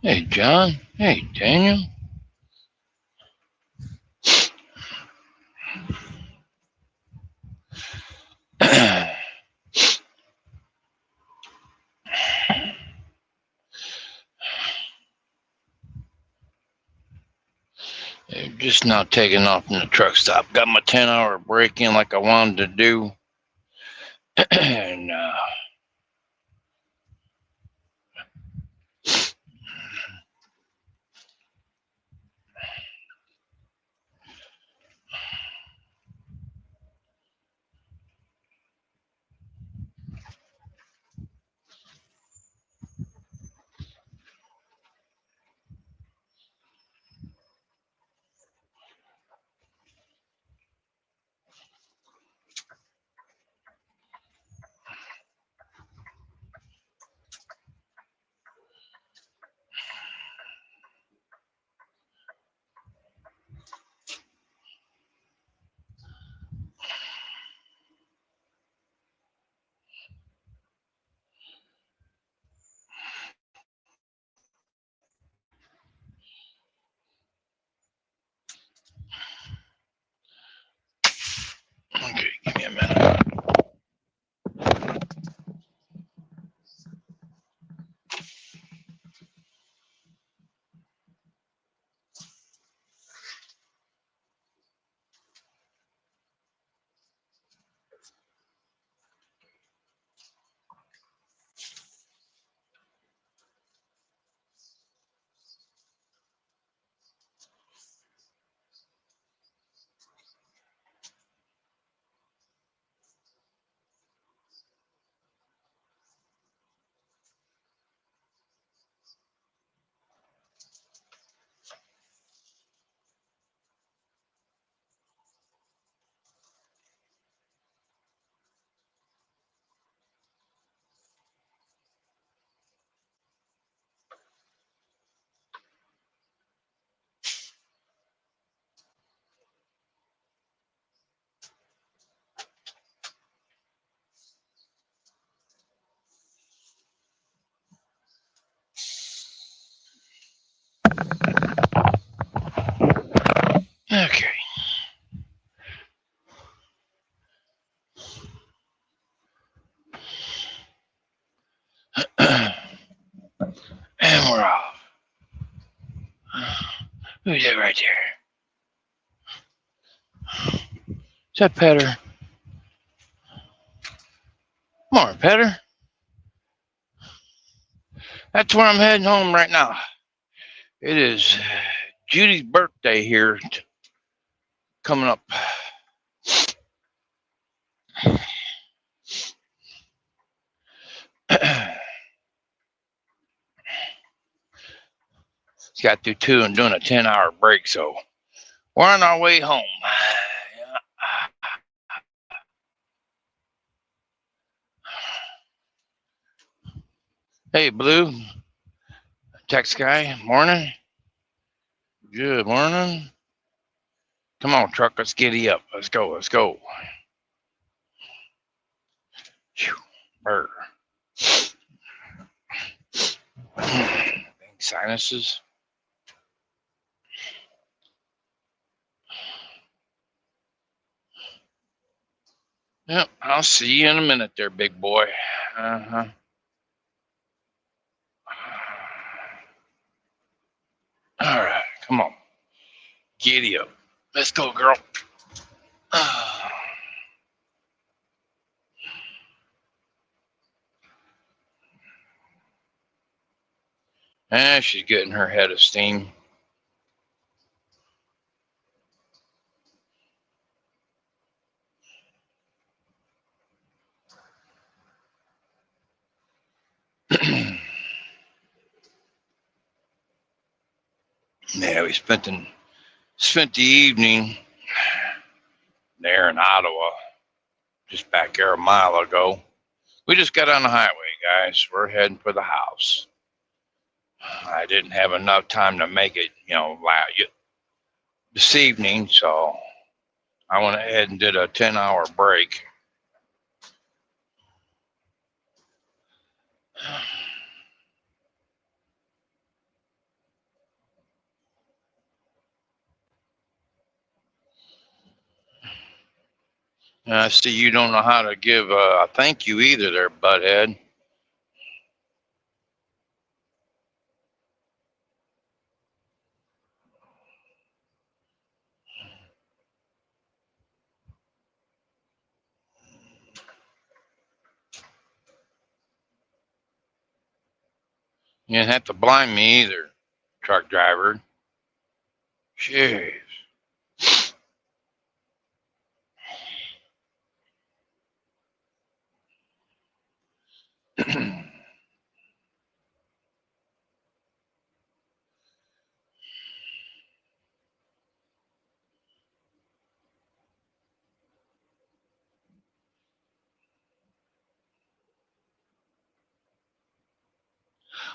Hey, John. Hey, Daniel. Just now taking off from the truck stop. Got my 10-hour break in like I wanted to do. And okay, give me a minute. Okay. And we're off. Who's that right there? Is that Petter? Morning, Petter. That's where I'm heading home right now. It is Judy's birthday here coming up. She's got through 2 and doing a 10-hour break, so we're on our way home. Hey, Blue. Text guy. Morning. Good morning. Come on, truck. Let's giddy up. Let's go. Let's go. Brr. Sinuses. Yep, I'll see you in a minute there, big boy. Uh-huh. All right, come on. Giddy up. Let's go, girl. She's getting her head of steam. Yeah, we spent the evening there in Ottawa, just back there a mile ago. We just got on the highway, guys. We're heading for the house. I didn't have enough time to make it, this evening, so I went ahead and did a 10-hour break. I see you don't know how to give a thank you either there, butthead. You didn't have to blind me either, truck driver. Jeez.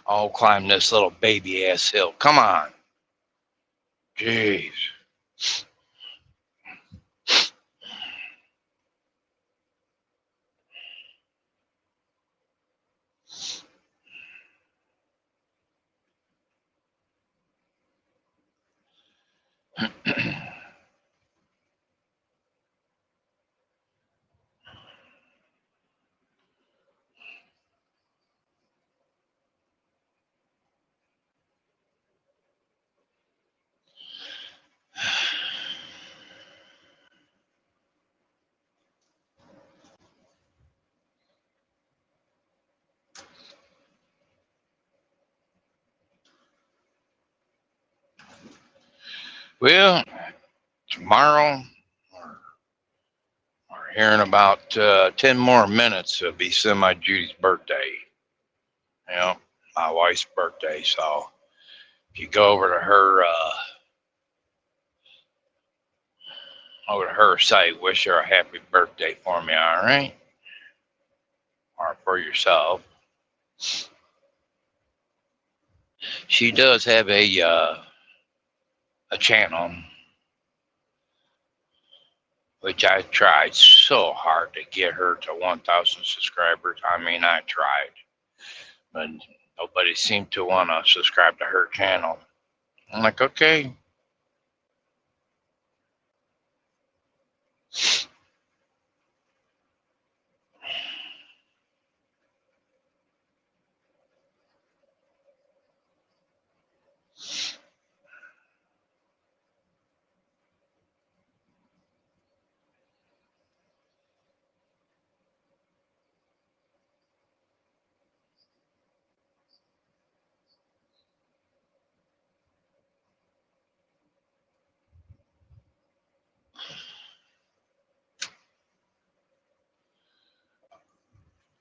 I'll climb this little baby ass hill. Come on. Jeez. Well, tomorrow, or here in about 10 more minutes, it'll be Semi Judy's birthday. You know, my wife's birthday. So if you go over to her site, wish her a happy birthday for me, all right? Or for yourself. She does have a channel, which I tried so hard to get her to 1,000 subscribers. I mean, I tried, but nobody seemed to want to subscribe to her channel. I'm like, okay.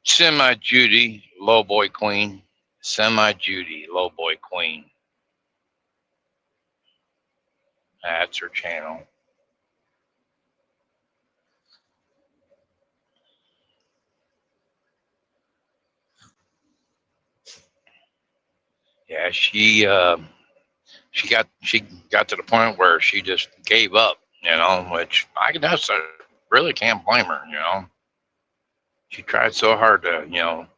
Semi Judy, low boy queen. Semi Judy, low boy queen. That's her channel. Yeah, she got to the point where she just gave up, which I guess I really can't blame her. She tried so hard to.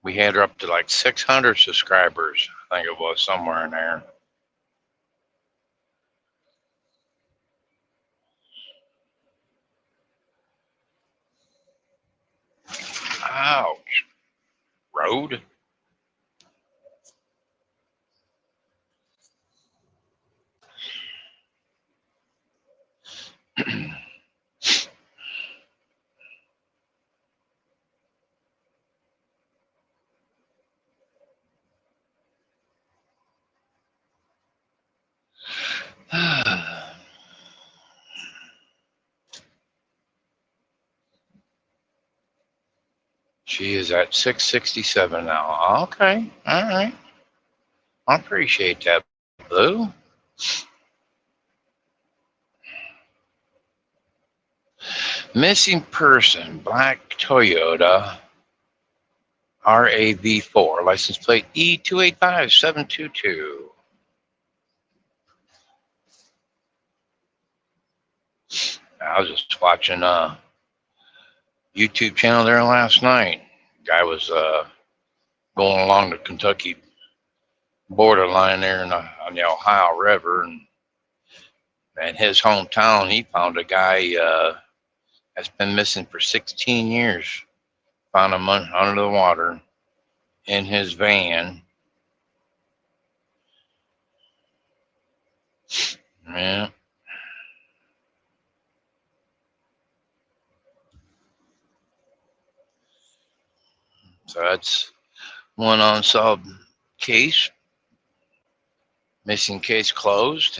We had her up to like 600 subscribers. I think it was somewhere in there. Ouch. Road? She is at 667 now. Okay. All right. I appreciate that, Blue. Missing person, black Toyota RAV4, license plate E285722. I was just watching a YouTube channel there last night. Guy was going along the Kentucky borderline there on the Ohio River, and in his hometown, he found a guy that's been missing for 16 years. Found him under the water in his van. Yeah. So that's one unsolved case. Missing case closed.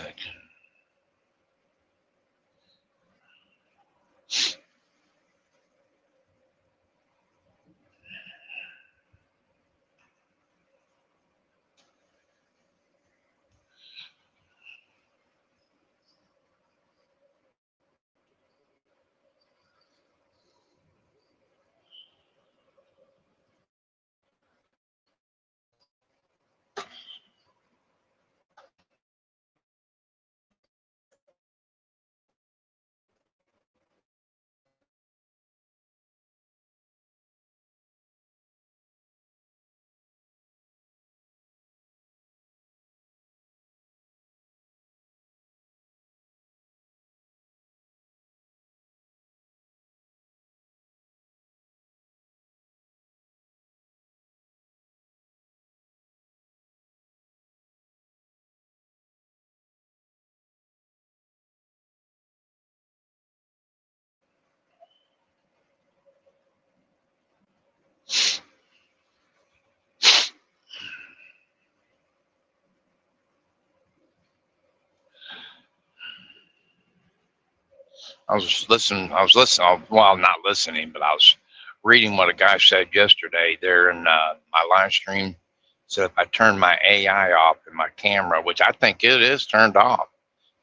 I was listening. Well, not listening, but I was reading what a guy said yesterday there in my live stream. Said if I turned my AI off in my camera, which I think it is turned off,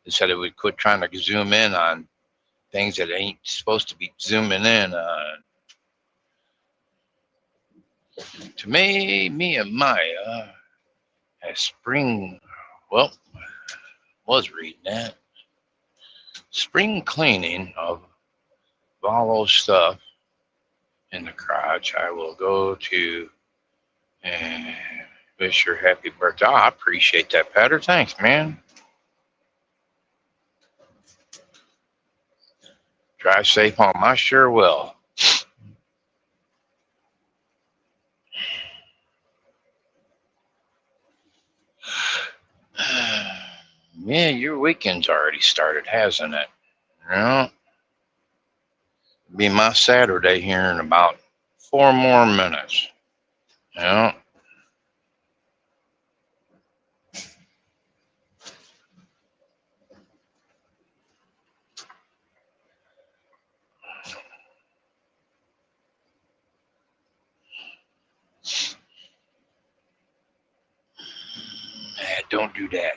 it said it would quit trying to zoom in on things that ain't supposed to be zooming in on. To me and Maya, as spring, well, was reading that spring cleaning of all those stuff in the crotch. I will go to and wish her happy birthday. Oh, I appreciate that, Patter. Thanks, man. Drive safe home. I sure will. Yeah, your weekend's already started, hasn't it? Well, it'll be my Saturday here in about 4 more minutes. Yeah. Don't do that.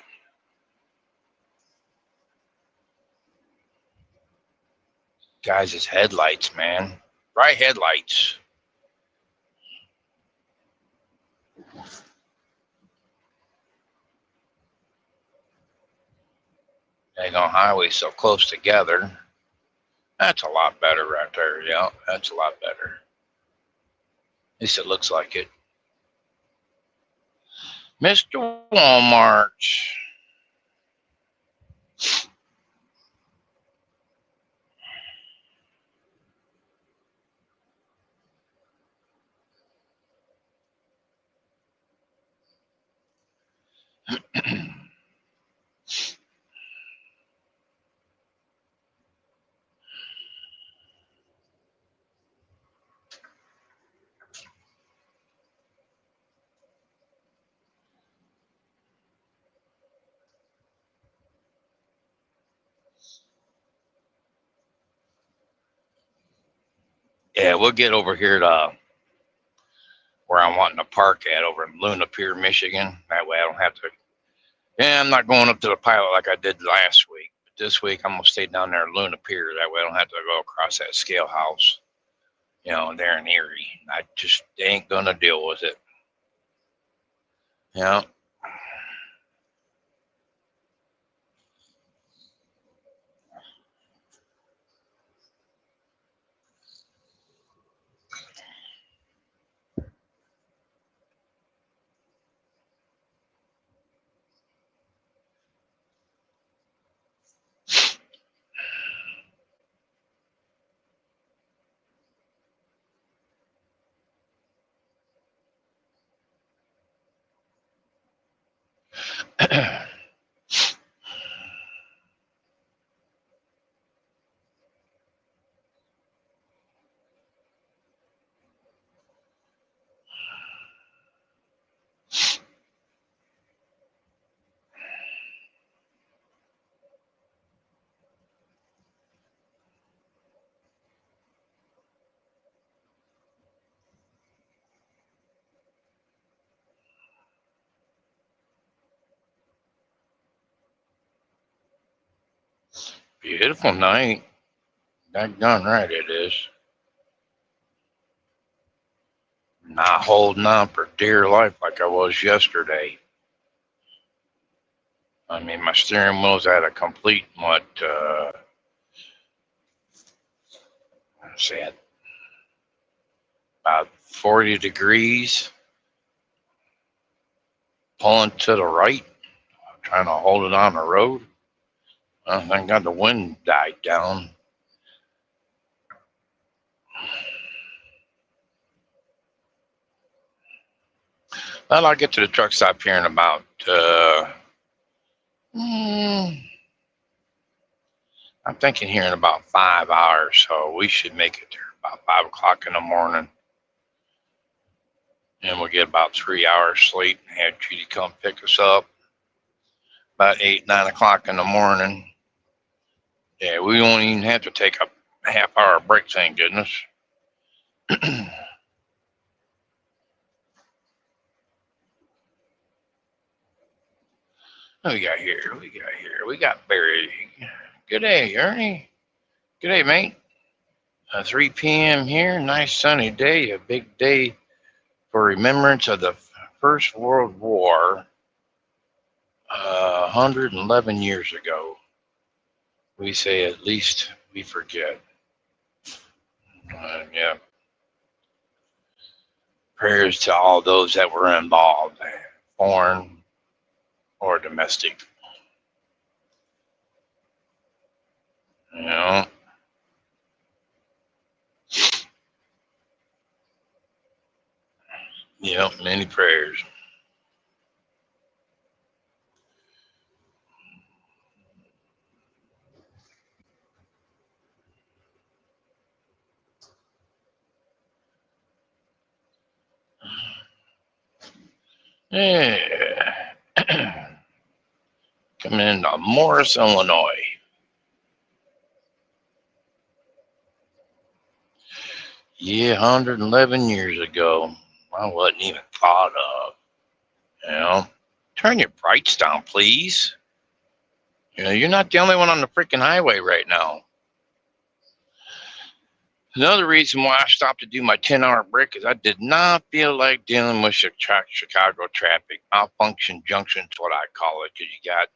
Guys, it's headlights, man. Bright headlights. Dang on highways so close together. That's a lot better right there. Yeah, that's a lot better. At least it looks like it. Mr. Walmart. Yeah, we'll get over here to where I'm wanting to park at over in Luna Pier, Michigan. That way I don't have to. Yeah, I'm not going up to the pilot like I did last week. But this week I'm going to stay down there in Luna Pier. That way I don't have to go across that scale house, there in Erie. I just ain't going to deal with it. Yeah. Beautiful night. Daggone right it is. Not holding on for dear life like I was yesterday. I mean, my steering wheel's at a complete, say it, about 40 degrees, pulling to the right, trying to hold it on the road. Thank God the wind died down. Well, I'll get to the truck stop here in about, I'm thinking here in about 5 hours, so we should make it there about 5 o'clock in the morning. And we'll get about 3 hours sleep and have Judy come pick us up about 8, 9 o'clock in the morning. Yeah, we won't even have to take a half-hour break, thank goodness. What we got here? We got Barry. Good day, Ernie. Good day, mate. 3 p.m. here. Nice sunny day. A big day for remembrance of the First World War 111 years ago. We say at least we forget. Yeah. Prayers to all those that were involved, foreign or domestic. You know. Yep, many prayers. Yeah. Coming into Morris, Illinois. Yeah, 111 years ago. I wasn't even thought of. You know, turn your brights down, please. You know, you're not the only one on the freaking highway right now. Another reason why I stopped to do my 10-hour break is I did not feel like dealing with Chicago traffic. Malfunction junction is what I call it, because you got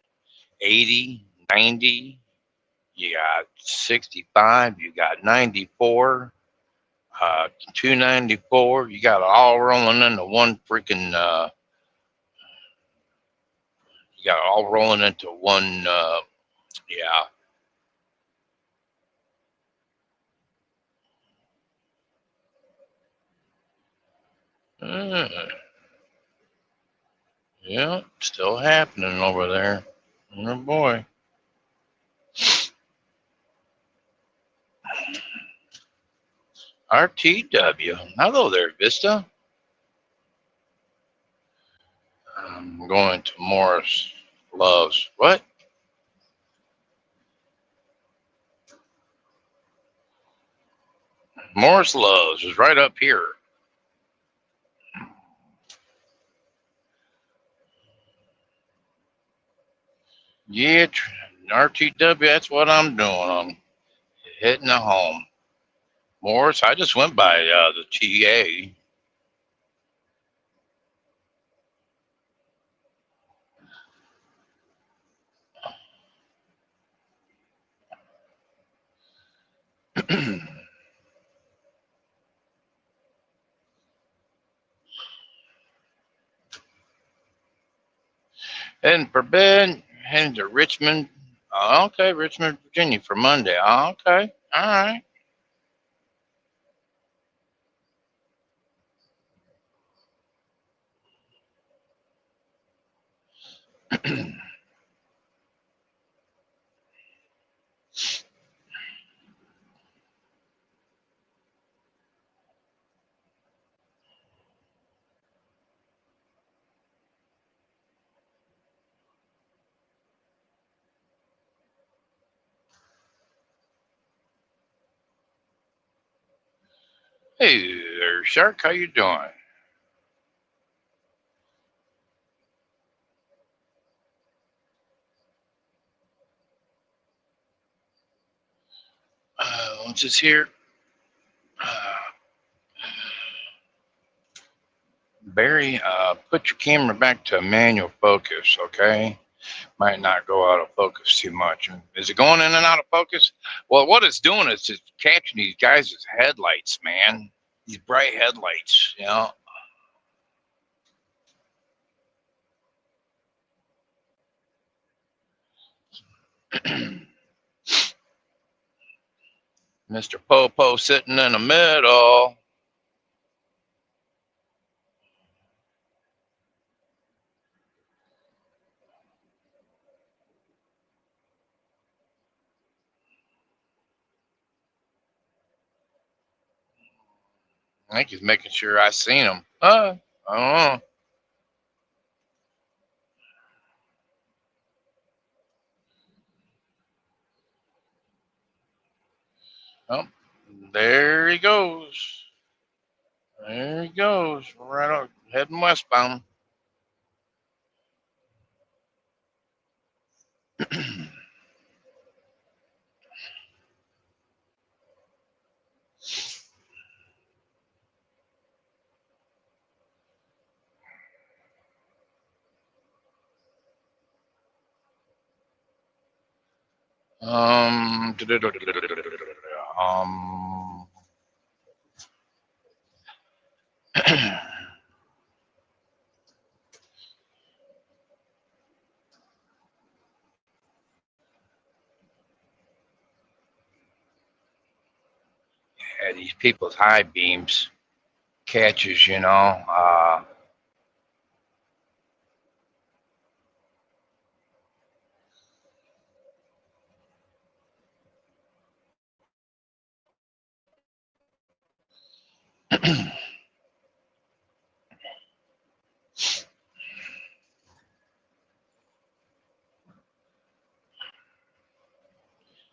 80, 90, you got 65, you got 94, 294. You got it all rolling into one freaking, you got it all rolling into one, yeah. Uh, yeah, still happening over there. Oh boy. RTW. Hello there, Vista. I'm going to Morris Loves. What? Morris Loves is right up here. Yeah, RTW, that's what I'm doing. I'm heading home. Morris, I just went by the TA. Heading for bed, heading to Richmond. Oh, okay, Richmond, Virginia for Monday. Oh, okay, all right. Hey there, Shark. How you doing? Once it's here, Barry, put your camera back to manual focus, okay? Might not go out of focus too much. Is it going in and out of focus? Well, what it's doing is it's catching these guys' headlights, man. These bright headlights, you know. Mr. Popo sitting in the middle. I think he's making sure I seen him. I don't know. Oh, there he goes. There he goes. Right on, heading westbound. Um, um, yeah, these people's high beams catches, you know.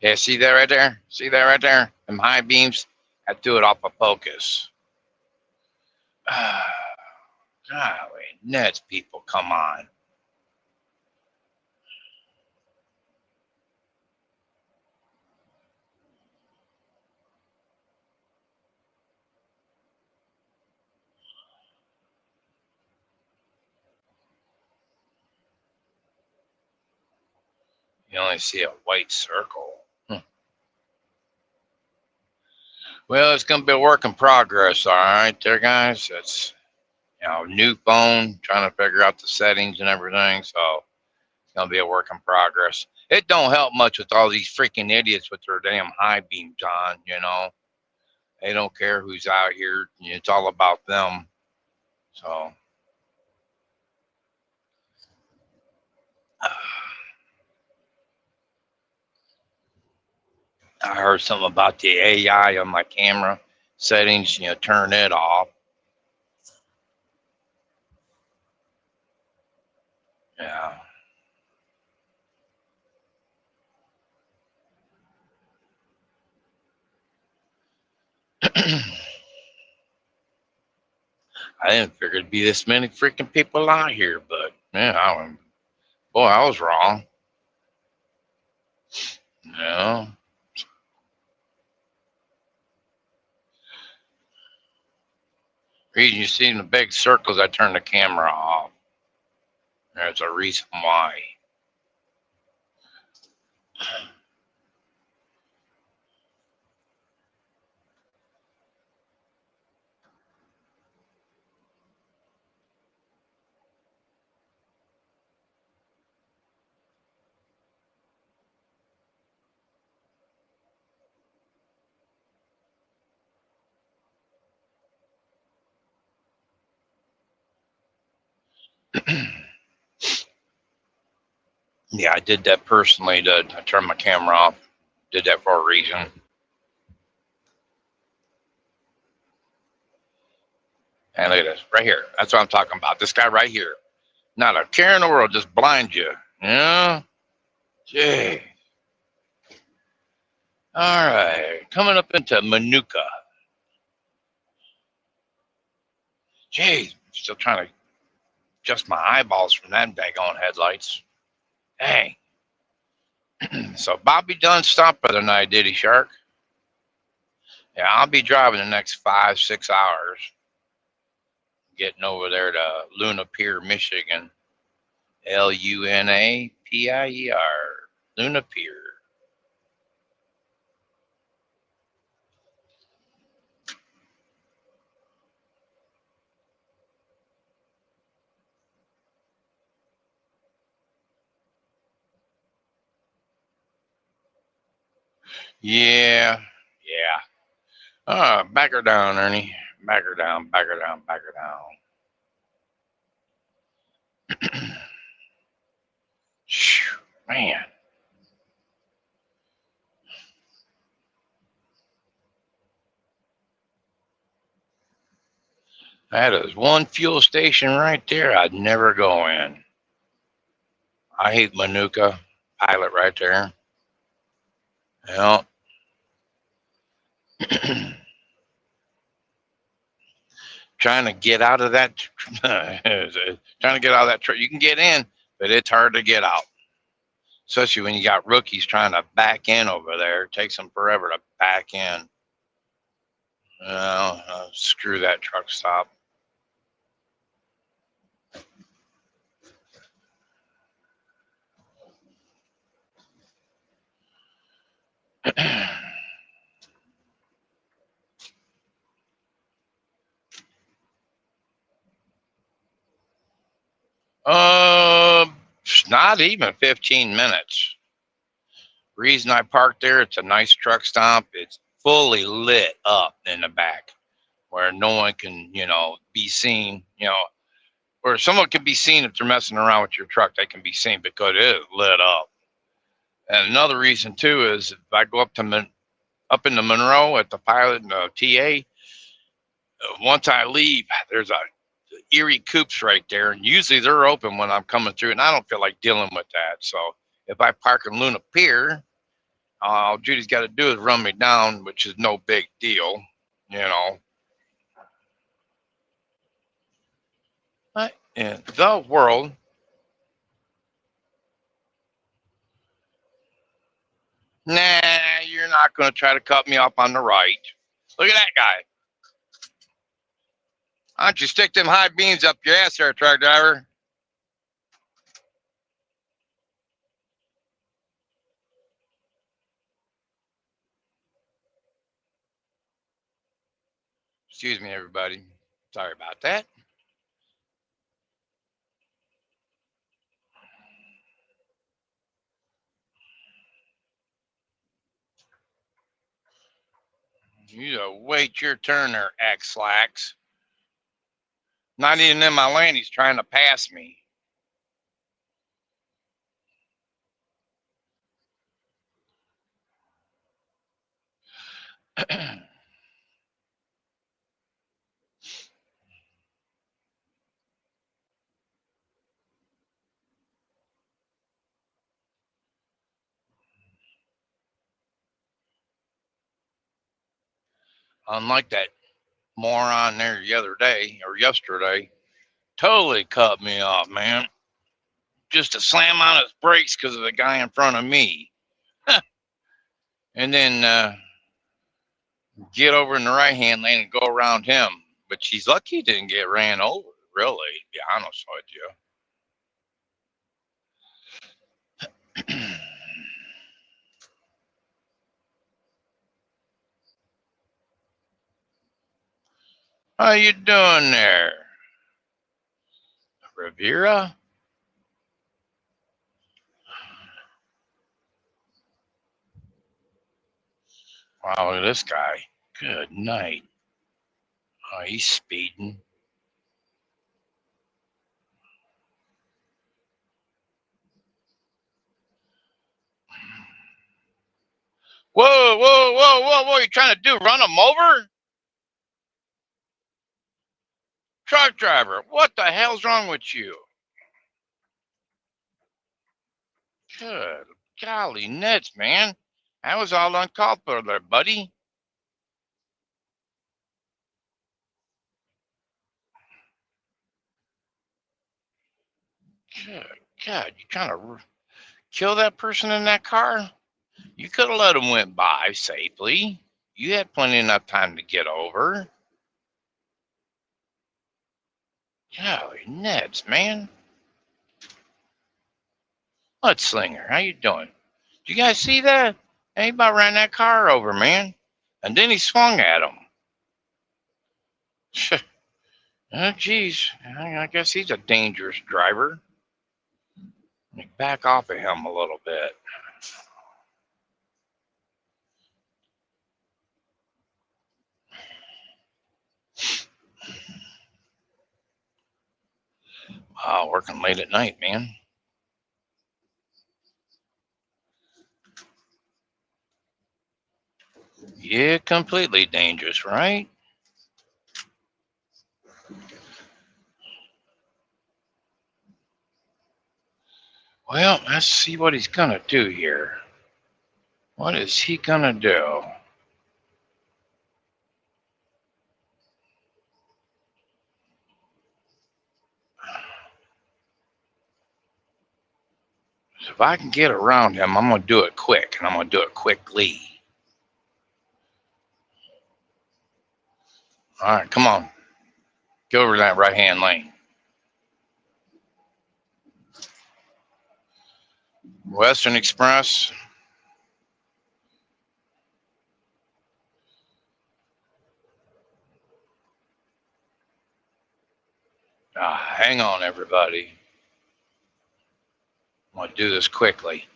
Yeah, see that right there? See that right there? Them high beams. I do it off of focus. Golly, nuts, people, come on. You only see a white circle. Well, it's going to be a work in progress, all right, there, guys. It's, you know, new phone, trying to figure out the settings and everything. So it's going to be a work in progress. It don't help much with all these freaking idiots with their damn high beams on, you know. They don't care who's out here. It's all about them. So I heard something about the AI on my camera settings, you know, turn it off. Yeah. I didn't figure it'd be this many freaking people out here, but man, boy, I was wrong. You know, reason you see the big circles, I turned the camera off. There's a reason why. Yeah, I did that personally. I turned my camera off. Did that for a reason. And look at this right here. That's what I'm talking about. This guy right here. Not a care in the world, just blind you. Yeah. Gee. All right. Coming up into Manuka. Jeez, still trying to adjust my eyeballs from that daggone headlights. Dang. So Bobby done stopped by the night, did he, Shark? Yeah, I'll be driving the next 5, 6 hours, getting over there to Luna Pier, Michigan. Lunapier. Luna Pier. Yeah, yeah. Back her down, Ernie. Back her down, back her down, back her down. Phew, man. That is one fuel station right there I'd never go in. I hate Manuka. Pilot right there. Yeah. Trying to get out of that. Trying to get out of that truck. You can get in, but it's hard to get out. Especially when you got rookies trying to back in over there. It takes them forever to back in. Screw that truck stop. uh, not even 15 minutes. Reason I parked there, it's a nice truck stop. It's fully lit up in the back where no one can, be seen, or someone can be seen if they're messing around with your truck. They can be seen because it is lit up. And another reason too is if I go up in the Monroe at the pilot and the TA, once I leave, there's a Erie Coops right there, and usually they're open when I'm coming through, and I don't feel like dealing with that. So if I park in Luna Pier, all Judy's got to do is run me down, which is no big deal, you know. What in the world? Nah, you're not going to try to cut me off on the right. Look at that guy. Why don't you stick them high beams up your ass there, truck driver? Excuse me, everybody. Sorry about that. You wait your turn there, X-Lax. Not even in my lane, he's trying to pass me. Unlike that moron there the other day or yesterday, totally cut me off, man. Just to slam on his brakes because of the guy in front of me. And then get over in the right hand lane and go around him. But she's lucky he didn't get ran over, really, to be honest with you. How you doing there, Rivera? Wow, look at this guy. Good night. Oh, he's speeding. Whoa, whoa, whoa, whoa, what are you trying to do? Run him over? Truck driver, what the hell's wrong with you? Good golly nuts, man. That was all uncalled for there, buddy. Good God, you trying to kill that person in that car? You could have let him went by safely. You had plenty enough time to get over. Golly, Neds, man. Mudslinger, how you doing? Did you guys see that? He about ran that car over, man. And then he swung at him. Oh, geez. I guess he's a dangerous driver. Back off of him a little bit. Wow, working late at night, man. Yeah, completely dangerous, right? Well, let's see what he's gonna do here. What is he gonna do? So if I can get around him, I'm gonna do it quick, and I'm gonna do it quickly. All right, come on. Go over that right-hand lane. Western Express. Hang on, everybody. I'm gonna do this quickly.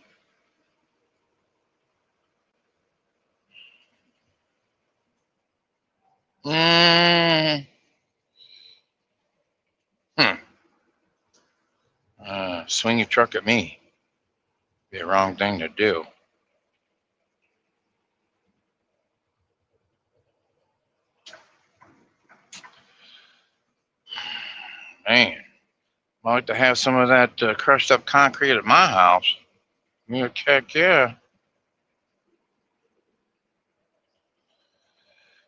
Swing your truck at me. Be a wrong thing to do. Man, I'd like to have some of that crushed up concrete at my house. Yeah, heck yeah.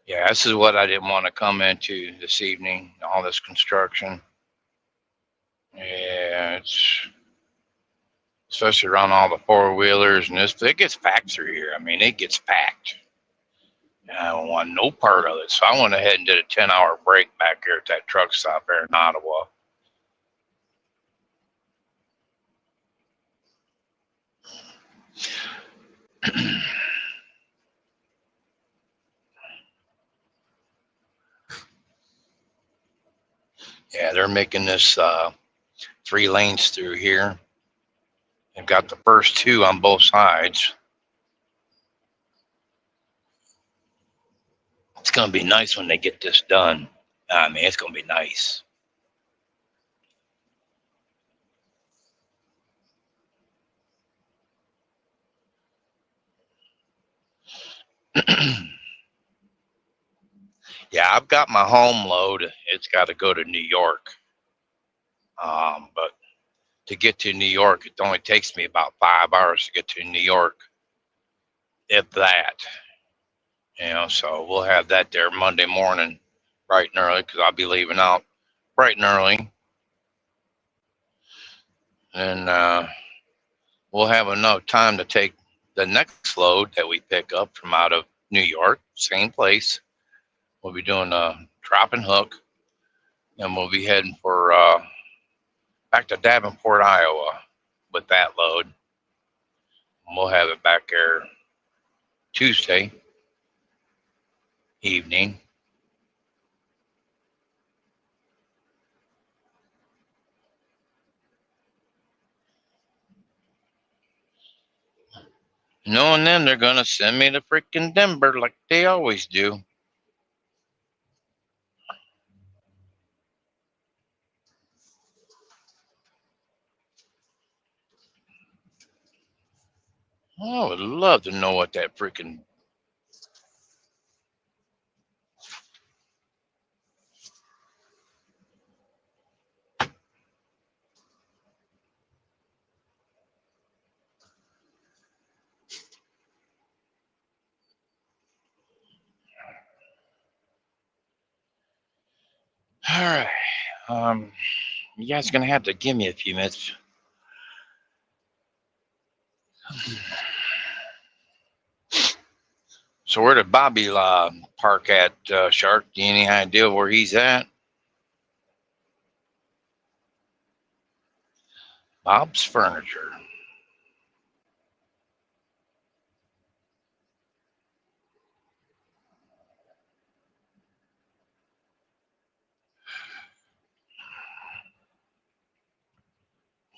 Yeah, this is what I didn't want to come into this evening, all this construction. Yeah, it's especially around all the four-wheelers and this. It gets packed through here. I mean, it gets packed. And I don't want no part of it. So I went ahead and did a 10-hour break back here at that truck stop there in Ottawa. Yeah, they're making this 3 lanes through here. They've got the first 2 on both sides. It's going to be nice when they get this done. I mean, it's going to be nice. Yeah, I've got my home load. It's got to go to New York. But to get to New York, it only takes me about 5 hours to get to New York, if that. So we'll have that there Monday morning, bright and early, because I'll be leaving out bright and early. And we'll have enough time to take the next load that we pick up from out of New York, same place. We'll be doing a drop and hook, and we'll be heading for back to Davenport, Iowa with that load. And we'll have it back there Tuesday evening. Knowing them, they're going to send me to freaking Denver like they always do. I would love to know what that freaking. All right. You guys are going to have to give me a few minutes. So where did Bobby park at, Shark? Do you any idea where he's at? Bob's Furniture.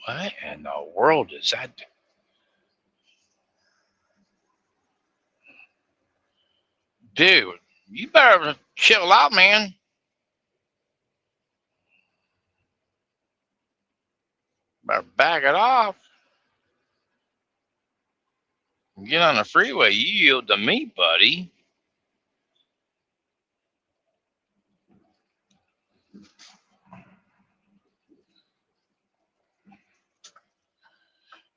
What in the world is that? Dude, you better chill out, man. Better back it off. Get on the freeway. You yield to me, buddy.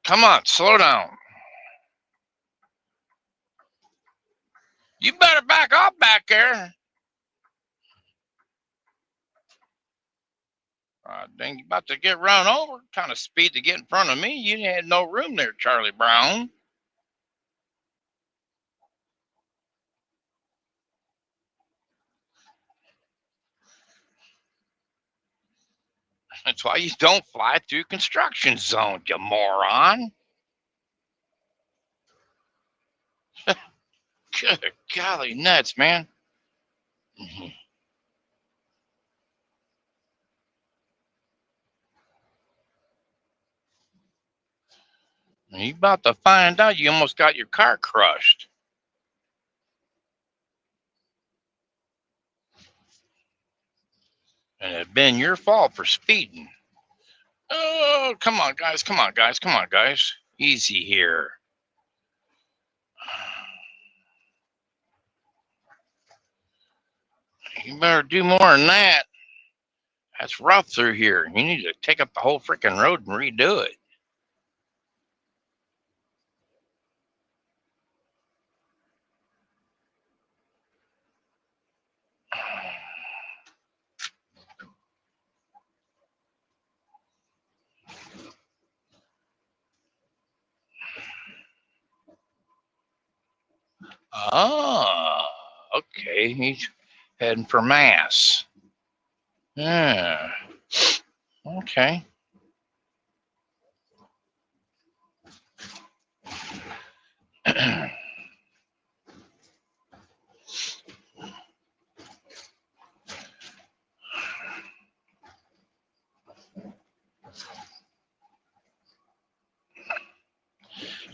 Come on, slow down. You better back off back there. Dang, you about to get run over. Kind of speed to get in front of me. You had no room there, Charlie Brown. That's why you don't fly through construction zones, you moron. Good golly nuts, man. You about to find out you almost got your car crushed. And it's been your fault for speeding. Oh, come on, guys. Come on, guys. Come on, guys. Easy here. You better do more than that. That's rough through here. You need to take up the whole freaking road and redo it. Oh, okay. He's heading for Mass. Yeah. Okay.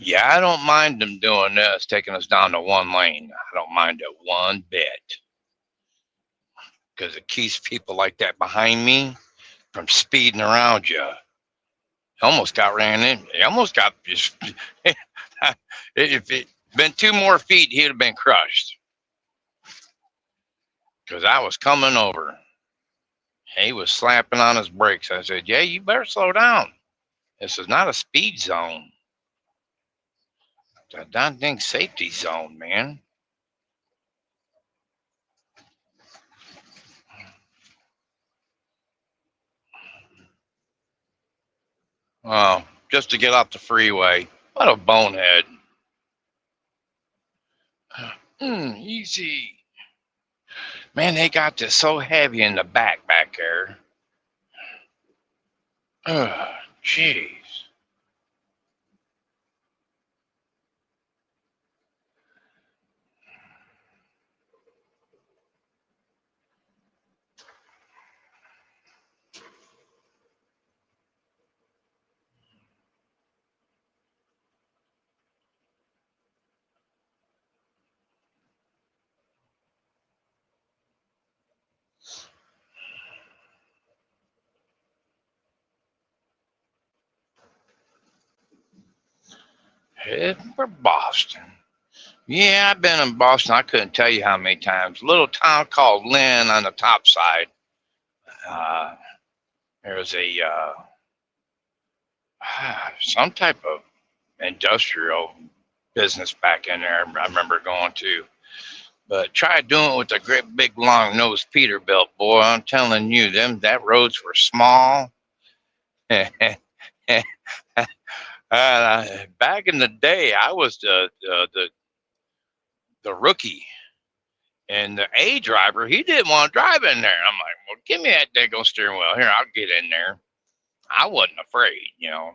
Yeah, I don't mind them doing this, taking us down to one lane. I don't mind it one bit because it keeps people like that behind me from speeding around you. Almost got ran in. He almost got just. If it been 2 more feet, he'd have been crushed because I was coming over. He was slapping on his brakes. I said, "Yeah, you better slow down. This is not a speed zone. It's a dang safety zone, man." Oh, just to get off the freeway. What a bonehead. Easy. Man, they got this so heavy in the back there. Jeez. Heading for Boston. Yeah, I've been in Boston. I couldn't tell you how many times. A little town called Lynn on the top side. Uh, there was a some type of industrial business back in there. I remember going to. But try doing it with a great big long nosed Peterbilt, boy. I'm telling you, that roads were small. Back in the day, I was the the rookie. And the A driver, he didn't want to drive in there. I'm like, well, give me that daggone steering wheel. Here, I'll get in there. I wasn't afraid, you know.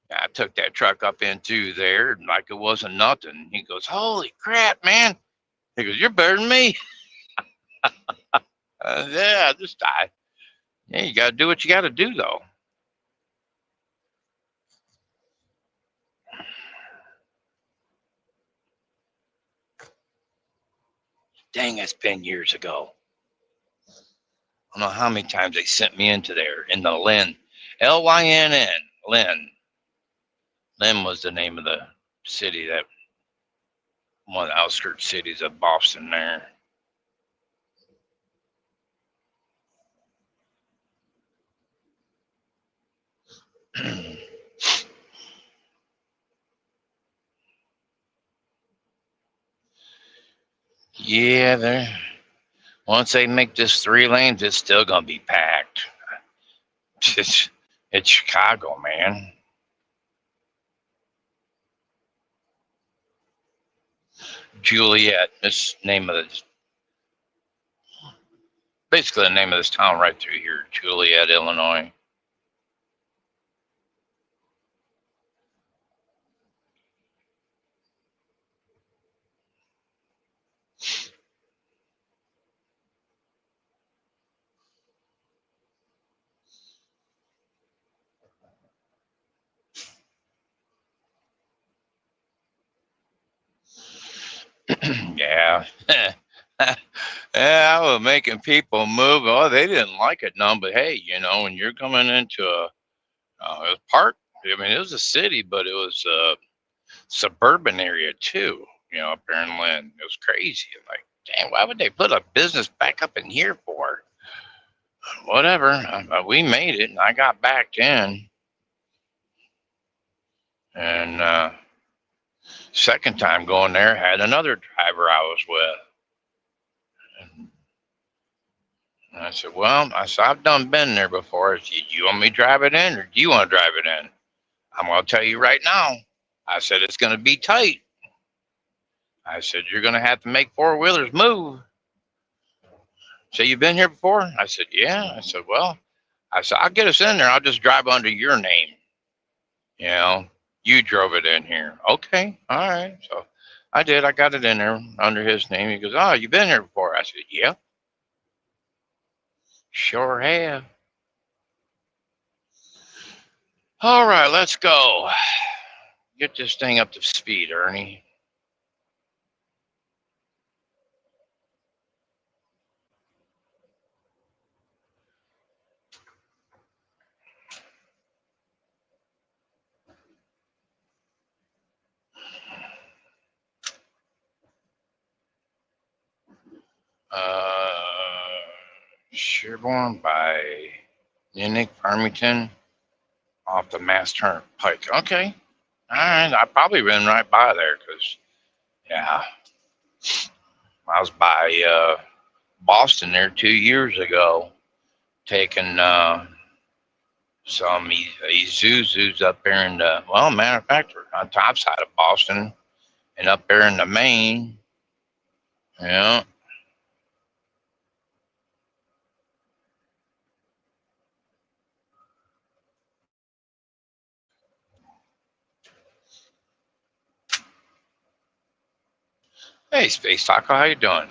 I took that truck up into there like it wasn't nothing. He goes, holy crap, man. He goes, you're better than me. Yeah, just die. Yeah, you got to do what you got to do, though. Dang, that's been years ago. I don't know how many times they sent me into there in the Lynn, Lynn, Lynn. Lynn was the name of the city, that one of the outskirts cities of Boston there. Yeah, there. Once they make this 3 lanes, it's still gonna be packed. It's, it's Chicago, man. Juliet, this name of this, basically the name of this town right through here, Juliet, Illinois. Yeah. Yeah, I was making people move. Oh, they didn't like it none, but hey, you know, when you're coming into it was part, I mean, it was a city, but it was a suburban area too, you know, up there in Lynn. It was crazy. Like, damn, why would they put a business back up in here for? Whatever. We made it, and I got back in. And second time going there, had another driver I was with. And I said, well, I've done been there before. I said, you want me to drive it in, or do you want to drive it in? I'm going to tell you right now. I said, it's going to be tight. I said, you're going to have to make four-wheelers move. So you've been here before? I said, yeah. I said, well, I'll get us in there. I'll just drive under your name. You know, you drove it in here. Okay. All right. So I did. I got it in there under his name. He goes, oh, you've been here before? I said, yeah, sure have. All right, let's go. Get this thing up to speed, Ernie. Sherborne by Ninick, Farmington, off the Mass Turnpike. Okay. All right. I probably ran right by there because, yeah, I was by Boston there 2 years ago, taking some Isuzus up there in the, well, matter of fact, we're on top side of Boston and up there in the Maine. Yeah. Hey, Space Taco, how you doing?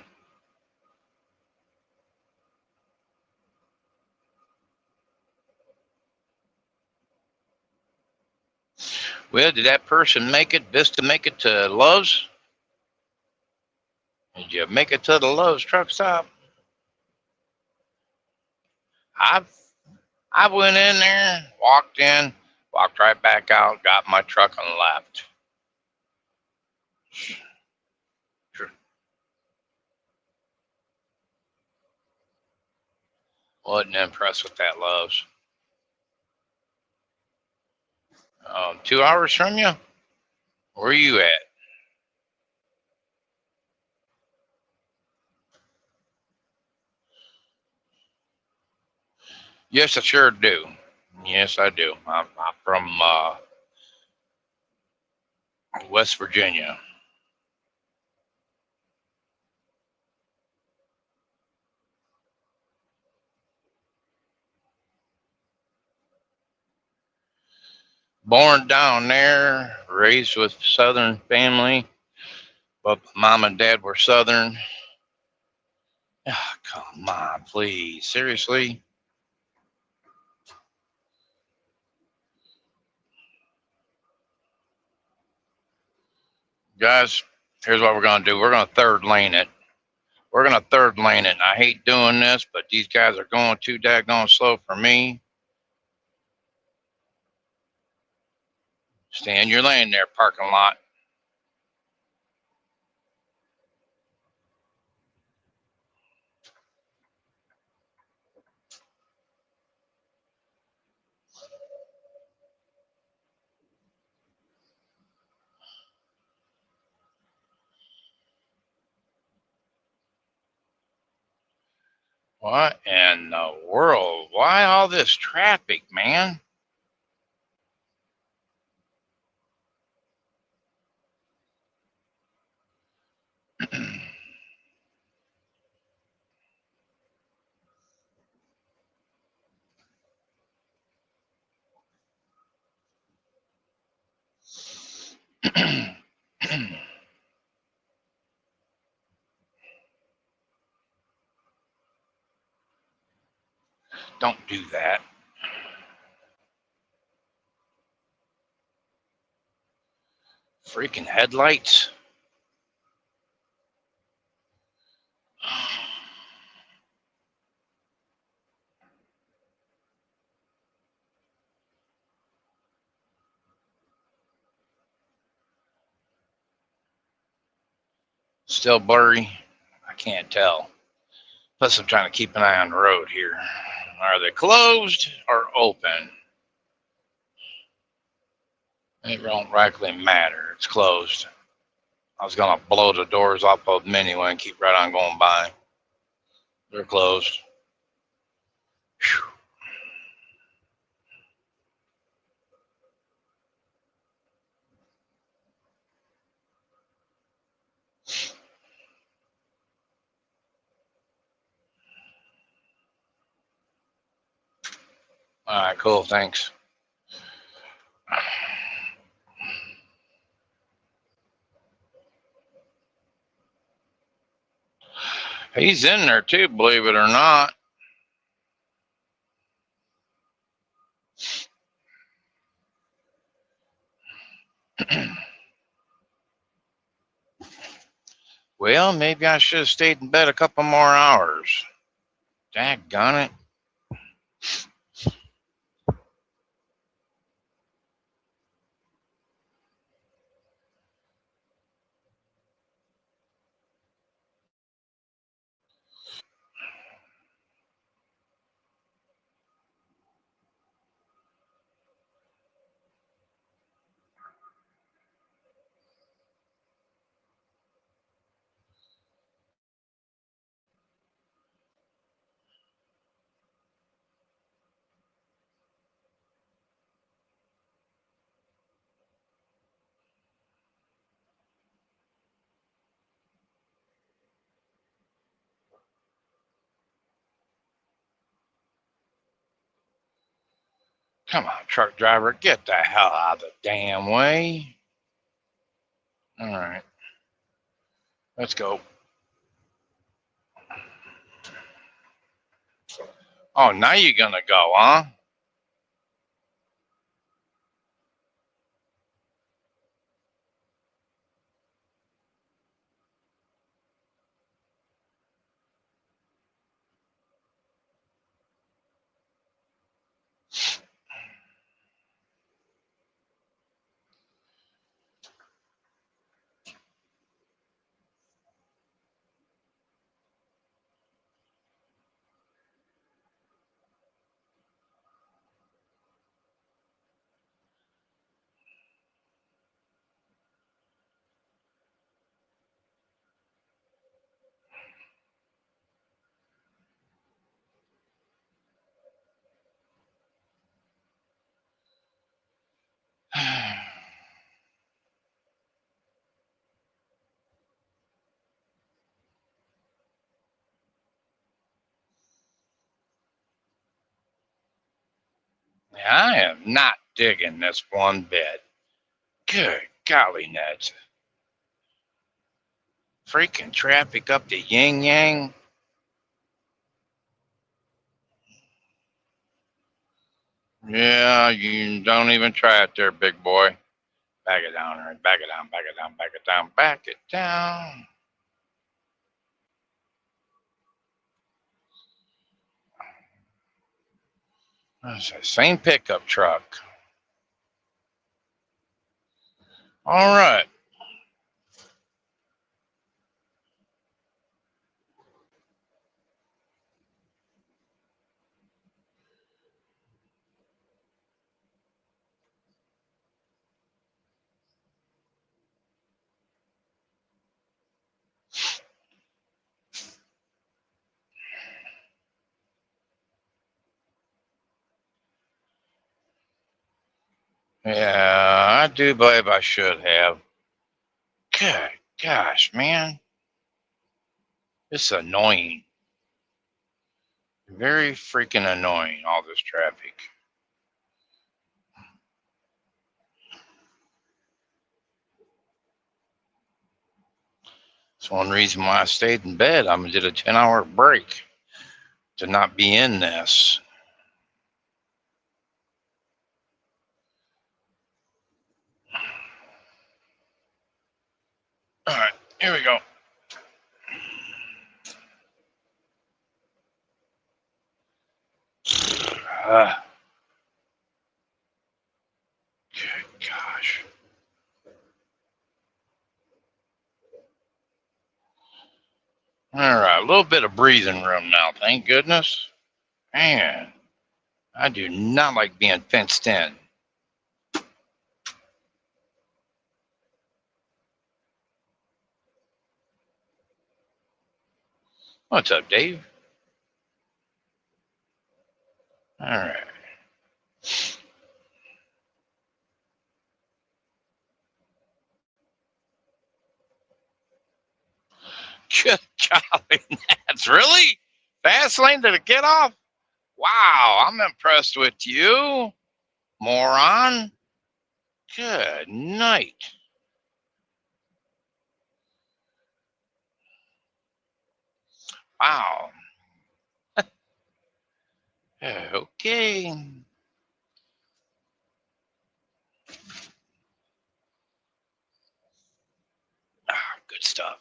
Well, did that person make it, Vista make it to Love's? Did you make it to the Love's truck stop? I've I went in there, walked right back out, got my truck and left. Wasn't impressed with that Love's. 2 hours from you? Where are you at? Yes, I sure do. Yes, I do. I'm from West Virginia. Born down there, raised with Southern family, but mom and dad were Southern. Oh, come on, please. Seriously? Guys, here's what we're going to do. We're going to third lane it. We're going to third lane it. And I hate doing this, but these guys are going too daggone slow for me. Stay in your lane there, parking lot. What in the world? Why all this traffic, man? Don't do that. Freaking headlights. Still blurry. I can't tell. Plus, I'm trying to keep an eye on the road here. Are they closed or open? It don't rightly matter. It's closed. I was going to blow the doors off of them anyway and keep right on going by. They're closed. Whew. All right, cool. Thanks. He's in there too, believe it or not. Well, maybe I should have stayed in bed a couple more hours. Daggone it. Come on, truck driver, get the hell out of the damn way. All right, let's go. Oh, now you're going to go, huh? I am not digging this one bit. Good golly, Neds. Freaking traffic up the yin yang. Yeah, you don't even try it there, big boy. Back it down, all right. Back it down, back it down, back it down, back it down. That's the same pickup truck. All right. Yeah, I do believe I should have. Good gosh, man. It's annoying. Very freaking annoying, all this traffic. It's one reason why I stayed in bed. I did a 10-hour break to not be in this. All right, here we go. Good gosh. All right, a little bit of breathing room now, thank goodness. Man, I do not like being fenced in. What's up, Dave? All right. Good golly, that's really fast lane to get off. Wow, I'm impressed with you, moron. Good night. Wow. Okay. Good stuff.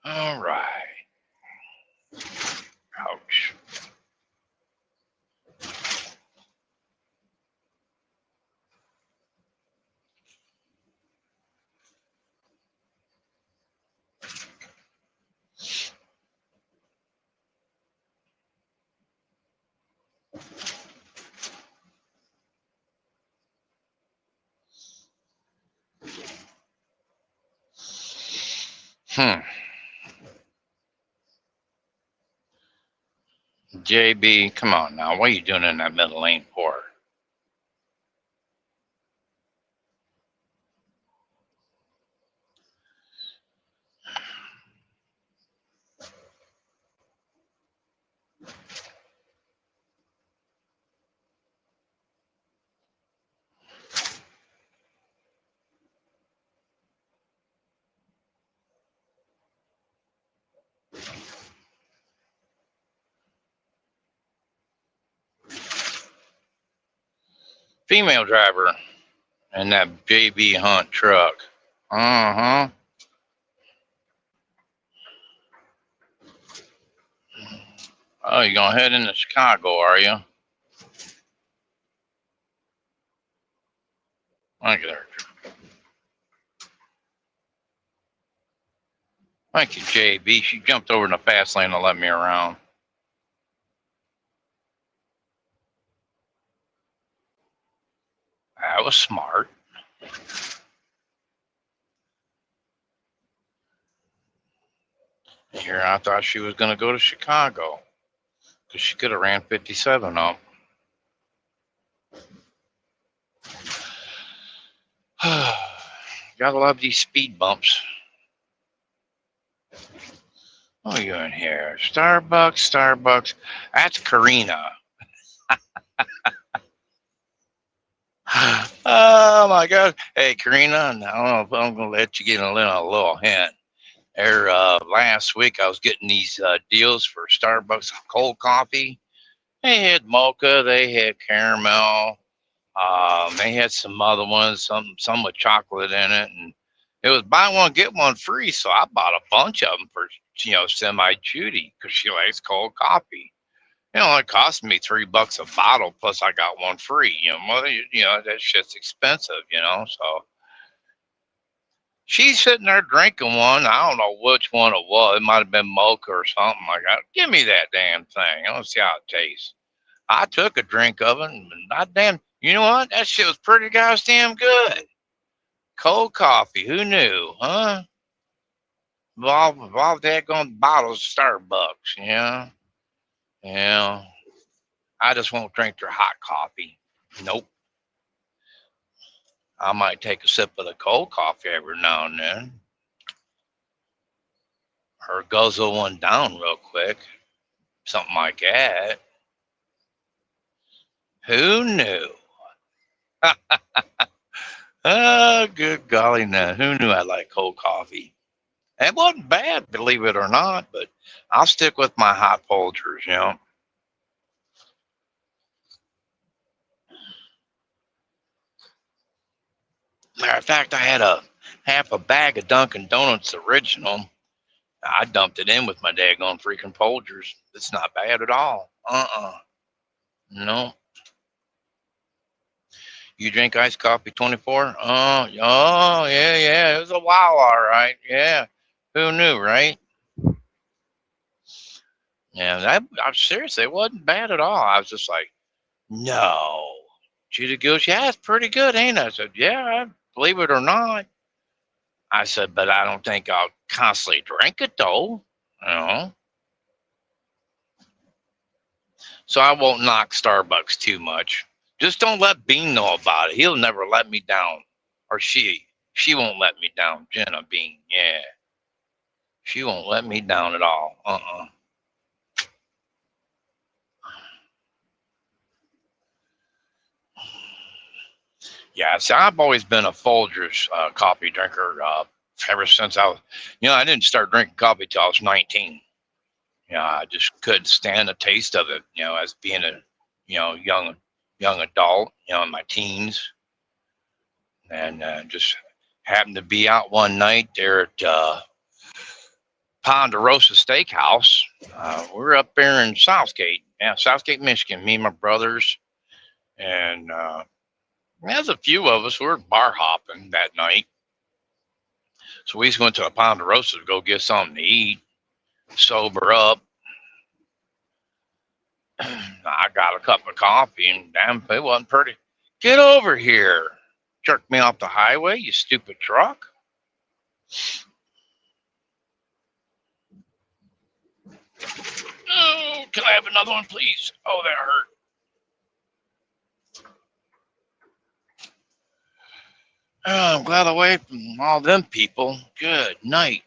All right. Ouch. JB, come on now. What are you doing in that middle lane for? Female driver in that JB Hunt truck. Uh-huh. Oh, you're going to head into Chicago, are you? Look at her. Thank you, JB. She jumped over in the fast lane to let me around. That was smart. Here, I thought she was going to go to Chicago because she could have ran 57 up. Gotta love these speed bumps. Oh, you're in here. Starbucks. That's Karina. Oh my God! Hey, Karina, I don't know if I'm gonna let you get a little hint. There, last week I was getting these deals for Starbucks cold coffee. They had mocha, they had caramel, they had some other ones, some with chocolate in it, and it was buy one get one free. So I bought a bunch of them for semi Judy because she likes cold coffee. It only cost me $3 a bottle, plus I got one free. That shit's expensive. So she's sitting there drinking one. I don't know which one it was. It might have been mocha or something like that. Give me that damn thing. I want to see how it tastes. I took a drink of it, and goddamn, you know what? That shit was pretty goddamn good. Cold coffee. Who knew, huh? Involved that on bottles of Starbucks. Yeah. I just won't drink their hot coffee. Nope. I might take a sip of the cold coffee every now and then, or guzzle one down real quick, something like that. Who knew? Oh, good golly, no. Who knew I like cold coffee? It wasn't bad, believe it or not, but I'll stick with my hot Folgers. Matter of fact, I had a half a bag of Dunkin' Donuts original. I dumped it in with my daggone freaking Folgers. It's not bad at all. No. You drink iced coffee 24? Oh, yeah. It was a while, all right. Yeah. Who knew, right? Yeah, I'm seriously, it wasn't bad at all. I was just like, no. Judy goes, yeah, it's pretty good, ain't it? I said, yeah, believe it or not. I said, but I don't think I'll constantly drink it though. You know, so I won't knock Starbucks too much. Just don't let Bean know about it. He'll never let me down, or she won't let me down. Jenna Bean, yeah, she won't let me down at all. Yeah, see, I've always been a Folgers coffee drinker ever since I didn't start drinking coffee till I was 19. I just couldn't stand the taste of it. As being a young adult, in my teens, and just happened to be out one night there at Ponderosa Steakhouse. We're up there in Southgate, Michigan. Me and my brothers, and there's a few of us. We were bar hopping that night, so we just went to a Ponderosa to go get something to eat, sober up. I got a cup of coffee, and damn, it wasn't pretty. Get over here. Jerk me off the highway, you stupid truck. Oh, can I have another one, please? Oh, that hurt. Oh, I'm glad away from all them people. Good night.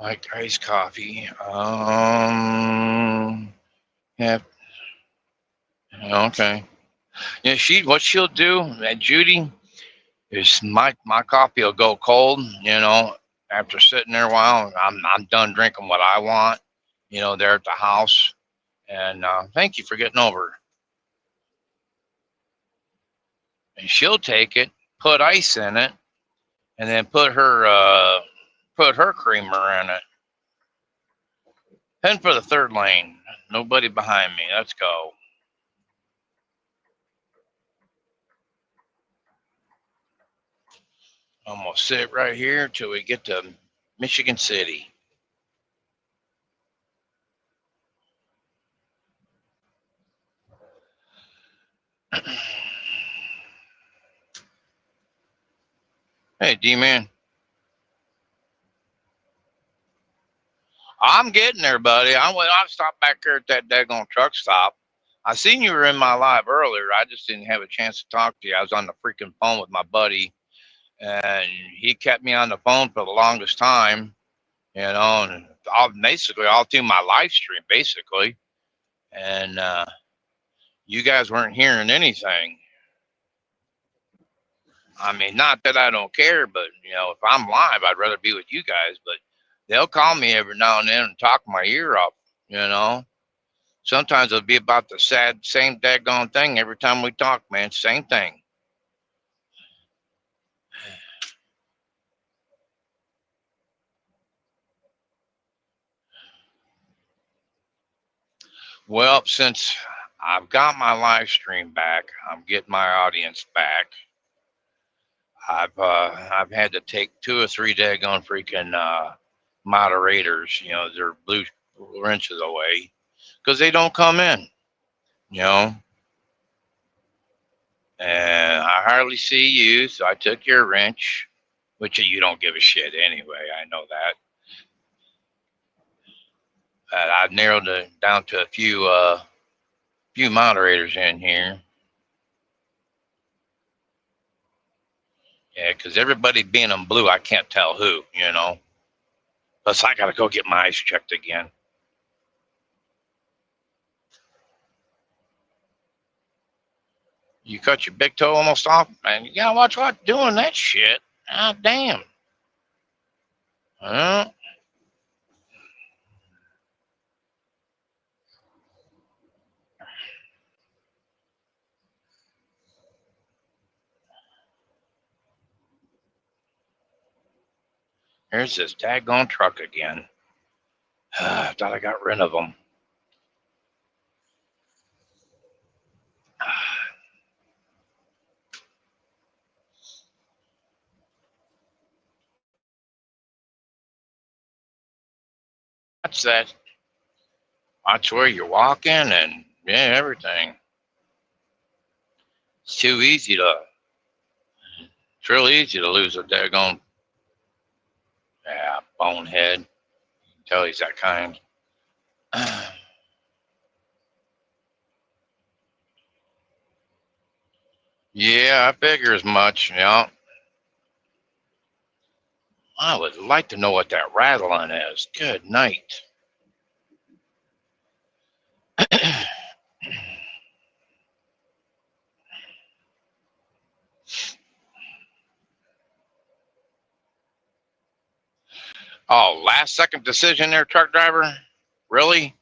Like iced coffee. Yeah. Okay. Yeah, what she'll do, that Judy, is my coffee will go cold. After sitting there a while, I'm done drinking what I want. There at the house. And thank you for getting over. And she'll take it, put ice in it, and then put her creamer in it. Heading for the third lane. Nobody behind me. Let's go. I'm gonna sit right here till we get to Michigan City. Hey, D-Man. I'm getting there, buddy. I stopped back there at that daggone truck stop. I seen you were in my live earlier. I just didn't have a chance to talk to you. I was on the freaking phone with my buddy, and he kept me on the phone for the longest time. And basically all through my live stream, basically, and you guys weren't hearing anything. I mean, not that I don't care, but if I'm live, I'd rather be with you guys. But they'll call me every now and then and talk my ear off. Sometimes it'll be about the same daggone thing every time we talk, man. Same thing. Well, since I've got my live stream back, I'm getting my audience back. I've had to take 2 or 3 daggone freaking moderators. They're blue wrenches away because they don't come in. And I hardly see you, so I took your wrench, which you don't give a shit anyway. I know that. I've narrowed it down to a few moderators in here. Yeah, because everybody being in blue, I can't tell who. Plus, I gotta go get my eyes checked again. You cut your big toe almost off, man. You gotta watch what doing that shit. Ah, damn. Here's this daggone truck again. I thought I got rid of them. That's that. Watch where you're walking and everything. It's too easy it's real easy to lose a daggone bonehead. You can tell he's that kind. Yeah, I figure as much. I would like to know what that rattling is. Good night. Oh, last second decision there, truck driver? Really?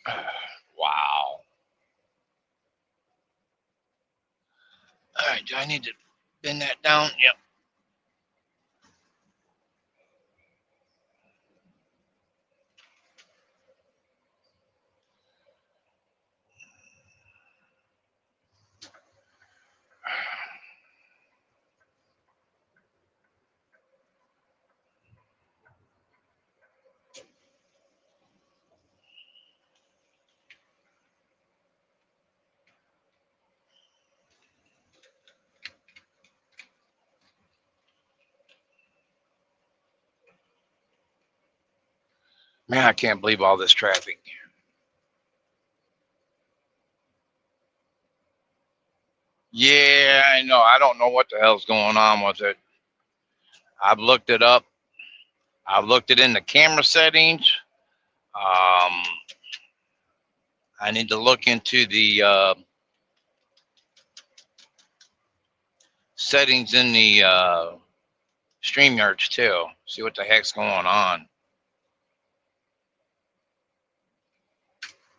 Wow. All right, do I need to bend that down? Yep. Man, I can't believe all this traffic. Yeah, I know. I don't know what the hell's going on with it. I've looked it up. I've looked it in the camera settings. I need to look into the settings in the StreamYards too. See what the heck's going on.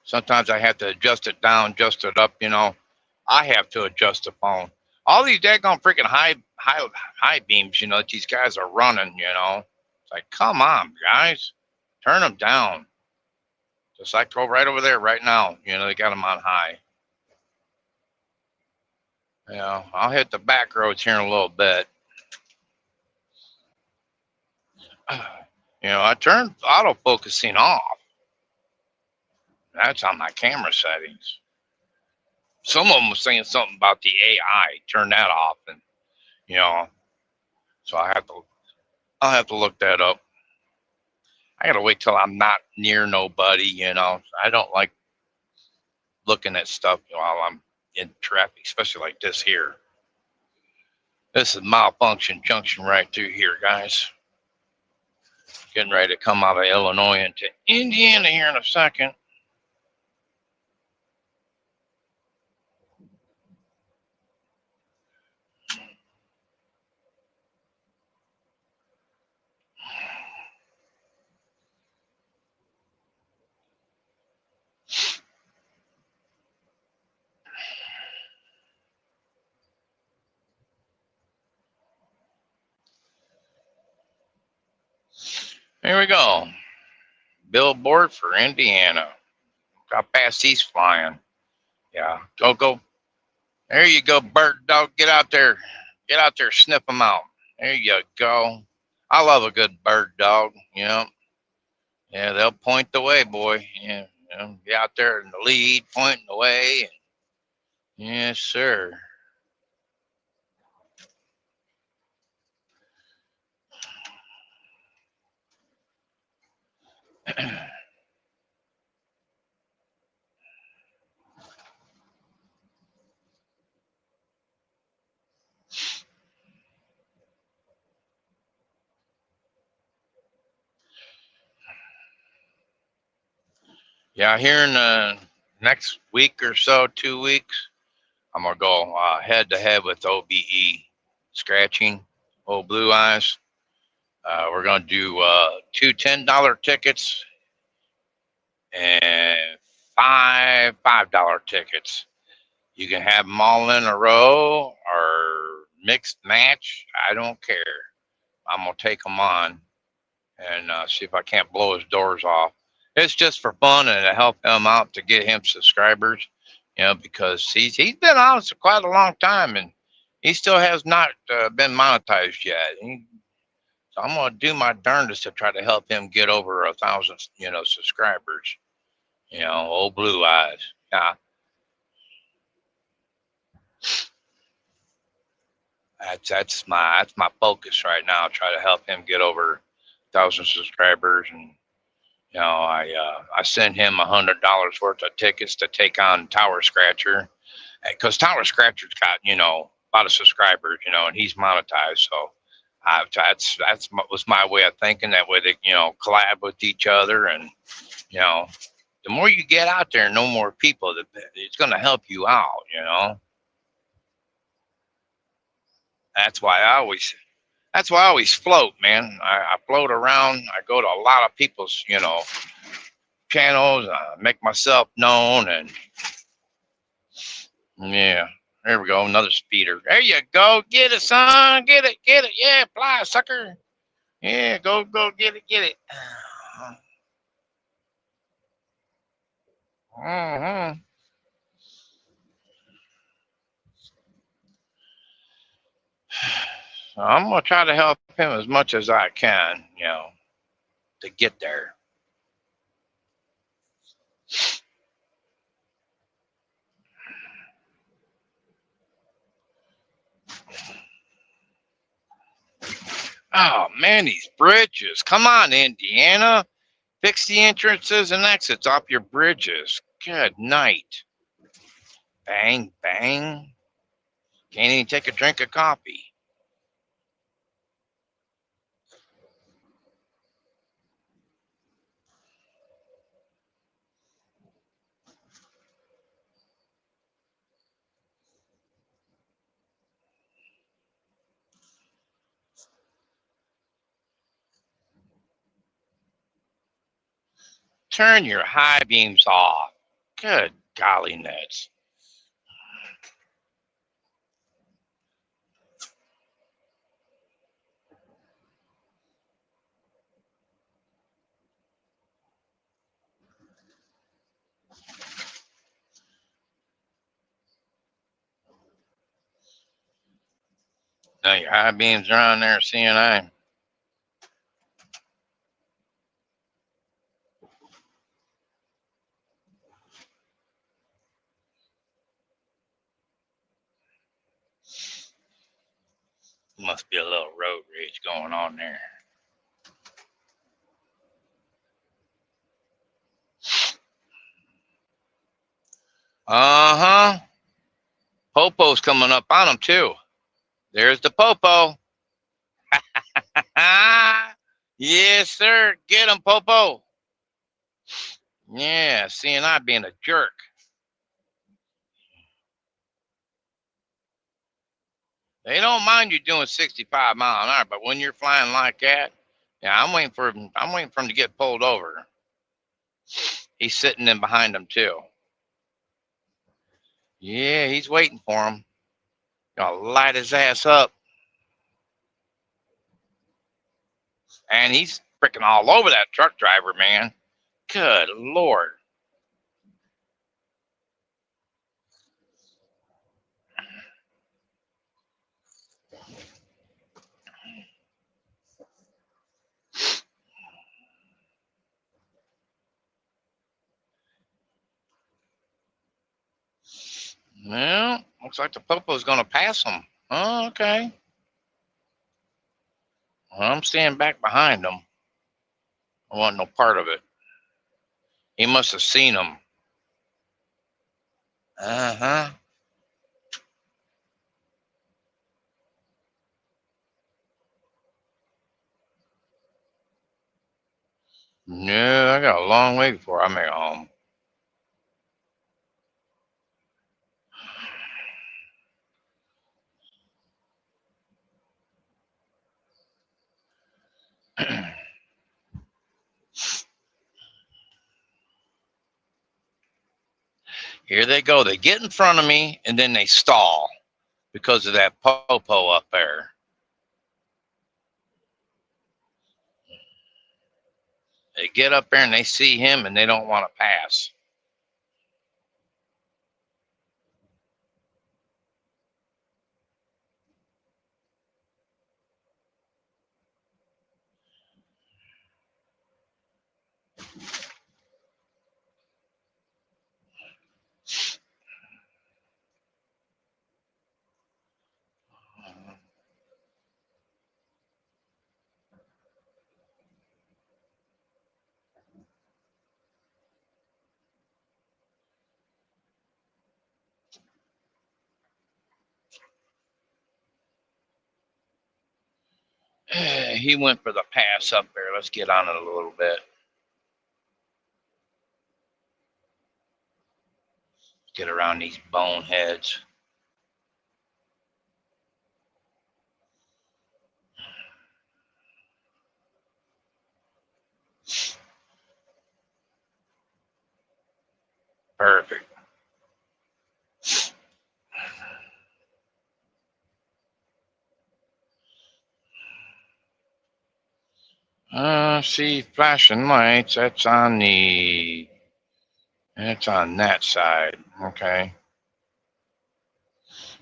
Sometimes I have to adjust it down, adjust it up. I have to adjust the phone. All these daggone freaking high beams, that these guys are running. It's like, come on, guys, turn them down. Just like go right over there right now. They got them on high. I'll hit the back roads here in a little bit. I turned autofocusing off. That's on my camera settings. Some of them was saying something about the AI. Turn that off, and so I'll have to look that up. I gotta wait till I'm not near nobody. I don't like looking at stuff while I'm in traffic, especially like this here. This is malfunction junction right through here, guys. getting ready to come out of Illinois into Indiana here in a second. Here we go. Billboard for Indiana. Got past these flying. Yeah, go. There you go, bird dog. Get out there. Get out there, sniff them out. There you go. I love a good bird dog, you know. Yeah, they'll point the way, boy. Yeah, you know, be out there in the lead, pointing the way. Yes, sir. Yeah, here in the next week or so, 2 weeks, I'm gonna go head to head with OBE scratching, old blue eyes. We're gonna do two $10 tickets and five $5 tickets. You can have them all in a row or mixed match. I don't care. I'm gonna take them on and see if I can't blow his doors off. It's just for fun and to help him out to get him subscribers, you know, because he's been on for quite a long time and he still has not been monetized yet. So I'm gonna do my darndest to try to help him get over 1,000, you know, subscribers. You know, old blue eyes. Yeah, that's my focus right now. Try to help him get over 1,000 subscribers, and you know, I sent him $100 worth of tickets to take on Tower Scratcher, because Tower Scratcher's got, you know, a lot of subscribers, you know, and he's monetized. So was my way of thinking. That way they, you know, collab with each other, and you know, the more you get out there, no more people, it's going to help you out. You know, that's why I always float, man. I float around. I go to a lot of people's, you know, channels, make myself known, and yeah, there we go, another speeder. There you go, get it, son, get it, yeah, fly, sucker, yeah, go, get it. Mm-hmm. So I'm gonna try to help him as much as I can, you know, to get there. Oh man, these bridges! Come on, Indiana. Fix the entrances and exits off your bridges. Good night. Bang, bang. Can't even take a drink of coffee. Turn your high beams off. Good golly nuts. Now your high beams are on there, CNI. Must be a little road rage going on there. Uh-huh. Popo's coming up on him too. There's the Popo. Yes, sir. Get him, Popo. Yeah, seeing I being a jerk. They don't mind you doing 65 mile an hour, but when you're flying like that, yeah, I'm waiting for him to get pulled over. He's sitting in behind him too. Yeah, he's waiting for him. Gonna light his ass up, and he's freaking all over that truck driver, man. Good Lord. Well, looks like the Popo's gonna pass him. Oh, okay. Well, I'm staying back behind him. I want no part of it. He must have seen him. Uh-huh. No, I got a long way before I make it home. Here they go. They get in front of me and then they stall because of that Popo up there. They get up there and they see him and they don't want to pass. He went for the pass up there. Let's get on it a little bit. Get around these boneheads. Perfect. See, flashing lights. That's on that side. Okay.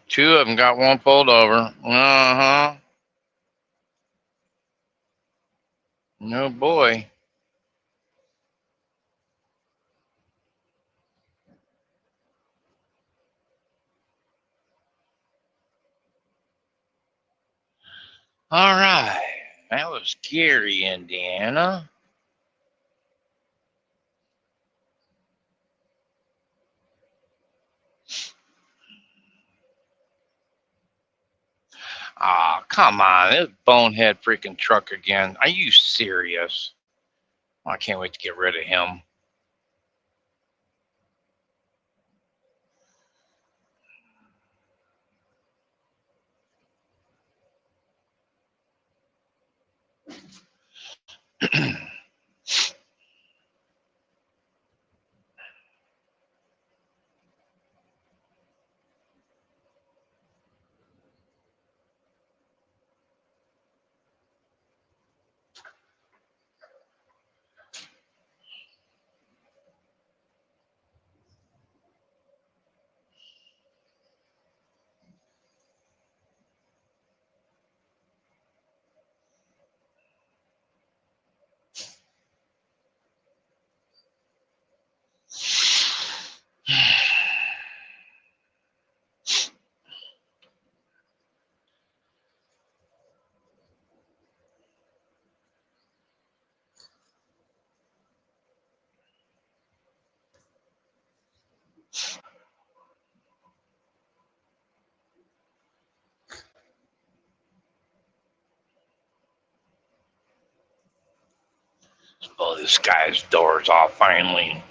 Two of them got one pulled over. Uh-huh. No boy. All right. That was Gary, Indiana. Ah, oh, come on. This bonehead freaking truck again. Are you serious? I can't wait to get rid of him. Oh, this guy's door's off finally.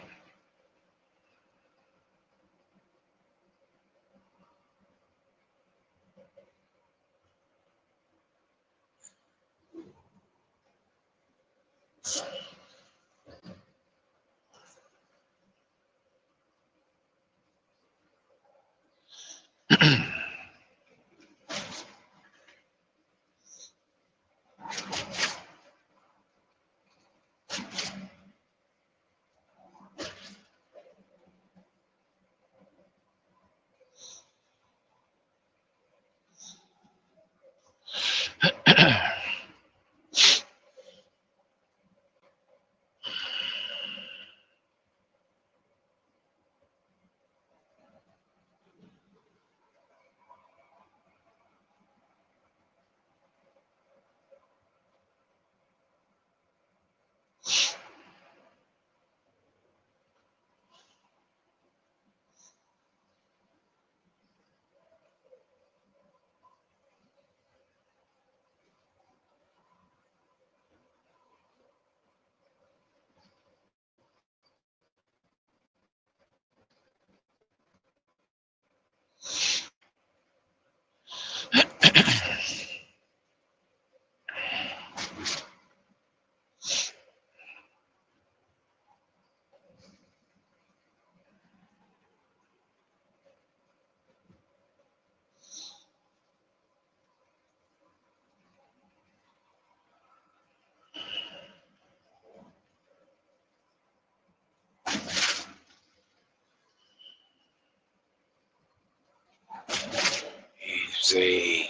Easy.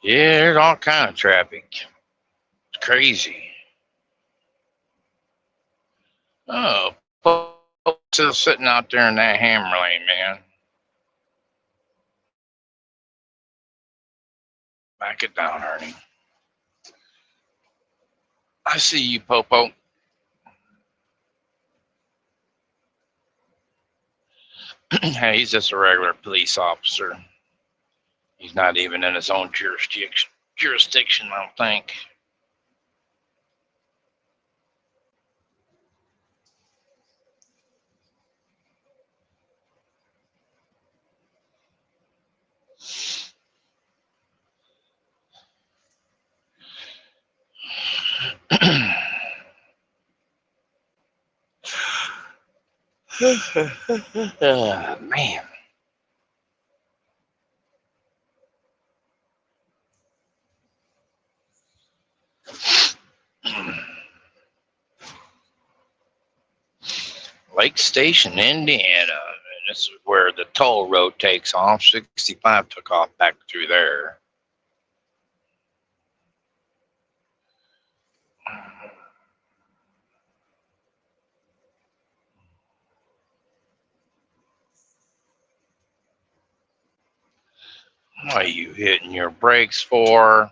Yeah, there's all kind of traffic. It's crazy. Oh, folks still sitting out there in that hammer lane, man. Back it down, Ernie. I see you, Popo. Hey, he's just a regular police officer. He's not even in his own jurisdiction, I don't think. Man. Lake Station, Indiana. And this is where the toll road takes off. 65 took off back through there. What are you hitting your brakes for?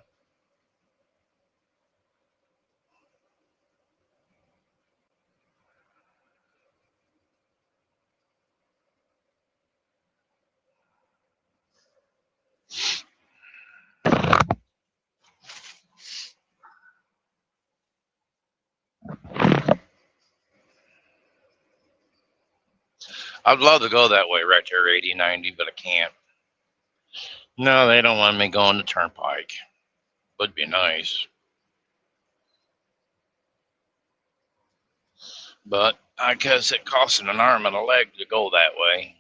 I'd love to go that way right there, 80, 90, but I can't. No, they don't want me going to Turnpike. Would be nice. But I guess it costs an arm and a leg to go that way.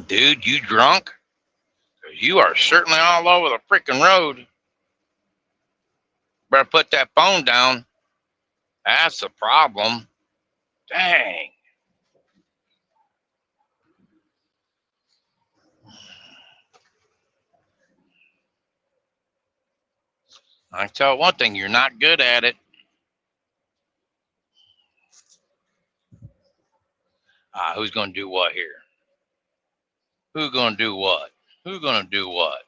dude, you drunk? 'Cause you are certainly all over the freaking road. Better put that phone down. That's the problem. Dang. I can tell one thing, you're not good at it. Who's going to do what here? Who's going to do what? Who's going to do what?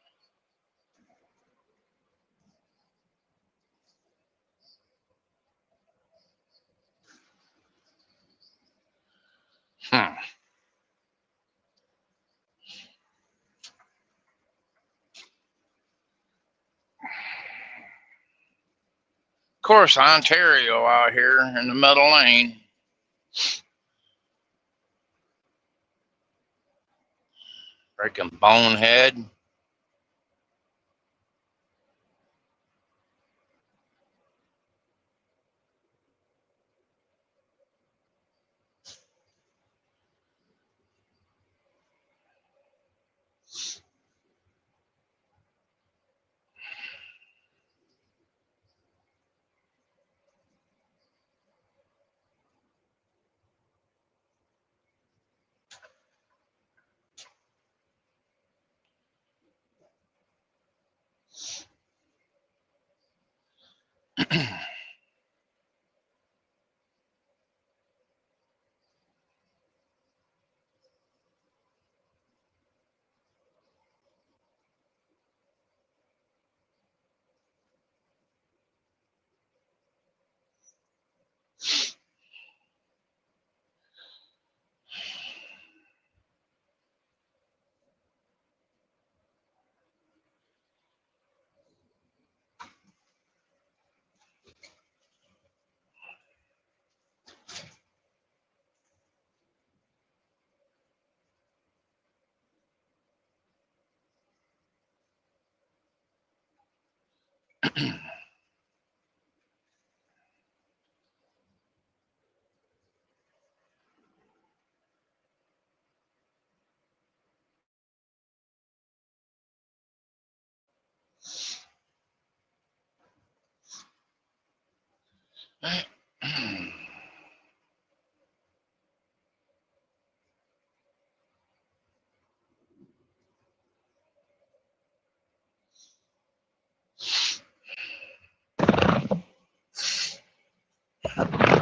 Of course, Ontario out here in the middle lane. Freaking bonehead.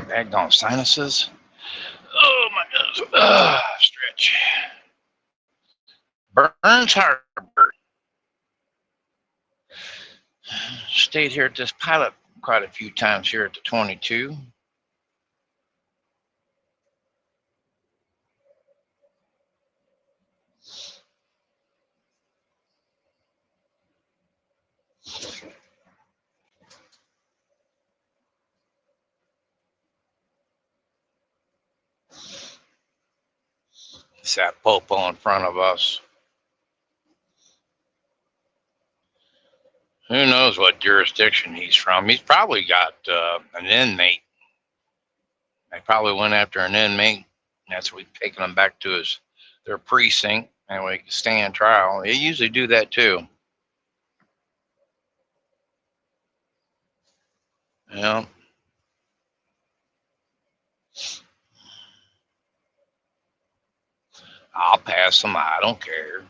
Daggone sinuses. Oh my goodness. Stretch. Burns Harbor. Stayed here at this pilot quite a few times here at the 22. It's that popo in front of us. Who knows what jurisdiction he's from? He's probably got an inmate. They probably went after an inmate. That's what taking them back to their precinct, and we can stand trial. They usually do that too. Yeah. I'll pass them. I don't care.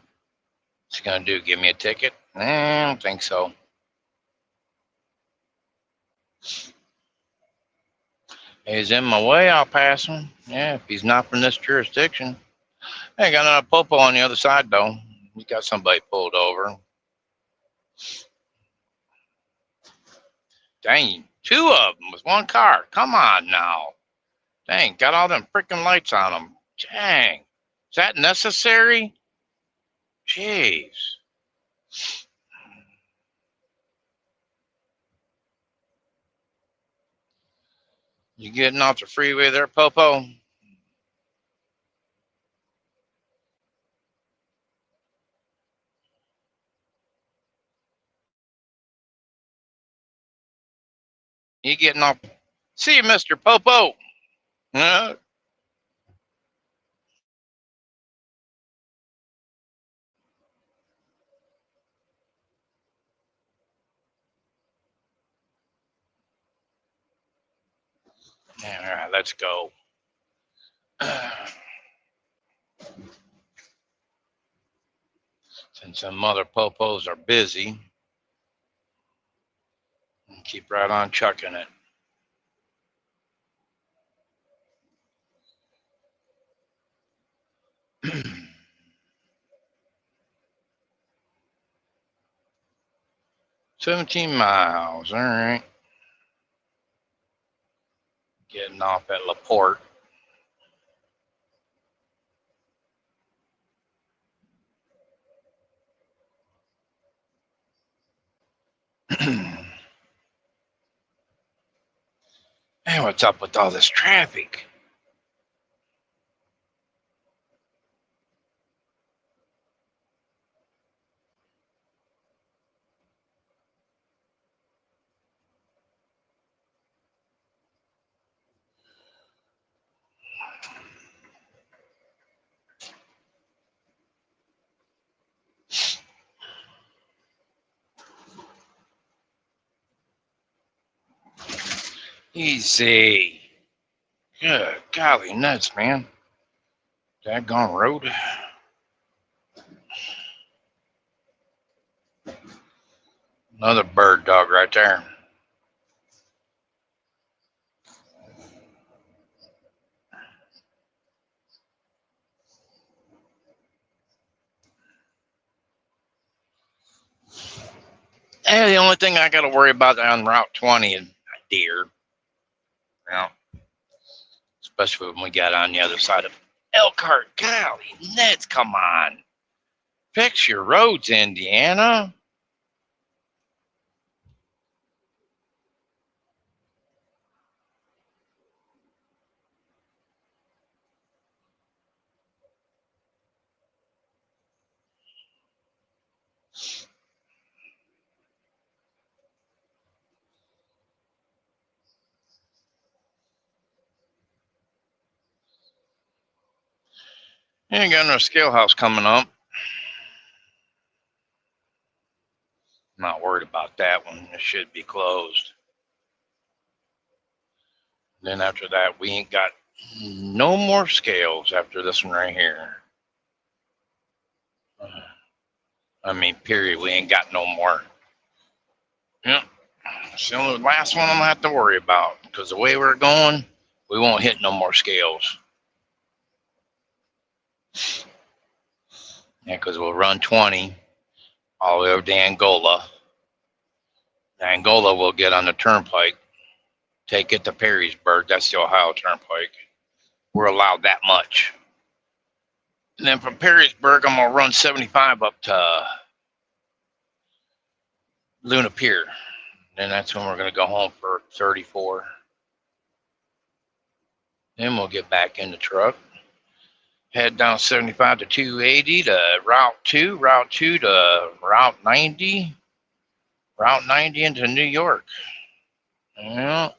What's he gonna do? Give me a ticket? I don't think so. He's in my way, I'll pass him. Yeah, if he's not from this jurisdiction. Hey, got another popo on the other side though. We got somebody pulled over. Dang, two of them with one car. Come on now. Dang, got all them freaking lights on them. Dang, is that necessary? Jeez. You getting off the freeway there, Popo? You getting off? See you, Mr. Popo. All right, let's go. Since some mother popos are busy, keep right on chucking it. $17 miles. All right. Getting off at LaPorte. Hey, what's up with all this traffic? Easy. Good golly nuts, man. Daggone road. Another bird dog right there. Hey, the only thing I got to worry about on Route 20 is deer. You know, especially when we got on the other side of Elkhart. Golly nuts, come on. Fix your roads, Indiana. You ain't got no scale house coming up. Not worried about that one. It should be closed. Then after that, we ain't got no more scales after this one right here. I mean, period. We ain't got no more. Yep. It's the only last one I'm gonna have to worry about because the way we're going, we won't hit no more scales. Yeah, because we'll run 20 all the way over to Angola. Angola will get on the turnpike, take it to Perrysburg. That's the Ohio Turnpike. We're allowed that much. And then from Perrysburg, I'm gonna run 75 up to Luna Pier. Then that's when we're gonna go home for 34. Then we'll get back in the truck. Head down 75 to 280 to Route 2, Route 2 to Route 90, Route 90 into New York. Yeah.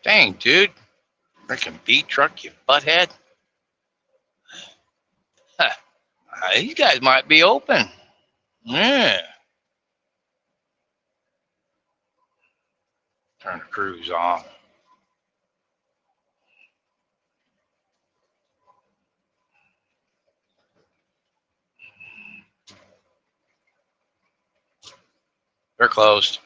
Dang, dude. Freaking beat truck, you butthead. Huh. These guys might be open. Yeah. Turn the cruise off. They're closed.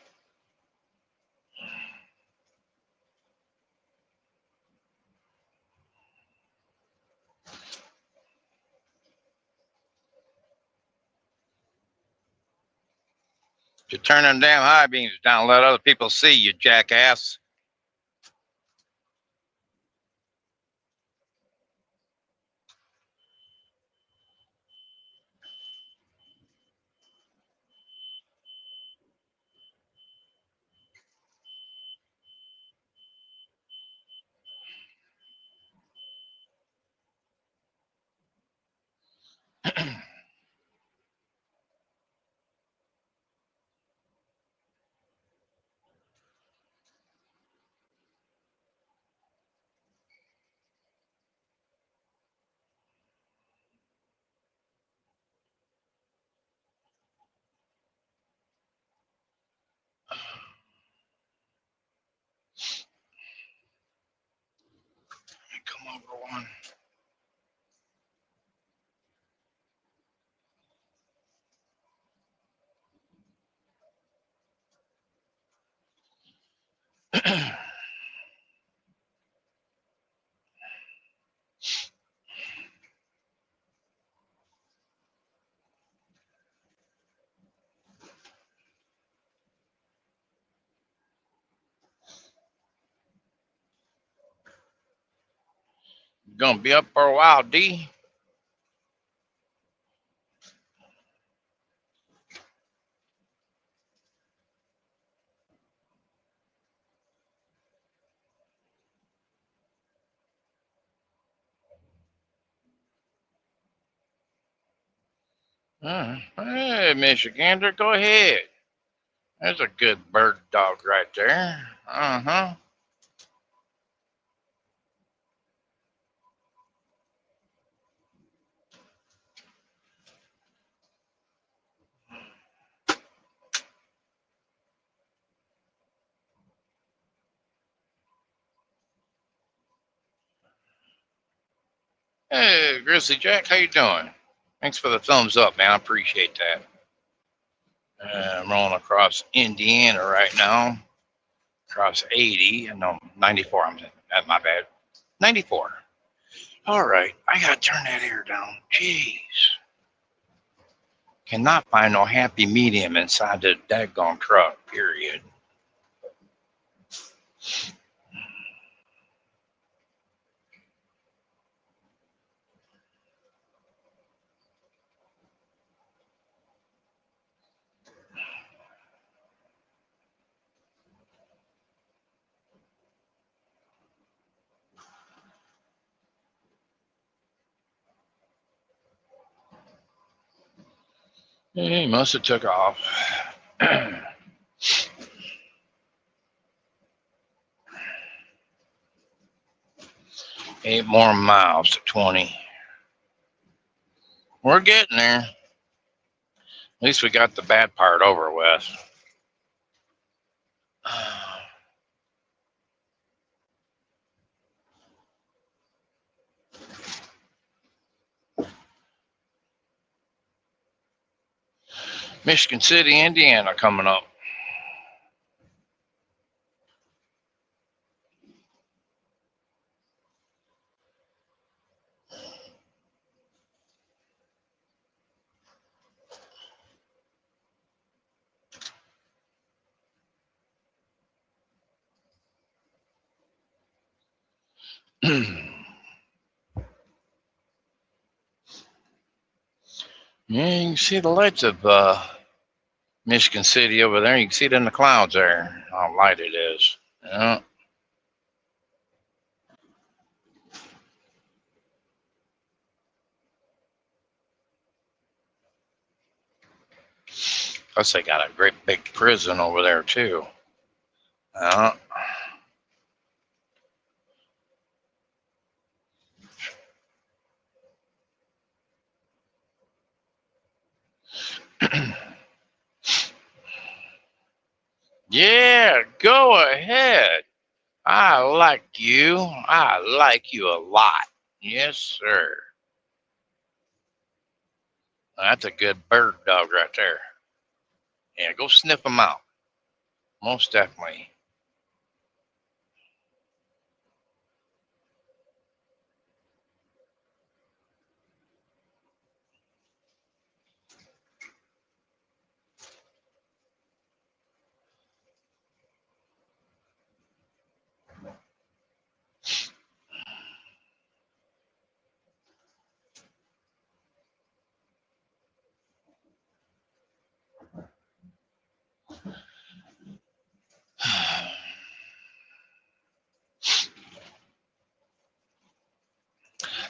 You turn them damn high beams down, let other people see you, jackass. Gonna be up for a while, D. Hey, Michigander, go ahead. There's a good bird dog right there. Uh-huh. Hey, Grizzly Jack, how you doing? Thanks for the thumbs up, man. I appreciate that. I'm rolling across Indiana right now. Across 80. No, 94. That's my bad. 94. All right. I got to turn that air down. Jeez. Cannot find no happy medium inside the daggone truck, period. He must have took off. 8 more miles to 20. We're getting there. At least we got the bad part over with. Michigan City, Indiana coming up. Yeah, you can see the lights of Michigan City over there. You can see it in the clouds there, how light it is. Yeah. Plus, they got a great big prison over there, too. Yeah, go ahead. I like you. I like you a lot. Yes, sir. That's a good bird dog right there. Yeah, go sniff them out. Most definitely.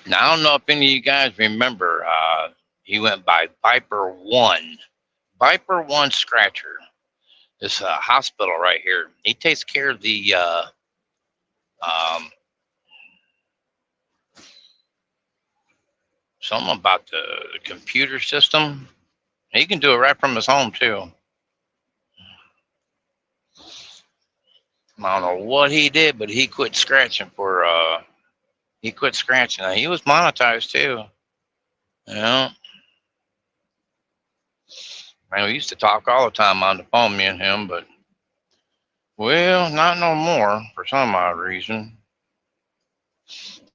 Now, I don't know if any of you guys remember, he went by Viper 1. Viper 1 Scratcher. This hospital right here. He takes care of the something about the computer system. He can do it right from his home, too. I don't know what he did, but he quit scratching for, he quit scratching. Now, he was monetized, too. Yeah. Man, we used to talk all the time on the phone, me and him, but Well, not no more for some odd reason.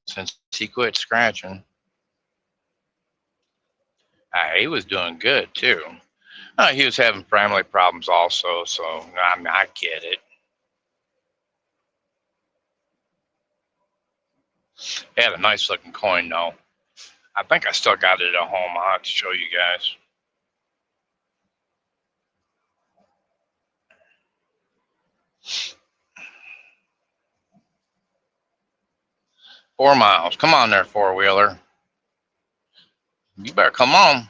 Since he quit scratching. He was doing good too. He was having family problems also, so I mean, I get it. He had a nice looking coin though. I think I still got it at home. I'll have to show you guys. 4 miles. Come on there, four-wheeler. You better come on.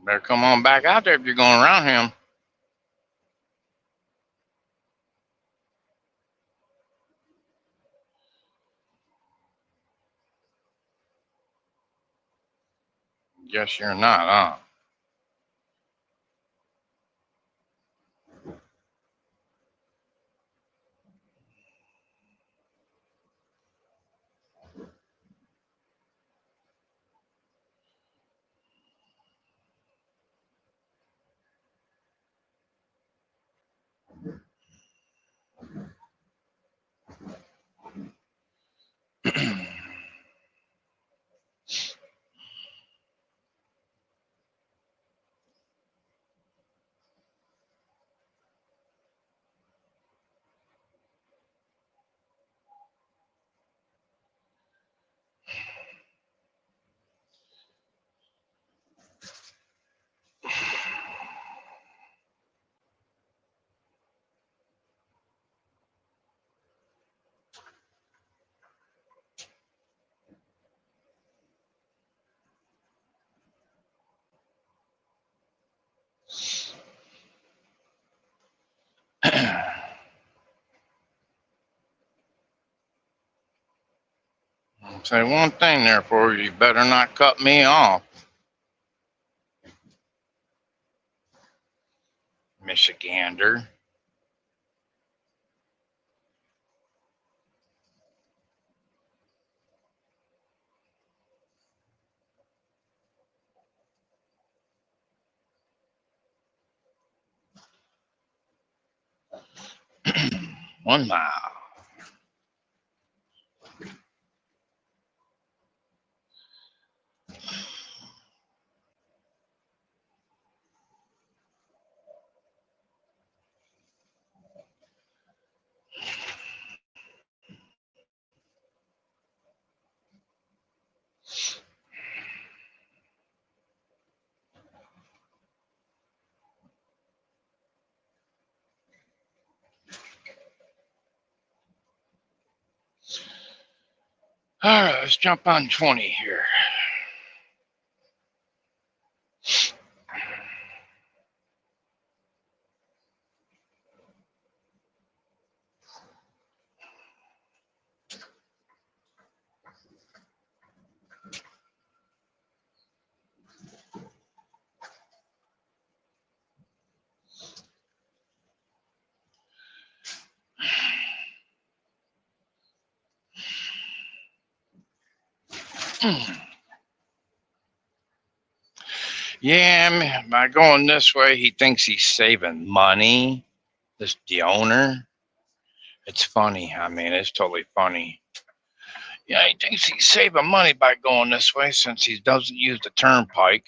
Better come on back out there if you're going around him. Guess you're not, huh? I'll say one thing there for you. You better not cut me off, Michigander. One mile. All right, let's jump on 20 here. Yeah, by going this way, he thinks he's saving money. The owner. It's funny. I mean, it's totally funny. Yeah, he thinks he's saving money by going this way since he doesn't use the turnpike.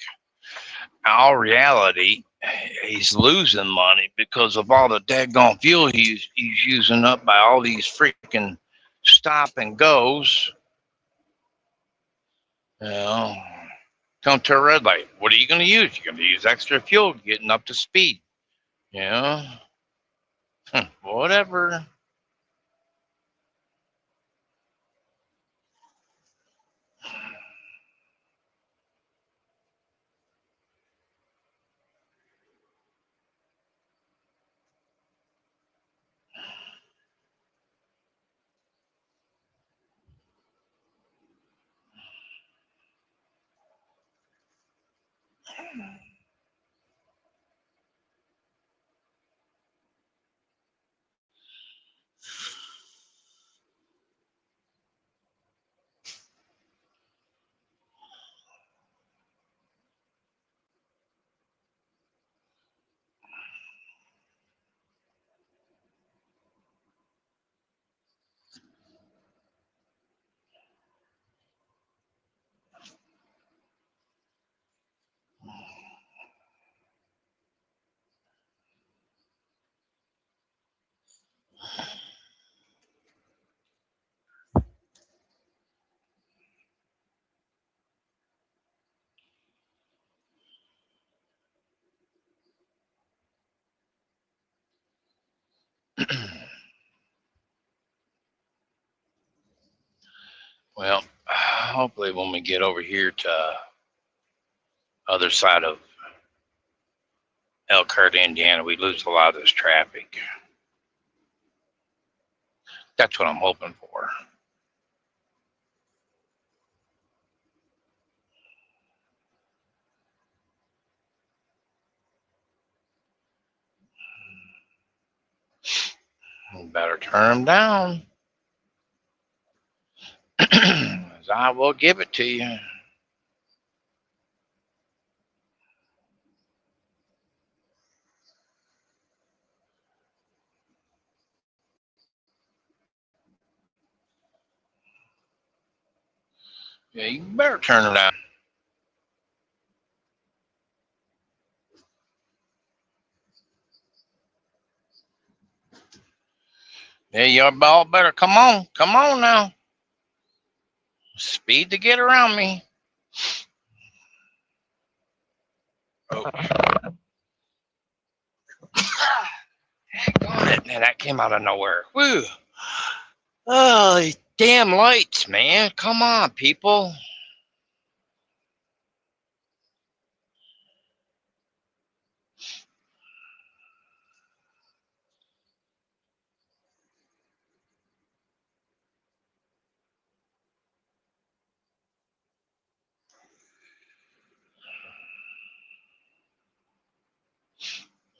In all reality, he's losing money because of all the daggone fuel he's using up by all these freaking stop and goes. You know, come to a red light. What are you going to use? You're going to use extra fuel getting up to speed. You know, whatever. Well, hopefully when we get over here to other side of Elkhart, Indiana, we lose a lot of this traffic. That's what I'm hoping for. You better turn them down. I will give it to you. Yeah, you better turn them down. Yeah, y'all all better come on now. Speed to get around me. Oh, darn it, man, that came out of nowhere. Woo! Oh, these damn lights, man! Come on, people.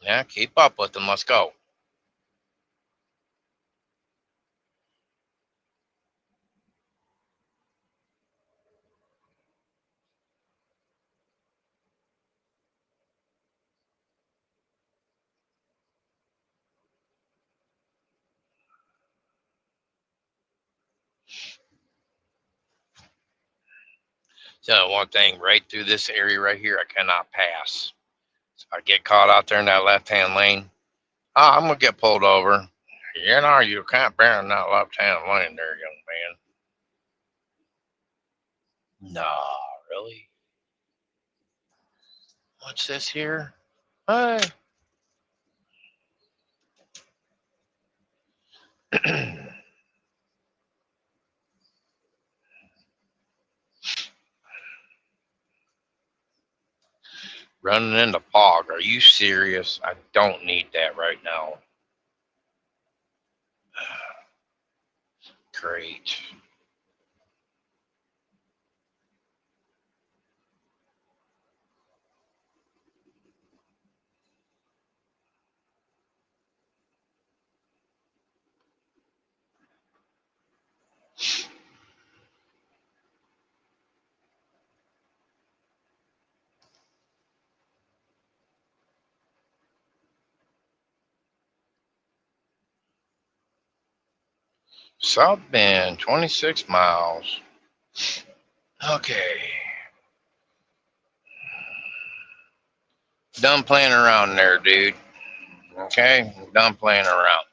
Yeah, keep up with them. Let's go. So one thing, right through this area right here, I cannot pass. So I get caught out there in that left-hand lane. Oh, I'm gonna get pulled over. You know, you can't bear in that left-hand lane there, young man. No, really? What's this here? Hey. Running into fog. Are you serious? I don't need that right now. Great. South Bend, 26 miles. Okay. Done playing around there, dude. Okay? Done playing around.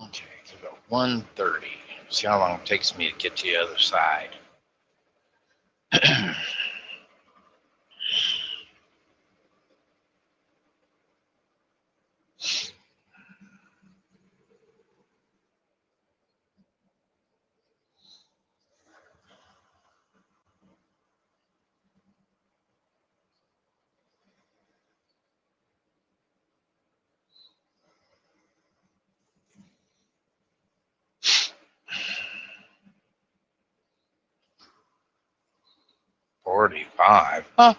Okay, it's about 1:30. See how long it takes me to get to the other side. 45. Hmm.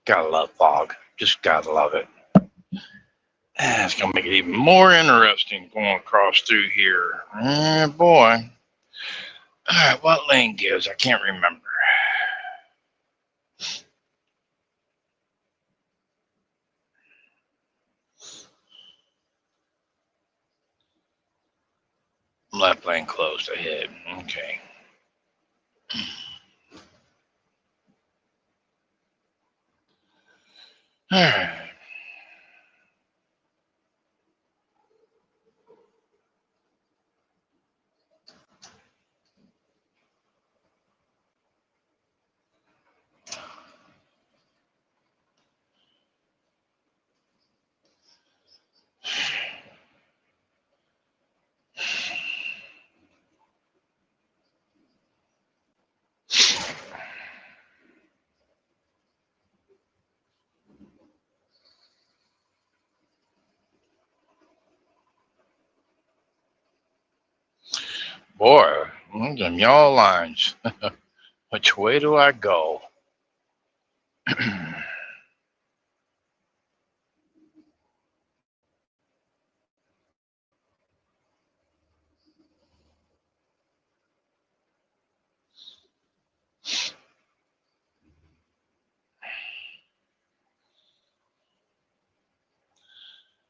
'Gotta love fog. Just gotta love it. It's gonna make it even more interesting going across through here. Boy. Alright, what lane gives? I can't remember. Left lane closed ahead. Okay. Alright. Boy, them y'all lines. Which way do I go?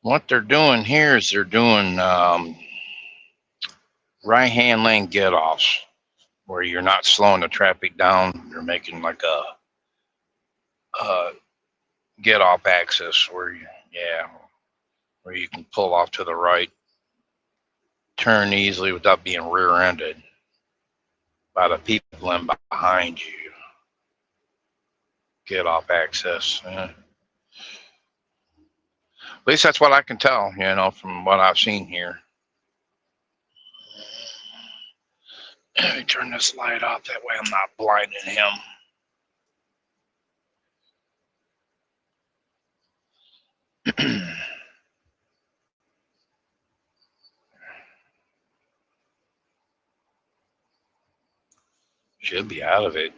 What they're doing here is they're doing right-hand lane get-offs where you're not slowing the traffic down. You're making like a get-off access where where you can pull off to the right, turn easily without being rear-ended by the people in behind you. Get-off access. At least that's what I can tell, from what I've seen here. Let me turn this light off, that way I'm not blinding him. Should be out of it.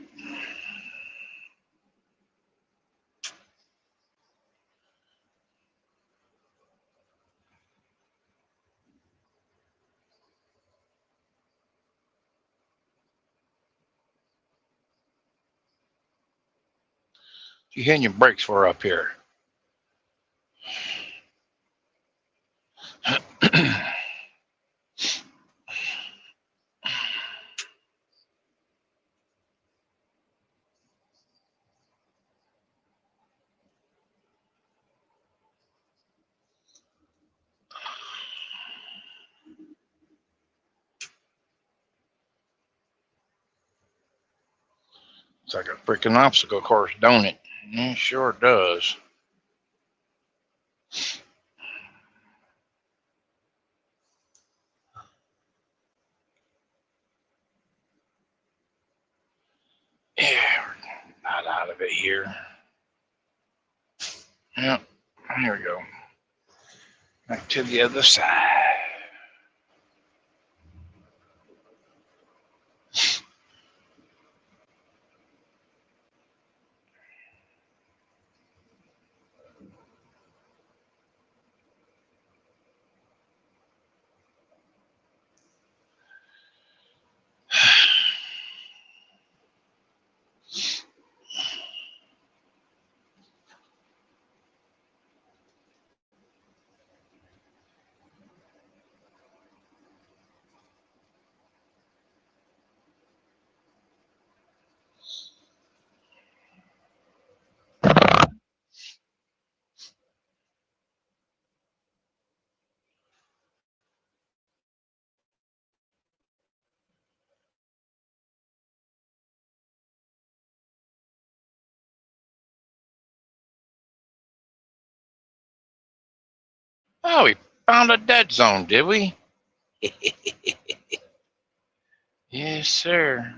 You hitting your brakes for up here? It's like a freaking obstacle course, don't it? It sure does. Yeah, we're not out of it here. Yep, here we go. Back to the other side. Oh, we found a dead zone, did we? Yes, sir.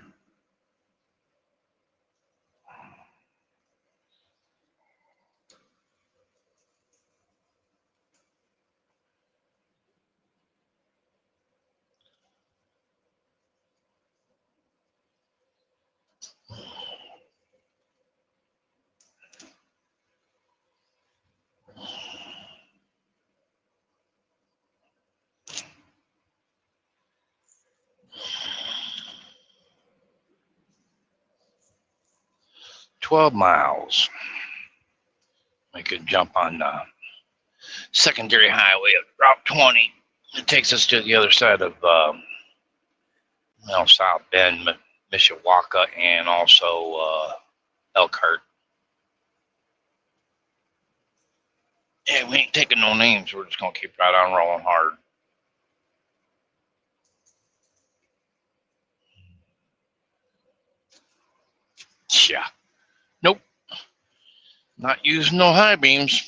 $12 miles. We could jump on the secondary highway of Route 20. It takes us to the other side of South Bend, Mishawaka, and also Elkhart. Yeah, we ain't taking no names. We're just gonna keep right on rolling hard. Yeah. Nope. Not using no high beams.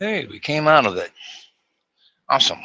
'Hey, we came out of it. Awesome.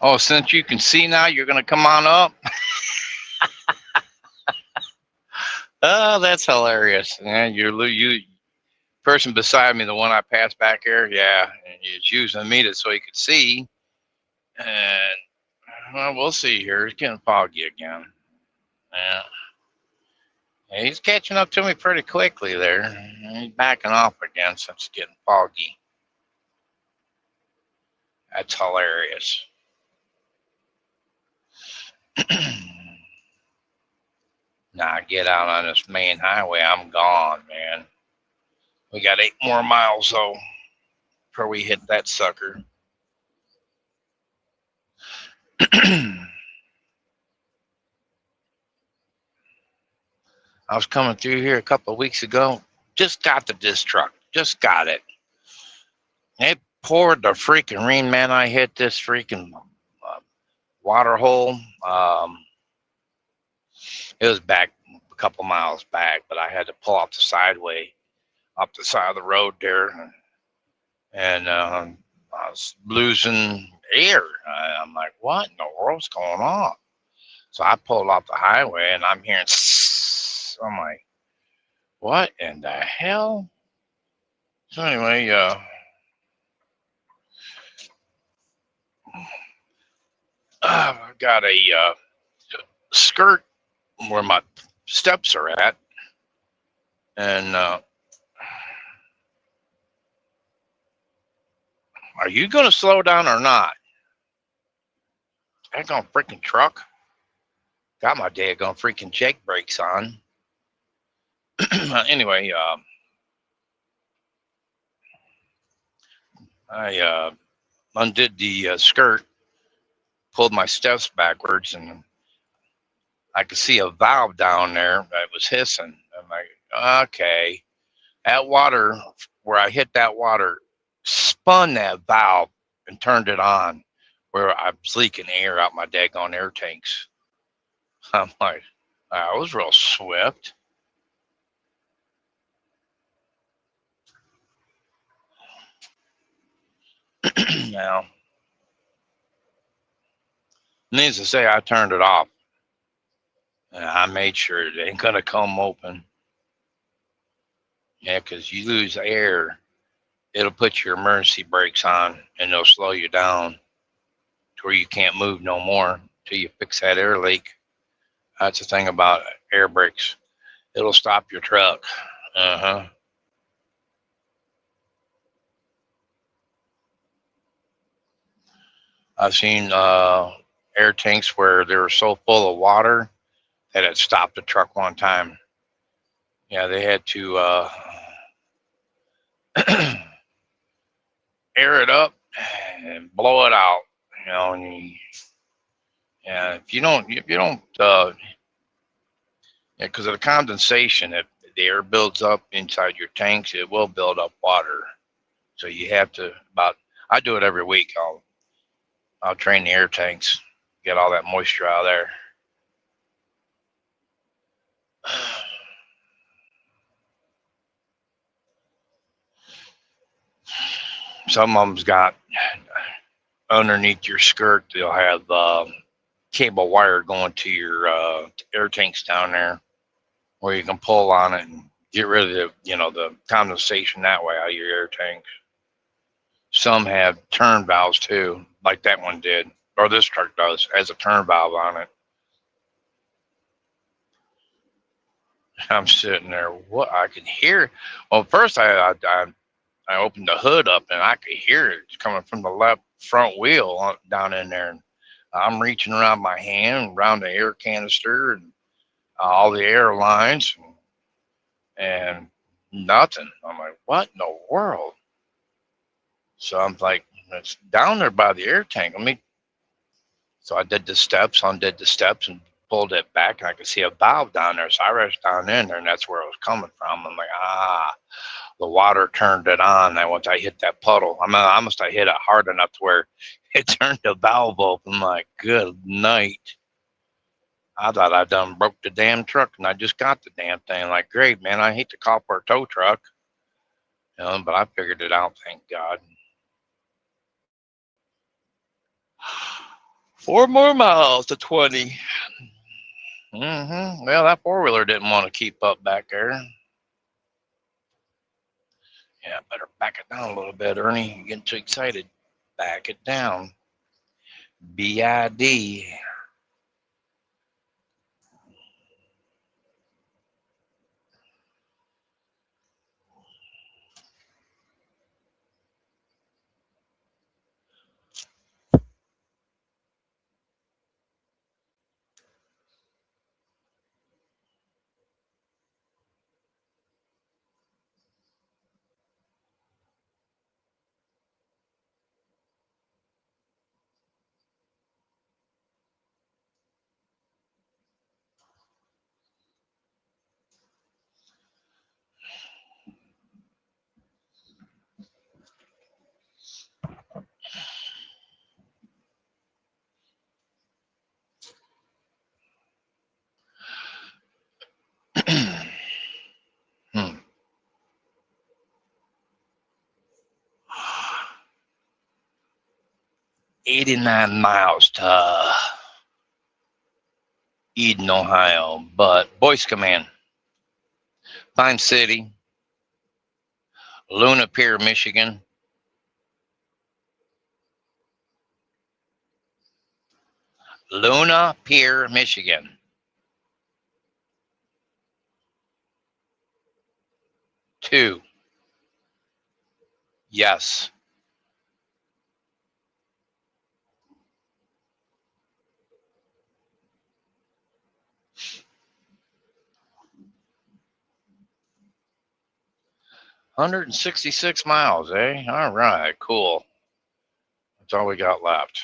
Oh, since you can see now, you're gonna come on up. Oh, that's hilarious. Yeah, person beside me, the one I passed back here, yeah, and he's using me so he could see. And well, we'll see here. It's getting foggy again. Yeah. Yeah, he's catching up to me pretty quickly there. He's backing off again since it's getting foggy. That's hilarious. Now I get out on this main highway, I'm gone, man. We got 8 more miles though before we hit that sucker. I was coming through here a couple of weeks ago. Just got the disc truck. Just got it. It poured the freaking rain, man. I hit this freaking water hole. It was back a couple miles back, but I had to pull off the sideway, up the side of the road there, and I was losing air. I'm like, what in the world's going on? So I pulled off the highway, and I'm hearing. I'm like, what in the hell? So anyway, I've got a skirt where my steps are at, and are you going to slow down or not? That gonna freaking truck. Got my daggone freaking Jake brakes on. Anyway, I undid the skirt, pulled my steps backwards, and I could see a valve down there that was hissing. I'm like, okay. That water, where I hit that water, spun that valve and turned it on, where I was leaking air out my daggone air tanks. I'm like, I was real swift. Now, needless to say, I turned it off. And I made sure it ain't gonna come open. Yeah, because you lose air, it'll put your emergency brakes on and it'll slow you down to where you can't move no more till you fix that air leak. That's the thing about air brakes. It'll stop your truck. Uh-huh. I've seen air tanks where they were so full of water that it stopped the truck one time. Yeah, they had to air it up and blow it out. You know, and if you don't, yeah, because of the condensation, if the air builds up inside your tanks, it will build up water. So you have to I do it every week. I'll drain the air tanks, get all that moisture out of there. Some of them's got underneath your skirt, they'll have cable wire going to your air tanks down there, where you can pull on it and get rid of the condensation that way out of your air tanks. Some have turn valves too, like that one did, or this truck does, has a turn valve on it. I'm sitting there, what I can hear. Well, first I opened the hood up and I could hear it coming from the left front wheel down in there. And I'm reaching around my hand, around the air canister and all the air lines, and nothing. I'm like, what in the world? So I'm like, it's down there by the air tank. So I did the steps, undid the steps, and pulled it back, and I could see a valve down there. So I rushed down in there, and that's where it was coming from. I'm like, the water turned it on. And once I hit that puddle, I must have hit it hard enough to where it turned the valve open. I'm like, good night. I thought I done broke the damn truck, and I just got the damn thing. Like, great, man, I hate to call for a tow truck. But I figured it out, thank God. 4 more miles to 20. Well, that four-wheeler didn't want to keep up back there. Yeah, better back it down a little bit, Ernie. You're getting too excited. Back it down. BID. Hmm. 89 miles to Eden, Ohio. But Voice Command, Pine City, Luna Pier, Michigan. Luna Pier, Michigan. 2. Yes. $166 miles, eh? All right, cool. That's all we got left.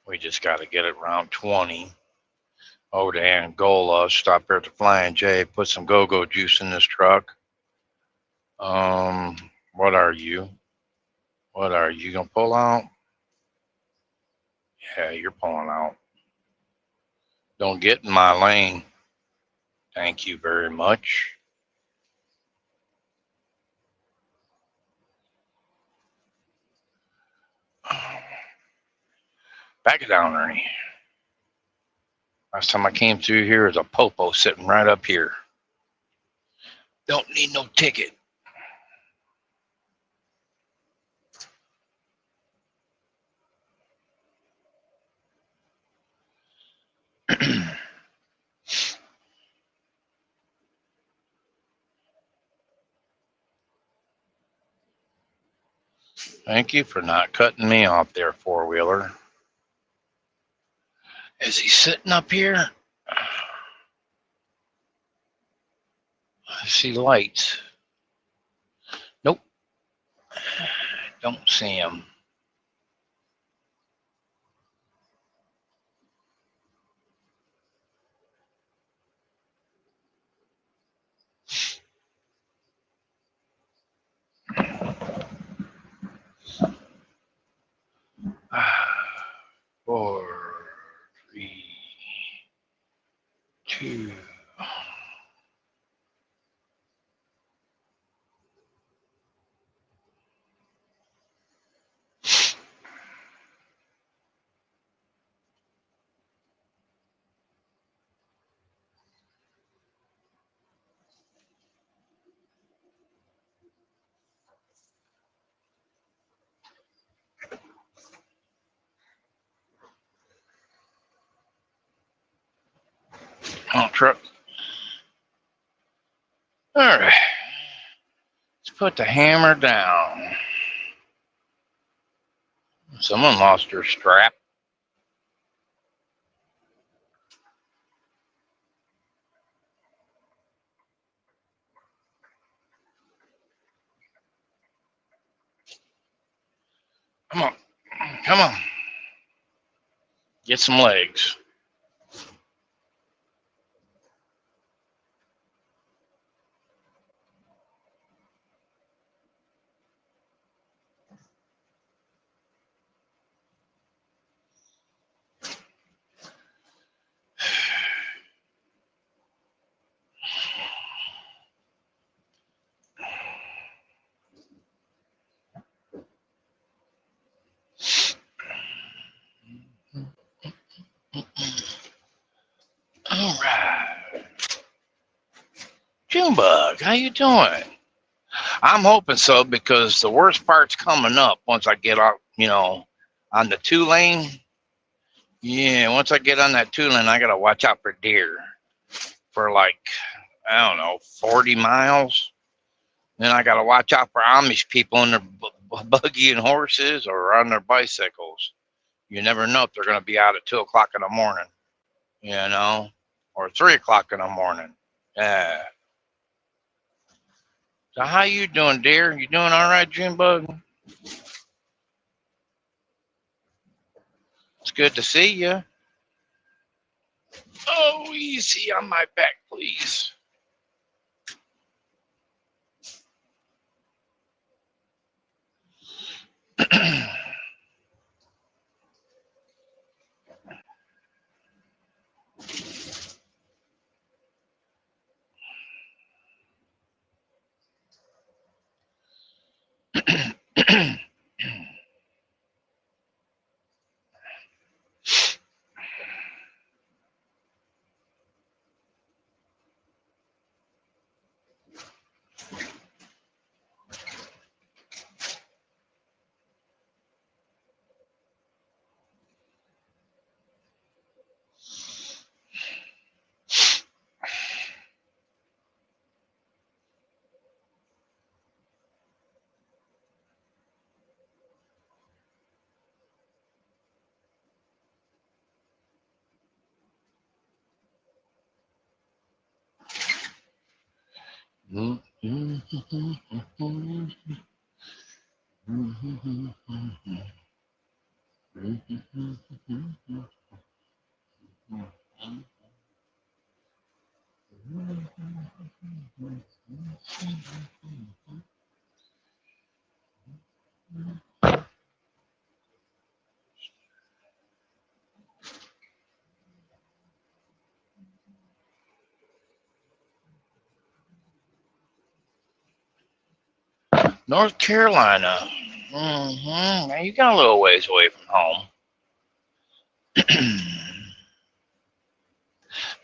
We just got to get it around 20. Over to Angola, stop here at the Flying J, put some go-go juice in this truck. What are you? What are you gonna pull out? Yeah, you're pulling out. Don't get in my lane. Thank you very much. Back it down, Ernie. Last time I came through here is a popo sitting right up here. Don't need no ticket. Thank you for not cutting me off there, four-wheeler. Is he sitting up here? I see lights. Nope. Don't see him. Four, three, two. Oh, truck. All right. Let's put the hammer down. Someone lost their strap. Come on. Come on. Get some legs. Junebug, how you doing? I'm hoping so because the worst part's coming up once I get off, on the 2 lane. Yeah, once I get on that 2 lane, I gotta watch out for deer for like, I don't know, 40 miles. Then I gotta watch out for Amish people in their buggy and horses or on their bicycles. You never know if they're gonna be out at 2 o'clock in the morning, or 3 o'clock in the morning. Yeah. So how you doing, dear? You doing all right, Junebug? It's good to see you. Oh, easy on my back, please. North Carolina. Now you got a little ways away from home.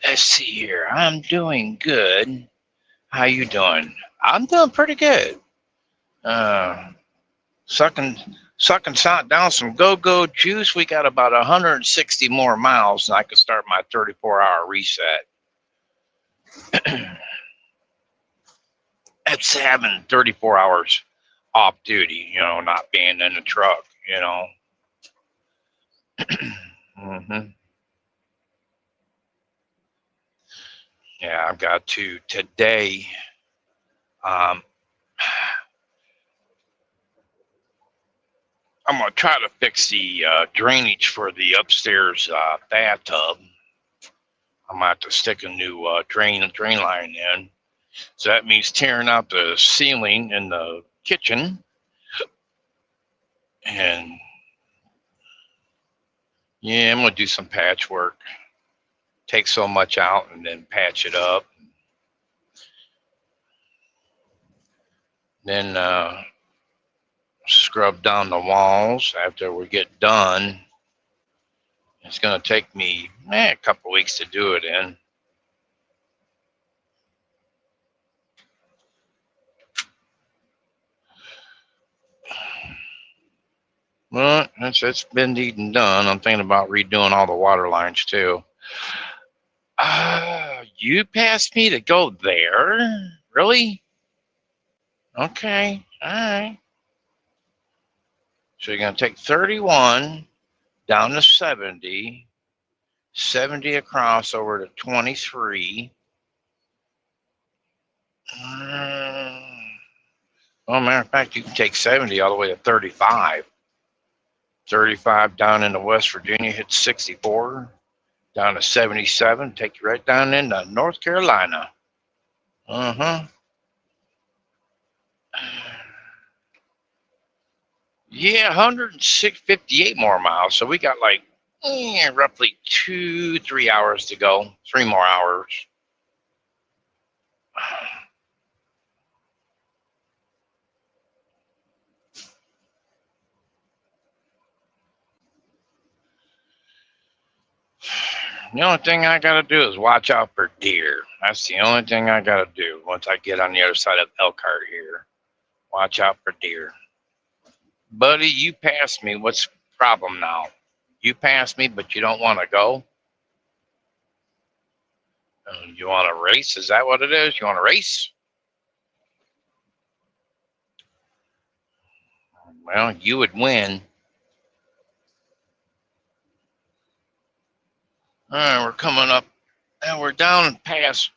Let's see here. I'm doing good. How you doing? I'm doing pretty good. Sucking down some go-go juice. We got about 160 more miles, and I can start my 34-hour reset. That's having 34 hours off duty, not being in the truck, Yeah, I've got to today. I'm gonna try to fix the drainage for the upstairs bathtub. I'm gonna have to stick a new drain line in. So that means tearing out the ceiling in the kitchen, and yeah, I'm gonna do some patchwork. Take so much out and then patch it up. Then scrub down the walls after we get done. It's gonna take me a couple weeks to do it in. Well, it's been eaten done. I'm thinking about redoing all the water lines too. You passed me to go there? Really? Okay, all right. So you're gonna take 31 down to 70, 70 across over to 23. Well, matter of fact, you can take 70 all the way to 35. 35 down into West Virginia, hit 64, down to 77, take you right down into North Carolina. Yeah, 158 more miles. So we got like roughly 2-3 hours to go. 3 more hours. The only thing I gotta do is watch out for deer. That's the only thing I gotta do once I get on the other side of Elkhart here. Watch out for deer. Buddy, you passed me. What's the problem now? You passed me, but you don't want to go? You want to race? Is that what it is? You want to race? Well, you would win. All right, we're coming up, and we're down past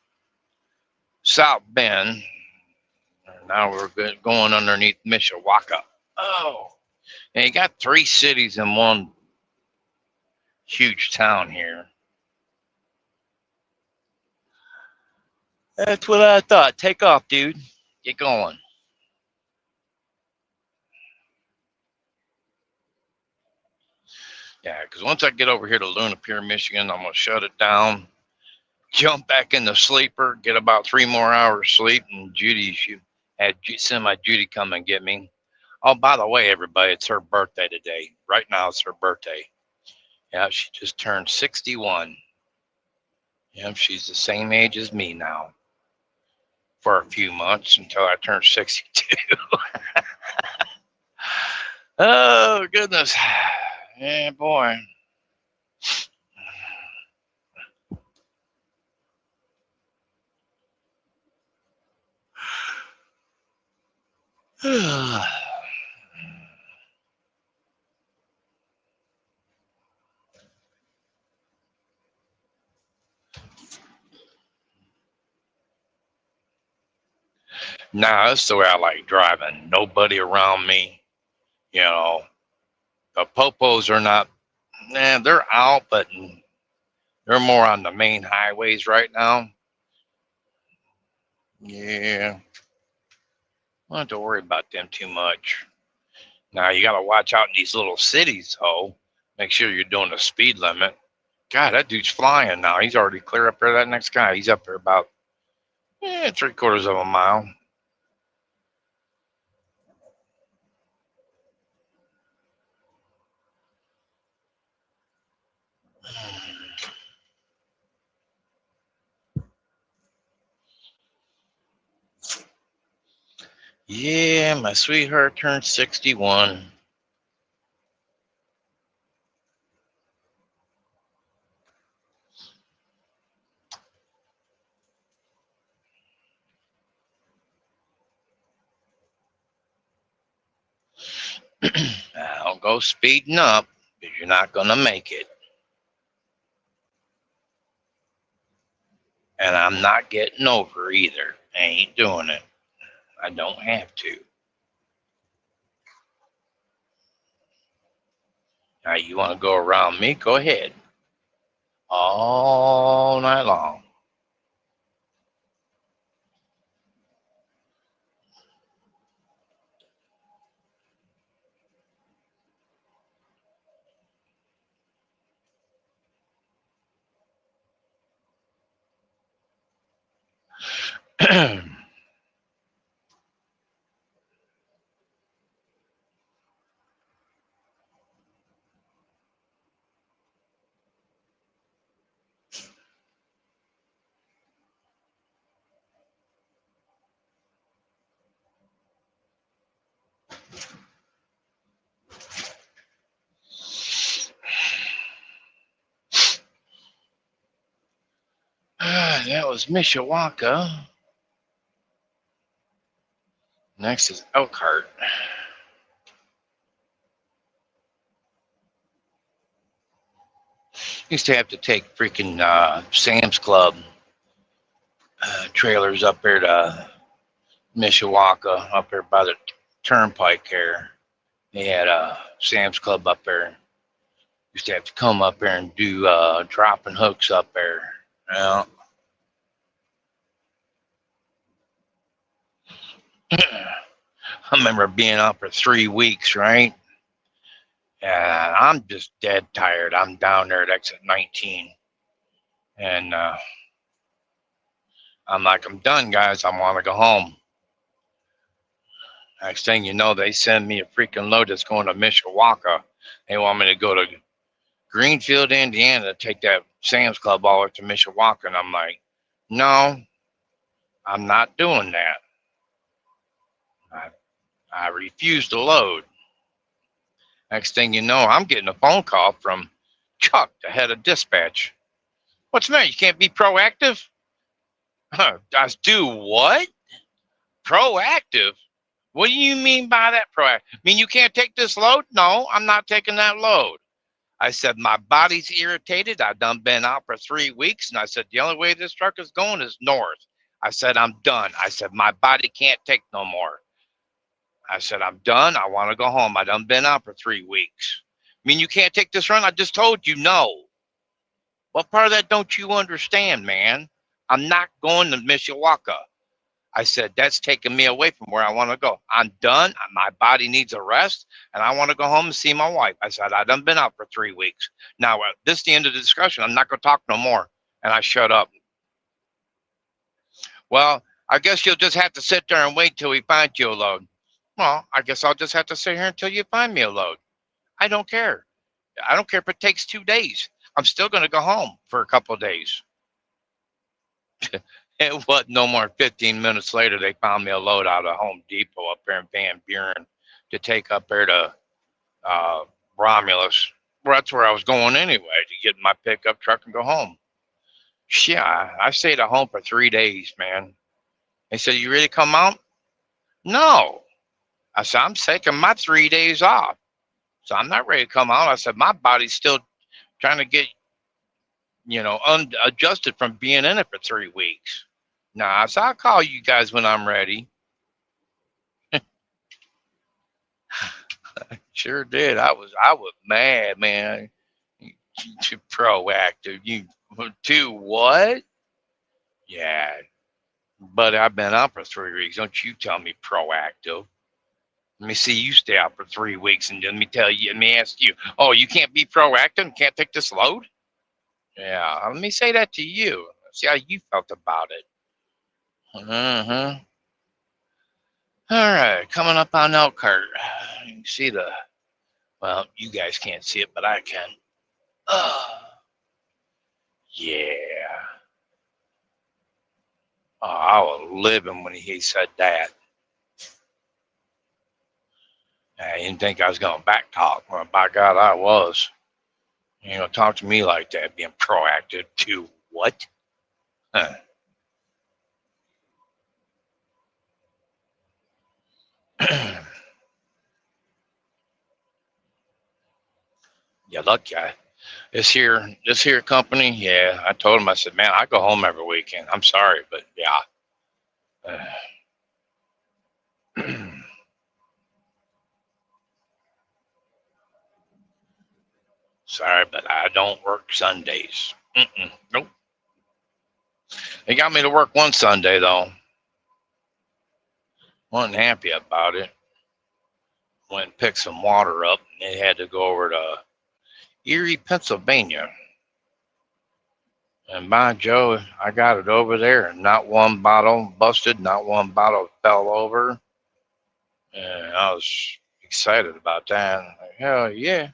South Bend. Now we're going underneath Mishawaka. Oh, and you got 3 cities in one huge town here. That's what I thought. Take off, dude. Get going. Yeah, because once I get over here to Luna Pier, Michigan, I'm going to shut it down, jump back in the sleeper, get about 3 more hours sleep, and send my Judy come and get me. Oh, by the way, everybody, it's her birthday today. Right now, it's her birthday. Yeah, she just turned 61. Yeah, she's the same age as me now for a few months until I turn 62. Oh, goodness. Yeah, boy. Nah, that's the way I like driving. Nobody around me. You know, the popos are not, they're out, but they're more on the main highways right now. Yeah, I don't have to worry about them too much. Now, you got to watch out in these little cities, though. Make sure you're doing the speed limit. God, that dude's flying now. He's already clear up there. That next guy, he's up there about 3/4 of a mile. Yeah, my sweetheart turned 61. Don't go speeding up because you're not going to make it. And I'm not getting over either. I ain't doing it. I don't have to. Now, you want to go around me? Go ahead. All night long. That was Mishawaka. Next is Elkhart. Used to have to take freaking Sam's Club trailers up there to Mishawaka, up there by the turnpike there. They had a Sam's Club up there. Used to have to come up there and do dropping hooks up there. Well, I remember being up for 3 weeks, right? And I'm just dead tired. I'm down there at exit 19. And I'm like, I'm done, guys. I want to go home. Next thing you know, they send me a freaking load that's going to Mishawaka. They want me to go to Greenfield, Indiana, to take that Sam's Club all the way to Mishawaka. And I'm like, no, I'm not doing that. I, I refuse to load. Next thing you know, I'm getting a phone call from Chuck, the head of dispatch. What's the matter? You can't be proactive? Huh, I do what? Proactive? What do you mean by that proactive? Mean you can't take this load? No, I'm not taking that load. I said, my body's irritated. I've done been out for 3 weeks. And I said, the only way this truck is going is north. I said, I'm done. I said, my body can't take no more. I said, I'm done. I want to go home. I done been out for 3 weeks. Mean you can't take this run? I just told you no. What part of that don't you understand, man? I'm not going to Mishawaka. I said, that's taking me away from where I want to go. I'm done. My body needs a rest, and I want to go home and see my wife. I said, I done been out for 3 weeks. Now, this is the end of the discussion. I'm not going to talk no more. And I shut up. Well, I guess you'll just have to sit there and wait till we find you a load. Well, I guess I'll just have to sit here until you find me a load. I don't care. I don't care if it takes 2 days. I'm still going to go home for a couple of days. It was no more 15 minutes later, they found me a load out of Home Depot up there in Van Buren to take up there to Romulus. Well, that's where I was going anyway, to get my pickup truck and go home. Yeah, I stayed at home for 3 days, man. They said, you ready to come out? No. I said, I'm taking my 3 days off. So I'm not ready to come out. I said, my body's still trying to get, unadjusted from being in it for 3 weeks. Nah, so I'll call you guys when I'm ready. Sure did. I was mad, man. You proactive. You do what? Yeah, but I've been out for 3 weeks. Don't you tell me proactive. Let me see you stay out for 3 weeks and let me ask you. Oh, you can't be proactive and can't take this load? Yeah, let me say that to you. See how you felt about it. Uh-huh. All right, coming up on Elkhart. You can see well, you guys can't see it, but I can. Yeah. Oh, I was living when he said that. I didn't think I was going to back talk. Well, by God, I was. You ain't going to talk to me like that, being proactive to what? Huh. You lucky. This here company, yeah, I told him, I said, man, I go home every weekend. I'm sorry, but yeah. Sorry, but I don't work Sundays. Nope. They got me to work one Sunday, though. Wasn't happy about it. Went and picked some water up, and they had to go over to Erie, Pennsylvania. And by Joe, I got it over there, and not one bottle busted, not one bottle fell over. And I was excited about that. Like, hell yeah.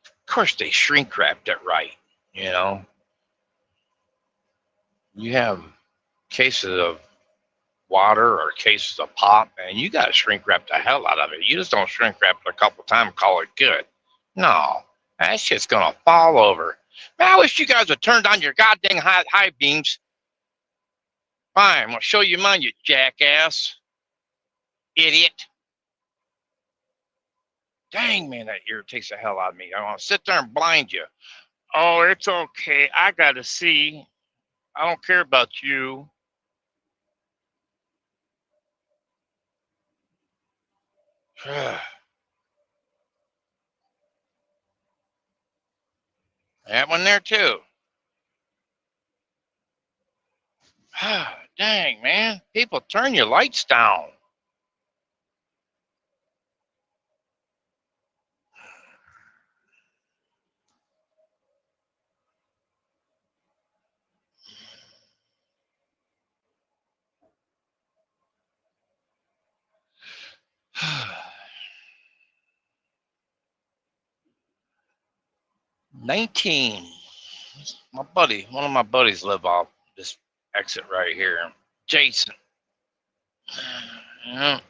Of course, they shrink wrapped it right. You know, you have cases of water or cases of pop, and you got to shrink wrap the hell out of it. You just don't shrink wrap it a couple times and call it good. No, that shit's going to fall over. Man, I wish you guys would turn down your goddamn high beams. Fine, I'm going to show you mine, you jackass. Idiot. Dang, man, that irritates the hell out of me. I want to sit there and blind you. Oh, it's okay. I got to see. I don't care about you. That one there, too. Dang, man. People, turn your lights down. 19. My buddy, one of my buddies live off this exit right here. Jason. Yeah.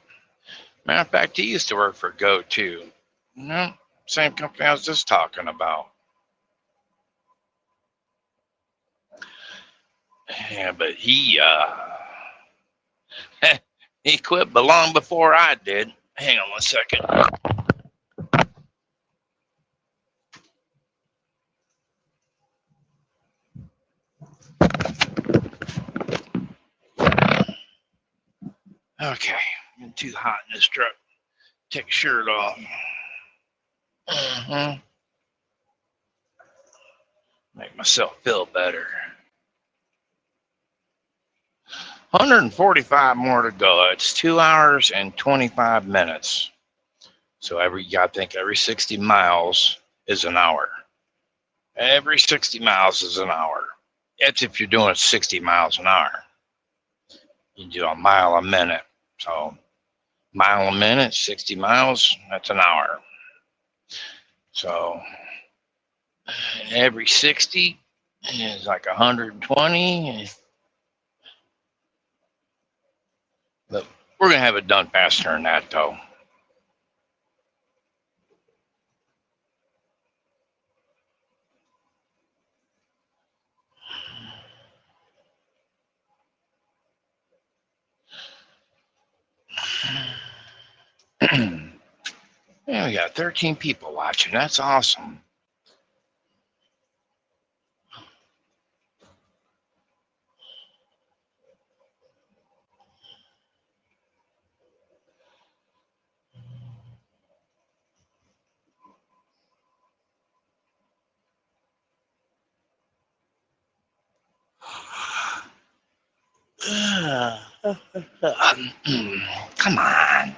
Matter of fact, he used to work for Go too. No, same company I was just talking about. Yeah, but he he quit long before I did. Hang on one second. Okay, I'm too hot in this truck. Take a shirt off. Make myself feel better. 145 more to go. It's 2 hours and 25 minutes. So you gotta think every 60 miles is an hour. Every 60 miles is an hour. That's if you're doing 60 miles an hour. You do a mile a minute. So mile a minute, 60 miles, that's an hour. So every 60 is like 120. But we're going to have it done faster than that, though. Yeah, we got 13 people watching. That's awesome. Come on.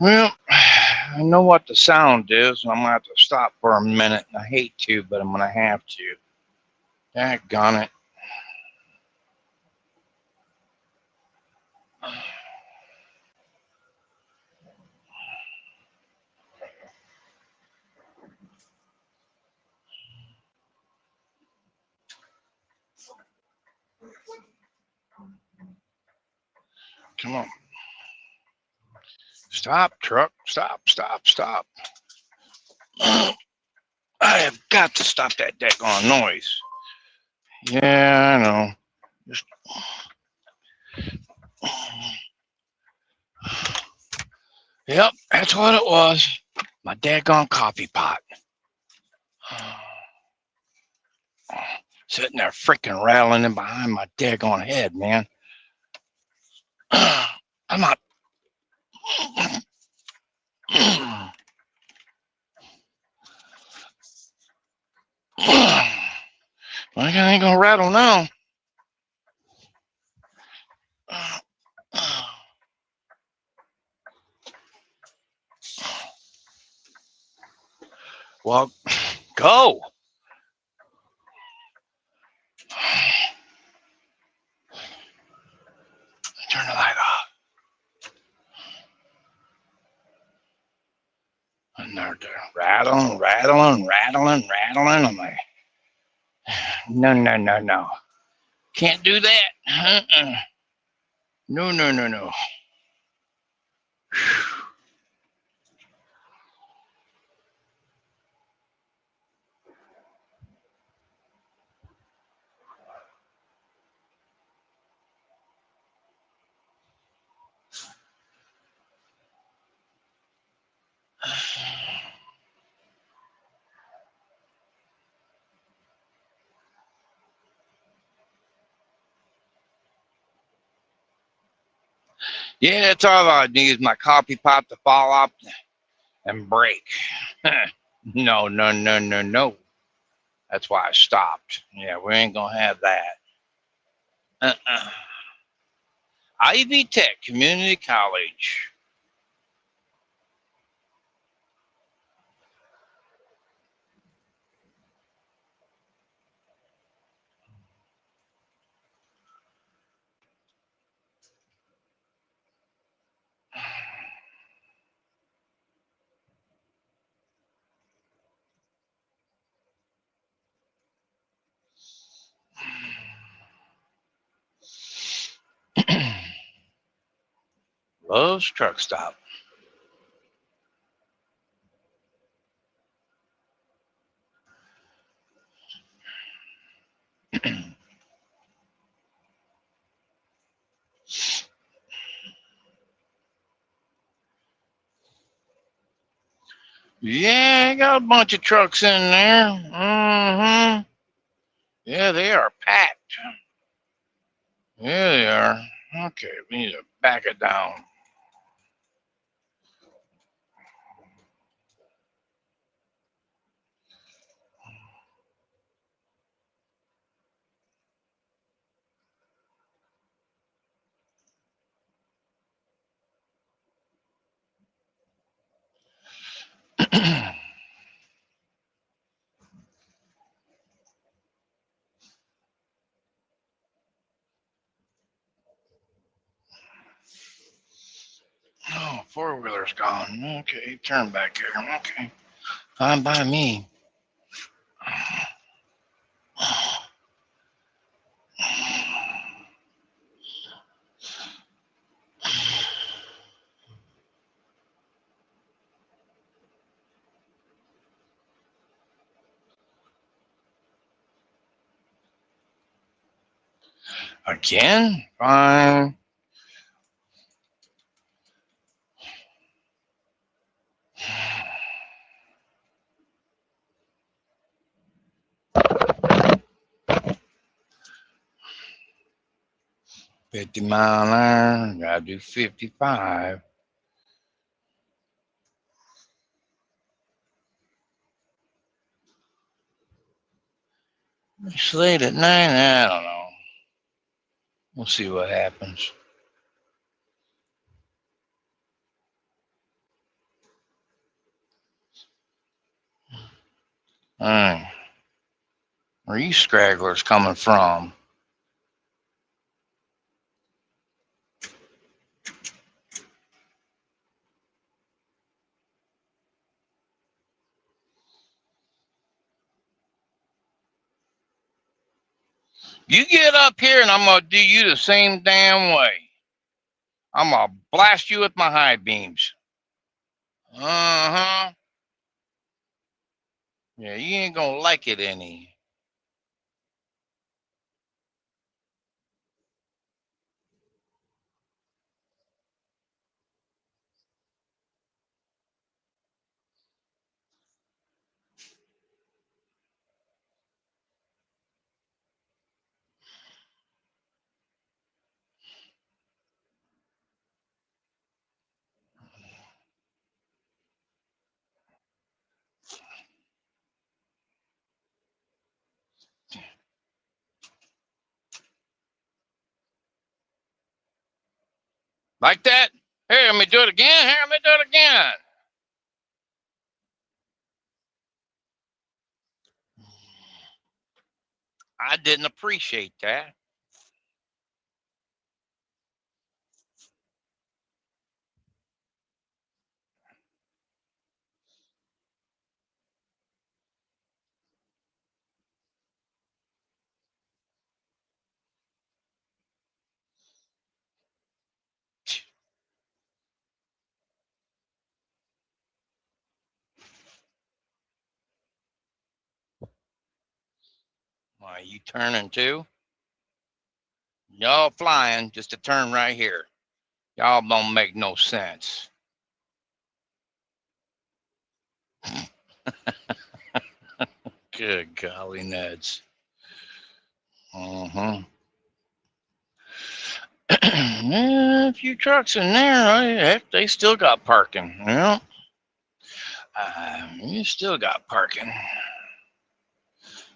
Well, I know what the sound is, and I'm going to have to stop for a minute. I hate to, but I'm going to have to. Daggone it. Come on. Stop, truck. Stop, stop, stop. I have got to stop that daggone noise. Yeah, I know. Just... Yep, that's what it was. My daggone coffee pot. Sitting there freaking rattling in behind my daggone head, man. I'm not. I ain't gonna rattle now. Well, go. Turn the light off. And they're rattling. I'm like, no. Can't do that. No. Yeah, that's all I need is my coffee pot to fall off and break. No. That's why I stopped. Yeah, we ain't gonna have that. Ivy Tech Community College. Love's Truck Stop. Yeah, I got a bunch of trucks in there. Mm-hmm. Yeah, they are packed. Yeah, they are. Okay, we need to back it down. Oh, four-wheeler's gone. Okay, turn back here. Okay, fine by me. Again? Fine. $50 an hour. Gotta do 55. It's late at night. I don't know. We'll see what happens. All right. Where are you scragglers coming from? You get up here and I'm going to do you the same damn way. I'm gonna blast you with my high beams. Uh-huh. Yeah, you ain't gonna like it any. Like that? Here, let me do it again. Here, let me do it again. I didn't appreciate that. Why, you turning too? Y'all flying just to turn right here. Y'all don't make no sense. Good golly, Neds. Uh-huh. Yeah, a few trucks in there. Heck, they still got parking. You you still got parking.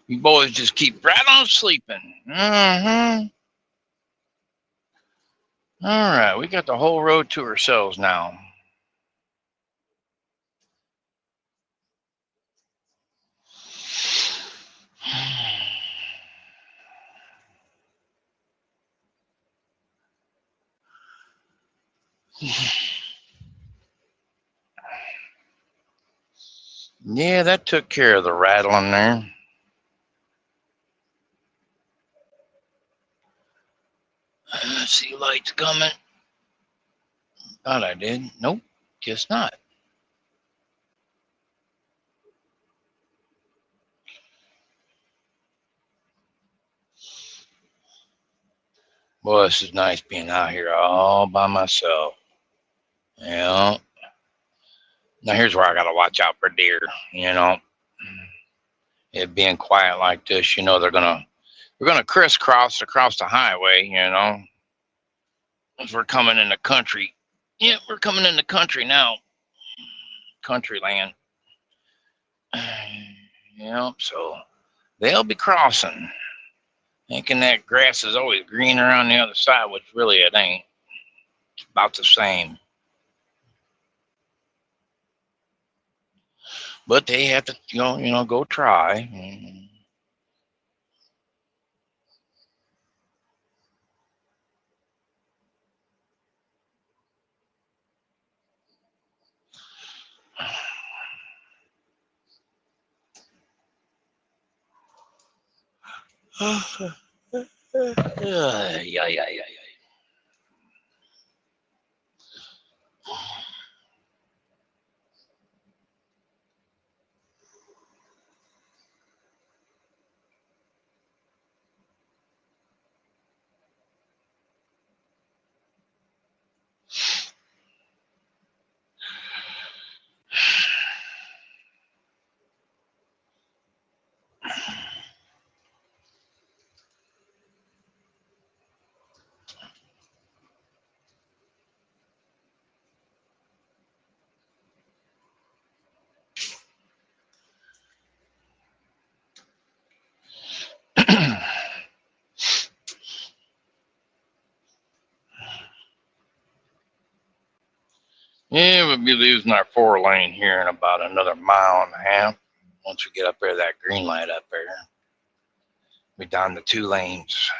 You boys just keep right on sleeping. Uh-huh. All right, we got the whole road to ourselves now. Yeah, that took care of the rattling there. See lights coming. Thought I did. Nope, guess not. Boy, this is nice being out here all by myself. Yeah. Now here's where I gotta watch out for deer. You know, it being quiet like this, you know, we're gonna crisscross across the highway. You know, as we're coming in the country. Yeah, we're coming in the country now. Country land. Yeah, so they'll be crossing, thinking that grass is always greener on the other side, which really it ain't. It's about the same. But they have to, go try. Yeah, yeah, yeah, yeah. Yeah, we'll be losing our 4 lane here in about another mile and a half. Once we get up there, that green light up there, we're down to 2 lanes.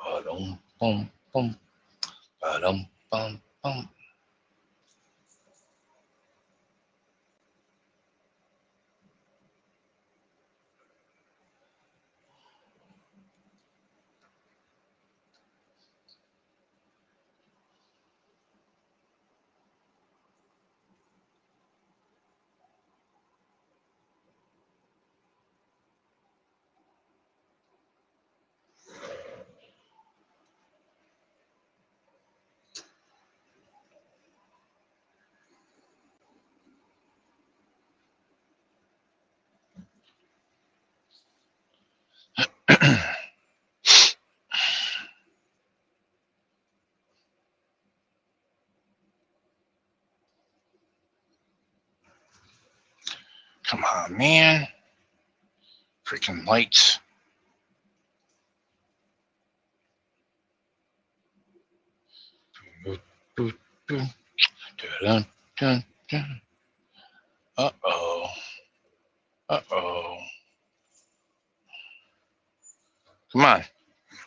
Ba-dum, bum, bum. Ba-dum, bum, bum. Come on, man. Freaking lights. Boop, boop, boop. Dun, dun, dun. Uh-oh. Uh-oh. Come on.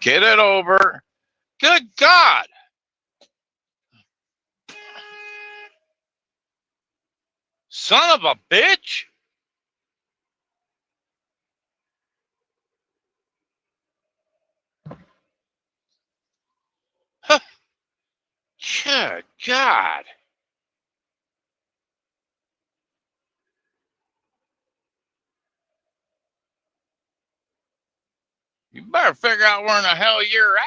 Get it over. Good God. Son of a bitch. Huh. Good God. You better figure out where in the hell you're at.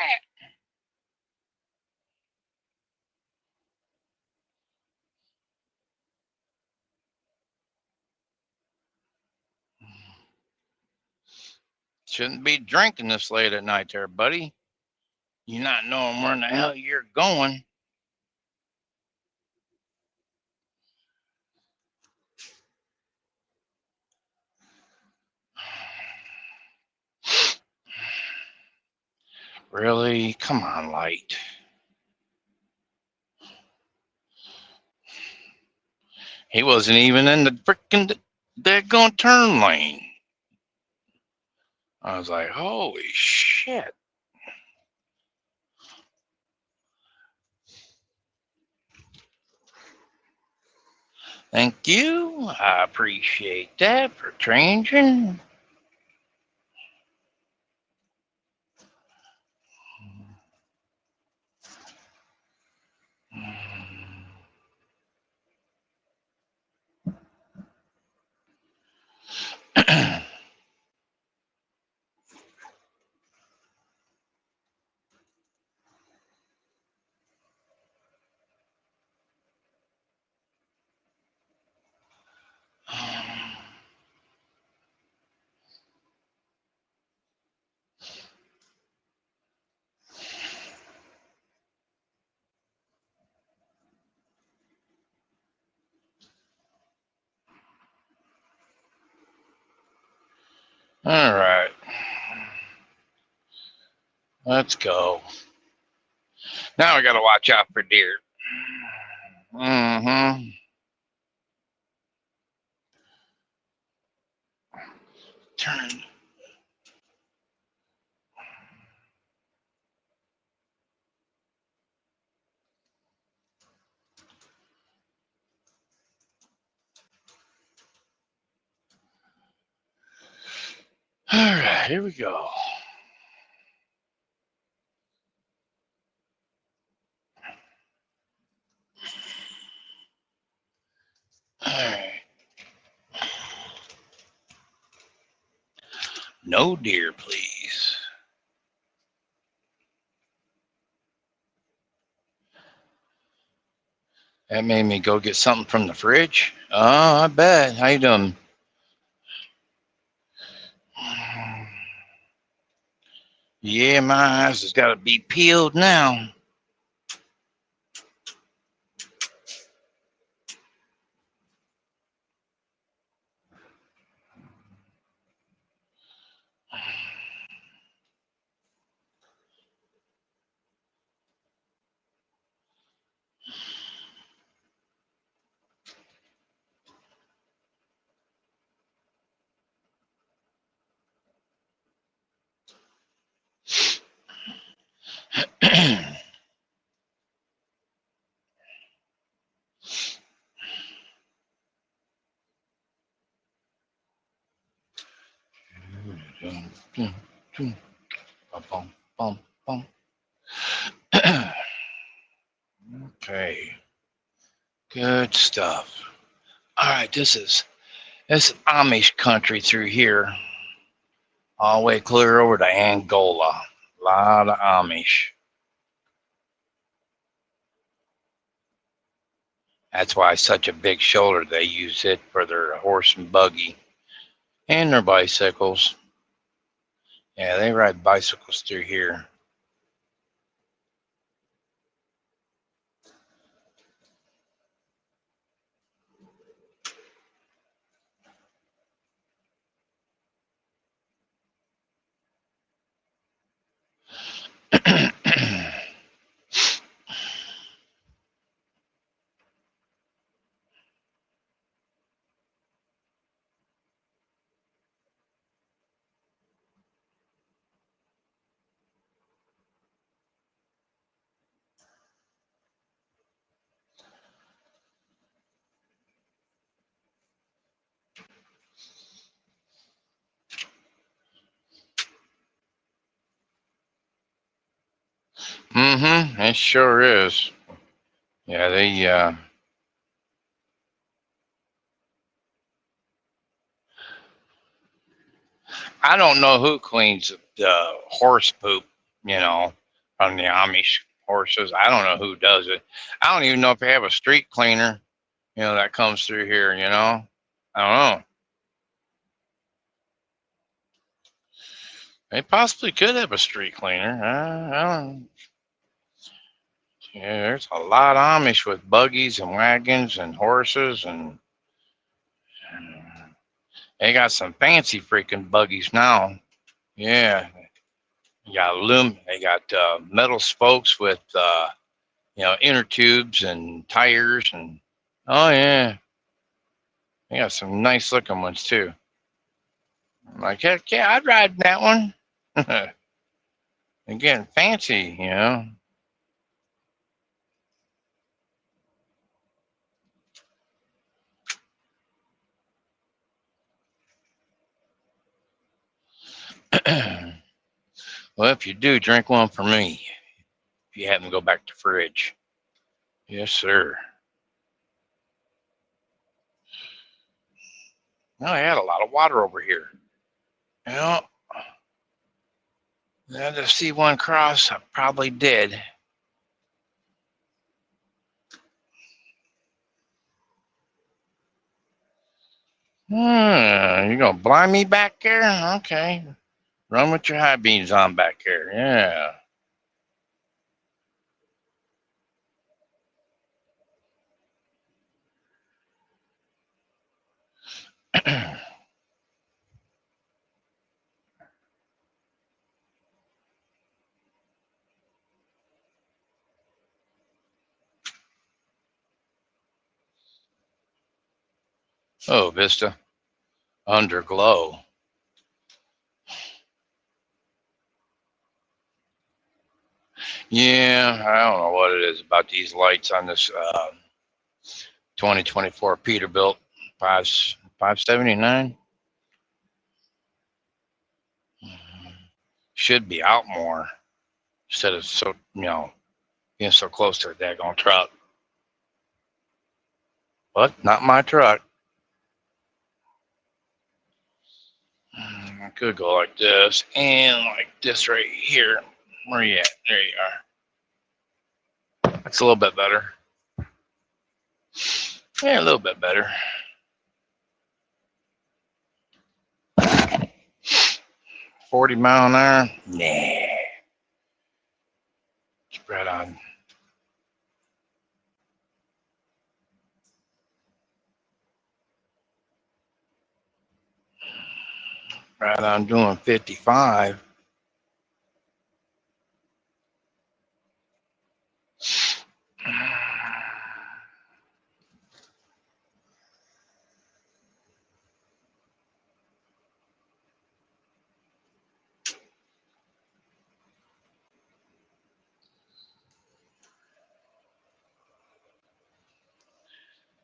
Shouldn't be drinking this late at night there, buddy. You're not knowing where in the hell you're going. Really? Come on, light. He wasn't even in the freaking daggone turn lane. I was like, holy shit. Thank you. I appreciate that for changing. All right. Let's go. Now we got to watch out for deer. Mm-hmm. Turn. All right, here we go. All right. No deer, please. That made me go get something from the fridge. Oh, I bet. How you doing? Yeah, my eyes has got to be peeled now. Okay, good stuff. All right, this is Amish country through here, all the way clear over to Angola. A lot of Amish. That's why it's such a big shoulder. They use it for their horse and buggy and their bicycles. Yeah, they ride bicycles through here. Mm-hmm. It sure is. Yeah, they I don't know who cleans the horse poop, you know, from the Amish horses. I don't know who does it. I don't even know if they have a street cleaner, that comes through here, I don't know. They possibly could have a street cleaner. I don't. Yeah, there's a lot of Amish with buggies and wagons and horses, and they got some fancy freaking buggies now. Yeah, they got metal spokes with inner tubes and tires, and oh yeah, they got some nice looking ones too. I'm like, heck yeah, I'd ride that one. They're getting fancy. Well, if you do, drink one for me. If you happen to go back to fridge. Yes, sir. Well, I had a lot of water over here. Well, now to see one cross, I probably did. You gonna blind me back there? Okay. Run with your high beams on back there. Yeah. Oh, Vista. Underglow. Yeah, I don't know what it is about these lights on this 2024 Peterbilt 579. Should be out more instead of being so close to a daggone truck. But not my truck. I could go like this and like this right here. Where you at? There you are. That's a little bit better. Yeah, a little bit better. $40 mph? Nah. Spread on. Right on doing 55.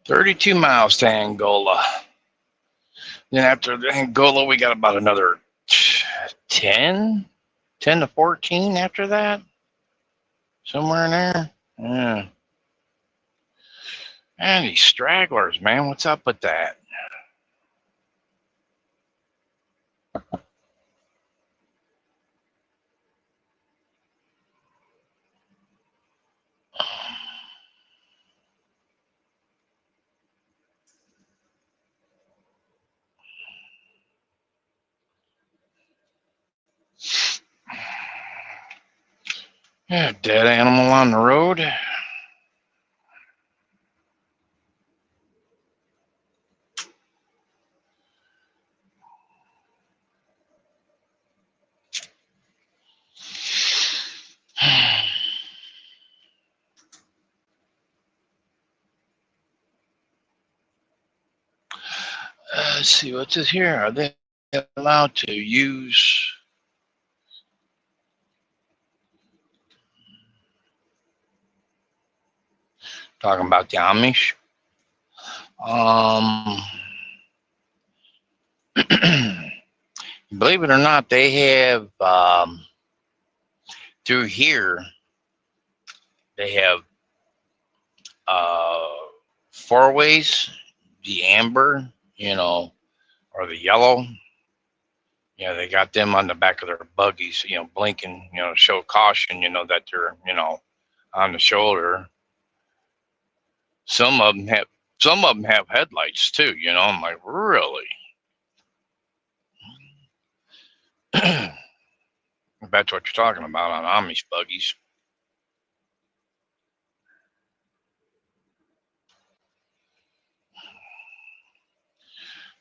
$32 miles to Angola. Then after Angola, we got about another 10 to 14 after that. Somewhere in there. Yeah. And these stragglers, man, what's up with that? Yeah, dead animal on the road. Let's see, what's this here? Are they allowed to use? Talking about the Amish. Believe it or not, they have through here. They have four ways: the amber, or the yellow. Yeah, they got them on the back of their buggies, blinking, show caution, that they're, on the shoulder. Some of them have headlights too, I'm like, really? That's what you're talking about on Amish buggies.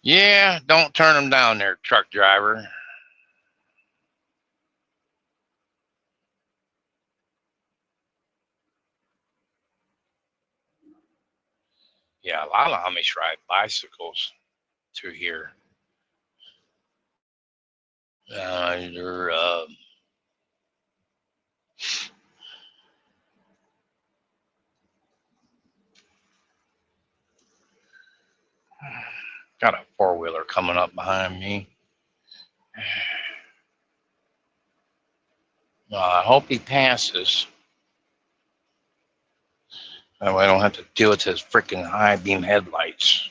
Yeah, don't turn them down there, truck driver. Yeah, a lot of Amish ride bicycles through here. They're got a four-wheeler coming up behind me. I hope he passes. That way I don't have to deal with his freaking high beam headlights.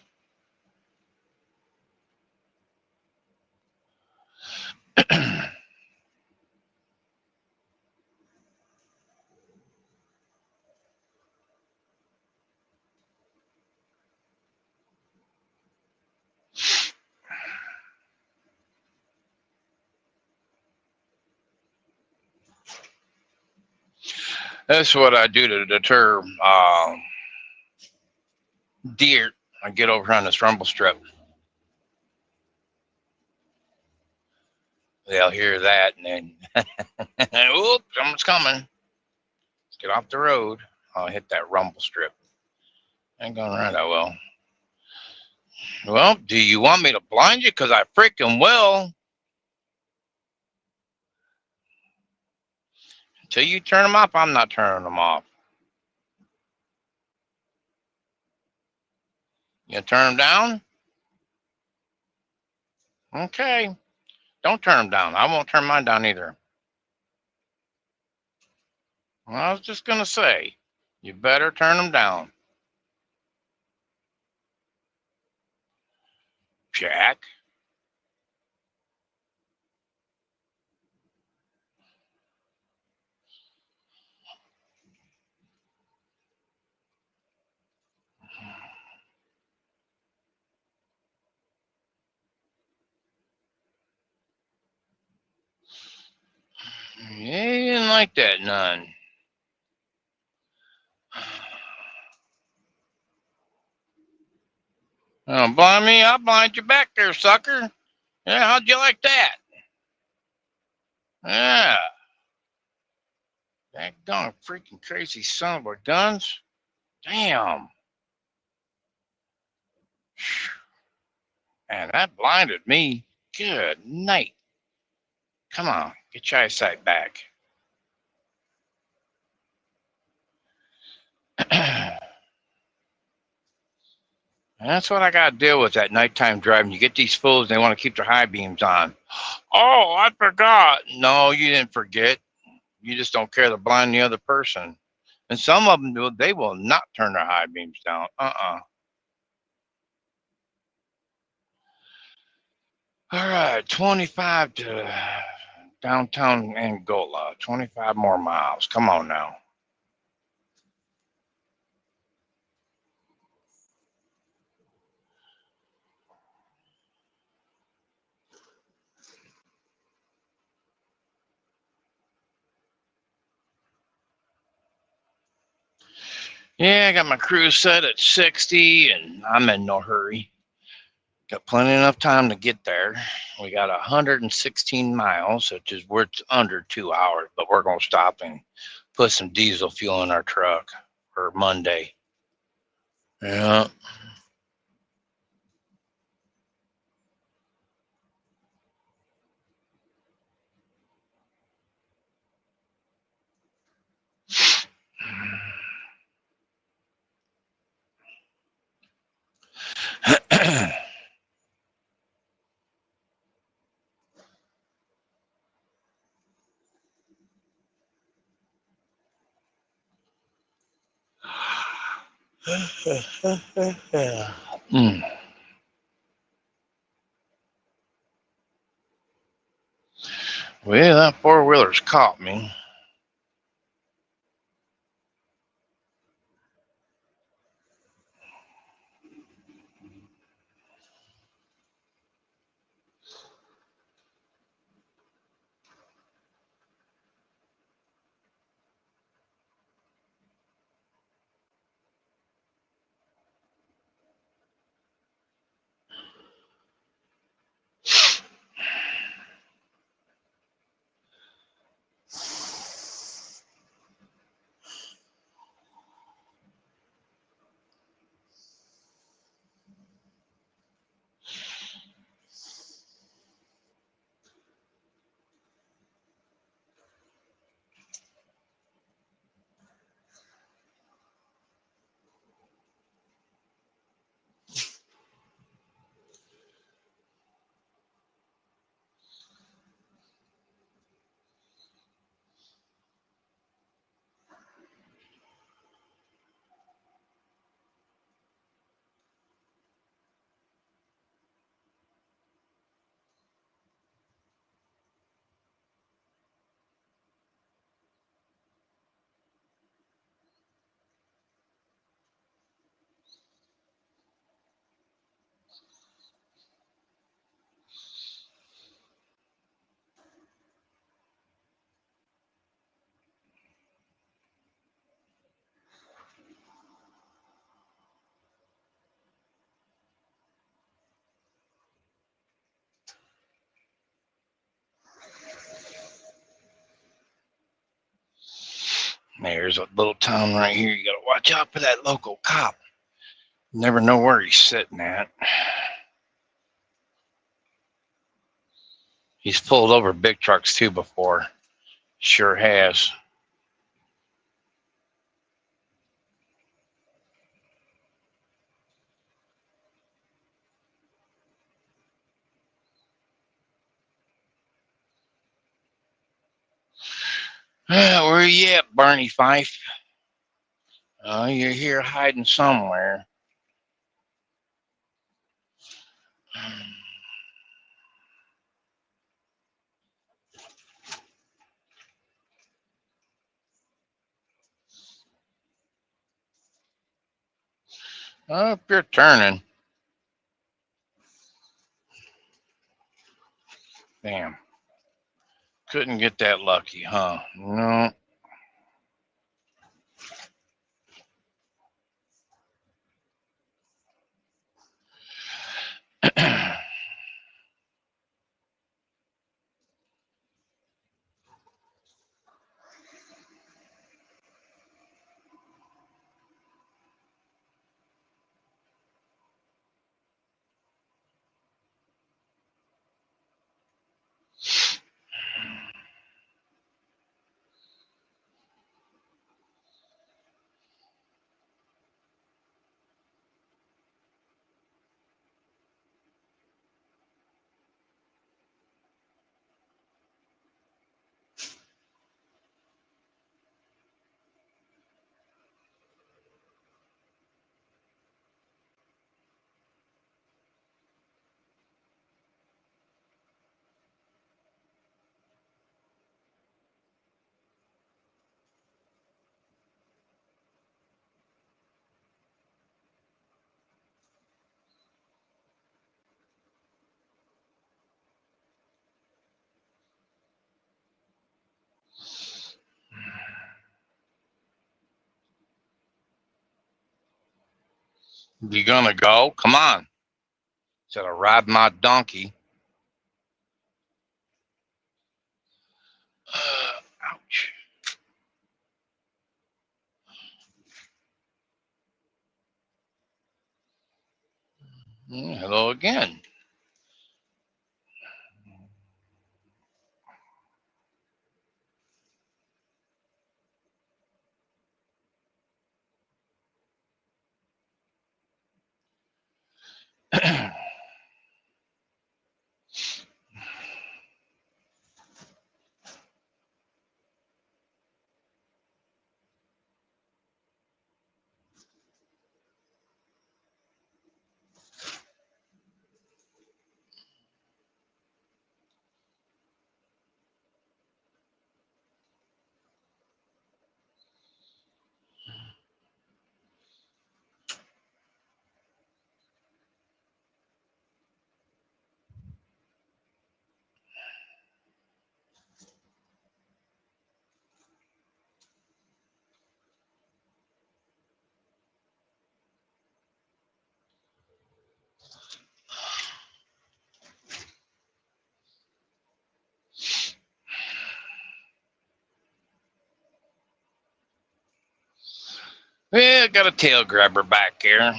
That's what I do to deter deer. I get over on this rumble strip. They'll hear that and then, oop, someone's coming. Get off the road. I'll hit that rumble strip. Ain't going right that well. Well, do you want me to blind you? Because I freaking will. Until you turn them off, I'm not turning them off. You turn them down? Okay. Don't turn them down. I won't turn mine down either. Well, I was just going to say, you better turn them down. Jack. Yeah, he didn't like that none. Oh, blind me, I'll blind you back there, sucker. Yeah, how'd you like that? Yeah. That darn freaking crazy son of a guns. Damn. Man, that blinded me. Good night. Come on, get your eyesight back. That's what I got to deal with at nighttime driving. You get these fools, they want to keep their high beams on. Oh, I forgot. No, you didn't forget. You just don't care to blind the other person. And some of them, they will not turn their high beams down. All right, 25 to downtown Angola. 25 more miles. Come on now. Yeah, I got my cruise set at 60, and I'm in no hurry. Got plenty enough time to get there. We got 116 miles, which is we're under 2 hours, but we're going to stop and put some diesel fuel in our truck for Monday. Yeah. Mm. Well, that four-wheeler's caught me. There's a little town right here. You got to watch out for that local cop. Never know where he's sitting at. He's pulled over big trucks too before. Sure has. Where you at, Barney Fife? You're here hiding somewhere. If you're turning. Damn. couldn't get that lucky, huh? No. You gonna go? Come on. Instead of ride my donkey. Ouch. Hello again. Well, got a tail grabber back here.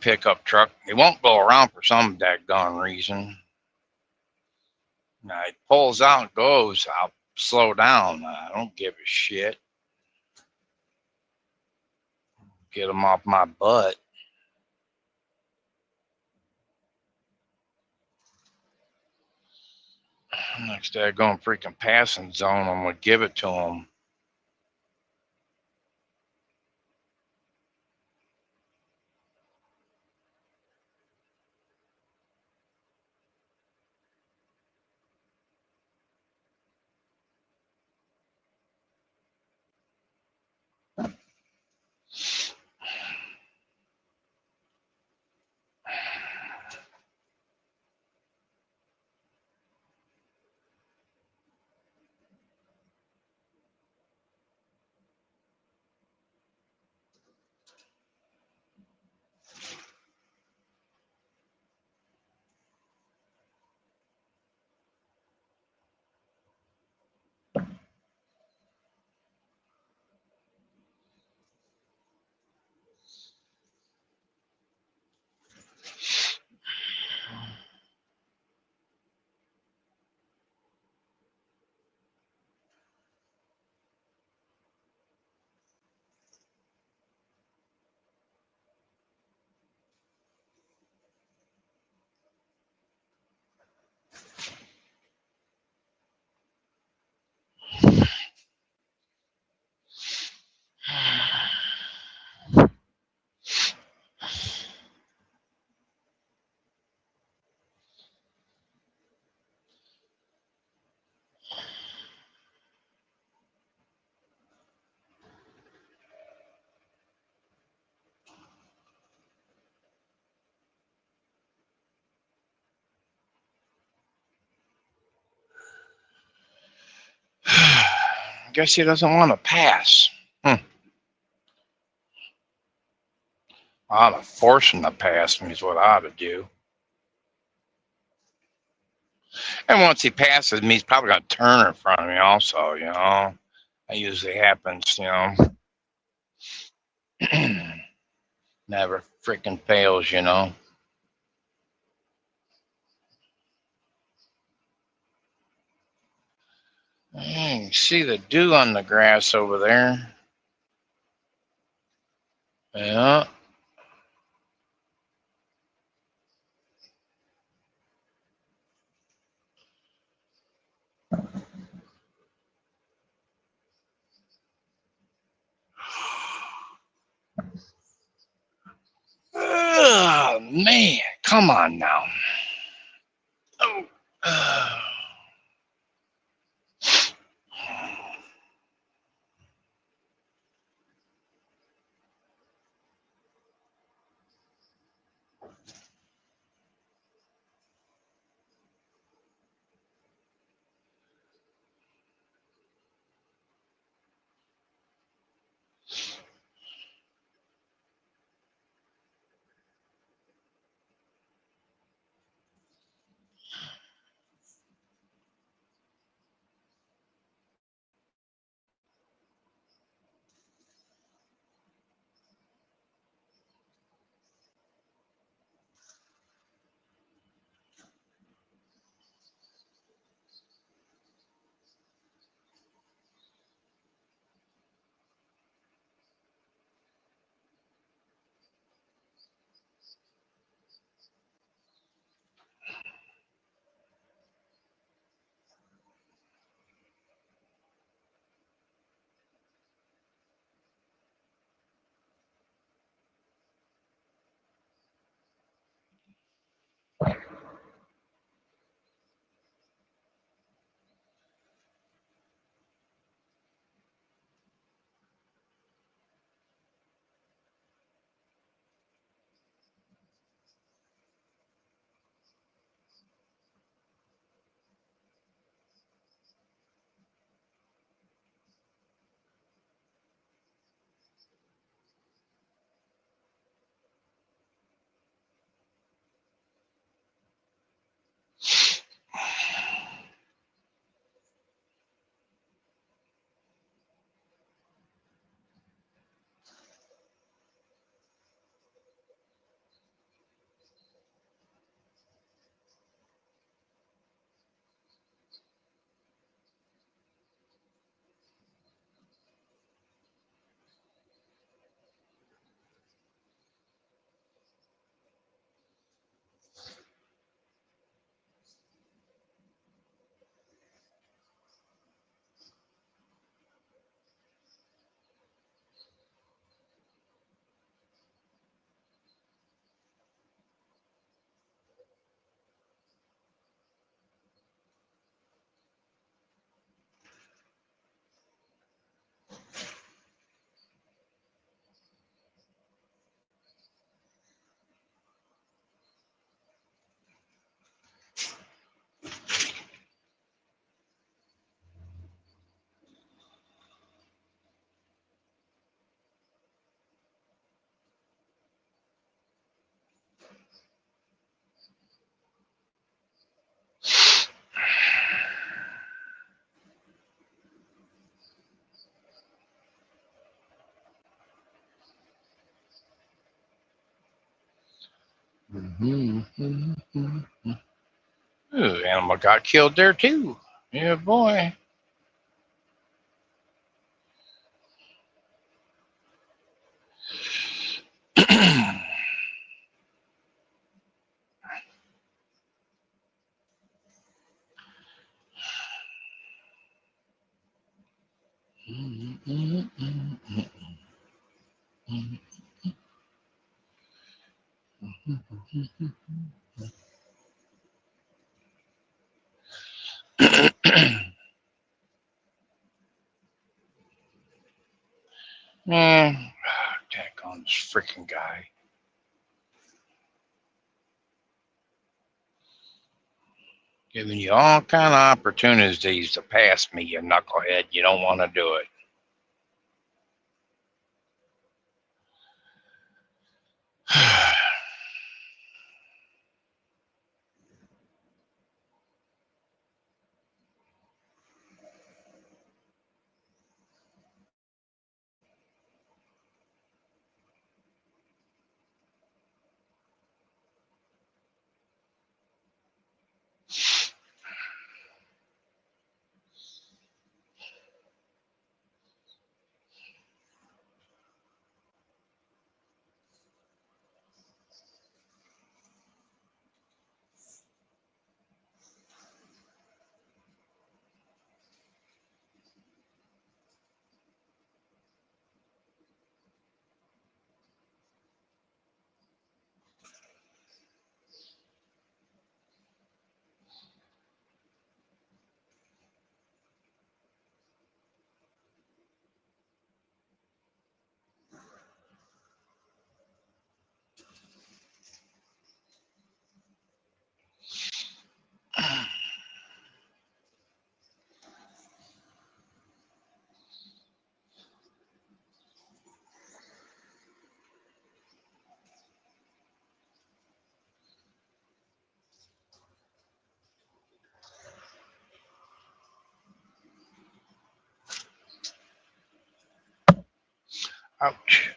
Pickup truck. It won't go around for some daggone reason. Now it pulls out and goes. I'll slow down. I don't give a shit. Get him off my butt. Next day, going freaking passing zone. I'm gonna give it to him. guess he doesn't want to pass. I ought to force him to pass me is what I ought to do. And once he passes me, he's probably going to turn in front of me also, you know. That usually happens, you know. Never freaking fails, you know. You see the dew on the grass over there. Yeah. Oh, man. Come on now. Oh. Ooh, animal got killed there too. Yeah, boy. Man, attack on this freaking guy. Giving you all kind of opportunities to pass me, you knucklehead. You don't want to do it. Ouch.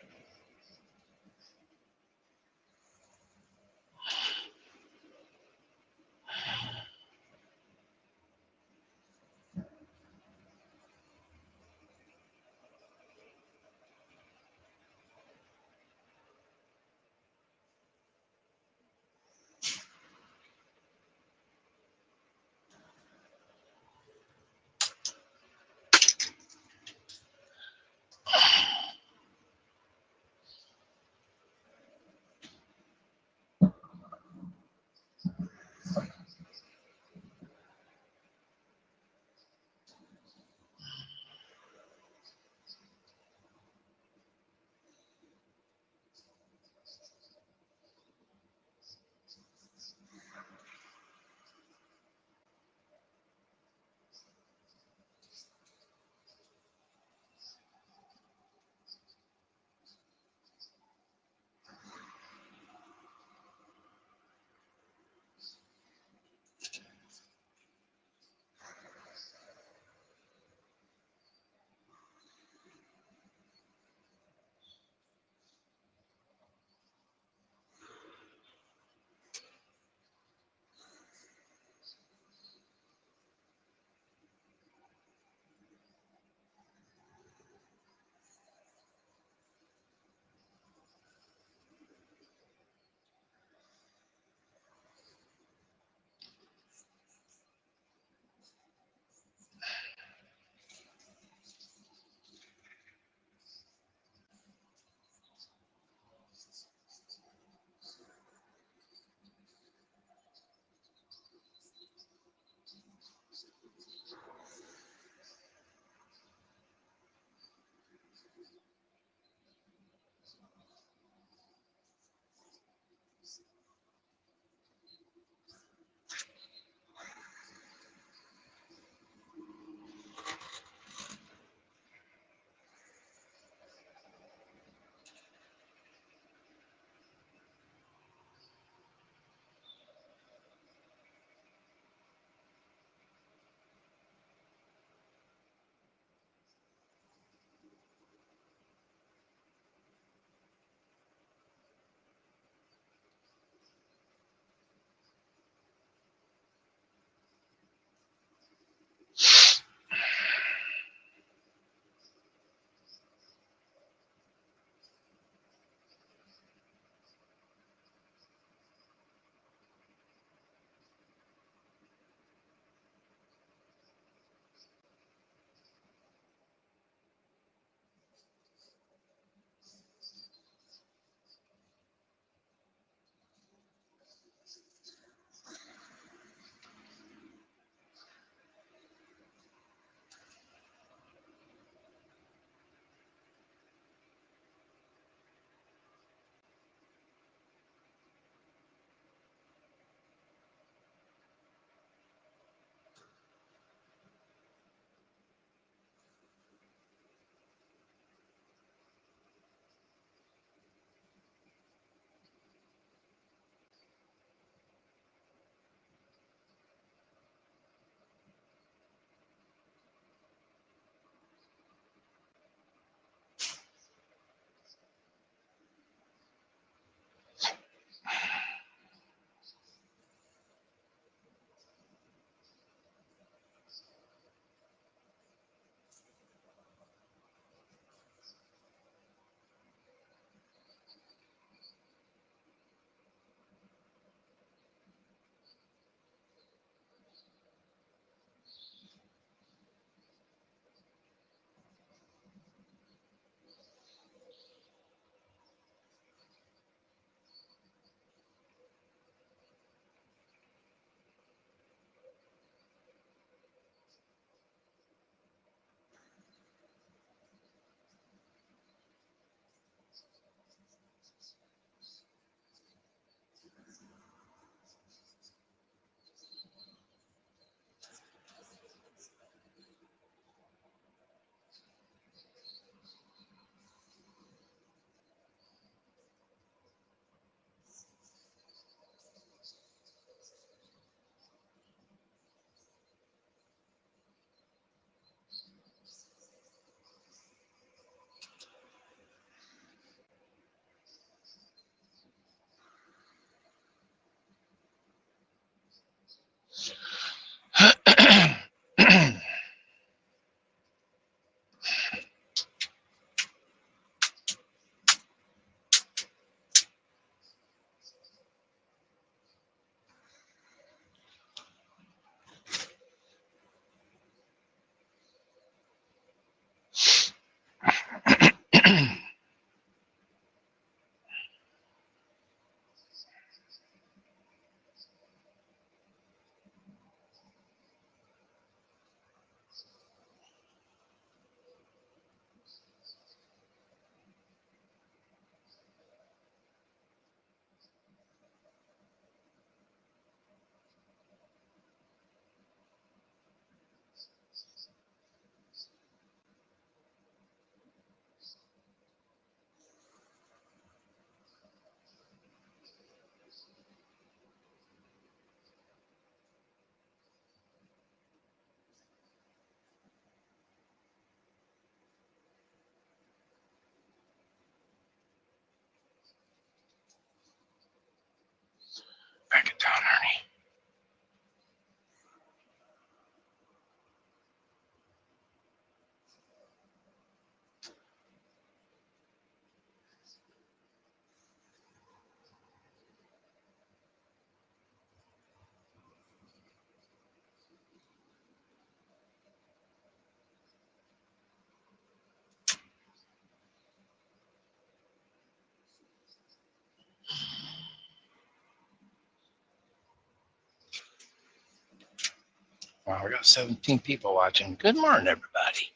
Wow, we got 17 people watching. Good morning, everybody.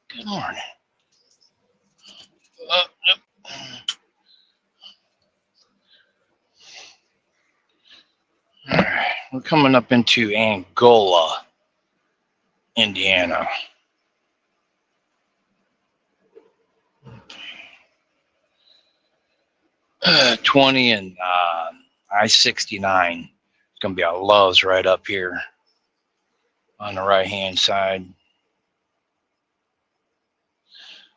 Good morning. Yep. All right, we're coming up into Angola, Indiana. 20 and I-69. It's going to be a Love's right up here on the right-hand side.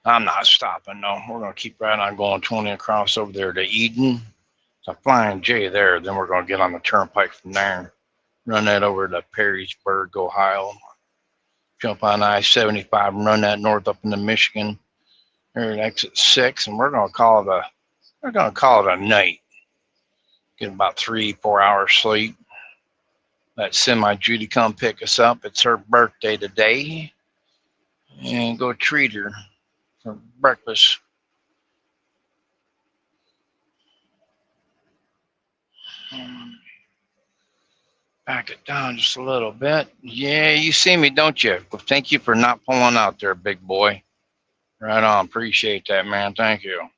I'm not stopping, no. We're going to keep right on going 20 across over there to Eden. It's a Flying J there. Then we're going to get on the turnpike from there. Run that over to Perrysburg, Ohio. Jump on I-75 and run that north up into Michigan. There at exit 6, and we're going to call it a night. Get about 3-4 hours sleep. Let Semi Judy come pick us up. It's her birthday today, and go treat her for breakfast. Back it down just a little bit. Yeah, you see me, don't you? Well, thank you for not pulling out there, big boy. Right on. Appreciate that, man. Thank you.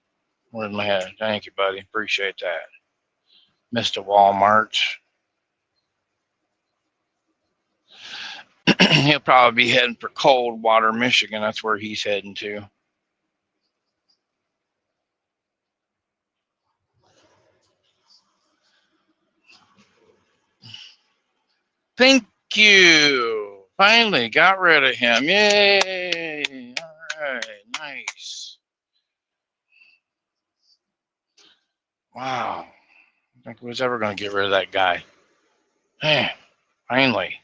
Where's my head? Thank you, buddy. Appreciate that. Mr. Walmart. He'll probably be heading for Coldwater, Michigan. That's where he's heading to. Thank you. Finally got rid of him. Yay. All right. Nice. Wow. I think we was ever going to get rid of that guy. Man, finally.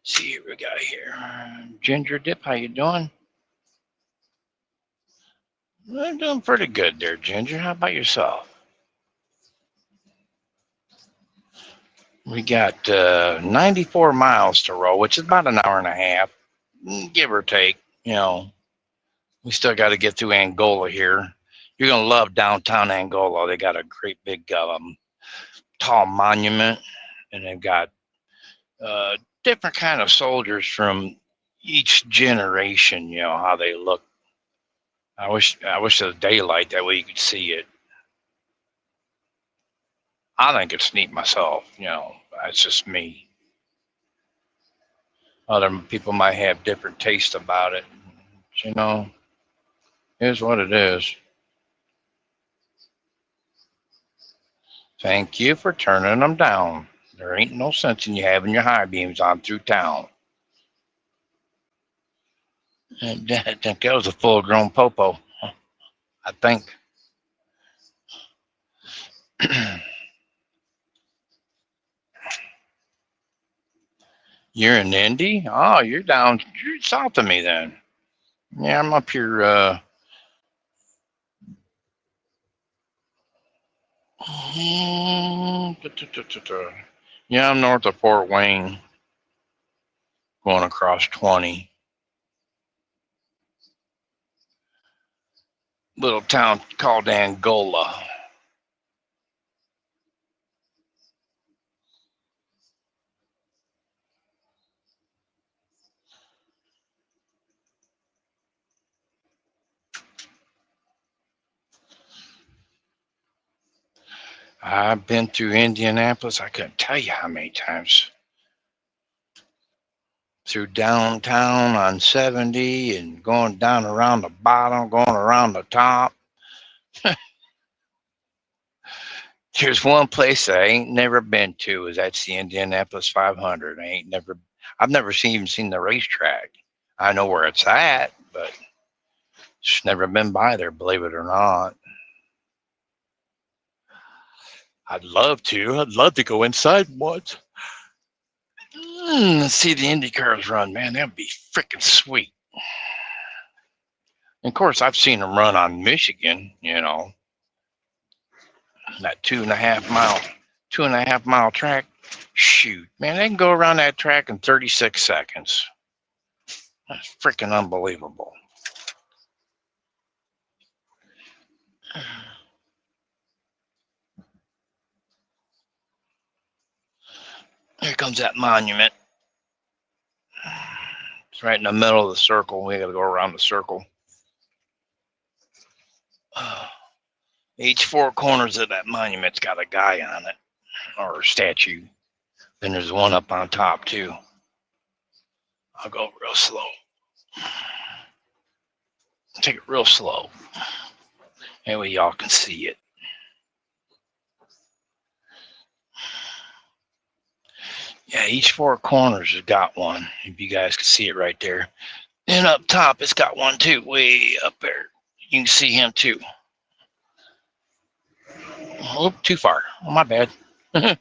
See what we got here. Ginger Dip, how you doing? I'm doing pretty good there, Ginger. How about yourself? We got 94 miles to roll, which is about an hour and a half, give or take. You know, we still got to get through Angola here. You're going to love downtown Angola. They got a great big tall monument, and they've got different kind of soldiers from each generation, you know, how they look. I wish there was daylight, that way you could see it. I think it's neat myself, you know. That's just me. Other people might have different taste about it. But, you know, here's what it is. Thank you for turning them down. There ain't no sense in you having your high beams on through town. And I think that was a full-grown popo. I think. You're in Indy? Oh, you're south of me then. Yeah, I'm up here. Yeah, I'm north of Fort Wayne, going across 20. Little town called Angola. I've been through Indianapolis. I couldn't tell you how many times. Through downtown on 70 and going down around the bottom, going around the top. There's one place I ain't never been to, is that's the Indianapolis 500. I've never even seen the racetrack. I know where it's at, but just never been by there, believe it or not. I'd love to. I'd love to go inside once. See the Indy cars run, man. That'd be freaking sweet. And of course, I've seen them run on Michigan, you know, that 2.5 mile track. Shoot, man, they can go around that track in 36 seconds. That's freaking unbelievable. comes that monument. It's right in the middle of the circle. We got to go around the circle. Each four corners of that monument's got a guy on it, or a statue. Then there's one up on top too. I'll go real slow. Take it real slow. That way y'all can see it. Yeah, each four corners has got one. If you guys can see it right there. And up top, it's got one too, way up there. You can see him too. Oh, too far. Oh, my bad. I'd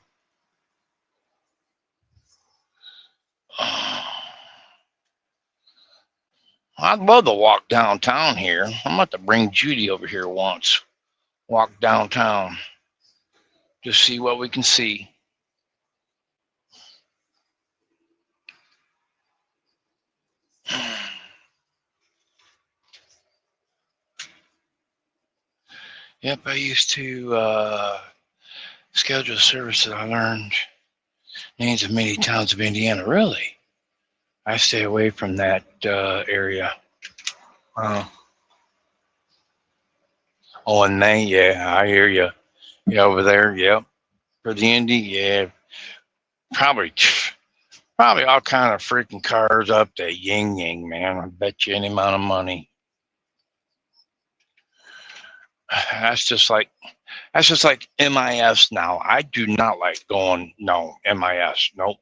love to walk downtown here. I'm about to bring Judy over here once. Walk downtown. Just see what we can see. Yep, I used to schedule services. I learned names of many towns of Indiana. Really? I stay away from that area. Oh, and they, yeah, I hear you. Yeah, over there, yep. For the Indy, yeah. Probably all kind of freaking cars up to Ying Yang, man. I bet you any amount of money. That's just like MIS now. I do not like going, no, MIS. Nope.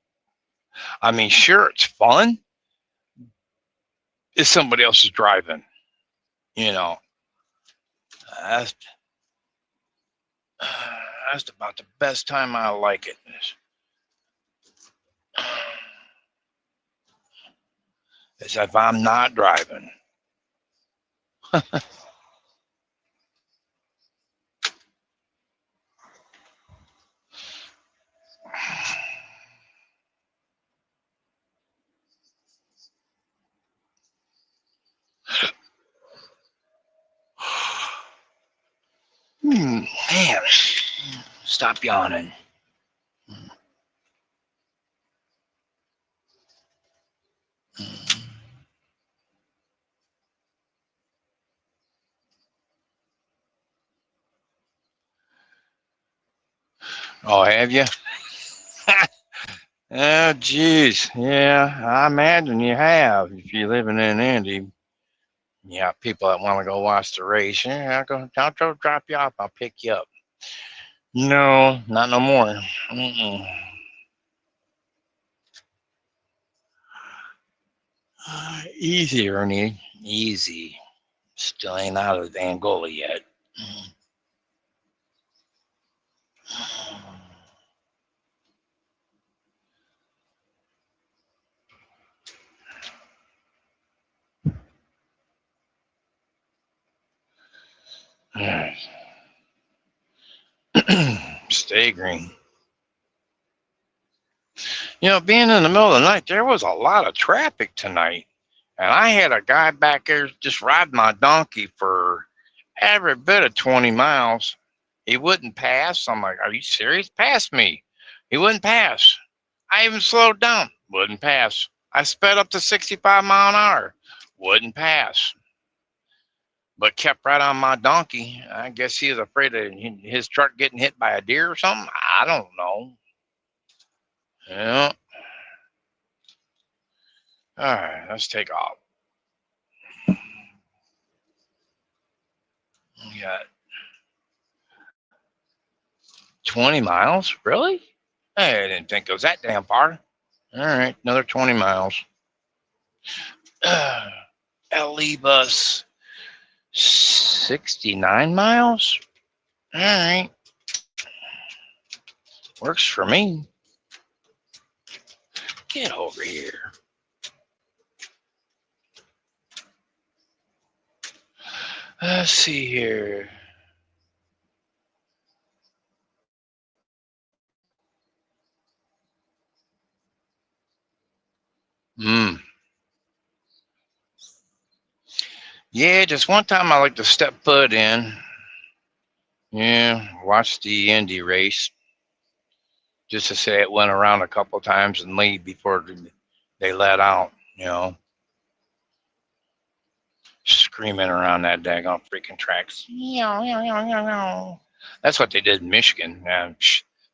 I mean, sure, it's fun. If somebody else is driving, you know. That's about the best time I like it. Is if I'm not driving. Man, stop yawning. Oh, have you? Oh, geez. Yeah, I imagine you have. If you're living in Indy, yeah, people that want to go watch the race. Yeah, I'll drop you off. I'll pick you up. No, not no more. Easy, Ernie. Easy. Still ain't out of Angola yet. Stay green. You know, being in the middle of the night, there was a lot of traffic tonight. And I had a guy back there just riding my donkey for every bit of 20 miles. He wouldn't pass. I'm like, are you serious? Pass me. He wouldn't pass. I even slowed down. Wouldn't pass. I sped up to 65 mile an hour. Wouldn't pass. But kept right on my donkey. I guess he was afraid of his truck getting hit by a deer or something. I don't know. Yeah. All right, let's take off. We got 20 miles? Really? Hey, I didn't think it was that damn far. All right, another 20 miles. That'll leave us 69 miles. All right. Works for me. Get over here. Let's see here. Yeah, just one time I like to step foot in. Yeah, watch the Indy race. just to say it went around a couple of times and leave before they let out, screaming around that daggone freaking tracks. That's what they did in Michigan.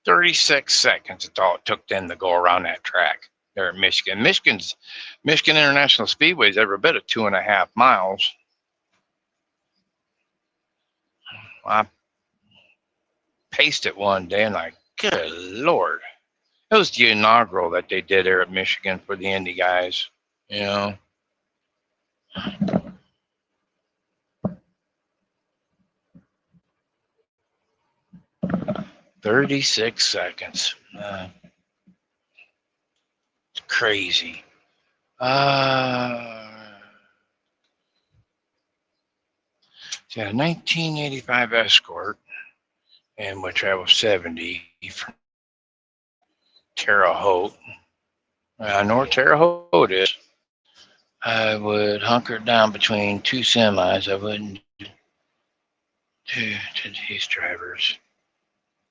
36 seconds it's all it took them to go around that track there at Michigan. Michigan International Speedway is every bit of 2.5 miles. I paced it one day and good Lord. It was the inaugural that they did there at Michigan for the Indy guys, 36 seconds. It's crazy. Yeah, 1985 Escort, in which I was 70 from Terre Haute. I know where Terre Haute is. I would hunker down between two semis. I wouldn't do today's drivers.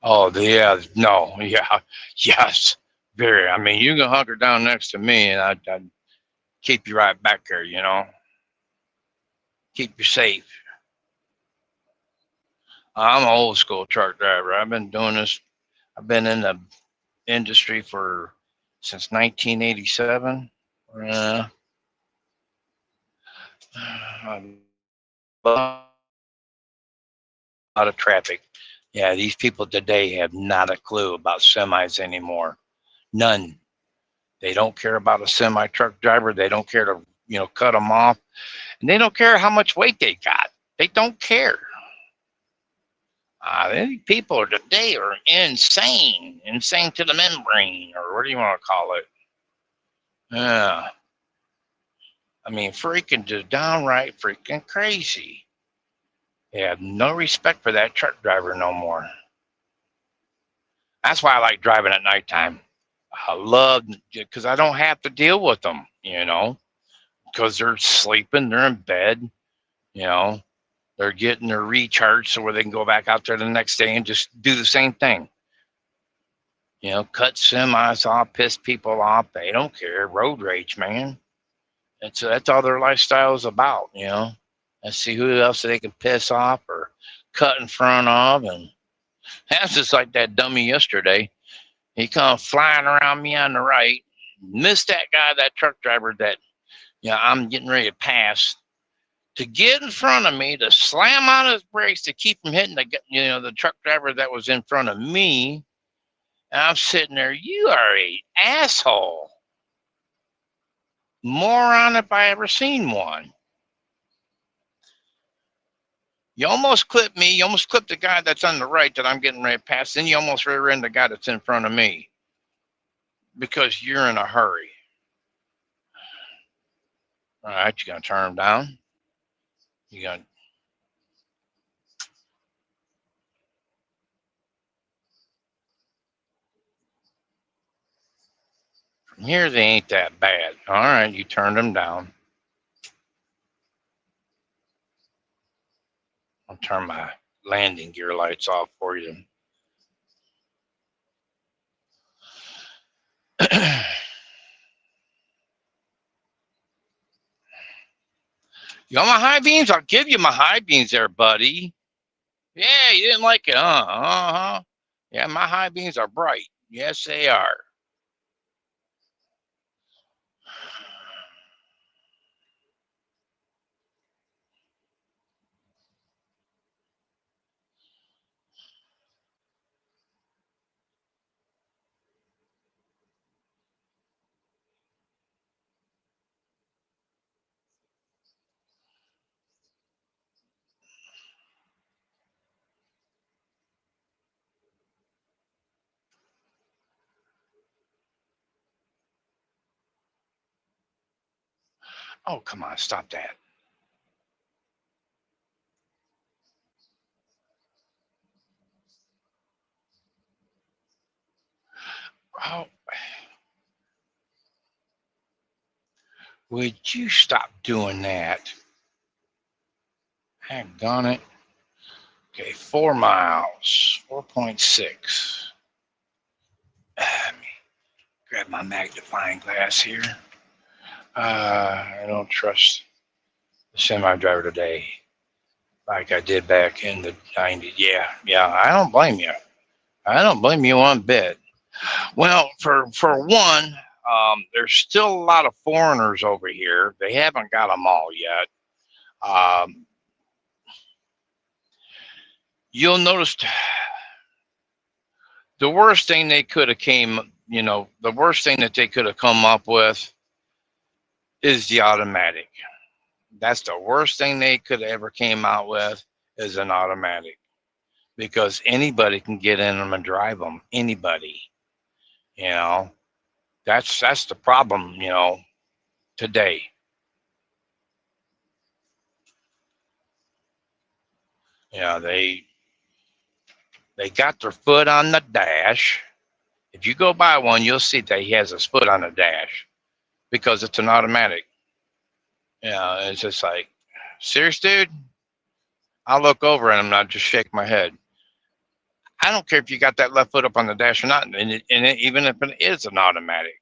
Oh, yeah, no, yeah, yes, very. I mean, you can hunker down next to me, and I'd keep you right back there. Keep you safe. I'm an old school truck driver. I've been doing this. I've been in the industry since 1987. A lot of traffic. Yeah, these people today have not a clue about semis anymore. None. They don't care about a semi truck driver. They don't care to, cut them off. And they don't care how much weight they got. They don't care. These people today are insane to the membrane, or what do you want to call it? Yeah. I mean, freaking just downright freaking crazy. They have no respect for that truck driver no more. That's why I like driving at nighttime. I love, because I don't have to deal with them, because they're sleeping, they're in bed, they're getting their recharge so where they can go back out there the next day and just do the same thing. Cut semis off, piss people off. They don't care. Road rage, man. That's all their lifestyle is about, Let's see who else they can piss off or cut in front of. And that's just like that dummy yesterday. He come flying around me on the right, missed that guy, that truck driver that, I'm getting ready to pass, to get in front of me, to slam on his brakes to keep from hitting the truck driver that was in front of me. And I'm sitting there, you are an asshole. Moron if I ever seen one. You almost clipped me. You almost clipped the guy that's on the right that I'm getting ready to pass. Then you almost rear end the guy that's in front of me because you're in a hurry. All right, you're going to turn him down. You're going to. From here, they ain't that bad. All right, you turned them down. I'll turn my landing gear lights off for you. You want my high beams? I'll give you my high beams there, buddy. Yeah, you didn't like it, huh? Uh-huh. Yeah, my high beams are bright. Yes, they are. Oh, come on, stop that. Oh, would you stop doing that? Heck on it. Okay, 4 miles, 4.6. Let me grab my magnifying glass here. I don't trust the semi driver today like I did back in the 90s. Yeah, I don't blame you. I don't blame you one bit. Well, for one, there's still a lot of foreigners over here. They haven't got them all yet. Um, you'll notice the worst thing they could have the worst thing that they could have come up with is the automatic. That's the worst thing they could have ever came out with is an automatic because anybody can get in them and drive them. Anybody, you know, that's the problem, today. Yeah, they got their foot on the dash. If you go buy one, you'll see that he has his foot on the dash because it's an automatic. Yeah, it's just like, serious, dude. I'll look over at him and I'll just shake my head. I don't care if you got that left foot up on the dash or not, even if it is an automatic.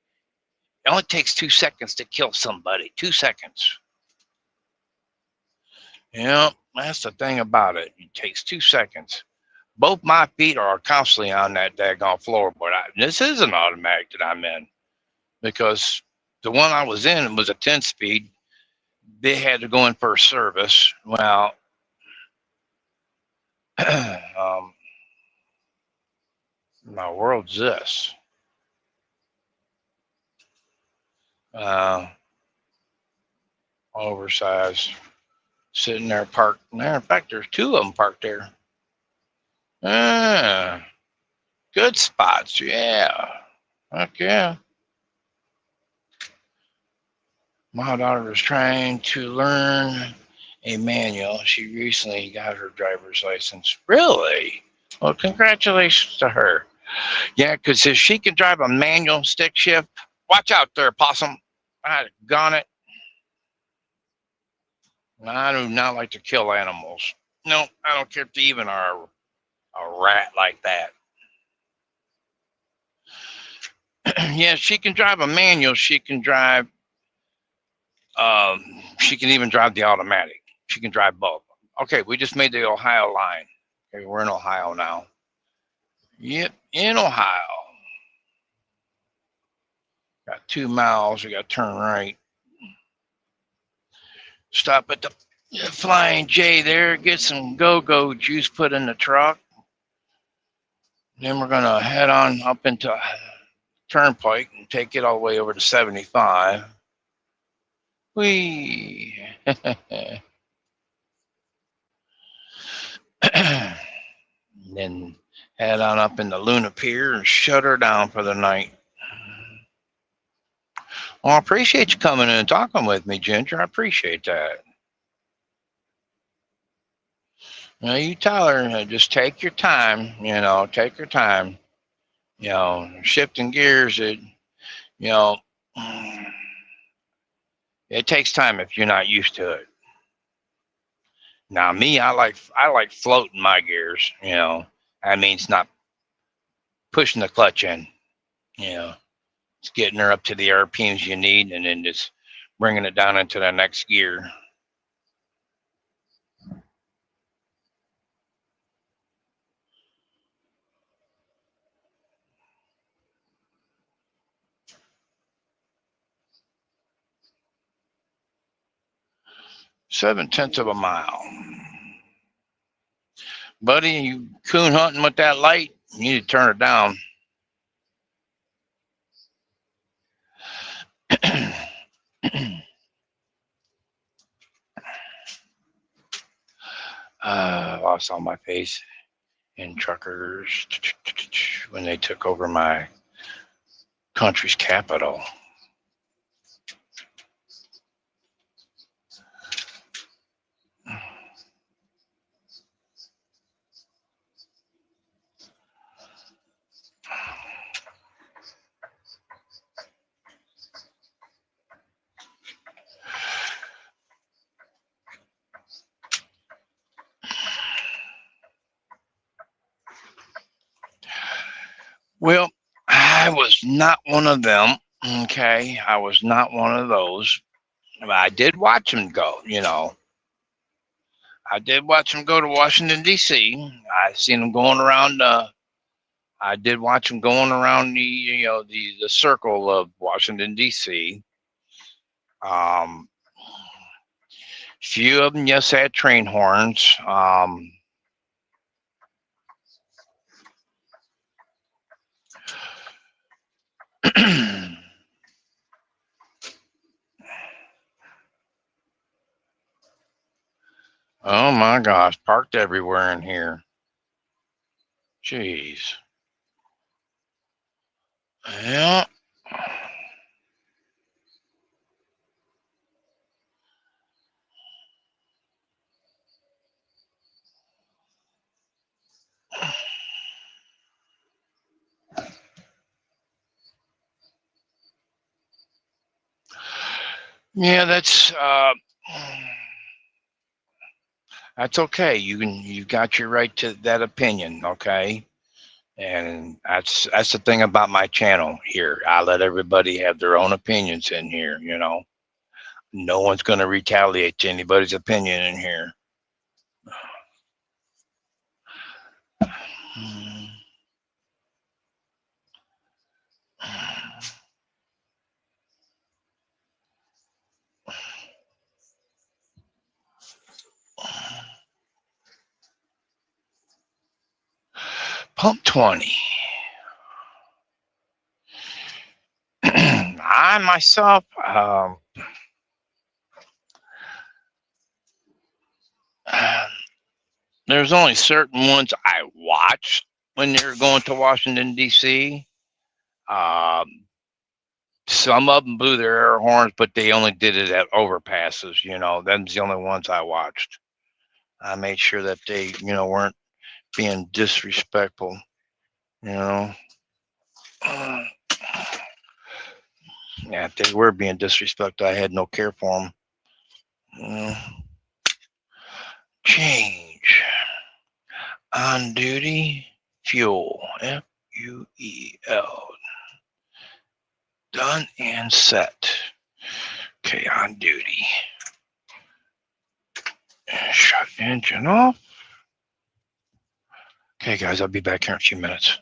It only takes 2 seconds to kill somebody. 2 seconds. That's the thing about it. It takes 2 seconds. Both my feet are constantly on that daggone floorboard. This is an automatic that I'm in because the one I was in was a 10-speed. They had to go in for a service. Well, my world's this. Oversized, sitting there parked there. In fact, there's two of them parked there. Good spots, yeah. Heck yeah. My daughter is trying to learn a manual. She recently got her driver's license. Really? Well, congratulations to her. Yeah, because if she can drive a manual stick shift, watch out there, possum. I'd gone it. I do not like to kill animals. No, I don't care if they even are a rat like that. Yeah, she can drive a manual. She can drive. She can even drive the automatic. She can drive both. Okay, we just made the Ohio line. Okay, we're in Ohio now. Yep, in Ohio. Got 2 miles. We got to turn right. Stop at the Flying J there. Get some go-go juice put in the truck. Then we're gonna head on up into Turnpike and take it all the way over to 75. Whee! Then head on up in the Luna Pier and shut her down for the night. Well, I appreciate you coming in and talking with me, Ginger. I appreciate that. You tell her, just take your time, take your time. Shifting gears, it takes time if you're not used to it. Now, me, I like floating my gears. That means not pushing the clutch in. It's getting her up to the RPMs you need, and then just bringing it down into the next gear. Seven-tenths of a mile. Buddy, you coon hunting with that light, you need to turn it down. Lost all my face in truckers when they took over my country's capital. Well, I was not one of them. Okay, I was not one of those. But I did watch him go. I did watch him go to Washington D.C. I seen him going around. I did watch him going around the circle of Washington D.C. Um, few of them, yes, had train horns. Oh my gosh, parked everywhere in here. Jeez. Yeah. Yeah, that's okay. You've got your right to that opinion, okay? And that's the thing about my channel here. I let everybody have their own opinions in here. No one's going to retaliate to anybody's opinion in here. Pump 20. I myself, there's only certain ones I watched when they were going to Washington D.C. Some of them blew their air horns, but they only did it at overpasses. Them's the only ones I watched. I made sure that they, weren't being disrespectful. You know, yeah, if they were being disrespectful, I had no care for them. Change on duty fuel FUEL done and set. Okay, on duty. Shut engine off. Okay, guys, I'll be back here in a few minutes.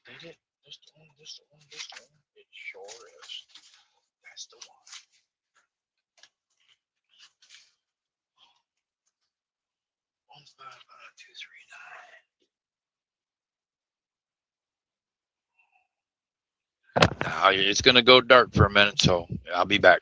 Did it? This the one, this the one, this the one. It sure is. That's the one. 155239. Now it's gonna go dark for a minute, so I'll be back.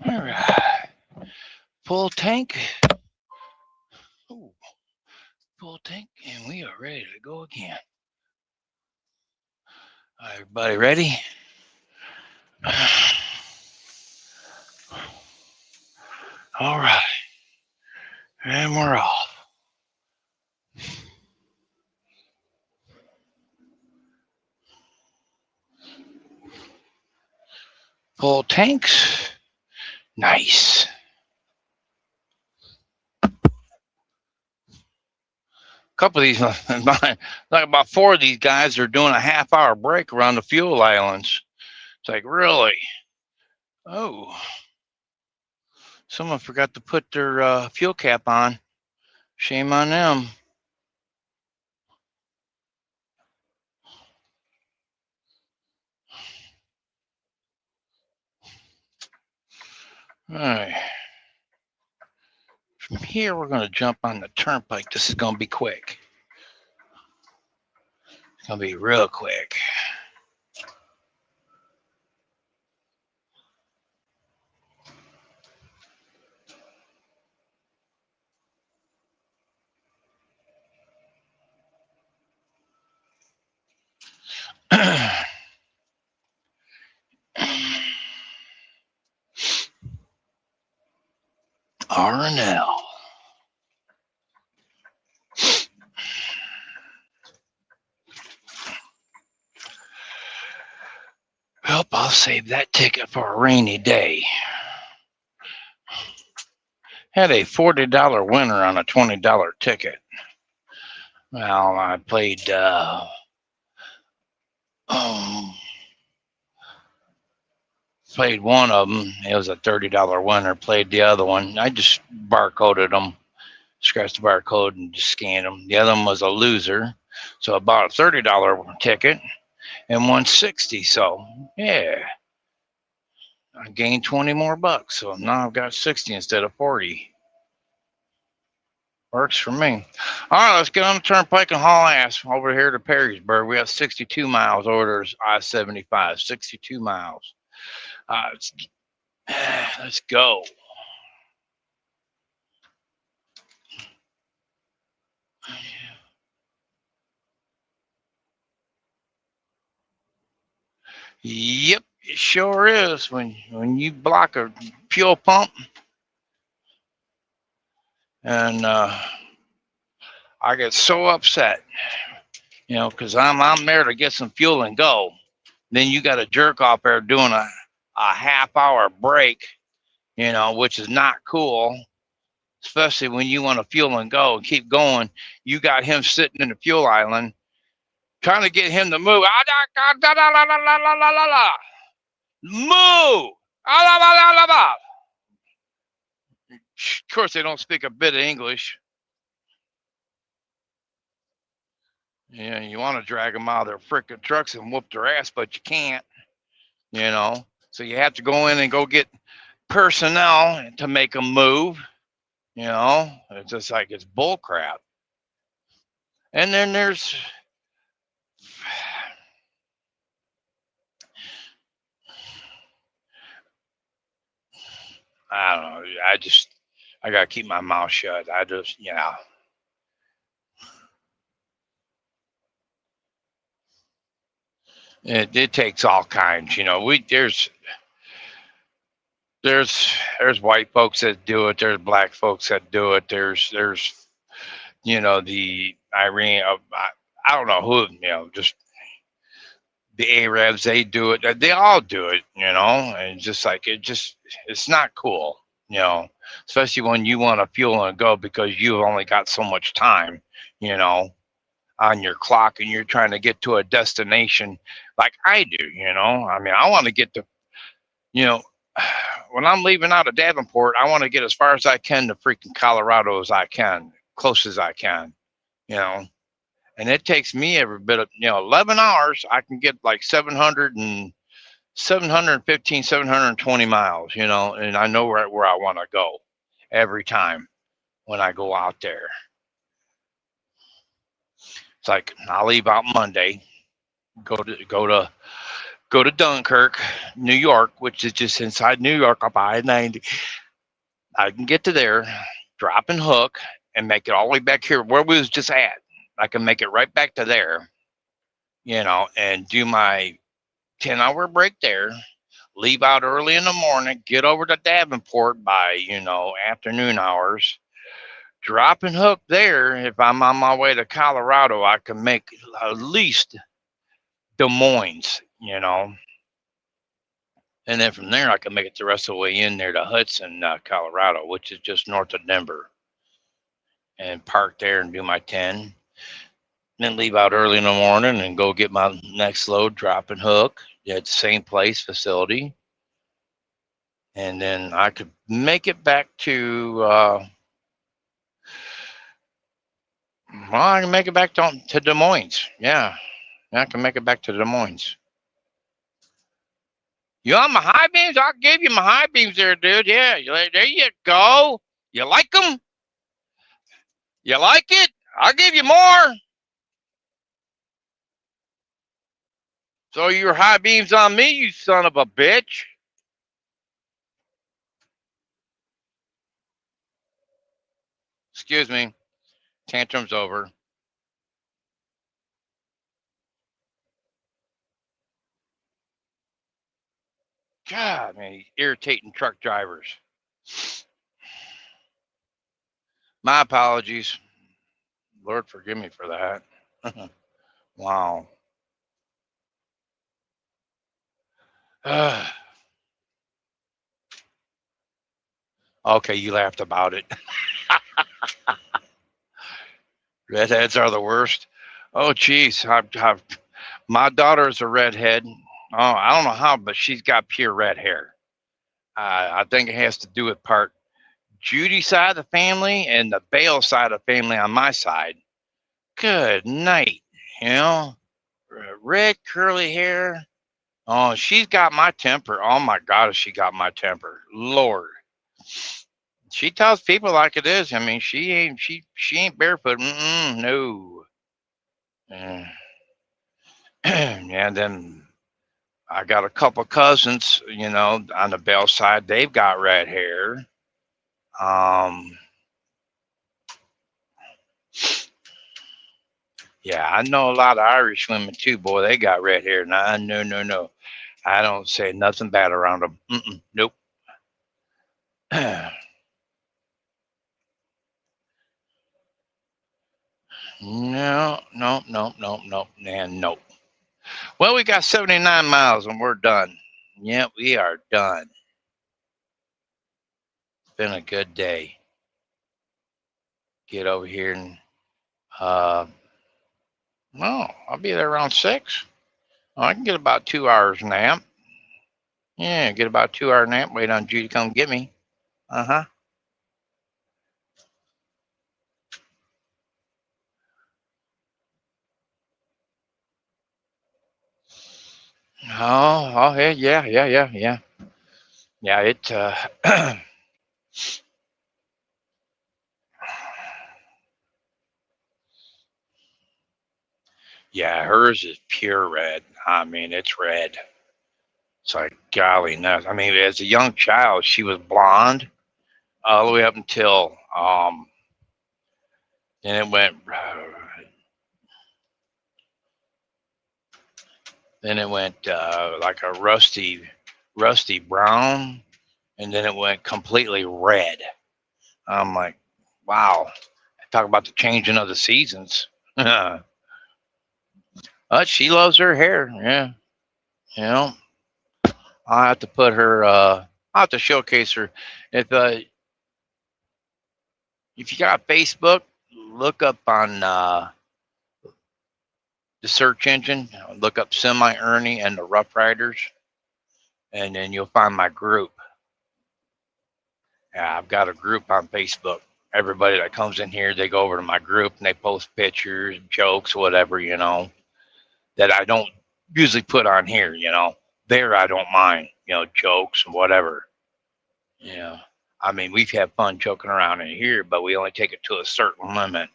All right. Full tank. Ooh, full tank, and we are ready to go again. All right, everybody ready? All right. And we're off. Full tanks. Nice. Couple of these, like about 4 of these guys are doing a half-hour break around the fuel islands. It's like, really? Oh, someone forgot to put their fuel cap on. Shame on them. All right. From here, we're going to jump on the turnpike. This is going to be quick. It's going to be real quick. R&L. Well, I'll save that ticket for a rainy day. Had a $40 winner on a $20 ticket. Well, I played played one of them. It was a $30 winner. Played the other one. I just barcoded them, scratched the barcode and just scanned them. The other one was a loser. So I bought a $30 ticket and won 60. So yeah, I gained 20 more bucks. So now I've got 60 instead of 40. Works for me. All right, let's get on the turnpike and haul ass over here to Perrysburg. We have 62 miles over I-75. 62 miles. Let's go. Yep, it sure is. When you block a fuel pump, and I get so upset, because I'm there to get some fuel and go. Then you got a jerk off there doing a half-hour break, which is not cool. Especially when you want to fuel and go and keep going. You got him sitting in the fuel island, trying to get him to move. Move! Of course, they don't speak a bit of English. Yeah, you want to drag them out of their freaking trucks and whoop their ass, but you can't, So you have to go in and go get personnel to make them move, It's just like it's bull crap. And then there's... I don't know. I got to keep my mouth shut. It takes all kinds, there's white folks that do it. There's black folks that do it. There's the Irene. I don't know who, just the Arabs. They do it. They all do it, and just like it's not cool, especially when you want to fuel and go because you've only got so much time, on your clock and you're trying to get to a destination like I do, you know. I mean, I want to get to, you know, when I'm leaving out of Davenport, I want to get as far as I can to freaking Colorado as I can, close as I can, you know. And it takes me every bit of, 11 hours. I can get like 720 miles, and I know where I want to go every time when I go out there. It's like I'll leave out Monday, go to Dunkirk, New York, which is just inside New York up I-90. I can get to there, drop and hook, and make it all the way back here where we was just at. I can make it right back to there, and do my 10-hour break there, leave out early in the morning, get over to Davenport by, afternoon hours, drop and hook there. If I'm on my way to Colorado, I can make at least Des Moines, and then from there I can make it the rest of the way in there to Hudson, Colorado, which is just north of Denver, and park there and do my 10. Then leave out early in the morning and go get my next load, drop and hook at the same place, facility. And then I could make it back to, I can make it back to Des Moines. Yeah, I can make it back to Des Moines. You want my high beams? I'll give you my high beams there, dude. Yeah, there you go. You like them? You like it? I'll give you more. So your high beams on me, you son of a bitch. Excuse me. Tantrum's over. God, man, irritating truck drivers. My apologies. Lord, forgive me for that. Wow. Okay, you laughed about it. Redheads are the worst. Oh, geez. My daughter is a redhead. Oh, I don't know how, but she's got pure red hair. I think it has to do with part Judy side of the family and the Bale side of the family on my side. Good night. Red curly hair. Oh, she's got my temper. Oh my God, has she got my temper? Lord. She tells people like it is. I mean, she ain't barefoot. No. And then I got a couple cousins, on the Bell side. They've got red hair. Yeah, I know a lot of Irish women too. Boy, they got red hair. Nah, no. I don't say nothing bad around them. Nope. No, and nope. Well, we got 79 miles and we're done. Yep, we are done. It's been a good day. Get over here and no, I'll be there around 6. Oh, I can get about 2 hours nap. Yeah, get about 2 hour nap. Wait on Judy to come get me. Uh-huh. Oh, yeah. Yeah, it yeah, hers is pure red. I mean, it's red. It's like, golly, nuts. I mean, as a young child, she was blonde all the way up until then it went like a rusty brown, and then it went completely red. I'm like, wow. Talk about the changing of the seasons. But she loves her hair. Yeah, I'll have to put her. I'll have to showcase her. If you got Facebook, look up on the search engine, look up Semi Ernie and the Rough Riders, and then you'll find my group. Yeah, I've got a group on Facebook. Everybody that comes in here, they go over to my group and they post pictures, jokes, whatever, that I don't usually put on here. There, I don't mind, jokes and whatever. Yeah. I mean, we've had fun joking around in here, but we only take it to a certain limit.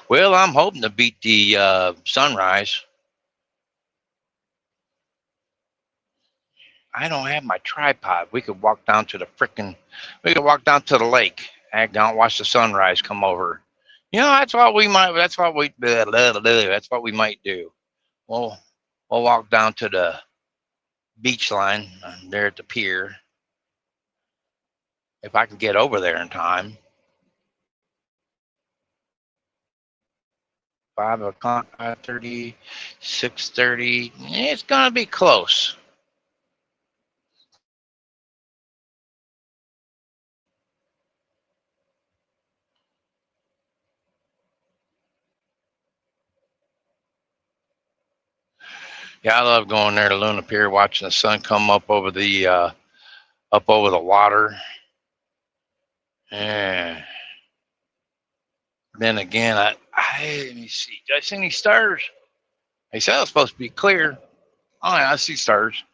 Well, I'm hoping to beat the sunrise. I don't have my tripod. We could walk down to the lake, act down, watch the sunrise come over. That's what we might. That's what we might do. We'll we'll walk down to the beach line there at the pier if I can get over there in time. 5 o'clock, 5:30, 6:30. It's gonna be close. Yeah, I love going there to Luna Pier, watching the sun come up over the water. And then again, let me see. Did I see any stars? They said it was supposed to be clear. Oh yeah, I see stars.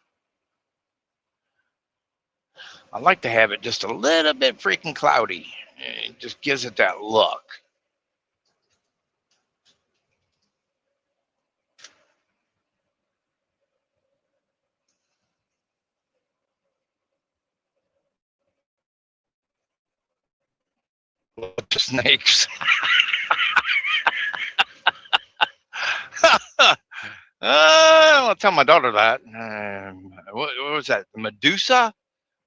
I like to have it just a little bit freaking cloudy. It just gives it that look. With the snakes. I'll tell my daughter that. What was that? Medusa?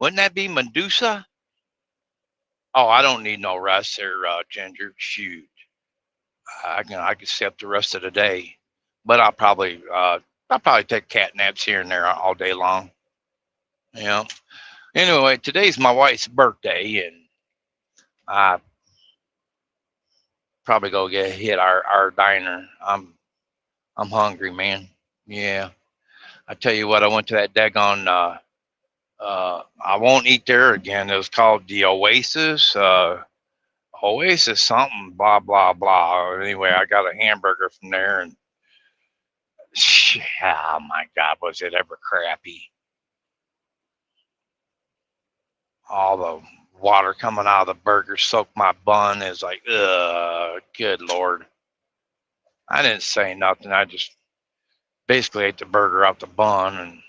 Wouldn't that be Medusa? Oh, I don't need no rest there, Ginger. Shoot, I can stay up the rest of the day, but I'll probably take cat naps here and there all day long. You know. Anyway, today's my wife's birthday, and I probably go hit our diner. I'm hungry, man. Yeah, I tell you what, I went to that daggone. I won't eat there again. It was called the Oasis. Oasis something, blah blah blah. Anyway, I got a hamburger from there, and oh my God, was it ever crappy? All the water coming out of the burger soaked my bun. Is like, good Lord. I didn't say nothing. I just basically ate the burger out the bun. And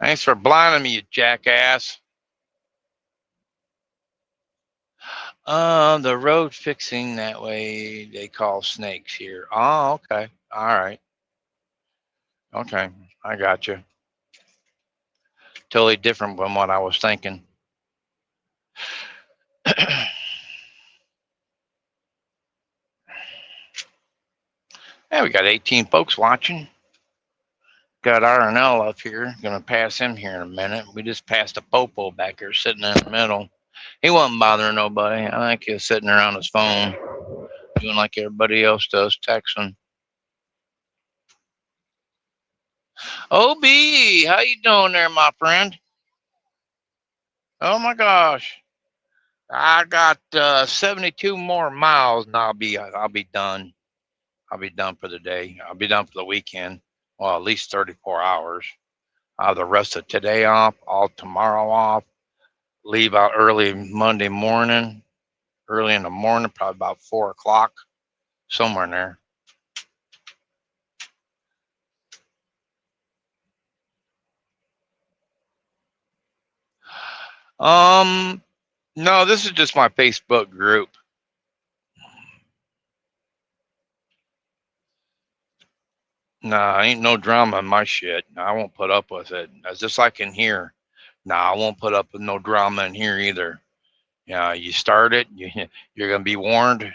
thanks for blinding me, you jackass. The road fixing that way they call snakes here. Oh, okay. All right. Okay. I got you. Totally different from what I was thinking. Yeah, we got 18 folks watching. Got R&L up here. Gonna pass him here in a minute. We just passed a popo back here sitting in the middle. He wasn't bothering nobody. I think he was sitting there on his phone, doing like everybody else does, texting. OB, how you doing there, my friend? Oh my gosh. I got 72 more miles and I'll be done. I'll be done for the day. I'll be done for the weekend. Well, at least 34 hours. I'll have the rest of today off, all tomorrow off. Leave out early Monday morning, early in the morning, probably about 4 o'clock, somewhere in there. No, this is just my Facebook group. Nah, ain't no drama in my shit. I won't put up with it. That's just like in here. Nah, I won't put up with no drama in here either. Yeah, you start it, you're gonna be warned,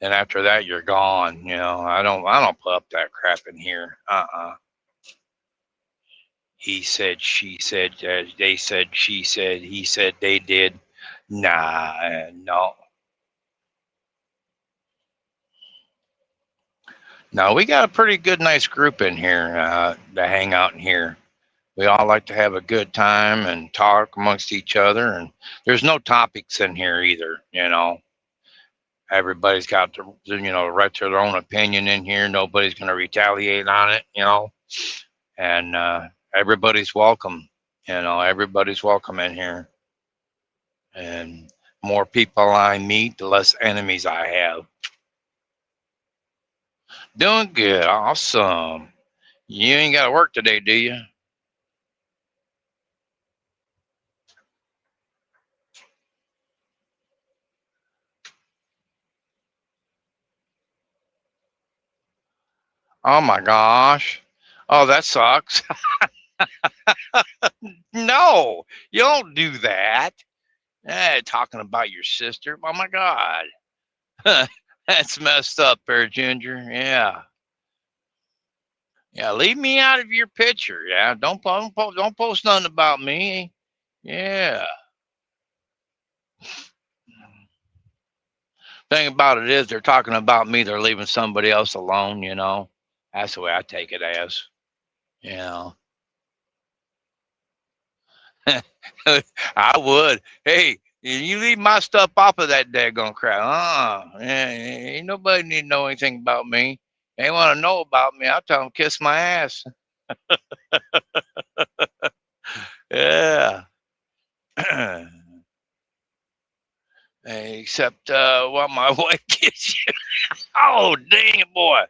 and after that, you're gone. I don't put up that crap in here. He said, she said, they said, she said, he said, they did. Nah, no. No, we got a pretty good, nice group in here to hang out in here. We all like to have a good time and talk amongst each other. And there's no topics in here either. Everybody's got the right to their own opinion in here. Nobody's going to retaliate on it. And everybody's welcome. Everybody's welcome in here. And more people I meet, the less enemies I have. Doing good. Awesome. You ain't got to work today, do you? Oh my gosh. Oh, that sucks. No, you don't do that. Talking about your sister. Oh my God. That's messed up there, Ginger. Yeah. Yeah, leave me out of your picture. Yeah, don't post nothing about me. Yeah. Thing about it is, they're talking about me. They're leaving somebody else alone. That's the way I take it as. You know. I would. Hey, you leave my stuff off of that daggone crap. Yeah, ain't nobody need to know anything about me. They want to know about me. I'll tell them kiss my ass. Yeah. Except what my wife gets you. Oh, dang it, boy.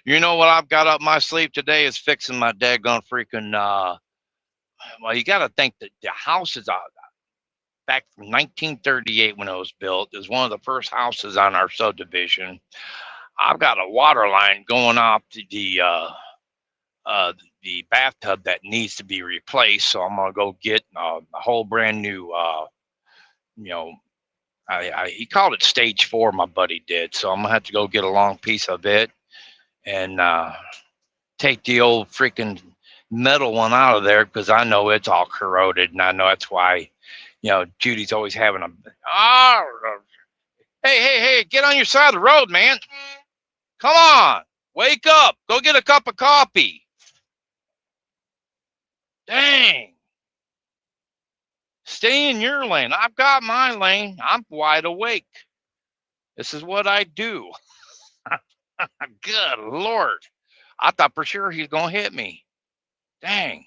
You know what I've got up my sleeve today is fixing my daggone freaking. Well, you got to think that the house is back from 1938 when it was built. It was one of the first houses on our subdivision. I've got a water line going off to the bathtub that needs to be replaced. So I'm gonna go get a whole brand new. You know, he called it stage 4. My buddy did. So I'm gonna have to go get a long piece of it and take the old freaking metal one out of there because I know it's all corroded, and I know that's why. Judy's always having a. Oh, hey, get on your side of the road, man. Come on, wake up. Go get a cup of coffee. Dang. Stay in your lane. I've got my lane. I'm wide awake. This is what I do. Good Lord. I thought for sure he's going to hit me. Dang.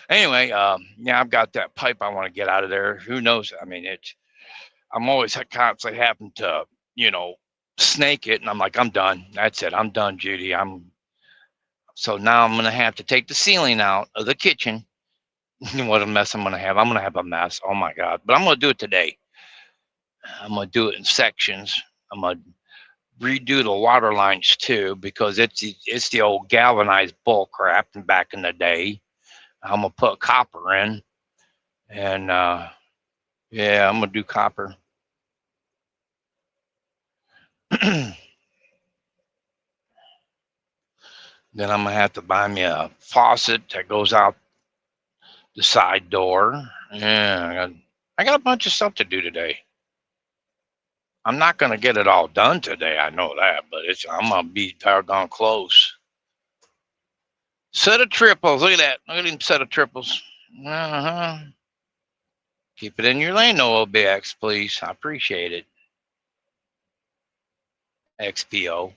Anyway, yeah, I've got that pipe I want to get out of there. Who knows? I mean, I'm always constantly having to, snake it. And I'm like, I'm done. That's it. I'm done, Judy. So now I'm going to have to take the ceiling out of the kitchen. What a mess I'm going to have. I'm going to have a mess. Oh my God. But I'm going to do it today. I'm going to do it in sections. I'm going to redo the water lines too, because it's the old galvanized bull crap from back in the day. I'm going to put copper in. And yeah, I'm going to do copper. Then I'm going to have to buy me a faucet that goes out the side door. Yeah, I got a bunch of stuff to do today. I'm not going to get it all done today. I know that, but I'm going to be doggone close. Set of triples. Look at that. Look at him set of triples. Uh-huh. Keep it in your lane, no OBX, please. I appreciate it. XPO.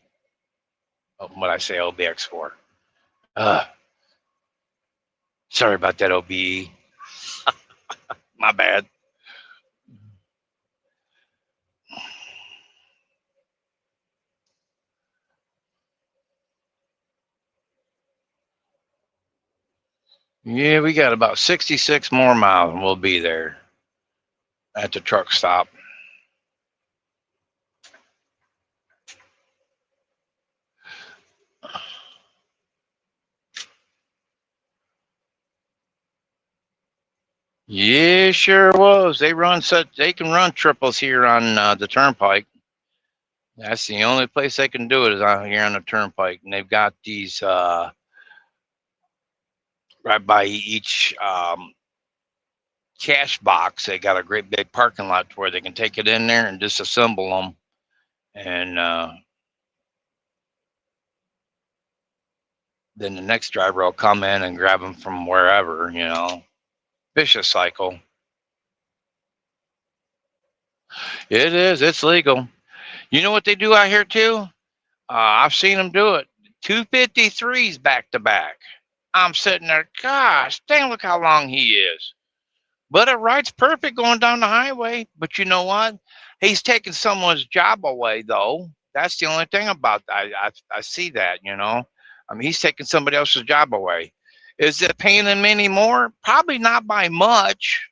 Oh, what I say OBX for. Sorry about that, OBE. My bad. Yeah, we got about 66 more miles and we'll be there at the truck stop. Yeah, sure was. They can run triples here on the turnpike. That's the only place they can do it is out here on the turnpike. And they've got these right by each cash box. They got a great big parking lot where they can take it in there and disassemble them, and then the next driver will come in and grab them from wherever. Vicious cycle. It is. It's legal. You know what they do out here too? I've seen them do it. 253s back to back. I'm sitting there, gosh, dang, look how long he is. But it rides perfect going down the highway. But you know what? He's taking someone's job away, though. That's the only thing about that. I see that, I mean, he's taking somebody else's job away. Is it paying him any more? Probably not by much,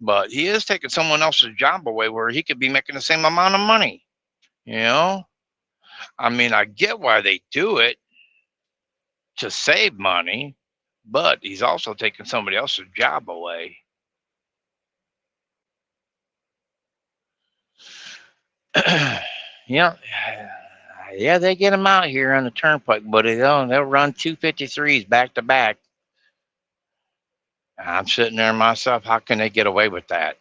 but he is taking someone else's job away where he could be making the same amount of money, you know? I mean, I get why they do it to save money, but he's also taking somebody else's job away. Yeah, yeah, they get them out here on the turnpike, but they'll run 253s back to back. I'm sitting there myself, how can they get away with that?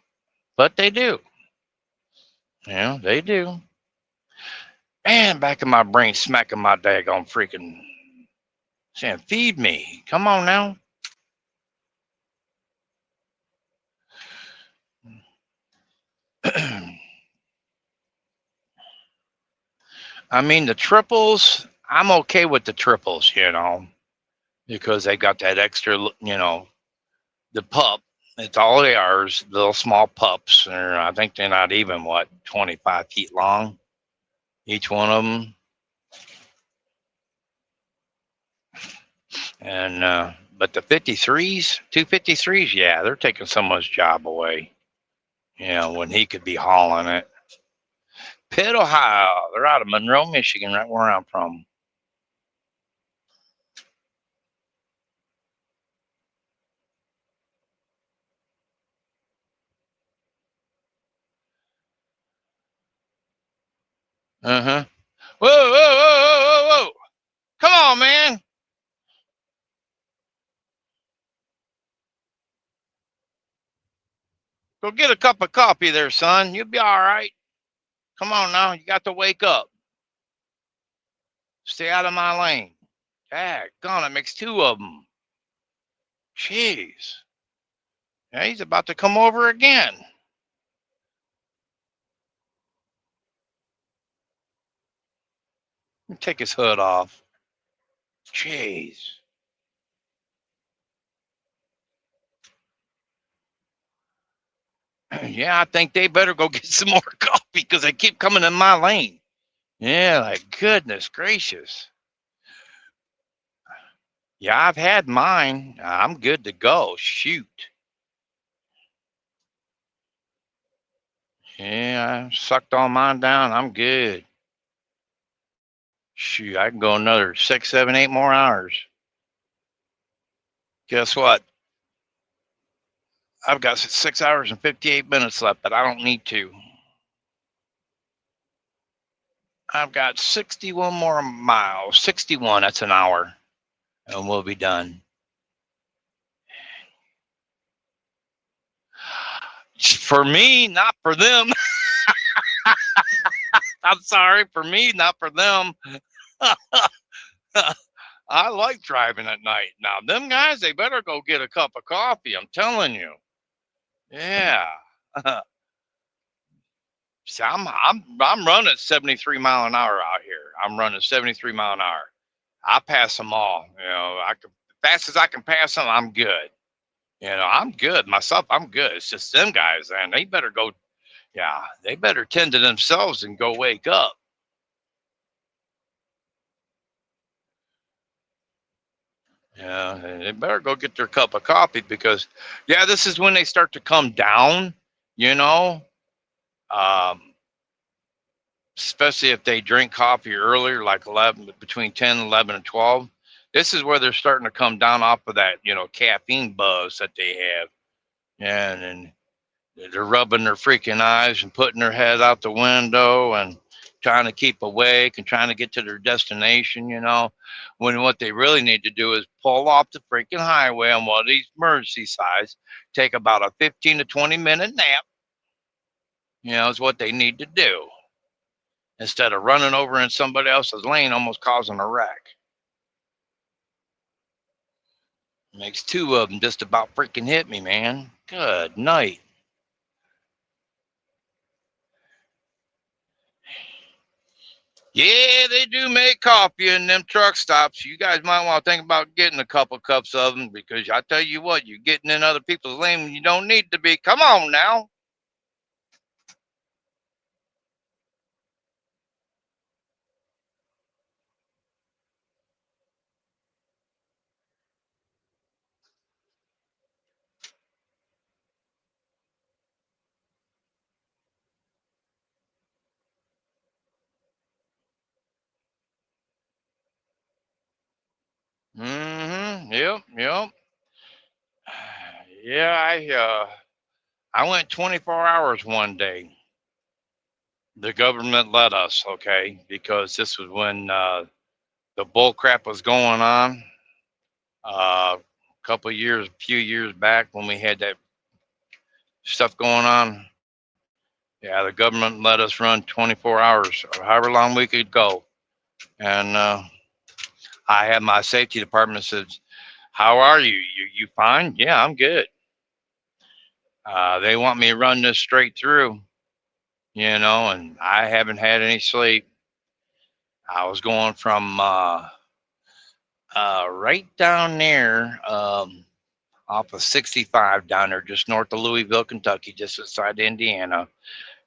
But they do. They do. And back in my brain, smacking my daggone freaking saying, feed me. Come on now. I mean, the triples, I'm okay with the triples, because they got that extra, the pup. It's all they are is little small pups. I think they're not even, 25 feet long, each one of them. And, but the 53s, 253s, yeah, they're taking someone's job away, when he could be hauling it. Pitt, Ohio. They're out of Monroe, Michigan, right where I'm from. Uh-huh. Whoa, whoa, whoa, whoa, whoa, whoa. Come on, man. Go get a cup of coffee there, son. You'll be all right. Come on now. You got to wake up. Stay out of my lane. Daggone, it makes two of them. Jeez. Yeah, he's about to come over again. Take his hood off. Jeez. Yeah, I think they better go get some more coffee because they keep coming in my lane. Yeah, like goodness gracious. Yeah, I've had mine. I'm good to go. Shoot. Yeah, I sucked all mine down. I'm good. Shoot, I can go another 6, 7, 8 more hours. Guess what? I've got 6 hours and 58 minutes left, but I don't need to. I've got 61 more miles. 61, that's an hour. And we'll be done. For me, not for them. I'm sorry, for me, not for them. I like driving at night. Now, them guys, they better go get a cup of coffee. I'm telling you. Yeah. See, I'm running 73 mile an hour out here. I'm running 73 mile an hour. I pass them all. Fast as I can pass them, I'm good. I'm good myself. I'm good. It's just them guys, and they better go. Yeah, they better tend to themselves and go wake up. Yeah, they better go get their cup of coffee because, yeah, this is when they start to come down. You know, um, especially if they drink coffee earlier, like 11, between 10, 11, and 12. This is where they're starting to come down off of that, caffeine buzz that they have. Yeah, and then they're rubbing their freaking eyes and putting their head out the window and trying to keep awake and trying to get to their destination, when what they really need to do is pull off the freaking highway on one of these emergency sides, take about a 15 to 20-minute nap, is what they need to do instead of running over in somebody else's lane, almost causing a wreck. Makes two of them just about freaking hit me, man. Good night. Yeah, they do make coffee in them truck stops. You guys might want to think about getting a couple cups of them, because I tell you what, you're getting in other people's lane when you don't need to be. Come on now. Yep, yep. Yeah, I went 24 hours one day. The government let us, okay, because this was when the bull crap was going on. A few years back when we had that stuff going on. Yeah, the government let us run 24 hours, or however long we could go. And I had my safety department said, "How are you? You fine?" "Yeah, I'm good." They want me to run this straight through, and I haven't had any sleep. I was going from right down there, off of 65 down there, just north of Louisville, Kentucky, just outside Indiana.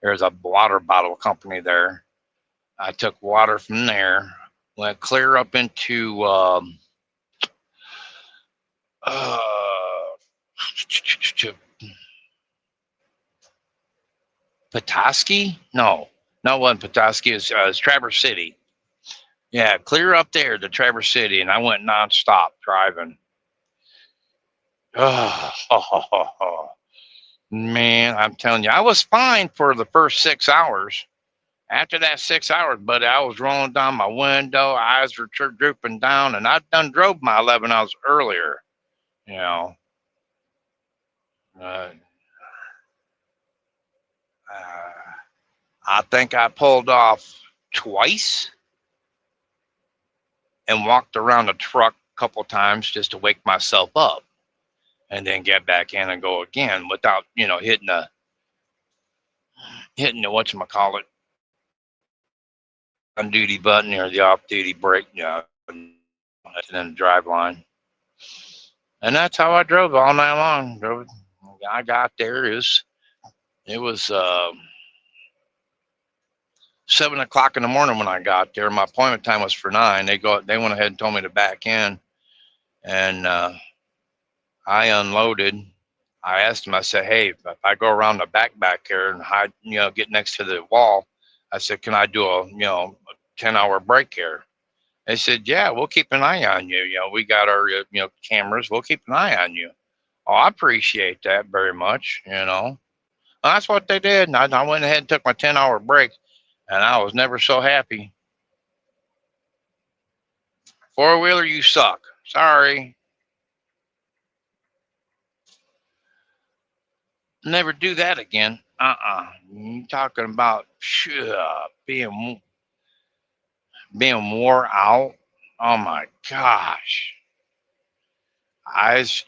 There's a water bottle company there. I took water from there, went clear up into uh, Petoskey? No, it wasn't Petoskey. It's Traverse City. Yeah, clear up there to Traverse City, and I went nonstop driving. Oh, man, I'm telling you, I was fine for the first 6 hours. After that 6 hours, buddy, I was rolling down my window, eyes were drooping down, and I'd done drove my 11 hours earlier. You know, uh, uh, I think I pulled off twice and walked around the truck a couple times just to wake myself up, and then get back in and go again without, hitting the whatchamacallit on duty button or the off duty brake, and then the drive line. And that's how I drove all night long. I got there. It was 7 o'clock in the morning when I got there. My appointment time was for 9. They went ahead and told me to back in, and I unloaded. I asked them. I said, "Hey, if I go around the back here and hide, get next to the wall," I said, "Can I do a 10-hour break here?" They said, "Yeah, we'll keep an eye on you. We got our cameras. We'll keep an eye on you." Oh, I appreciate that very much. Well, that's what they did. And I went ahead and took my 10-hour break, and I was never so happy. Four-wheeler, you suck. Sorry. Never do that again. You talking about being wore out? Oh my gosh.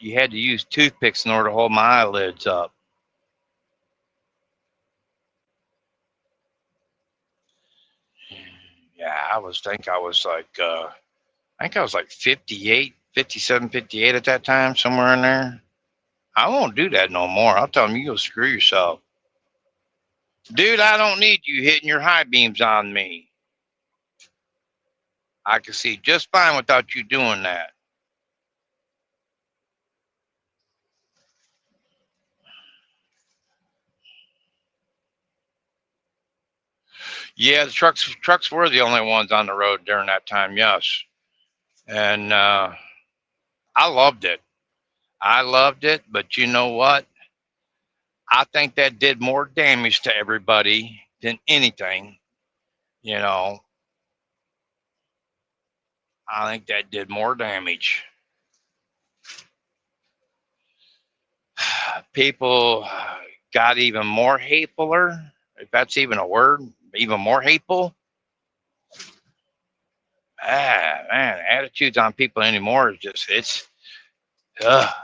You had to use toothpicks in order to hold my eyelids up. Yeah, I think I was like 58, 57, 58 at that time, somewhere in there. I won't do that no more. I'll tell them, you go screw yourself. Dude, I don't need you hitting your high beams on me. I can see just fine without you doing that. Yeah, the trucks were the only ones on the road during that time, yes. And I loved it. I loved it, but you know what? I think that did more damage to everybody than anything. you know, I think that did more damage. People got even more hatefuler, if that's even a word, even more hateful. Man, attitudes on people anymore is just, ugh.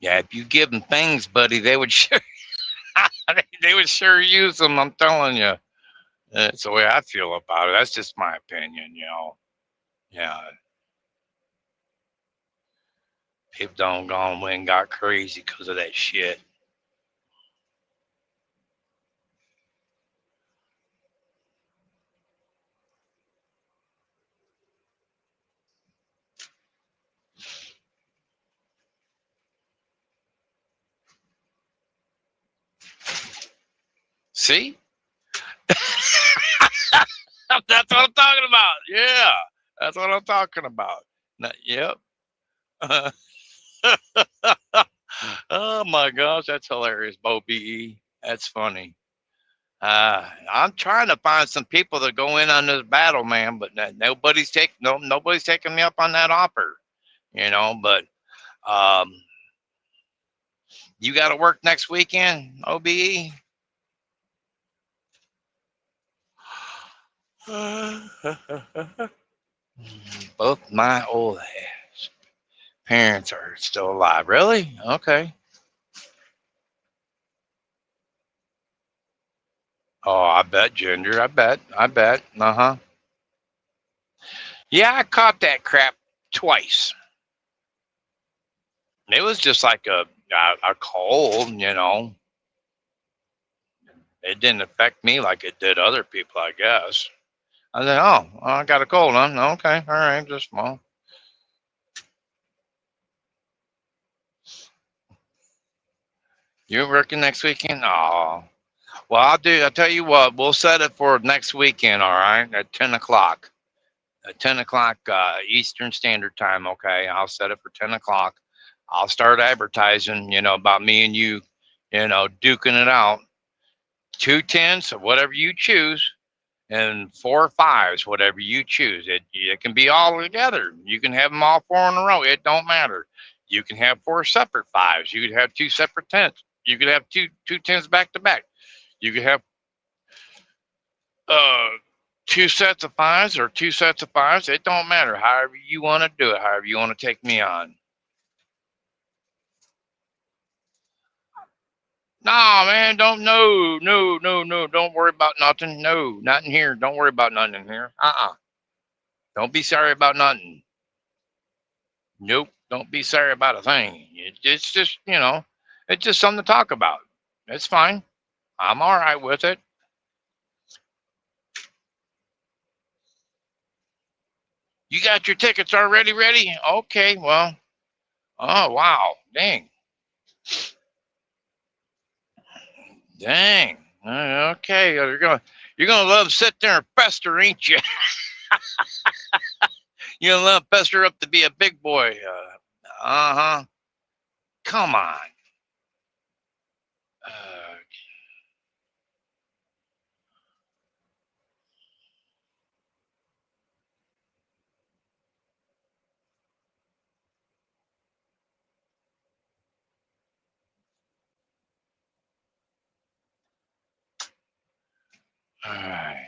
Yeah, if you give them things, buddy, they would sure, they would sure use them. I'm telling you. That's the way I feel about it. That's just my opinion, you know. Yeah, people don't go and went and got crazy because of that shit. See? That's what I'm talking about. Yeah, that's what I'm talking about. Yep. Oh my gosh, that's hilarious, Bo BE. That's funny. I'm trying to find some people to go in on this battle, man, but nobody's taking me up on that offer, you know. But um, you got to work next weekend, OBE. Both my old parents are still alive. Really? Okay. Oh, I bet, Ginger. I bet. I bet. Uh huh. Yeah, I caught that crap twice. It was just like a cold, you know. It didn't affect me like it did other people, I guess. I said, "Oh, I got a cold, huh? Okay, all right, just well." You working next weekend? Oh, well, I'll tell you what. We'll set it for next weekend. All right, at 10 o'clock. At 10 o'clock Eastern Standard Time. Okay, I'll set it for 10 o'clock. I'll start advertising. You know about me and you. You know, duking it out. 2 10s, whatever you choose, and 4 5s, whatever you choose. It can be all together. You can have them all four in a row. It don't matter. You can have four separate fives. You could have two separate tens. You could have two tens back to back. You could have uh, two sets of fives or two sets of fives. It don't matter. However you want to do it. However you want to take me on. Nah, man, don't no. Don't worry about nothing. No, not in here. Don't worry about nothing in here. Don't be sorry about nothing. Nope. Don't be sorry about a thing. It's just, it's just something to talk about. It's fine. I'm all right with it. You got your tickets already ready? Okay, well, oh, wow. Dang. Dang. Okay, you're gonna love sit there and fester, ain't you? You're gonna love fester up to be a big boy. Uh-huh. Come on. Uh, all right.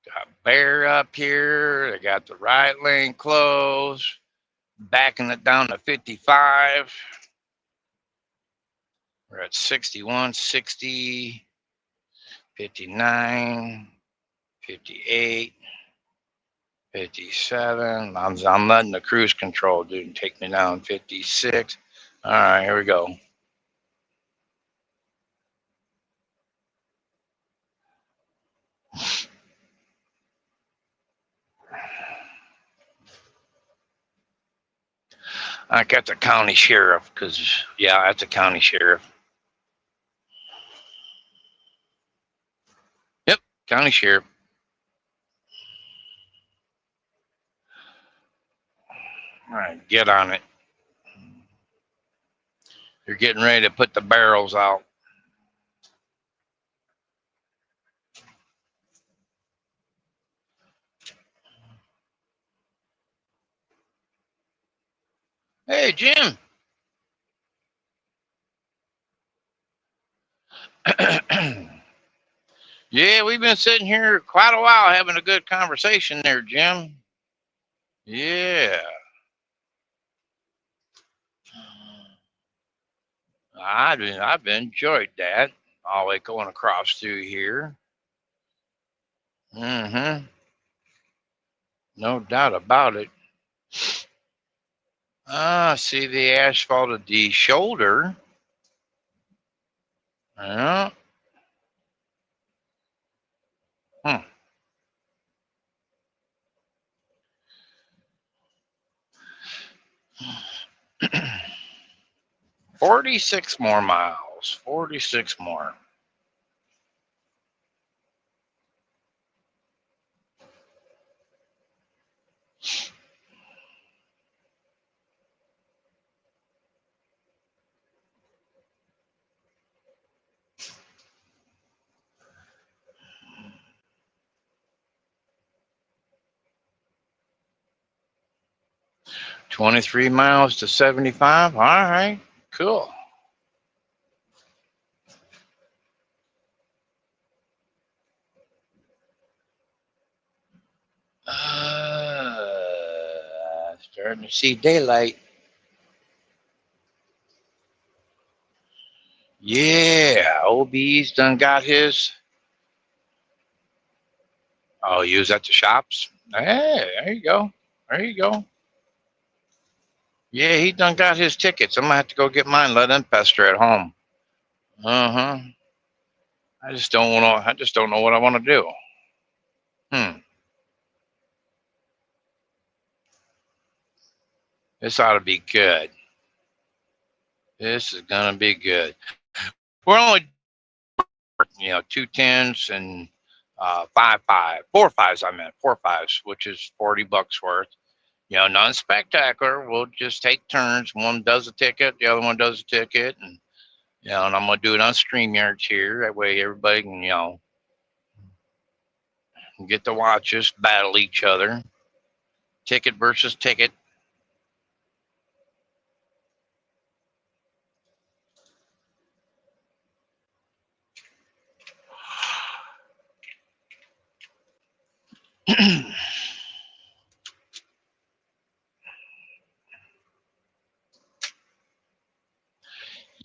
Got Bear up here. They got the right lane closed. Backing it down to 55. We're at 61, 60, 59, 58, 57. I'm letting the cruise control dude take me down. 56. All right, here we go. I got the county sheriff because, yeah, that's a county sheriff. County Sheriff. All right, get on it. You're getting ready to put the barrels out. Hey, Jim. Yeah, we've been sitting here quite a while having a good conversation there, Jim. Yeah. I've enjoyed that. All the way going across through here. Mm-hmm. No doubt about it. See the asphalt of the shoulder. Yeah. Hmm. 46 more miles. 46 more. $23 miles to 75. All right. Cool. Starting to see daylight. Yeah, OB's done got his. Oh, he was at the shops. Hey, there you go. There you go. Yeah, he done got his tickets. I'm gonna have to go get mine. Let him pester at home. Uh-huh. I just don't want to. I just don't know what I want to do. This ought to be good. This is gonna be good. We're only, 2 10s and 4 5s. I meant 4 5s, which is $40 worth. Nothing spectacular. We'll just take turns. One does a ticket, the other one does a ticket, and I'm gonna do it on StreamYards here. That way, everybody can, get to watch us battle each other. Ticket versus ticket.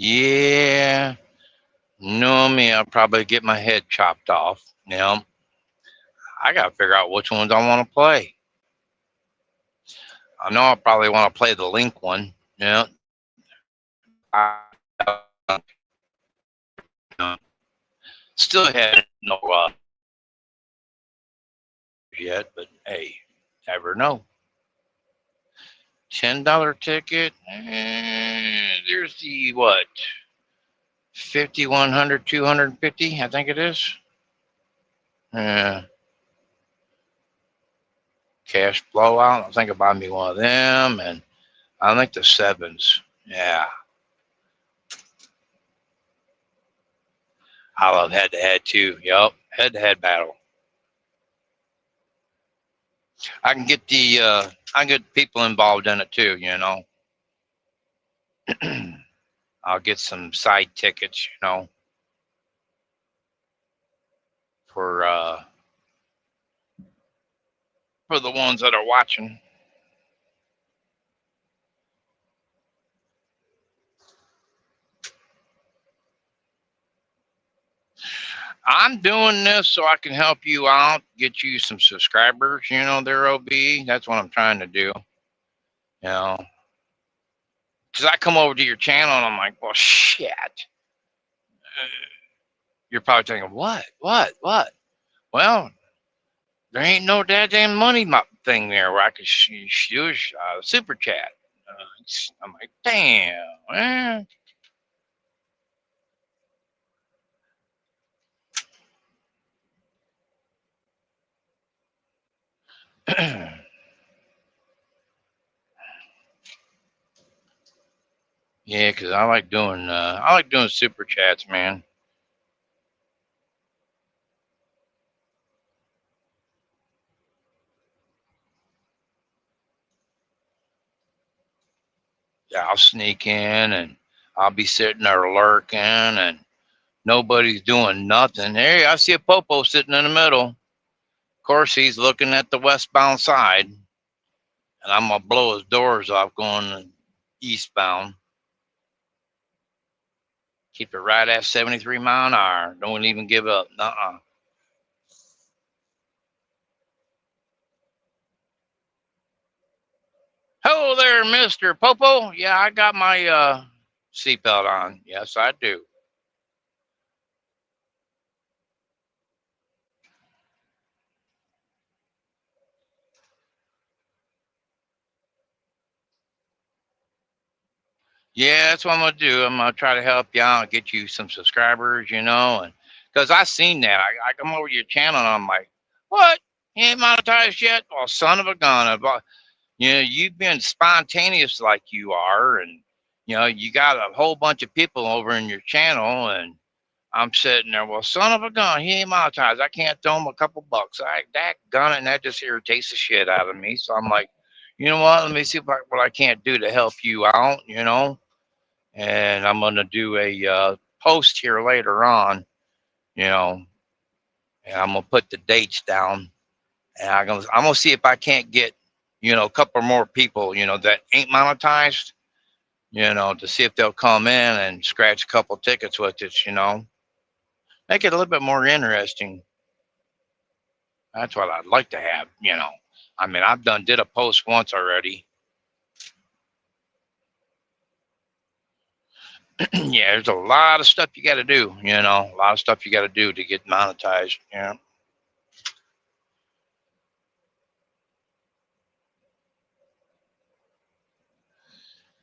Yeah, know me, I'll probably get my head chopped off. I gotta figure out which ones I want to play. I know I probably want to play the Link one. I, still had no yet, but hey, never know. $10 ticket. There's the what? 50, 100, 250, I think it is. Cash blowout. I think I'll buy me one of them, and I think the sevens. Yeah, I love head to head too. Yep, head to head battle. I can get I get people involved in it too. I'll get some side tickets. For the ones that are watching. I'm doing this so I can help you out, get you some subscribers. Their OB. That's what I'm trying to do. Because I come over to your channel and I'm like, well, shit. You're probably thinking, what? Well, there ain't no goddamn money thing there where I could use super chat. I'm like, damn. Yeah, because I like doing super chats, man. Yeah, I'll sneak in and I'll be sitting there lurking and nobody's doing nothing. Hey, I see a popo sitting in the middle. Of course, he's looking at the westbound side, and I'm gonna blow his doors off going eastbound. Keep it right at 73 mile an hour. Don't even give up. Nuh-uh. Hello there, Mr. Popo. Yeah, I got my seatbelt on. Yes, I do. Yeah, that's what I'm gonna do. I'm gonna try to help you out, get you some subscribers, and because I seen that, I come over to your channel and I'm like, what? He ain't monetized yet? Well, son of a gun! You've been spontaneous like you are, and you got a whole bunch of people over in your channel, and I'm sitting there. Well, son of a gun, he ain't monetized. I can't throw him a couple bucks. That gun, and that just irritates the shit out of me. So I'm like, you know what? Let me see what I can't do to help you out. And I'm gonna do a post here later on, you know, and I'm gonna put the dates down, and I'm gonna see if I can't get, a couple more people, that ain't monetized, to see if they'll come in and scratch a couple tickets with it. Make it a little bit more interesting. That's what I'd like to have. I mean, did a post once already. Yeah, there's a lot of stuff you got to do, a lot of stuff you got to do to get monetized.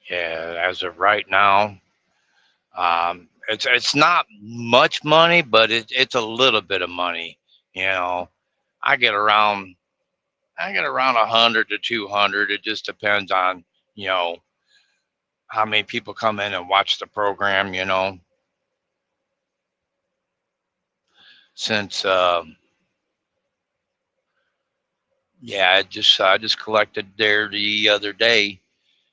Yeah, as of right now, it's not much money, but it's a little bit of money. You know, I get around I get around 100 to 200. It just depends on you know how many people come in and watch the program. Since yeah, I just collected there the other day.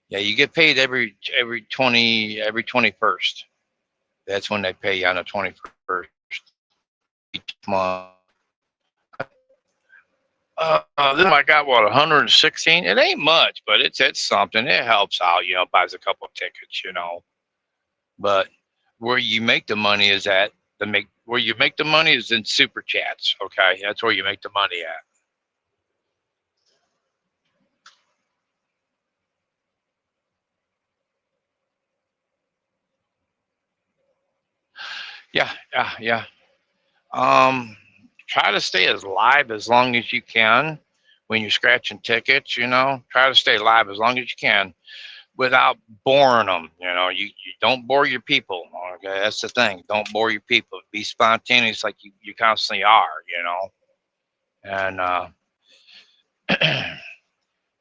Yeah, you get paid every 21st. That's when they pay you on the 21st each month. Then I got what 116. It ain't much, but it's something. It helps out. Buys a couple of tickets. But where you make the money is at the make where you make the money is in super chats. Okay, that's where you make the money at. Yeah, yeah, yeah. Um, Try to stay as live as long as you can when you're scratching tickets. Try to stay live as long as you can without boring them. You don't bore your people. Okay, that's the thing. Don't bore your people. Be spontaneous like you constantly are. And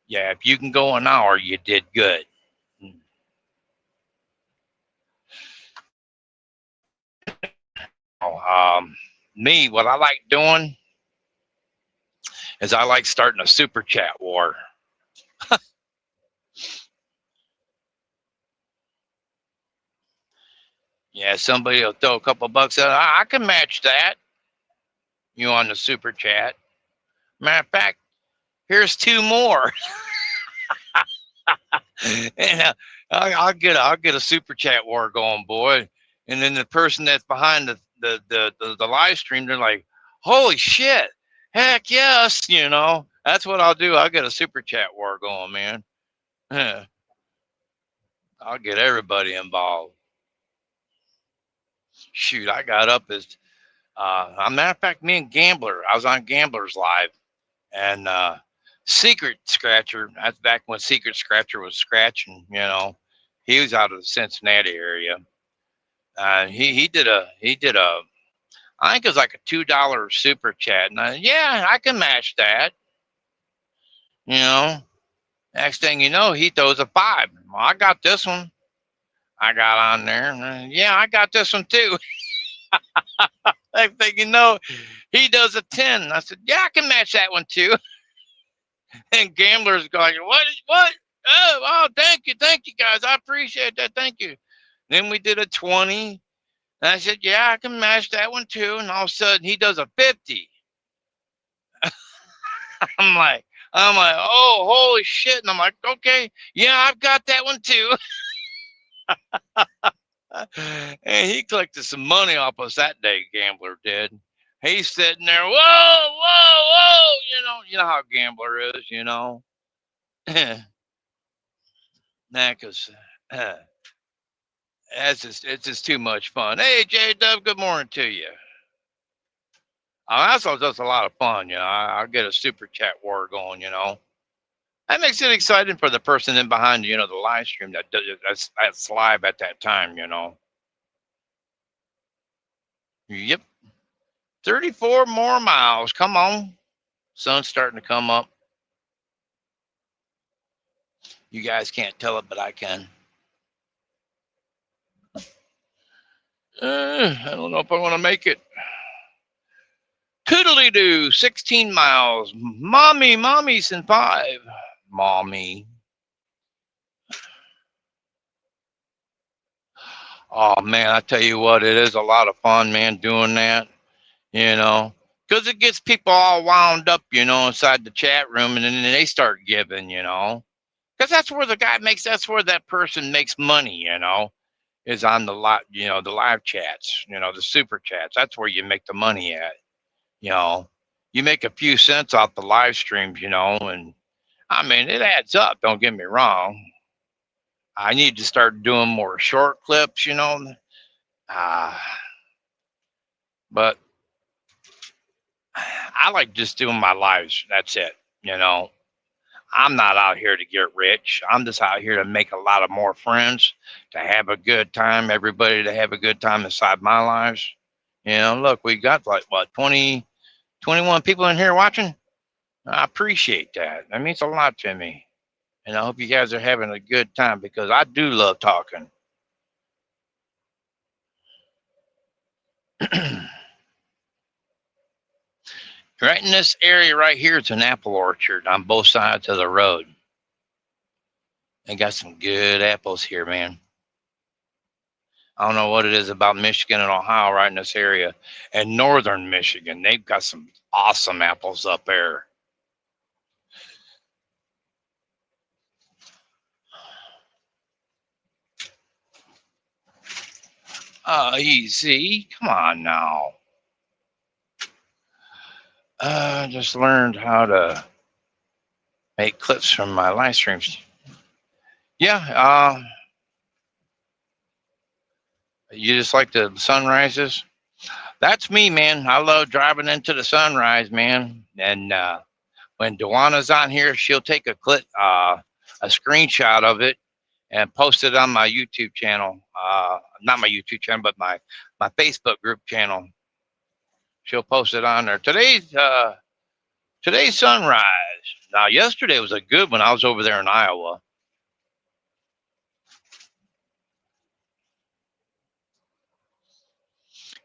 yeah, if you can go an hour, you did good. Um, Me, what I like doing is I like starting a super chat war. Yeah, somebody will throw a couple bucks out. I can match that. You on the super chat? Matter of fact, here's two more. And I'll get a super chat war going, boy. And then the person that's behind the live stream, they're like, "Holy shit, heck yes!" That's what I'll do. I'll get a super chat war going, man. I'll get everybody involved. Shoot, I got up as a matter of fact, me and Gambler. I was on Gambler's live, and Secret Scratcher. That's back when Secret Scratcher was scratching. He was out of the Cincinnati area. He did a I think it was like a $2 super chat, and yeah, I can match that. You know, next thing you know, he throws a 5. Well, I got this one. I got on there. Yeah, I got this one too. Next thing you know, he does a 10. I said, yeah, I can match that one too. And gamblers going, what? What? Oh, thank you guys. I appreciate that. Thank you. Then we did a 20. And I said, yeah, I can match that one too. And all of a sudden he does a 50. I'm like, oh, holy shit. And I'm like, okay, yeah, I've got that one too. And he collected some money off us that day, gambler did. He's sitting there, whoa, whoa, whoa, you know how a gambler is, you know. Nah, cause it's just too much fun. Hey, J Dub, good morning to you. That's just a lot of fun, you know. I'll get a super chat war going, you know. That makes it exciting for the person in behind, you know, the live stream that's live at that time, you know. Yep, 34 more miles. Come on, sun's starting to come up. You guys can't tell it, but I can. I don't know if I want to make it. Toodly doo, 16 miles. Mommy's in 5. Mommy. Oh man, I tell you what, it is a lot of fun, man, doing that. You know, because it gets people all wound up, you know, inside the chat room, and then they start giving, you know, because that's where the guy makes. That's where that person makes money, you know, is on the lot, you know, the live chats, you know, the super chats. That's where you make the money at. You know, you make a few cents off the live streams, you know, and I mean, it adds up. Don't get me wrong. I need to start doing more short clips, you know. Uh, but I like just doing my lives. That's it. You know, I'm not out here to get rich. I'm just out here to make a lot of more friends, to have a good time, everybody to have a good time inside my lives. You know, look, we got like what, 20, 21 people in here watching. I appreciate that. That means a lot to me. And I hope you guys are having a good time because I do love talking. Right in this area right here, it's an apple orchard on both sides of the road. They got some good apples here, man. I don't know what it is about Michigan and Ohio right in this area. And northern Michigan, they've got some awesome apples up there. Easy. Come on now. I just learned how to make clips from my live streams. Yeah, you just like the sunrises? That's me, man. I love driving into the sunrise, man. And when Dewana's on here, she'll take a clip, a screenshot of it, and post it on my YouTube channel. Not my YouTube channel, but my Facebook group channel. She'll post it on there. Today's sunrise. Now, yesterday was a good one. I was over there in Iowa.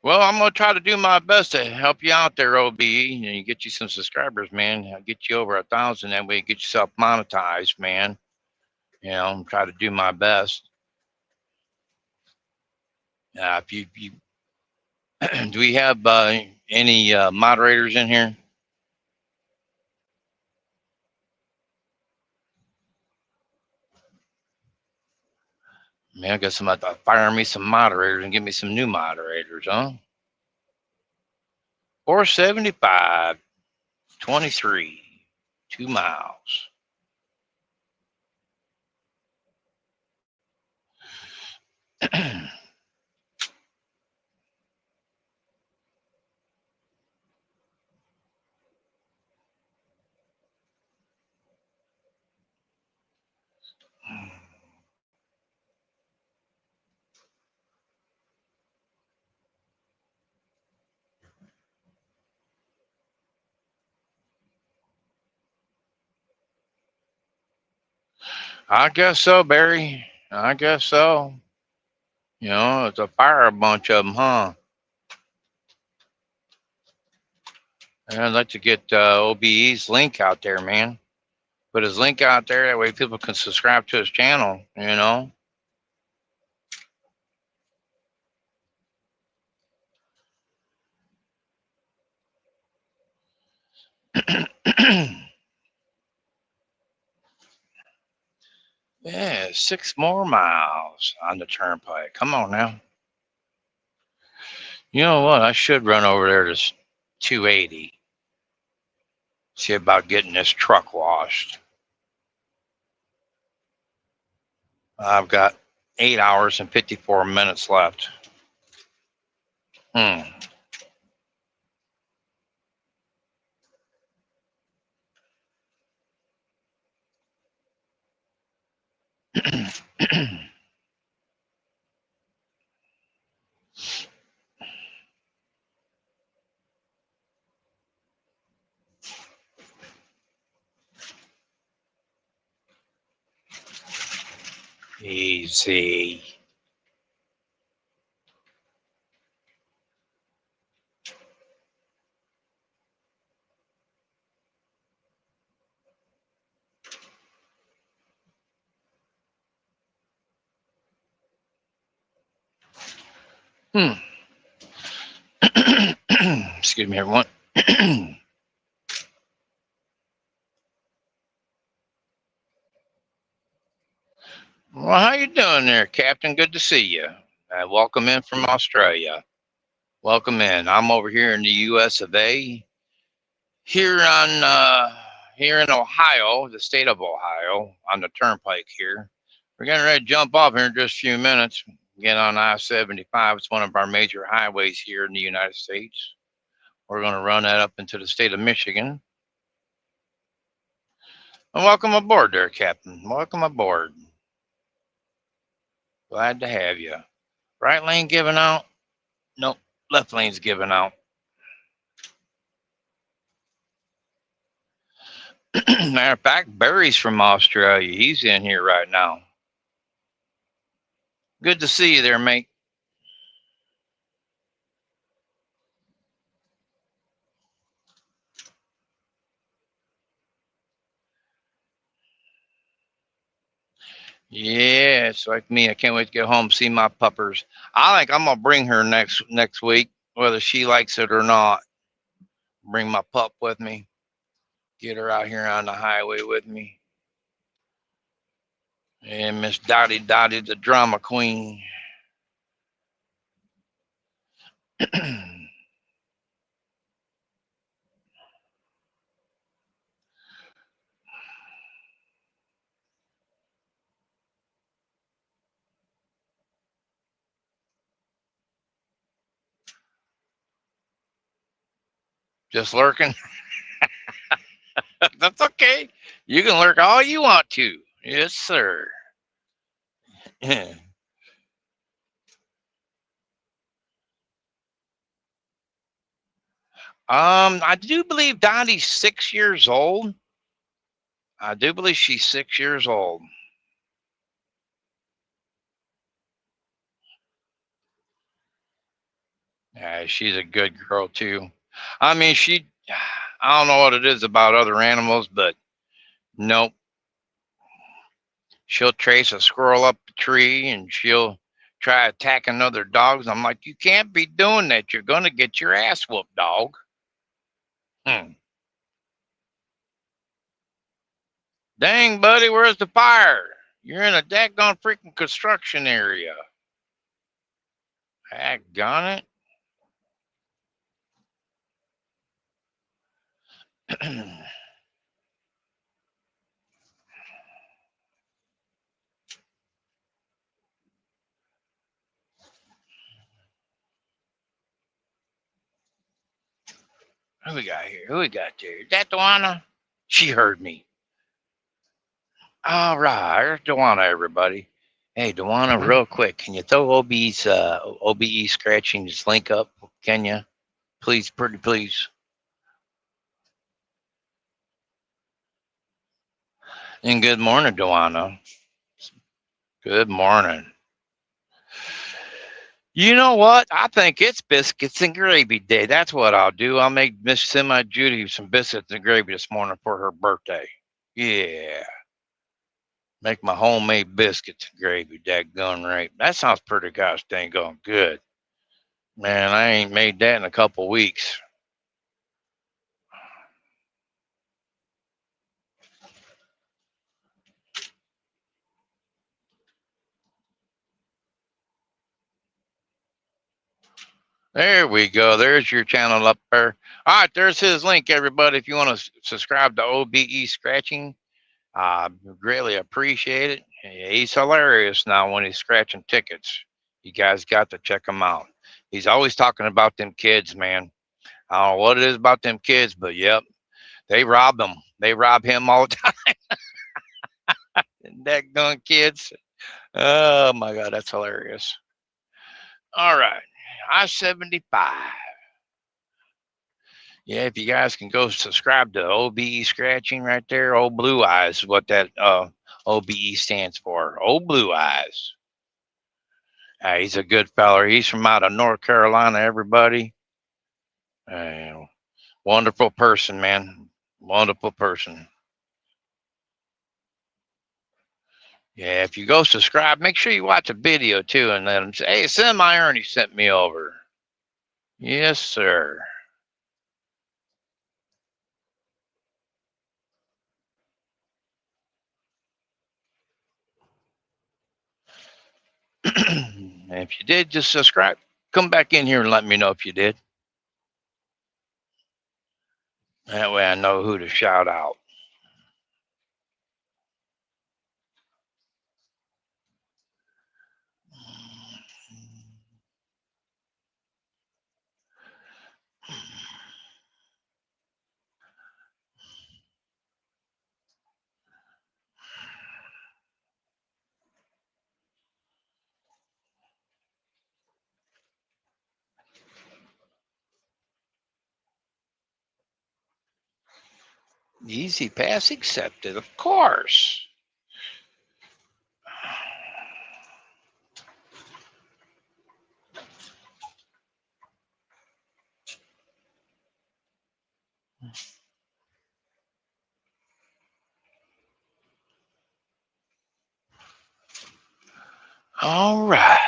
Well, I'm gonna try to do my best to help you out there, OBE, and get you some subscribers, man. I'll get you over 1,000. That way, you get yourself monetized, man. You know, try to do my best. If you do we have any moderators in here? Man, I guess I'm about to fire me some moderators and give me some new moderators, huh? 475, 23, 2 miles. I guess so, Barry. I guess so. You know, it's a fire bunch of them, huh? And I'd like to get OBE's link out there, man. Put his link out there. That way people can subscribe to his channel, you know. Yeah, 6 more miles on the turnpike. Come on now. You know what? I should run over there to 280. See about getting this truck washed. I've got 8 hours and 54 minutes left. Hmm. Easy. Hmm. Excuse me, everyone. Well, how you doing there, Captain? Good to see you. Welcome in from Australia. Welcome in. I'm over here in the U.S. of A. Here in Ohio, the state of Ohio, on the turnpike here. We're getting ready to jump off here in just a few minutes. Get on I-75. It's one of our major highways here in the United States. We're going to run that up into the state of Michigan. And welcome aboard there, Captain. Welcome aboard. Glad to have you. Right lane giving out? Nope. Left lane's giving out. Matter of fact, Barry's from Australia. He's in here right now. Good to see you there, mate. Yeah, it's like me. I can't wait to get home, see my puppers. I think I'm gonna bring her next week, whether she likes it or not. Bring my pup with me. Get her out here on the highway with me. And Miss Dottie Dottie, the drama queen. Just lurking. That's okay. You can lurk all you want to. Yes, sir. I do believe Dottie's 6 years old. I do believe she's 6 years old. Yeah, she's a good girl too. I mean, I don't know what it is about other animals, but nope. She'll trace a squirrel up the tree and she'll try attacking other dogs. I'm like, you can't be doing that. You're going to get your ass whooped, dog. Hmm. Dang, buddy, where's the fire? You're in a daggone freaking construction area. Daggone it. Who we got here? Who we got there? Is that Dewana? She heard me. All right, there's Dewana, everybody. Hey, Dewana, real quick, can you throw OBE scratching's link up? Can you? Please, pretty please. And good morning, Dewana. Good morning. You know what? I think it's biscuits and gravy day. That's what I'll do. I'll make Miss Semi Judy some biscuits and gravy this morning for her birthday. Yeah. Make my homemade biscuits and gravy, dadgum right. That sounds pretty gosh dang going good. Man, I ain't made that in a couple weeks. There we go. There's your channel up there. All right, there's his link, everybody. If you want to subscribe to OBE Scratching, I greatly appreciate it. He's hilarious now when he's scratching tickets. You guys got to check him out. He's always talking about them kids, man. I don't know what it is about them kids, but yep, they rob them. They rob him all the time. That gun kids. Oh my God, that's hilarious. All right, I-75. Yeah, if you guys can go subscribe to OBE Scratching right there, Old Blue Eyes is what that OBE stands for. Old Blue Eyes. He's a good feller. He's from out of North Carolina, everybody. Wonderful person, man. Wonderful person. Yeah, if you go subscribe, make sure you watch a video too and let him say, hey, Semi Ernie sent me over. Yes, sir. If you did, just subscribe. Come back in here and let me know if you did. That way I know who to shout out. Easy pass accepted, of course. All right.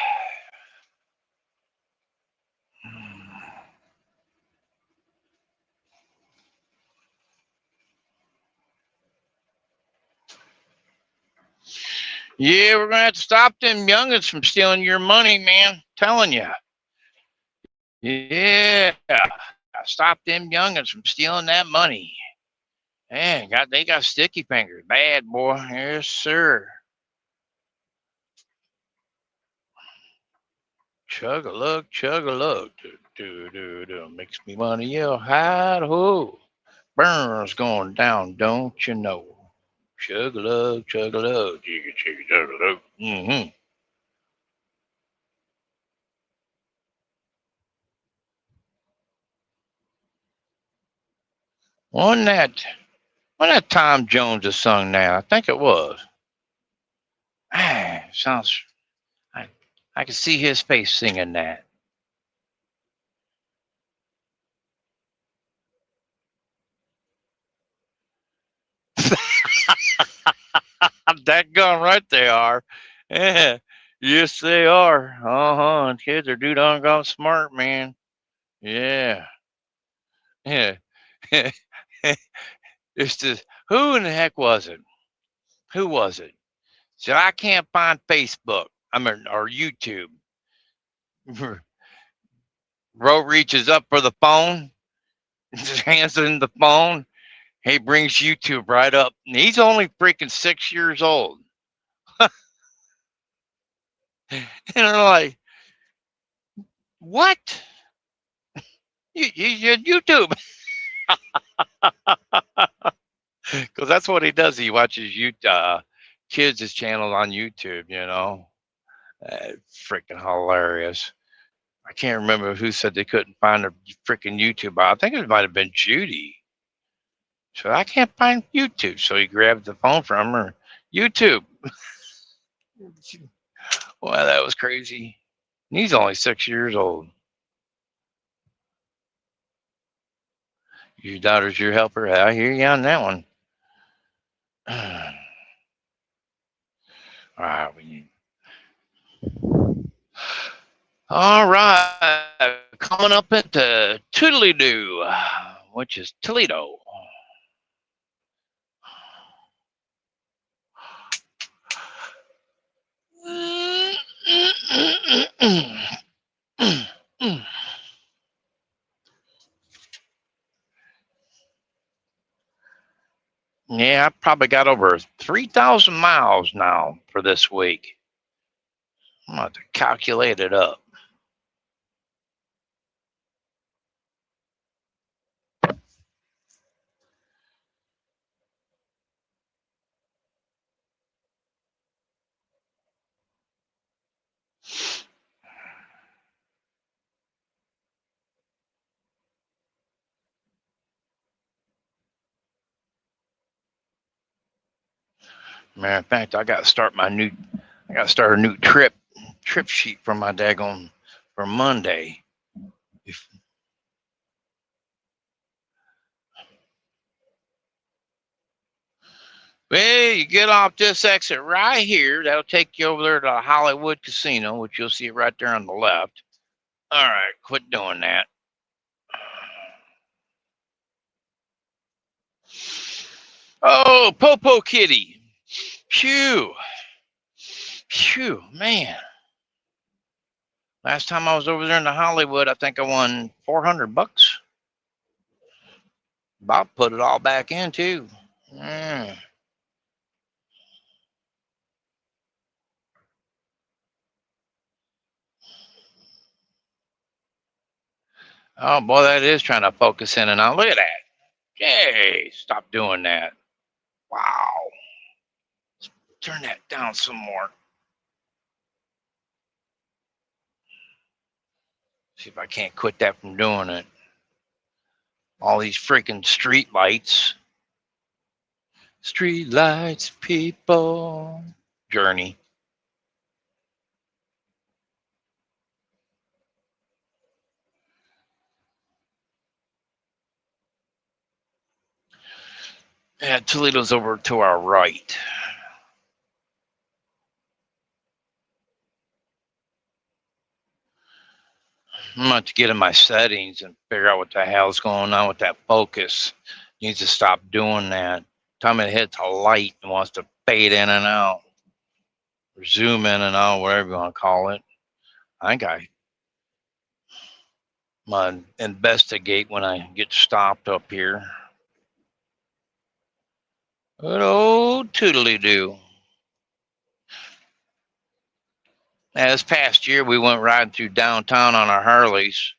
Yeah, we're gonna have to stop them youngins from stealing your money, man. Telling you. Yeah, stop them youngins from stealing that money. Man, they got sticky fingers, bad boy. Yes, sir. Chug a lug, do. Makes me wanna yell, hi ho. Burns going down, don't you know? Chug a lug, jiggy, chug a lug. Mm-hmm. Wasn't that Tom Jones that sung that? I think it was. Sounds. I can see his face singing that. That gun right they are. Yeah. Yes, they are. Uh-huh. Kids are dude doggone smart, man. Yeah. Yeah. It's just who in the heck was it? Who was it? So I can't find Facebook. I mean, or YouTube. Ro reaches up for the phone, just hands in the phone. He brings YouTube right up. And he's only freaking 6 years old. And I'm like, what? You YouTube. Because that's what he does. He watches kids' channels on YouTube, you know. Freaking hilarious. I can't remember who said they couldn't find a freaking YouTube. I think it might have been Judy. So I can't find YouTube. So he grabbed the phone from her. YouTube. Wow, that was crazy. He's only 6 years old. Your daughter's your helper. I hear you on that one. All right, all right. Coming up into Toodly-Doo, which is Toledo. Yeah, I probably got over 3,000 miles now for this week. I'm going to calculate it up. Matter of fact, I got to start a new trip sheet for my daggone for Monday. Well, you get off this exit right here. That'll take you over there to the Hollywood Casino, which you'll see right there on the left. All right, quit doing that. Oh, Popo Kitty. Phew. Phew, man. Last time I was over there in the Hollywood, I think I won $400. Bob put it all back in too. Oh boy, that is trying to focus in and out. Look at that. Yay, stop doing that. Wow. Let's turn that down some more. See if I can't quit that from doing it. All these freaking street lights. Street lights, people. Journey. Yeah, Toledo's over to our right. I'm going to get in my settings and figure out what the hell's going on with that focus. Needs to stop doing that. Time it hits a light and wants to fade in and out. Or zoom in and out, whatever you want to call it. I think I'm going to investigate when I get stopped up here. Good old Toodly-Doo. Now, this past year, we went riding through downtown on our Harleys.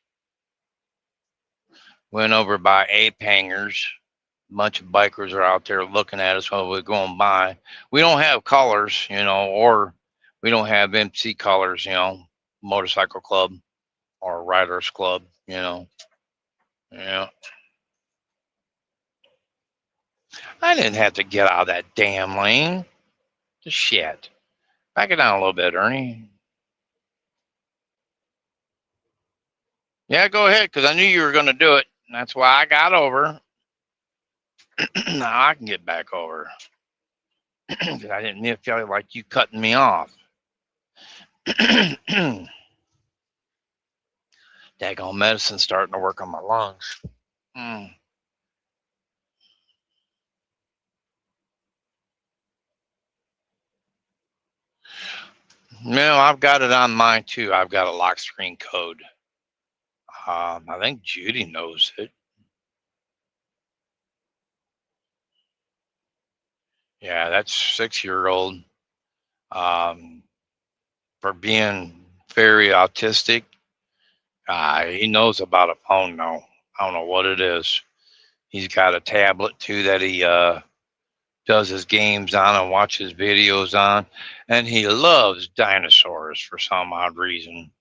Went over by Ape Hangers. A bunch of bikers are out there looking at us while we're going by. We don't have colors, or we don't have MC colors, motorcycle club or riders club, Yeah. I didn't have to get out of that damn lane. The shit. Back it down a little bit, Ernie. Yeah, go ahead, because I knew you were going to do it. And that's why I got over. Now I can get back over. Because I didn't feel like you cutting me off. Daggone medicine starting to work on my lungs. No, I've got it on mine too. I've got a lock screen code. I think Judy knows it. Yeah, that's 6-year-old. For being very autistic, he knows about a phone now. I don't know what it is. He's got a tablet too that he does his games on and watches videos on, and he loves dinosaurs for some odd reason.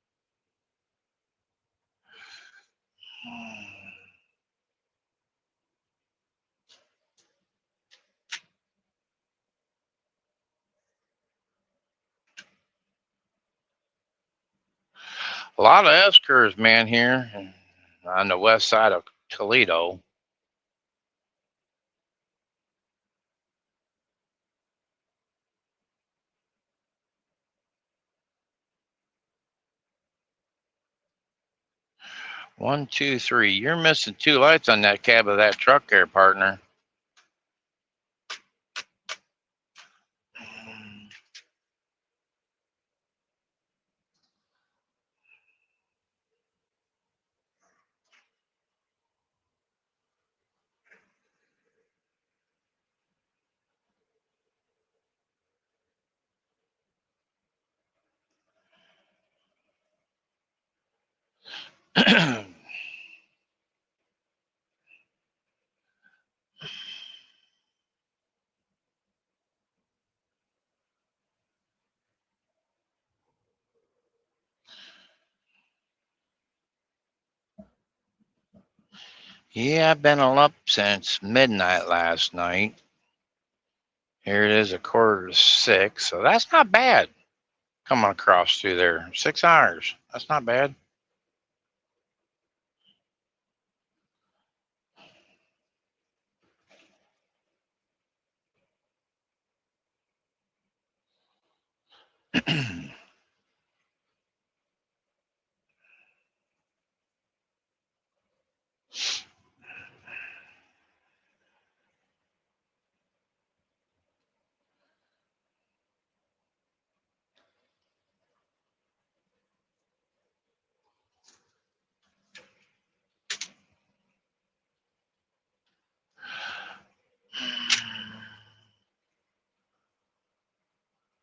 A lot of S-curves, man, here on the west side of Toledo. One, two, three. You're missing two lights on that cab of that truck there, partner. Yeah, I've been up since midnight last night. Here it is, 5:45, so that's not bad. Coming across through there, 6 hours. That's not bad.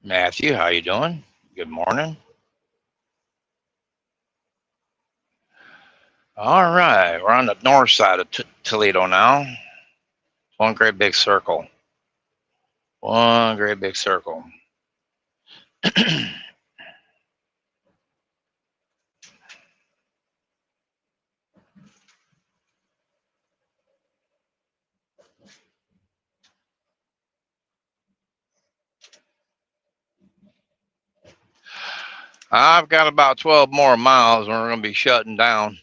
Matthew, how you doing? Good morning. All right, we're on the north side of Toledo now. One great big circle. One great big circle. I've got about 12 more miles and we're going to be shutting down.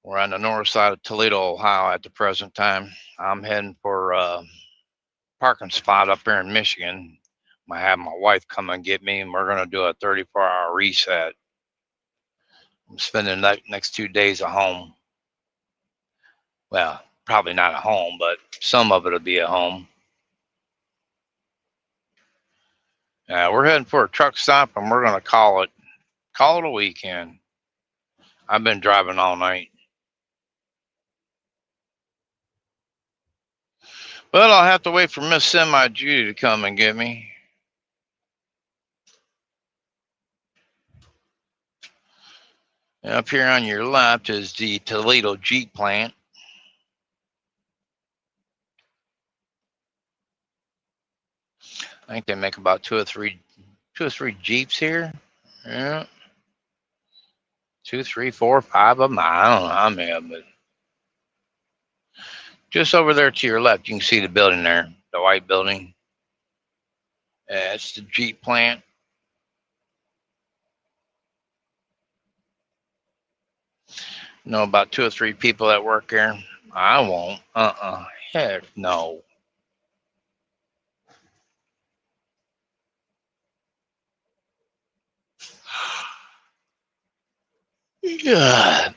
We're on the north side of Toledo, Ohio at the present time. I'm heading for a parking spot up here in Michigan. I have my wife come and get me, and we're going to do a 34-hour reset. I'm spending the next 2 days at home. Well, probably not at home, but some of it will be at home. We're heading for a truck stop, and we're going to call it a weekend. I've been driving all night. But I'll have to wait for Miss Semi Judy to come and get me. And up here on your left is the Toledo Jeep plant. I think they make about two or three Jeeps here. Yeah. 2, 3, 4, 5 of them. I don't know how many of them, but just over there to your left, you can see the building there, the white building. It's the Jeep plant. Know about 2 or 3 people that work there. I won't. Heck no. Yeah.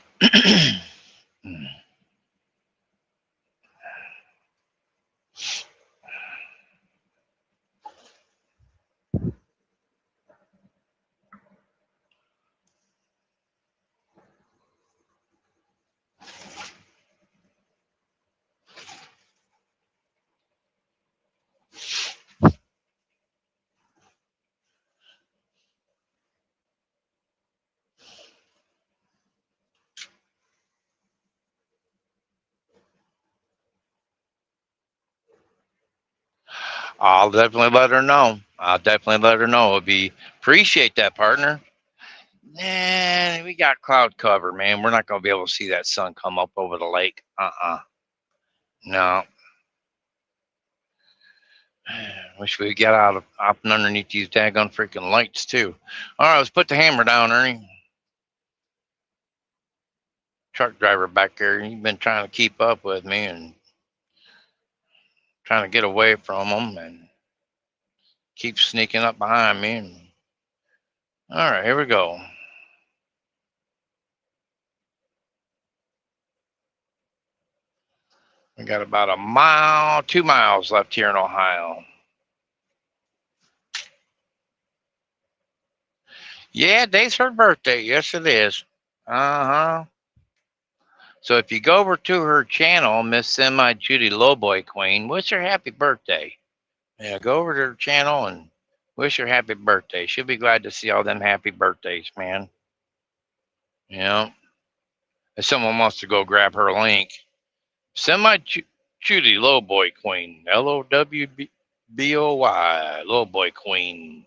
I'll definitely let her know. Appreciate that, partner. Man, we got cloud cover, man. We're not going to be able to see that sun come up over the lake. No. Wish we could get out and underneath these daggone freaking lights, too. All right, let's put the hammer down, Ernie. truck driver back there. He's been trying to keep up with me and trying to get away from him and keeps sneaking up behind me. And, all right, here we go. We got about a mile, 2 miles left here in Ohio. Yeah, today's her birthday. Yes, it is. Uh-huh. So if you go over to her channel, Miss Semi Judy Lowboy Queen, wish her happy birthday. Yeah, go over to her channel and wish her happy birthday. She'll be glad to see all them happy birthdays, man. You know, if someone wants to go grab her link, Semi Judy Lowboy Queen, LOWBOY, Lowboy Queen.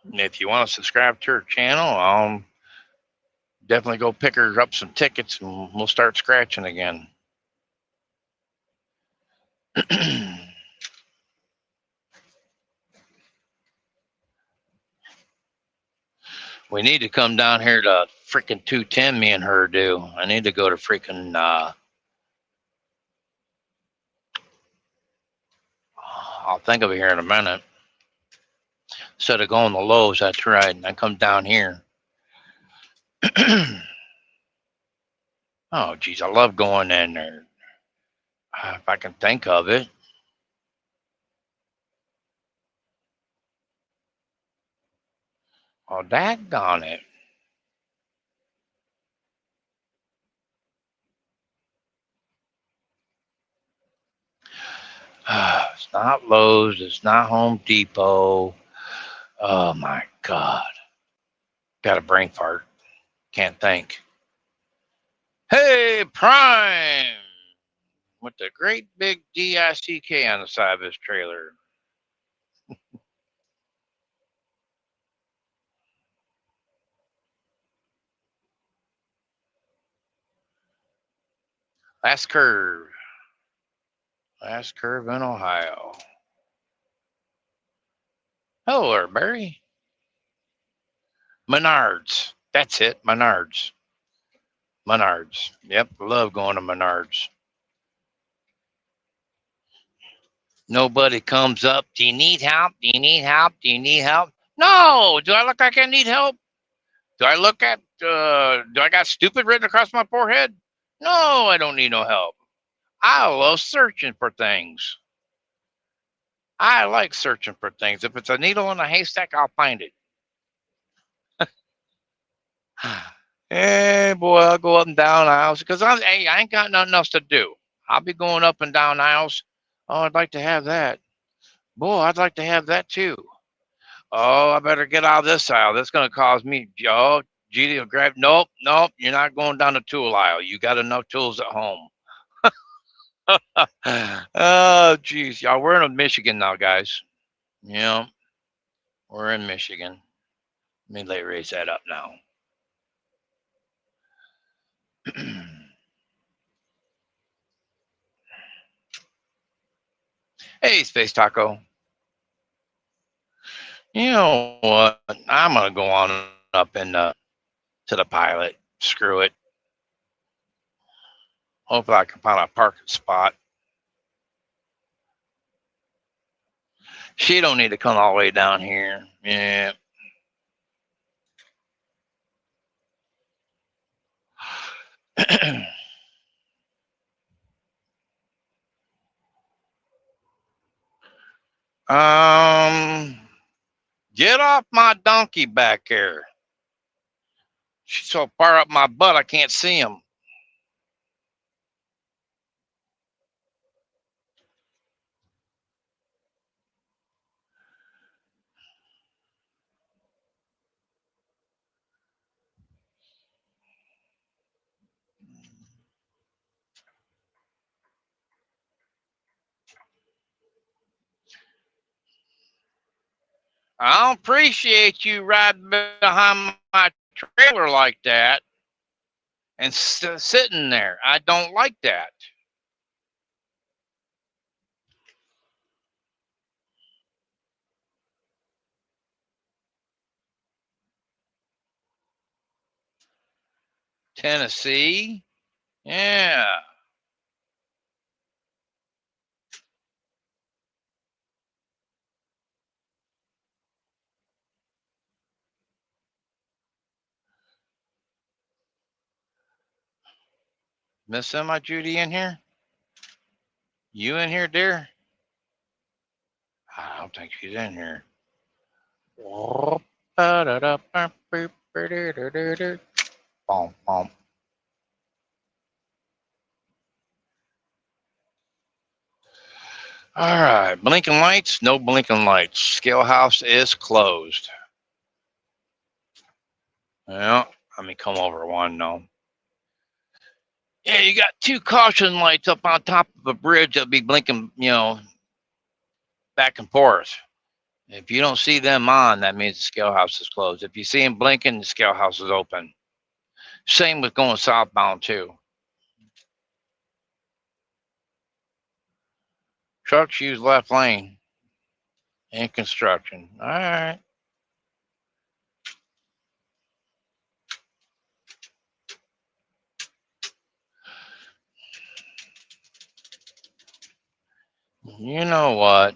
And if you want to subscribe to her channel, definitely go pick her up some tickets and we'll start scratching again. We need to come down here to freaking 210, me and her do. I need to go to freaking, I'll think of it here in a minute. Instead of going to Lowe's, that's right. And I come down here. Oh, geez, I love going in there. If I can think of it. Oh, daggone it. It's not Lowe's. It's not Home Depot. Oh, my God. Got a brain fart. Can't think. Hey, Prime! With the great big DICK on the side of his trailer. Last curve. Last curve in Ohio. Hello there, Barry. Menards. That's it, Menards. Menards. Yep, love going to Menards. Nobody comes up. Do you need help? Do you need help? Do you need help? No. Do I look like I need help? Do I look at, do I got stupid written across my forehead? No, I don't need no help. I love searching for things. I like searching for things. If it's a needle in a haystack, I'll find it. Hey, boy, I'll go up and down aisles because I ain't got nothing else to do. I'll be going up and down aisles. Oh, I'd like to have that. Boy, I'd like to have that too. Oh, I better get out of this aisle. That's going to cause me. Oh, Judy will grab. Nope, nope. You're not going down the tool aisle. You got enough tools at home. Oh, geez. Y'all, we're in Michigan now, guys. Yeah, we're in Michigan. Let me raise that up now. Hey, Space Taco. You know what? I'm gonna go on up in to the pilot. Screw it. Hopefully, I can find a parking spot. She don't need to come all the way down here. Yeah. Get off my donkey back here. She's so far up my butt I can't see him. I don't appreciate you riding behind my trailer like that and sitting there. I don't like that. Tennessee. Yeah. Miss Semi Judy in here? You in here, dear? I don't think she's in here. Boom, boom. All right, blinking lights, no blinking lights. Scale house is closed. Yeah, let me come over one, no. Yeah, you got two caution lights up on top of a bridge that'll be blinking, back and forth. If you don't see them on, that means the scale house is closed. If you see them blinking, the scale house is open. Same with going southbound too. Trucks use left lane in construction. All right. You know what?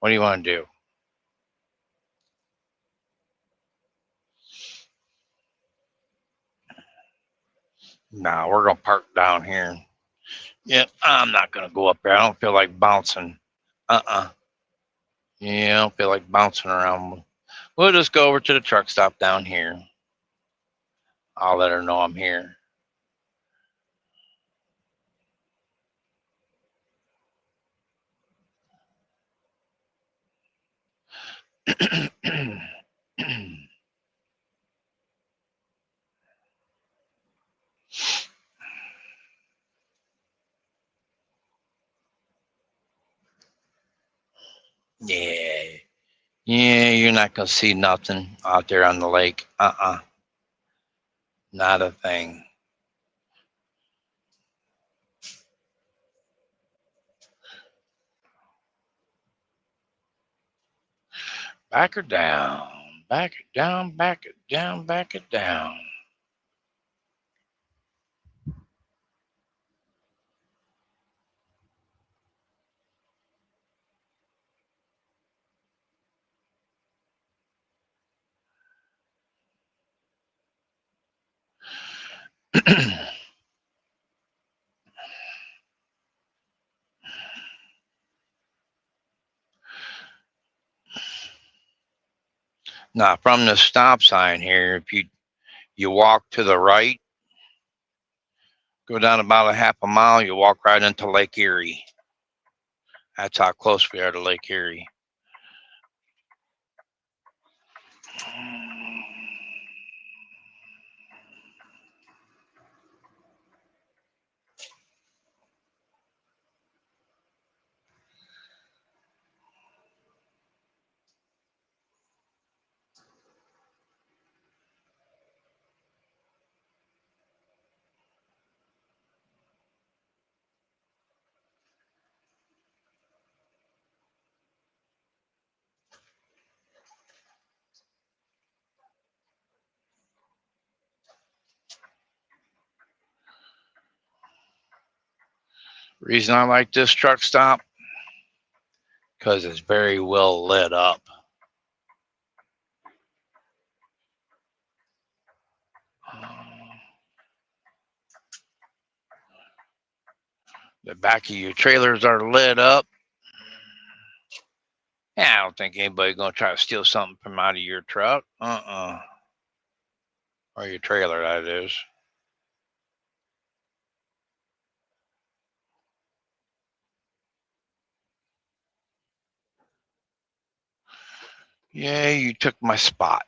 What do you want to do? Nah, we're gonna park down here. Yep, I'm not gonna go up there. I don't feel like bouncing. Yeah, I don't feel like bouncing around. We'll just go over to the truck stop down here. I'll let her know I'm here. Yeah. Yeah, you're not gonna see nothing out there on the lake. Not a thing. Back her down. Back it down, back it down, back it down. Now, from the stop sign here, if you walk to the right, go down about a half a mile, you walk right into Lake Erie. That's how close we are to Lake Erie. Reason I like this truck stop, because it's very well lit up. The back of your trailers are lit up. Yeah, I don't think anybody's gonna try to steal something from out of your truck. Or your trailer, that is. Yeah, you took my spot.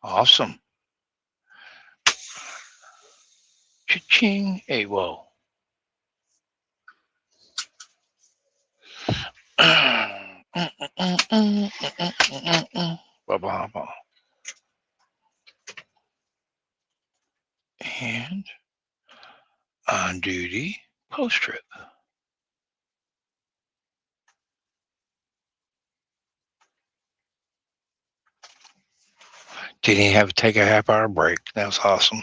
Awesome. Cha-ching. Hey, whoa. And on duty post trip. Didn't have to take a half-hour break. That was awesome.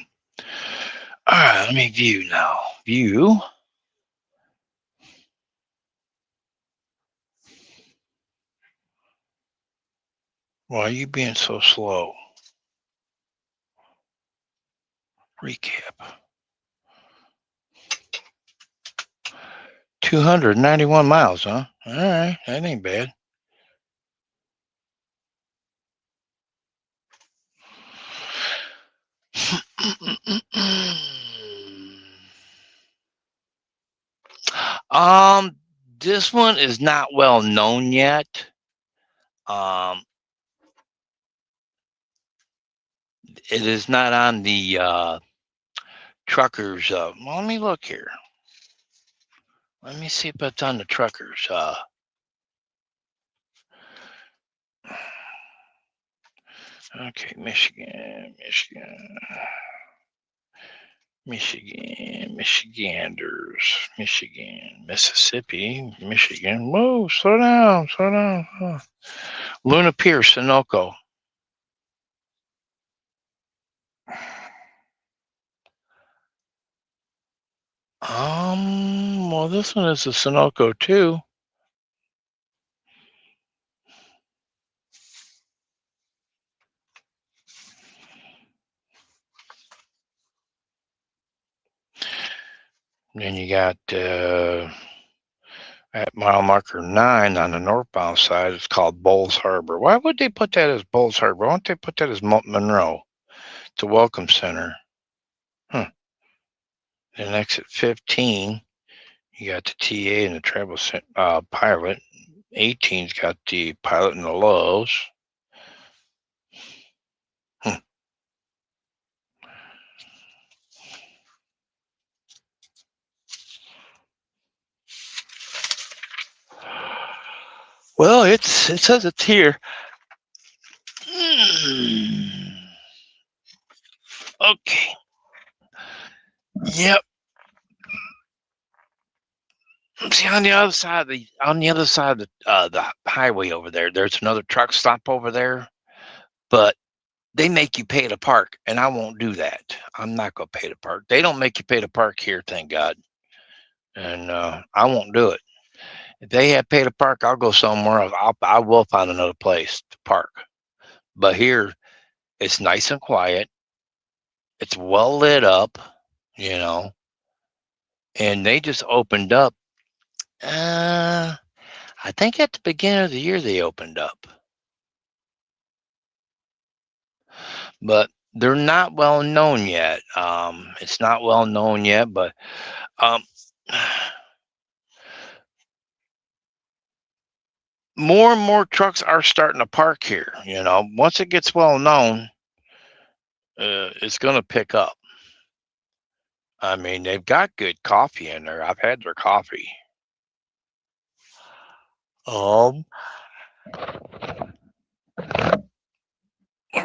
All right, let me view now. View. Why are you being so slow? Recap. 291 miles, huh? All right, that ain't bad. This one is not well known yet. It is not on the truckers. Well, let me look here. Let me see if it's on the truckers. Okay, Michigan, Michiganders, Michigan, Mississippi, Michigan. Whoa, slow down, slow down. Oh. Luna Pierce, Sunoco. Well, this one is a Sunoco too. Then you got at mile marker 9 on the northbound side, it's called Bowles Harbor. Why would they put that as Bowles Harbor? Why don't they put that as Monroe? It's a welcome center. Then exit 15, you got the TA and the travel pilot. 18's got the pilot and the Lowe's. Well, it says it's here. Okay. Yep. See, on the other side of the highway over there, there's another truck stop over there, but they make you pay to park, and I won't do that. I'm not gonna pay to park. They don't make you pay to park here, thank God, and I won't do it. If they have pay to park, I'll go somewhere else. I will find another place to park. But here, it's nice and quiet. It's well lit up, and they just opened up. I think at the beginning of the year they opened up, but they're not well known yet. It's not well known yet, but more and more trucks are starting to park here. Once it gets well known, it's going to pick up. I mean, they've got good coffee in there. I've had their coffee.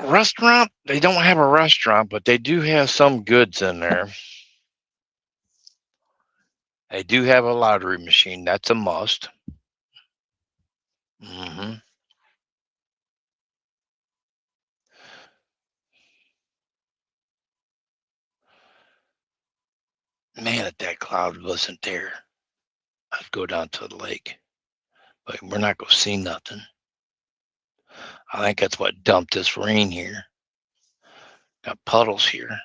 Restaurant, they don't have a restaurant, but they do have some goods in there. They do have a lottery machine. That's a must. Man, if that cloud wasn't there, I'd go down to the lake. But we're not going to see nothing. I think that's what dumped this rain here. Got puddles here.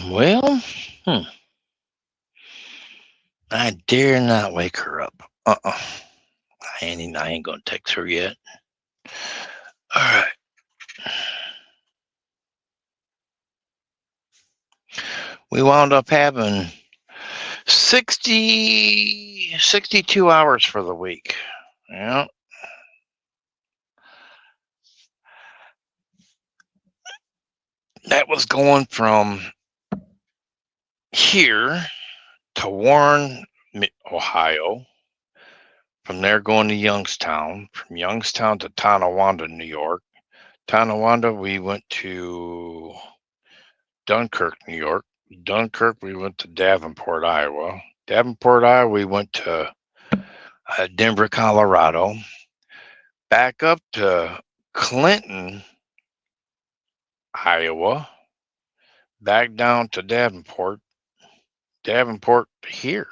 Well, I dare not wake her up. I ain't gonna text her yet. All right. We wound up having 62 hours for the week. Yeah. That was going from here to Warren, Ohio. From there, going to Youngstown. From Youngstown to Tonawanda, New York. Tonawanda, we went to Dunkirk, New York. Dunkirk, we went to Davenport, Iowa. Davenport, Iowa, we went to Denver, Colorado. Back up to Clinton, Iowa. Back down to Davenport. Davenport here.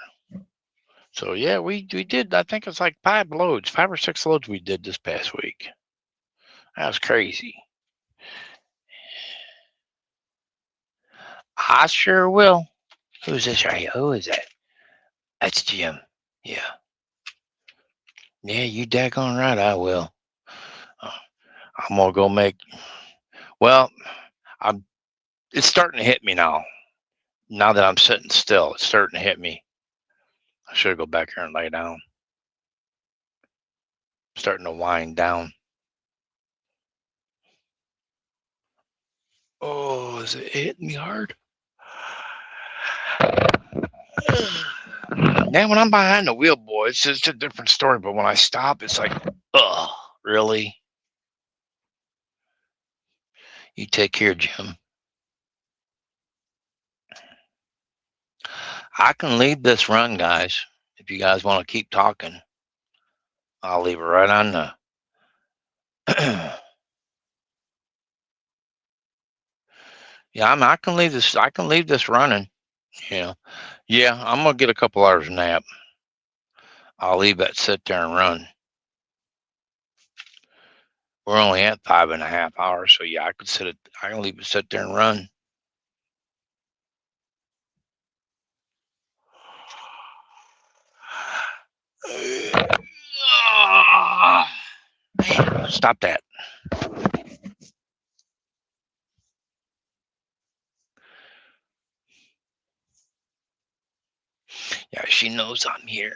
So yeah, we did. I think it's like 5 or 6 loads we did this past week. That was crazy. I sure will. Who's this right here? Who is that? That's Jim. Yeah. Yeah, you daggone right I will. Uh, I'm gonna go make. Well, I'm. It's starting to hit me now. Now that I'm sitting still, it's starting to hit me. I should go back here and lay down. I'm starting to wind down. Oh, is it hitting me hard? Now, when I'm behind the wheel, boy, it's just a different story. But when I stop, it's like, ugh, really? You take care, Jim. I can leave this run, guys. If you guys want to keep talking, I'll leave it right on the. Yeah, I can leave this. I can leave this running. Yeah, yeah. I'm gonna get a couple hours nap. I'll leave that sit there and run. We're only at 5.5 hours, so yeah, I could sit it. I can leave it sit there and run. Man, stop that. Yeah, she knows I'm here.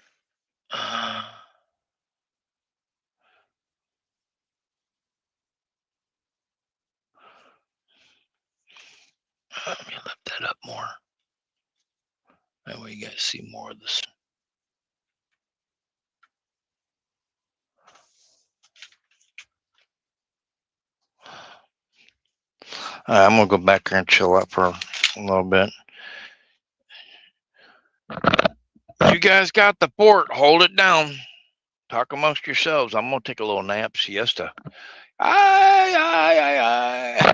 Let me lift that up more. That way you guys see more of this. I'm gonna go back here and chill out for a little bit. You guys got the fort. Hold it down. Talk amongst yourselves. I'm gonna take a little nap, siesta. Aye, aye, aye, aye.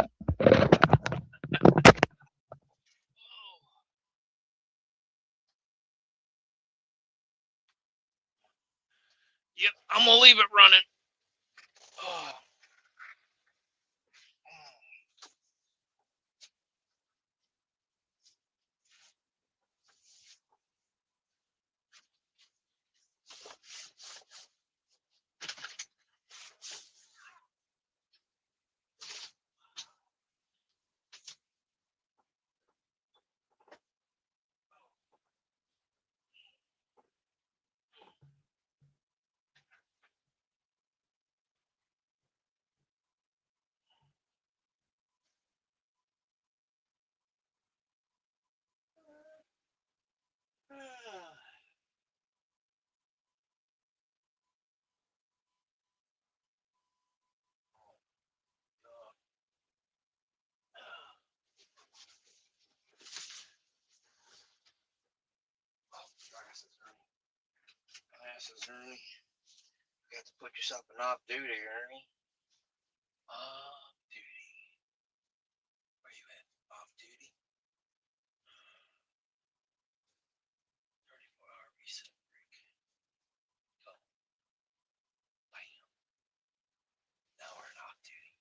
Yep, I'm gonna leave it running. Oh. Glasses, Ernie. You got to put yourself in off duty, Ernie. Off duty. Where you at? Off duty. 34-hour reset break. Go. Bam. Now we're in off duty.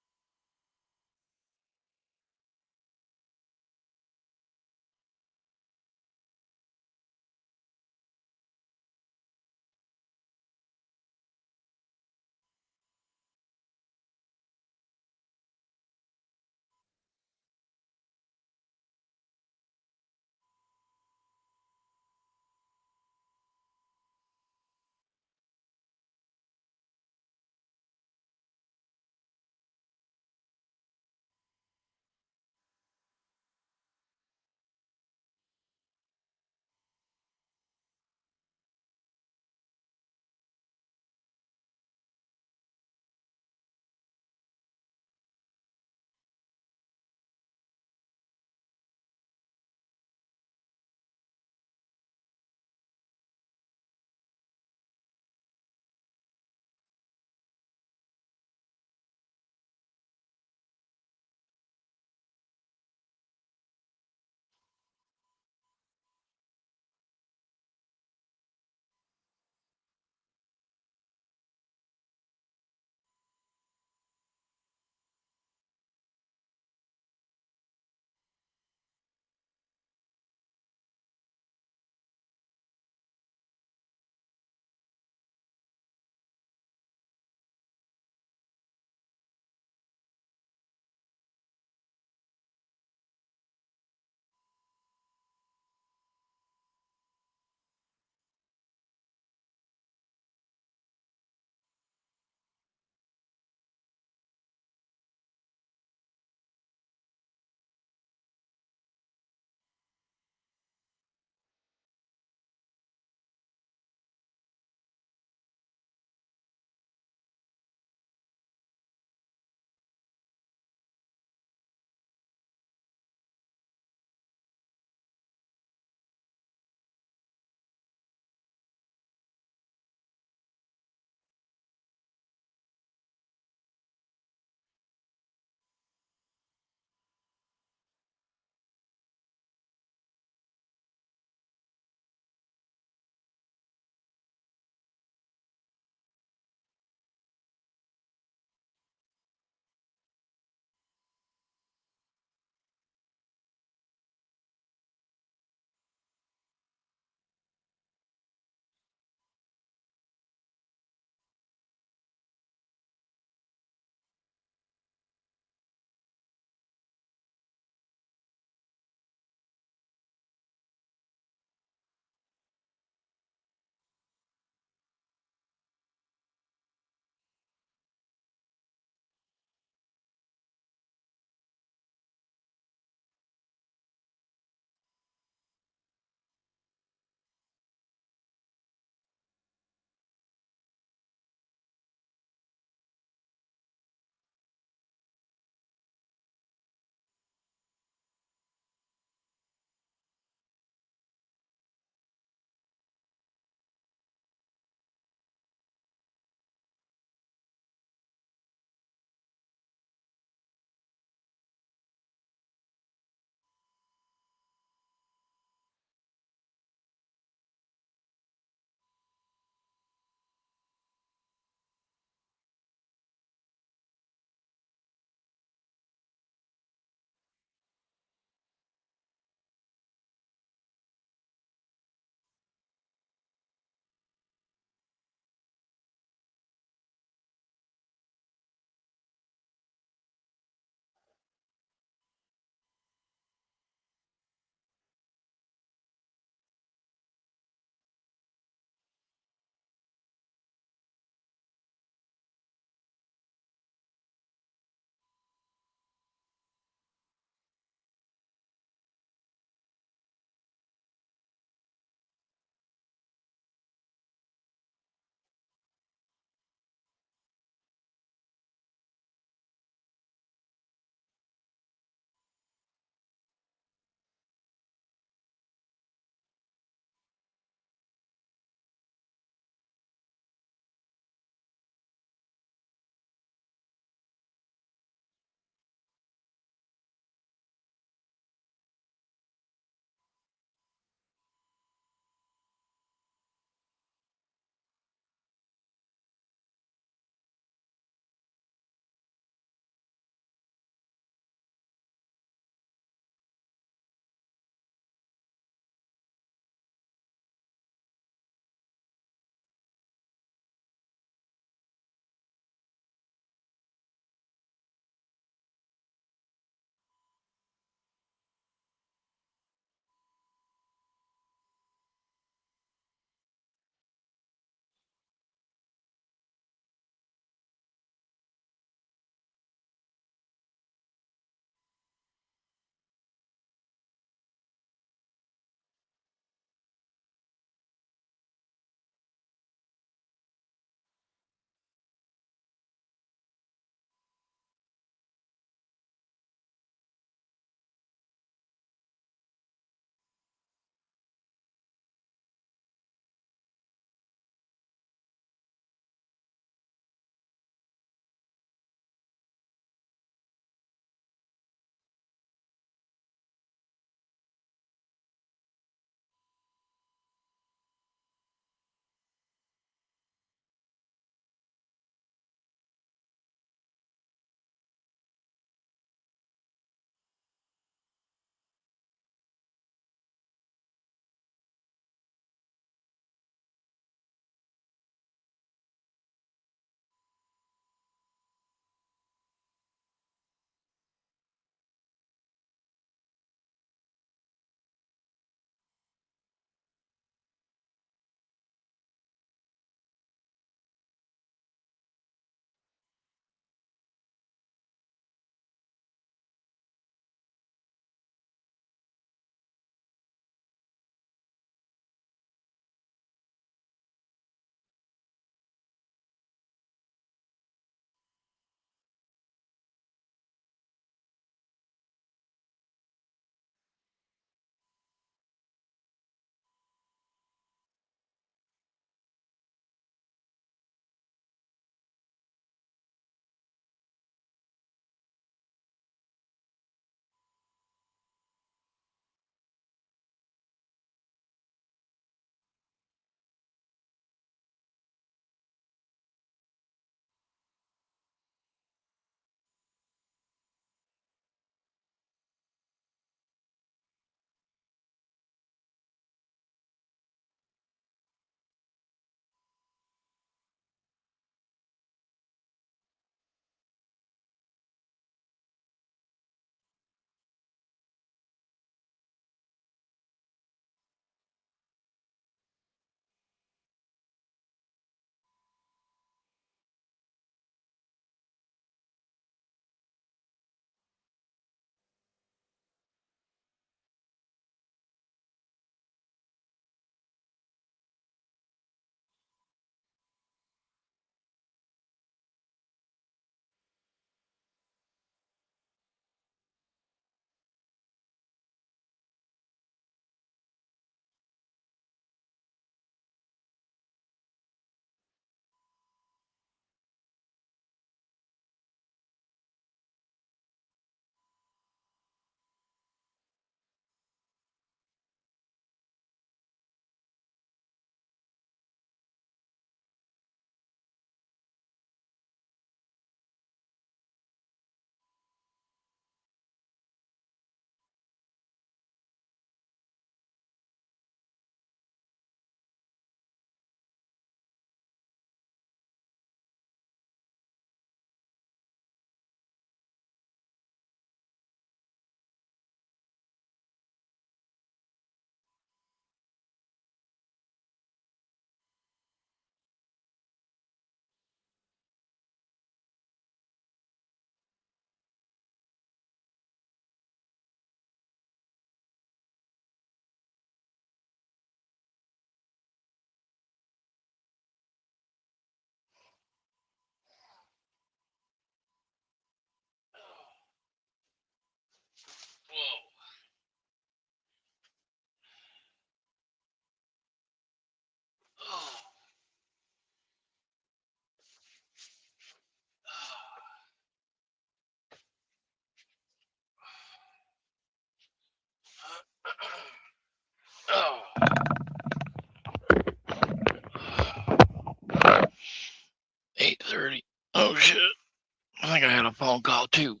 phone call too.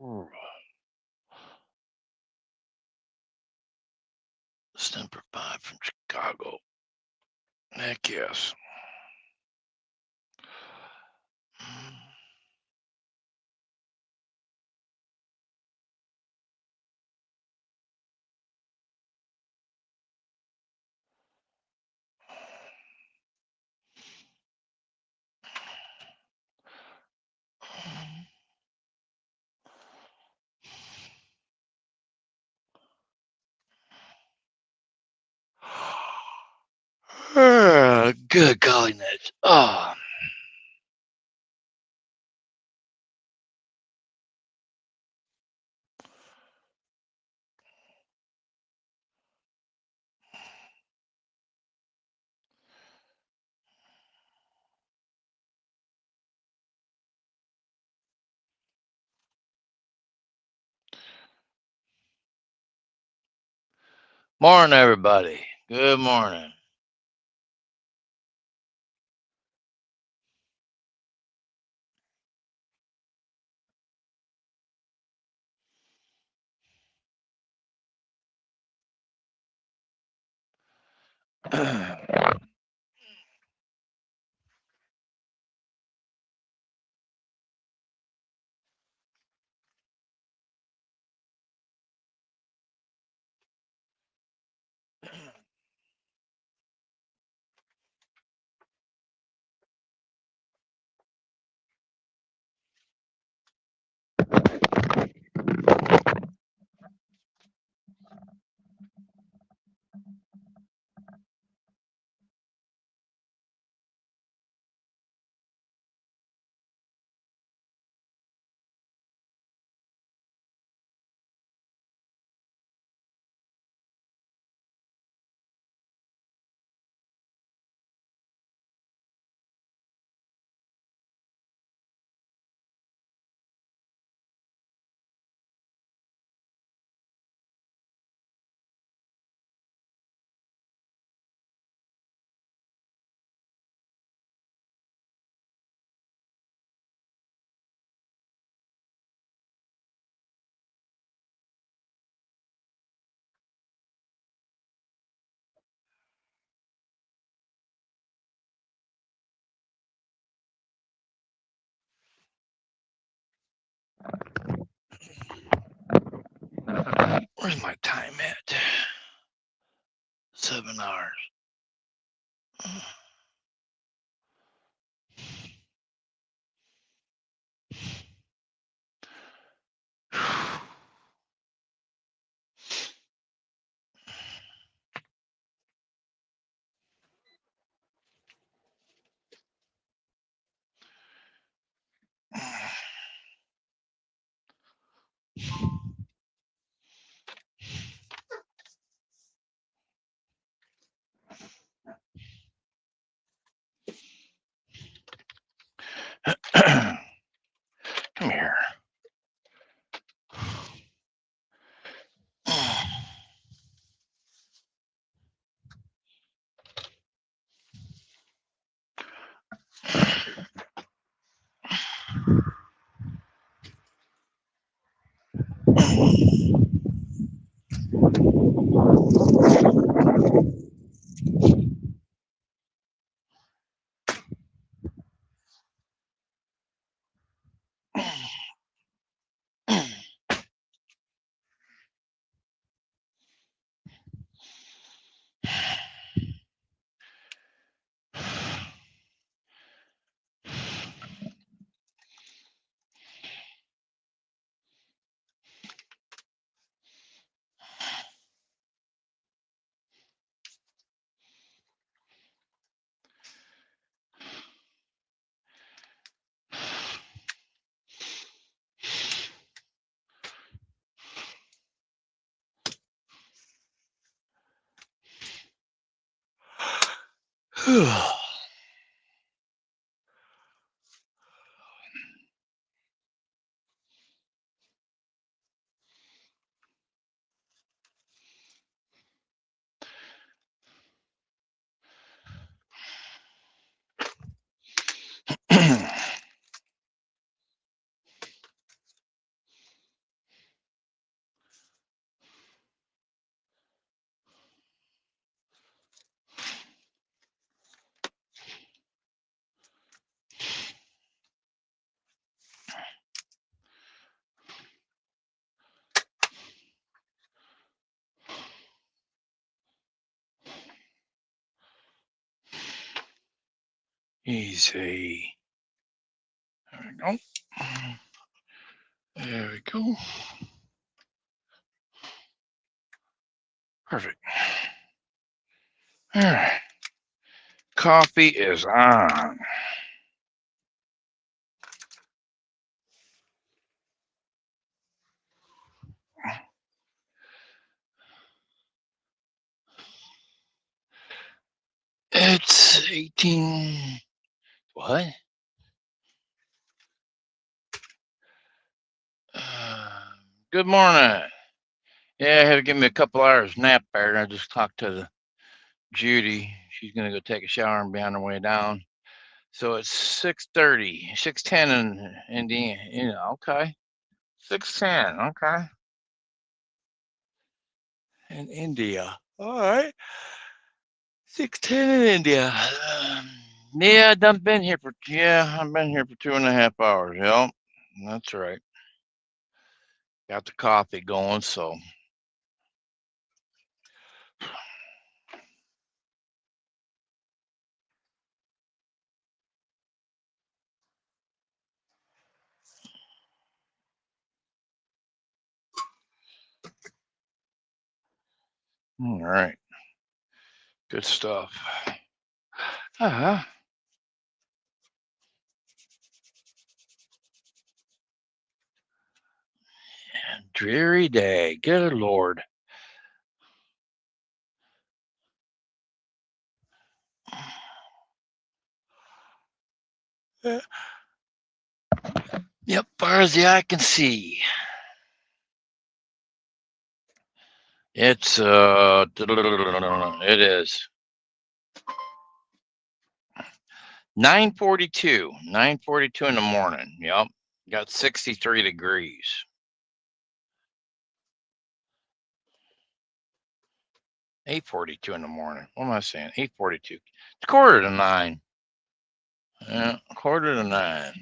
Mm. Semper Fi from Chicago. Heck yes. Good golly nuts. Oh. Morning, everybody. Good morning. Where's my time at? 7 hours. Easy. There we go. There we go. Perfect. All right. Coffee is on. It's 18. What? Good morning. Yeah, I had to give me a couple hours nap there. I just talked to Judy. She's gonna go take a shower and be on her way down. So it's 6:30, 6:10 in Indiana. Okay. 6:10. Okay. In India. All right. 6:10 in India. Yeah, I've been here for 2.5 hours. Yep, that's right. Got the coffee going, so. All right. Good stuff. Uh-huh. Dreary day. Good Lord. Yep, far as the eye can see. It's it is 9:42. 9:42 in the morning. Yep. Got 63 degrees. 8:42 in the morning. What am I saying? 8:42. It's 8:45. Yeah, 8:45.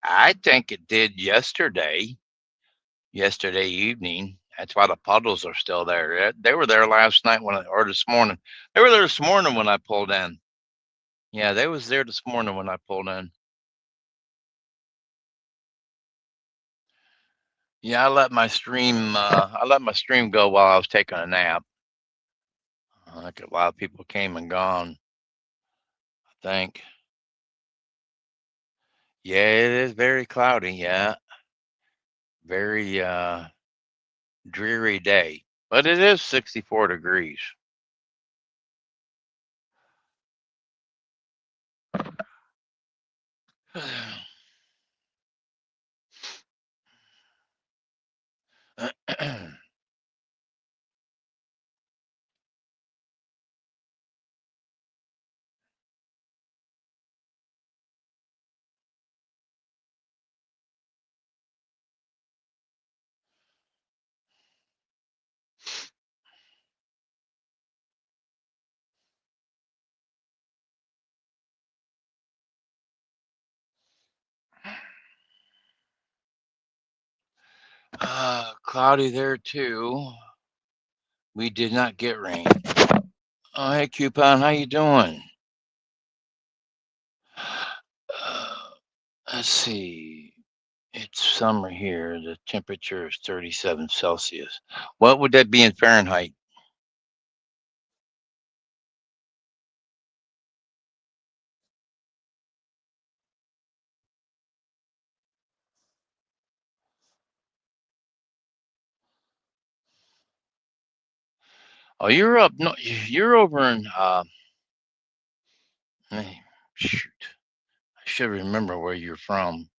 I think it did yesterday evening. That's why the puddles are still there. They were there last night or this morning. They were there this morning when I pulled in. Yeah, they was there this morning when I pulled in. Yeah, I let my stream go while I was taking a nap. Like a lot of people came and gone, I think. Yeah, it is very cloudy. Yeah, very dreary day, but it is 64 degrees. Cloudy there too. We did not get rain. Oh, hey, Coupon, how you doing? Uh, let's see. It's summer here. The temperature is 37 Celsius. What would that be in Fahrenheit? Oh, you're up. No, you're over in. Shoot, I should remember where you're from.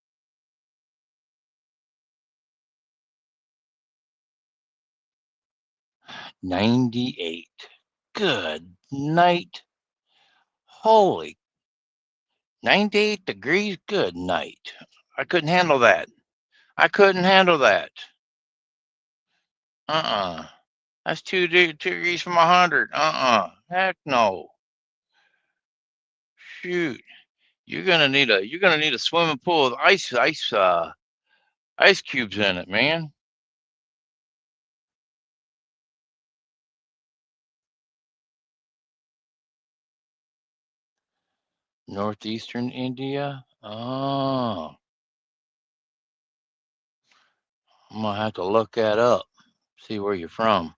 98. Good night. Holy, 98 degrees. Good night. I couldn't handle that. I couldn't handle that. Uh-uh. That's 2 degrees from 100. Uh-uh. Heck no. Shoot. You're gonna need a swimming pool with ice cubes in it, man. Northeastern India. Oh, I'm gonna have to look that up. See where you're from.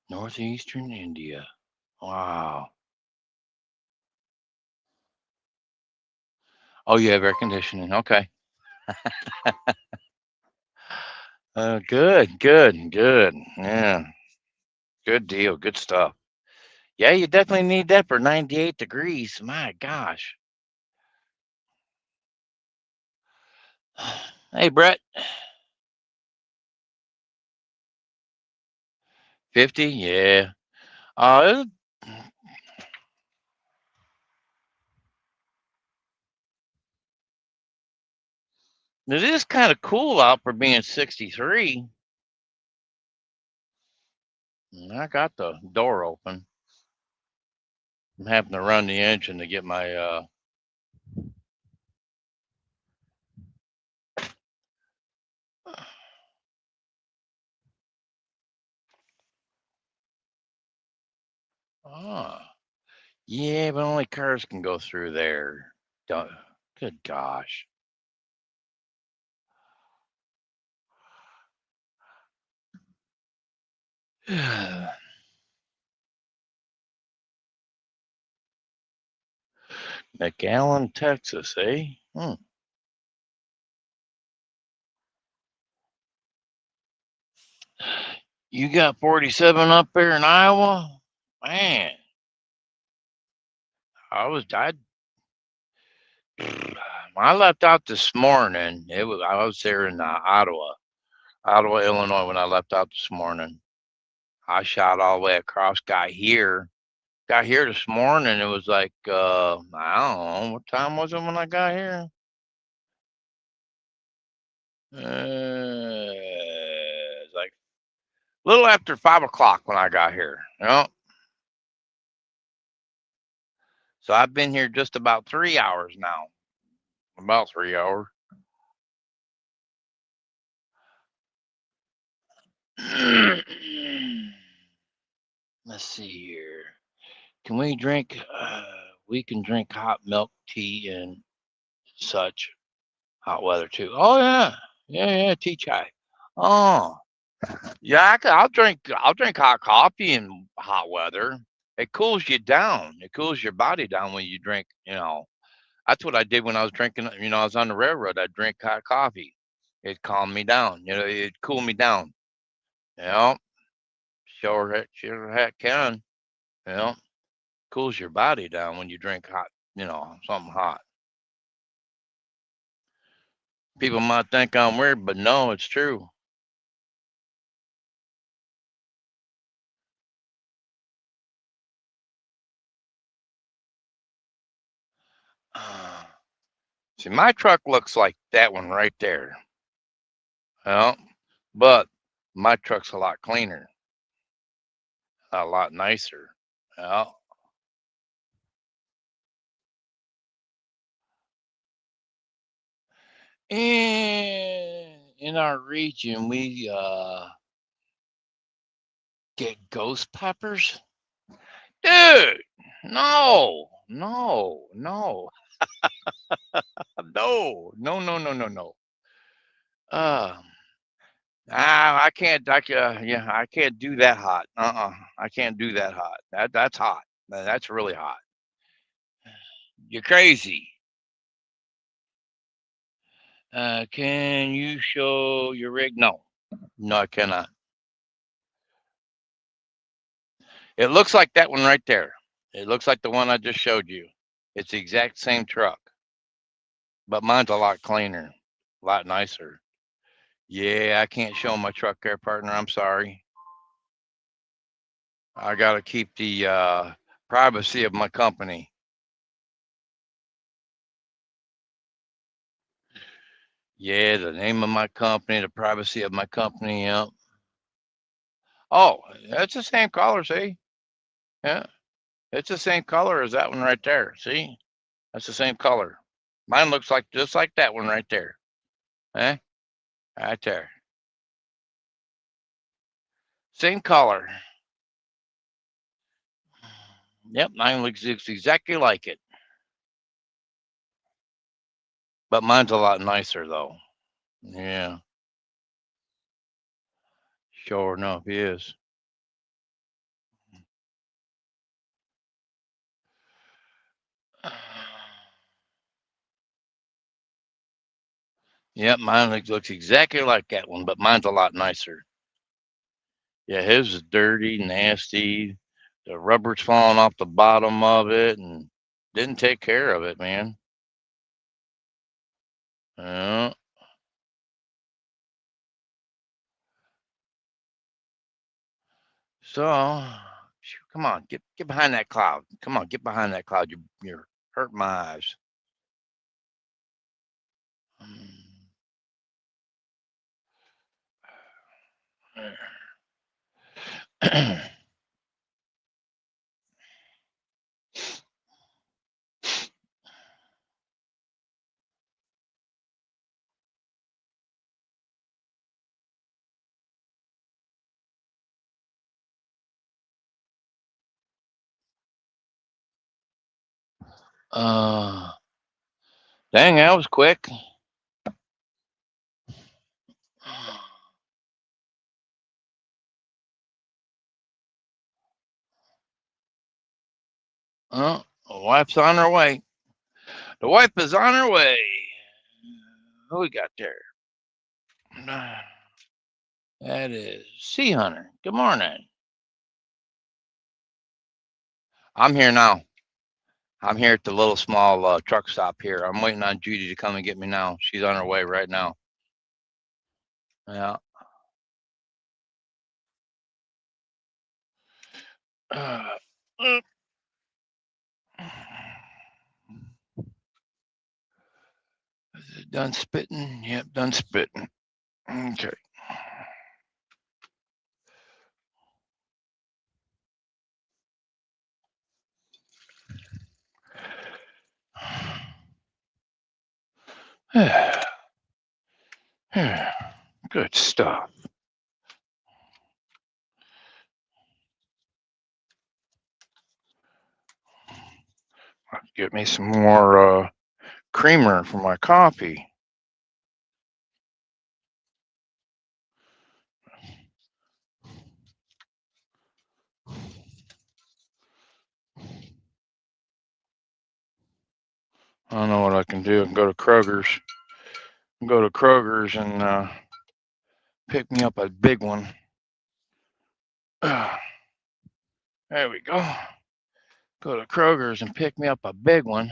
Northeastern India. Wow. Oh, you have air conditioning. Okay. Good. Yeah. Good deal. Good stuff. Yeah, you definitely need that for 98 degrees. My gosh. Hey, Brett. 50? Yeah. Uh, it is kind of cool out for being 63. I got the door open. I'm having to run the engine to get my oh, yeah, but only cars can go through there. Don't, good gosh. McAllen, Texas, eh? You got 47 up there in Iowa? Man, I I left out this morning. I was there in Ottawa, Illinois when I left out this morning. I shot all the way across, got here this morning. It was like I don't know what time was it when I got here. It's like a little after 5 o'clock when I got here. You know, so I've been here just about 3 hours now. About 3 hours. Let's see here. Can we drink? We can drink hot milk tea and such hot weather too. Oh yeah, yeah, tea chai. Oh yeah, I'll drink hot coffee in hot weather. It cools you down. It cools your body down when you drink. That's what I did when I was drinking. I was on the railroad. I'd drink hot coffee. It calmed me down. It cooled me down. You know, sure heck can. You know, cools your body down when you drink hot. Something hot. People might think I'm weird, but no, it's true. See, my truck looks like that one right there. Well, but my truck's a lot cleaner, a lot nicer. Well, in our region, we get ghost peppers. Dude, no, no, no, no. Uh, I can't do that hot. I can't do that hot. That's hot. That's really hot. You're crazy. Can you show your rig? No, I cannot. It looks like that one right there. It looks like the one I just showed you. It's the exact same truck, but mine's a lot cleaner, a lot nicer. Yeah, I can't show my truck there, partner. I'm sorry. I got to keep the privacy of my company. Yeah, the name of my company, the privacy of my company. Yep. Oh, that's the same color. See? Yeah, it's the same color as that one right there. See? That's the same color. Mine looks like just like that one right there. Eh? Right there. Same color. Yep, mine looks exactly like it. But mine's a lot nicer though. Yeah, sure enough, he is. Yep, mine looks exactly like that one, but mine's a lot nicer. Yeah, his is dirty, nasty. The rubber's falling off the bottom of it and didn't take care of it, man. Yeah. So, come on, get behind that cloud. Come on, get behind that cloud. You're hurting my eyes. uh, dang, that was quick. The wife's on her way. The wife is on her way. Who we got there? That is Sea Hunter. Good morning. I'm here now. I'm here at the little small truck stop here. I'm waiting on Judy to come and get me now. She's on her way right now. Yeah. Is it done spitting? Yep, done spitting. Okay. Good stuff. Get me some more creamer for my coffee. I don't know what I can do. I can go to Kroger's. And pick me up a big one. There we go. Go to Kroger's and pick me up a big one.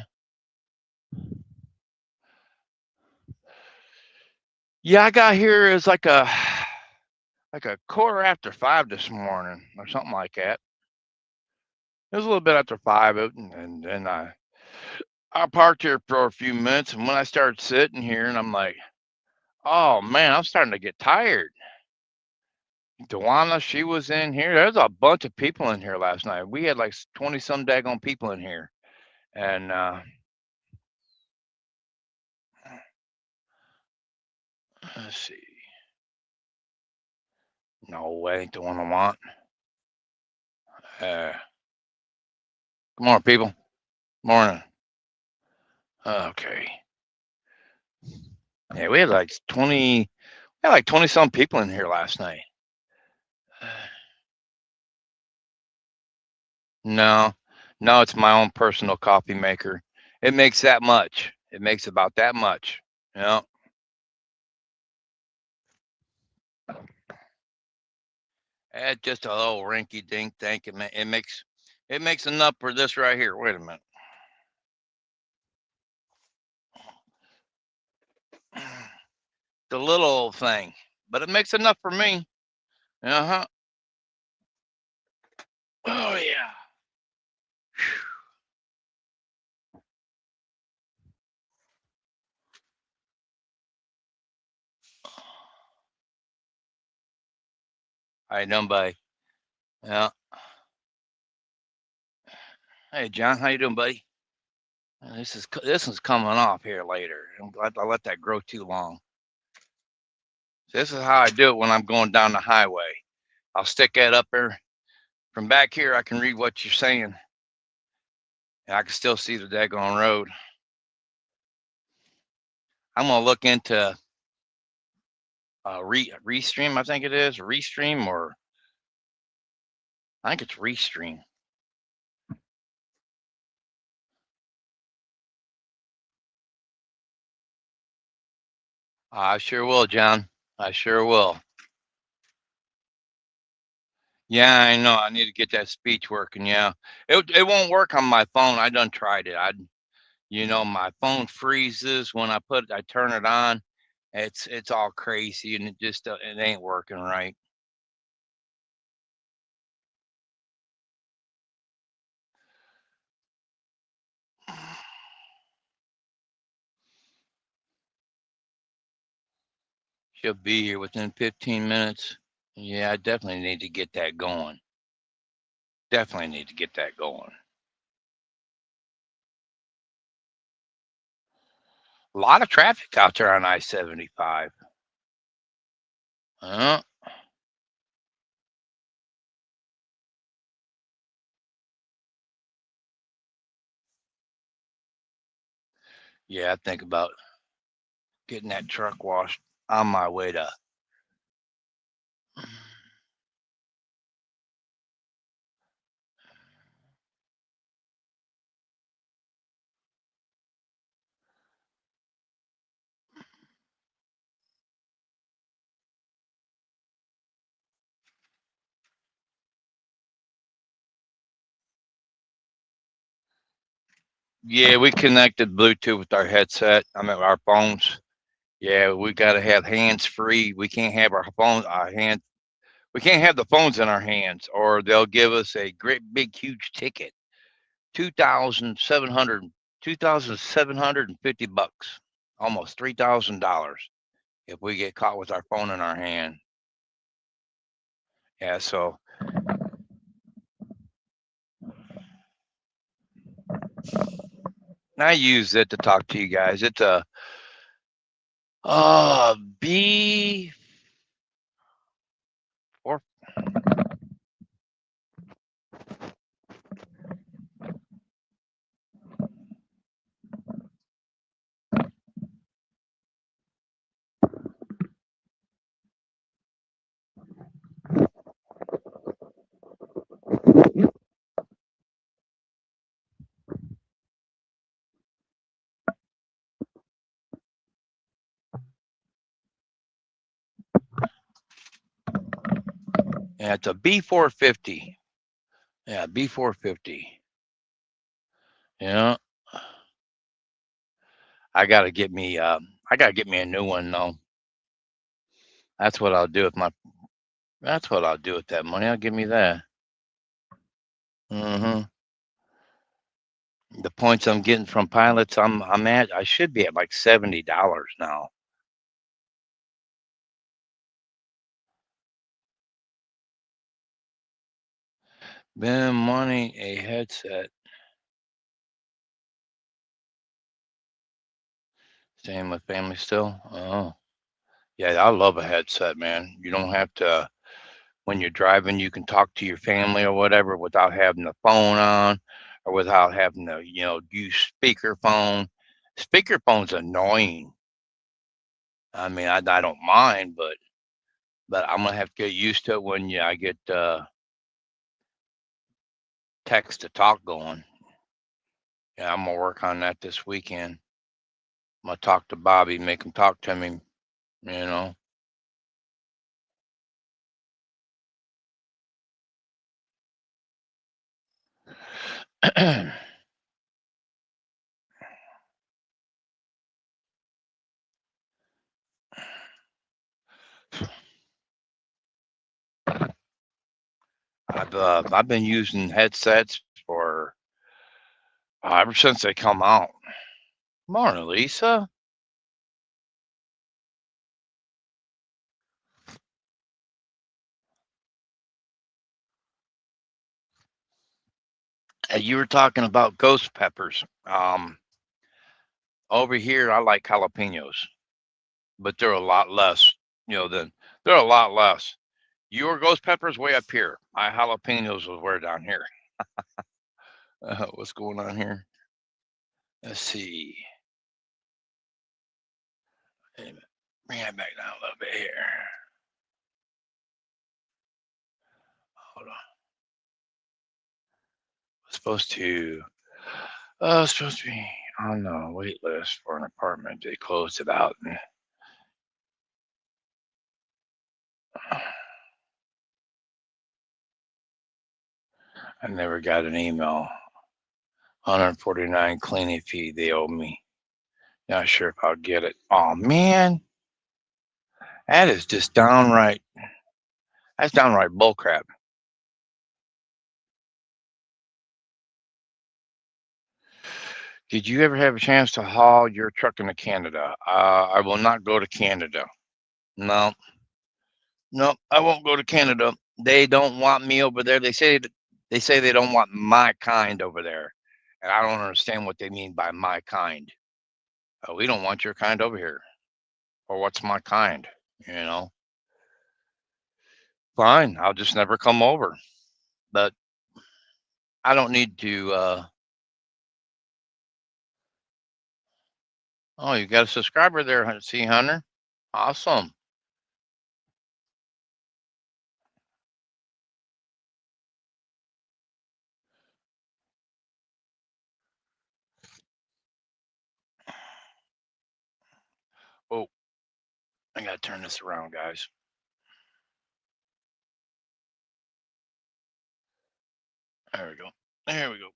Yeah, I got here as like a quarter after 5 this morning or something like that. It was a little bit after 5, and then I parked here for a few minutes, and when I started sitting here, and I'm like, oh man, I'm starting to get tired. Dewana, she was in here. There's a bunch of people in here last night. We had like 20 some daggone people in here, and let's see. No, that ain't the one I want. Good morning, people. Morning. Okay. Yeah, we had like 20 some people in here last night. No, no, it's my own personal coffee maker. It makes that much. It makes about that much. Yeah. It's just a little rinky dink thing. It makes enough for this right here. Wait a minute. The little thing, but it makes enough for me. Uh-huh. Oh yeah. How you doing, buddy? Yeah. Hey, John, how you doing, buddy? This is coming off here later. I'm glad I let that grow too long. This is how I do it when I'm going down the highway. I'll stick that up there. From back here, I can read what you're saying. And I can still see the daggone road. I'm gonna look into Restream. I think it is Restream, or I think it's Restream. I sure will, John. I sure will. Yeah, I know. I need to get that speech working. Yeah, it won't work on my phone. I done tried it. My phone freezes when I turn it on. It's all crazy, and it ain't working right. She'll be here within 15 minutes. Yeah, I definitely need to get that going. Definitely need to get that going. A lot of traffic out there on I-75. Uh, yeah, I think about getting that truck washed on my way to. Yeah, we connected Bluetooth with our headset. I mean, our phones. Yeah, we got to have hands free. We can't have our hands. We can't have the phones in our hands, or they'll give us a great big huge ticket. 2,700 $2,750, almost $3,000 if we get caught with our phone in our hand. Yeah, so I use it to talk to you guys. It's a B or Yeah, it's a B450. Yeah, B450. Yeah, I gotta get me. I gotta get me a new one though. That's what I'll do with my. That's what I'll do with that money. I'll give me that. Hmm. The points I'm getting from pilots, I'm at. I should be at like $70 now. Been wanting a headset. Staying with family still. Oh, yeah. I love a headset, man. You don't have to. When you're driving, you can talk to your family or whatever without having the phone on or without having to, use speakerphone. Speakerphone's annoying. I mean, I don't mind, but I'm gonna have to get used to it when I get text to talk going. Yeah, I'm gonna work on that this weekend. I'm gonna talk to Bobby, make him talk to me. You know. I've been using headsets for ever since they come out. Morning, Lisa. You were talking about ghost peppers. Over here, I like jalapenos, but they're a lot less. Than they're a lot less. Your ghost peppers way up here. My jalapenos was way down here. What's going on here? Let's see. Wait a minute. Bring that back down a little bit here. Hold on. Supposed to. Supposed to be on the wait list for an apartment. They closed it out. And I never got an email. 149 cleaning fee they owe me. Not sure if I'll get it. Oh man, that is just downright. That's downright bullcrap. Did you ever have a chance to haul your truck into Canada? I will not go to Canada. No, no, I won't go to Canada. They don't want me over there. They say they don't want my kind over there, and I don't understand what they mean by my kind. We don't want your kind over here. Or what's my kind? You know, fine. I'll just never come over. But I don't need to. Oh, you got a subscriber there, see, Hunter. Awesome. Oh, I gotta turn this around, guys. There we go. There we go.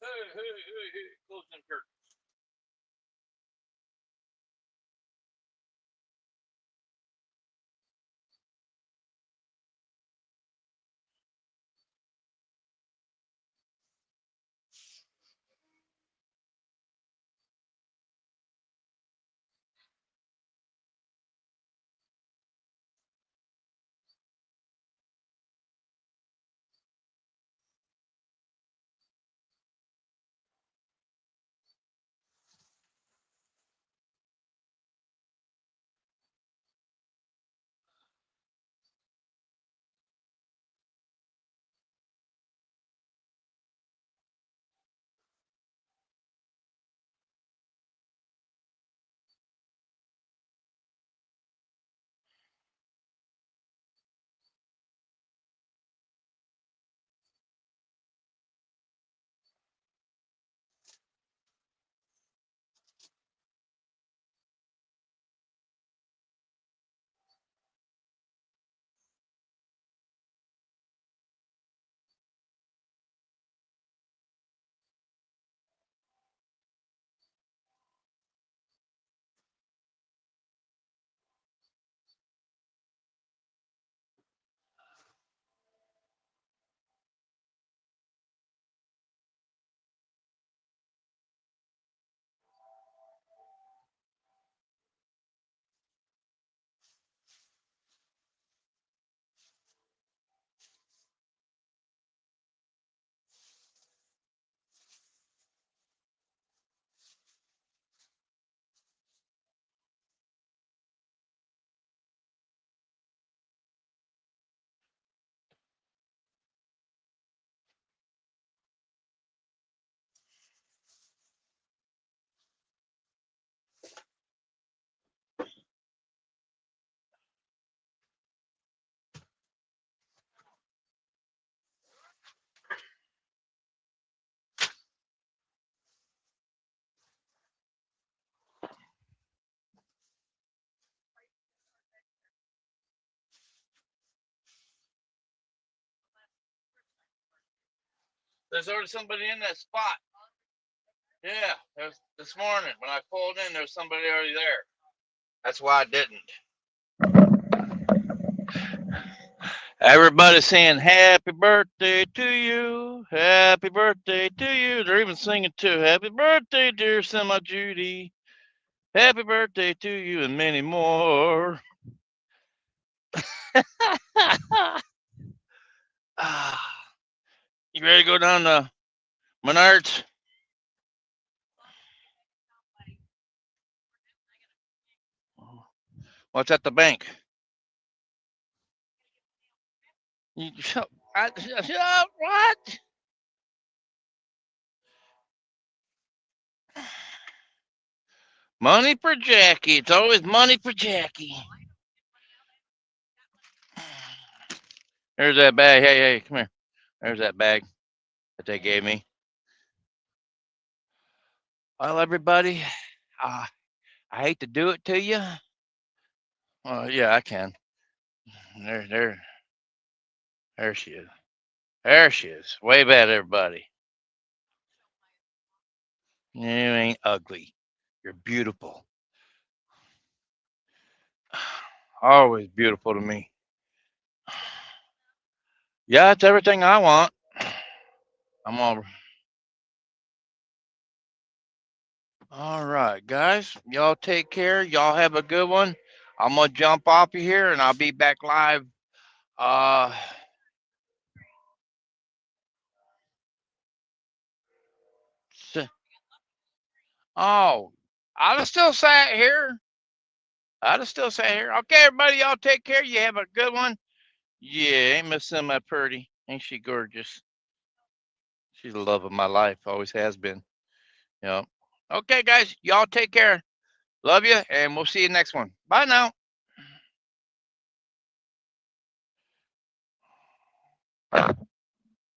Hey, close them curtains. There's already somebody in that spot. Yeah, there's this morning when I pulled in, there's somebody already there. That's why I didn't. Everybody's saying happy birthday to you, happy birthday to you. They're even singing too. Happy birthday, dear Semi Judy. Happy birthday to you and many more. You ready to go down to Menards? What's at the bank? You, what? Money for Jackie. It's always money for Jackie. There's that bag. Hey, hey, come here. There's that bag that they gave me. Well, everybody, I hate to do it to you. Yeah, I can. There she is. There she is. Wave at everybody. You ain't ugly. You're beautiful. Always beautiful to me. Yeah, it's everything I want. I'm all right, guys. Y'all take care. Y'all have a good one. I'm gonna jump off of here and I'll be back live. Uh oh, I'd have still sat here. I'd have still sat here. Okay, everybody, y'all take care. You have a good one. Yeah, ain't Miss Semi pretty? Ain't she gorgeous? She's the love of my life. Always has been. You know. Okay, guys, y'all take care. Love you, and we'll see you next one. Bye now.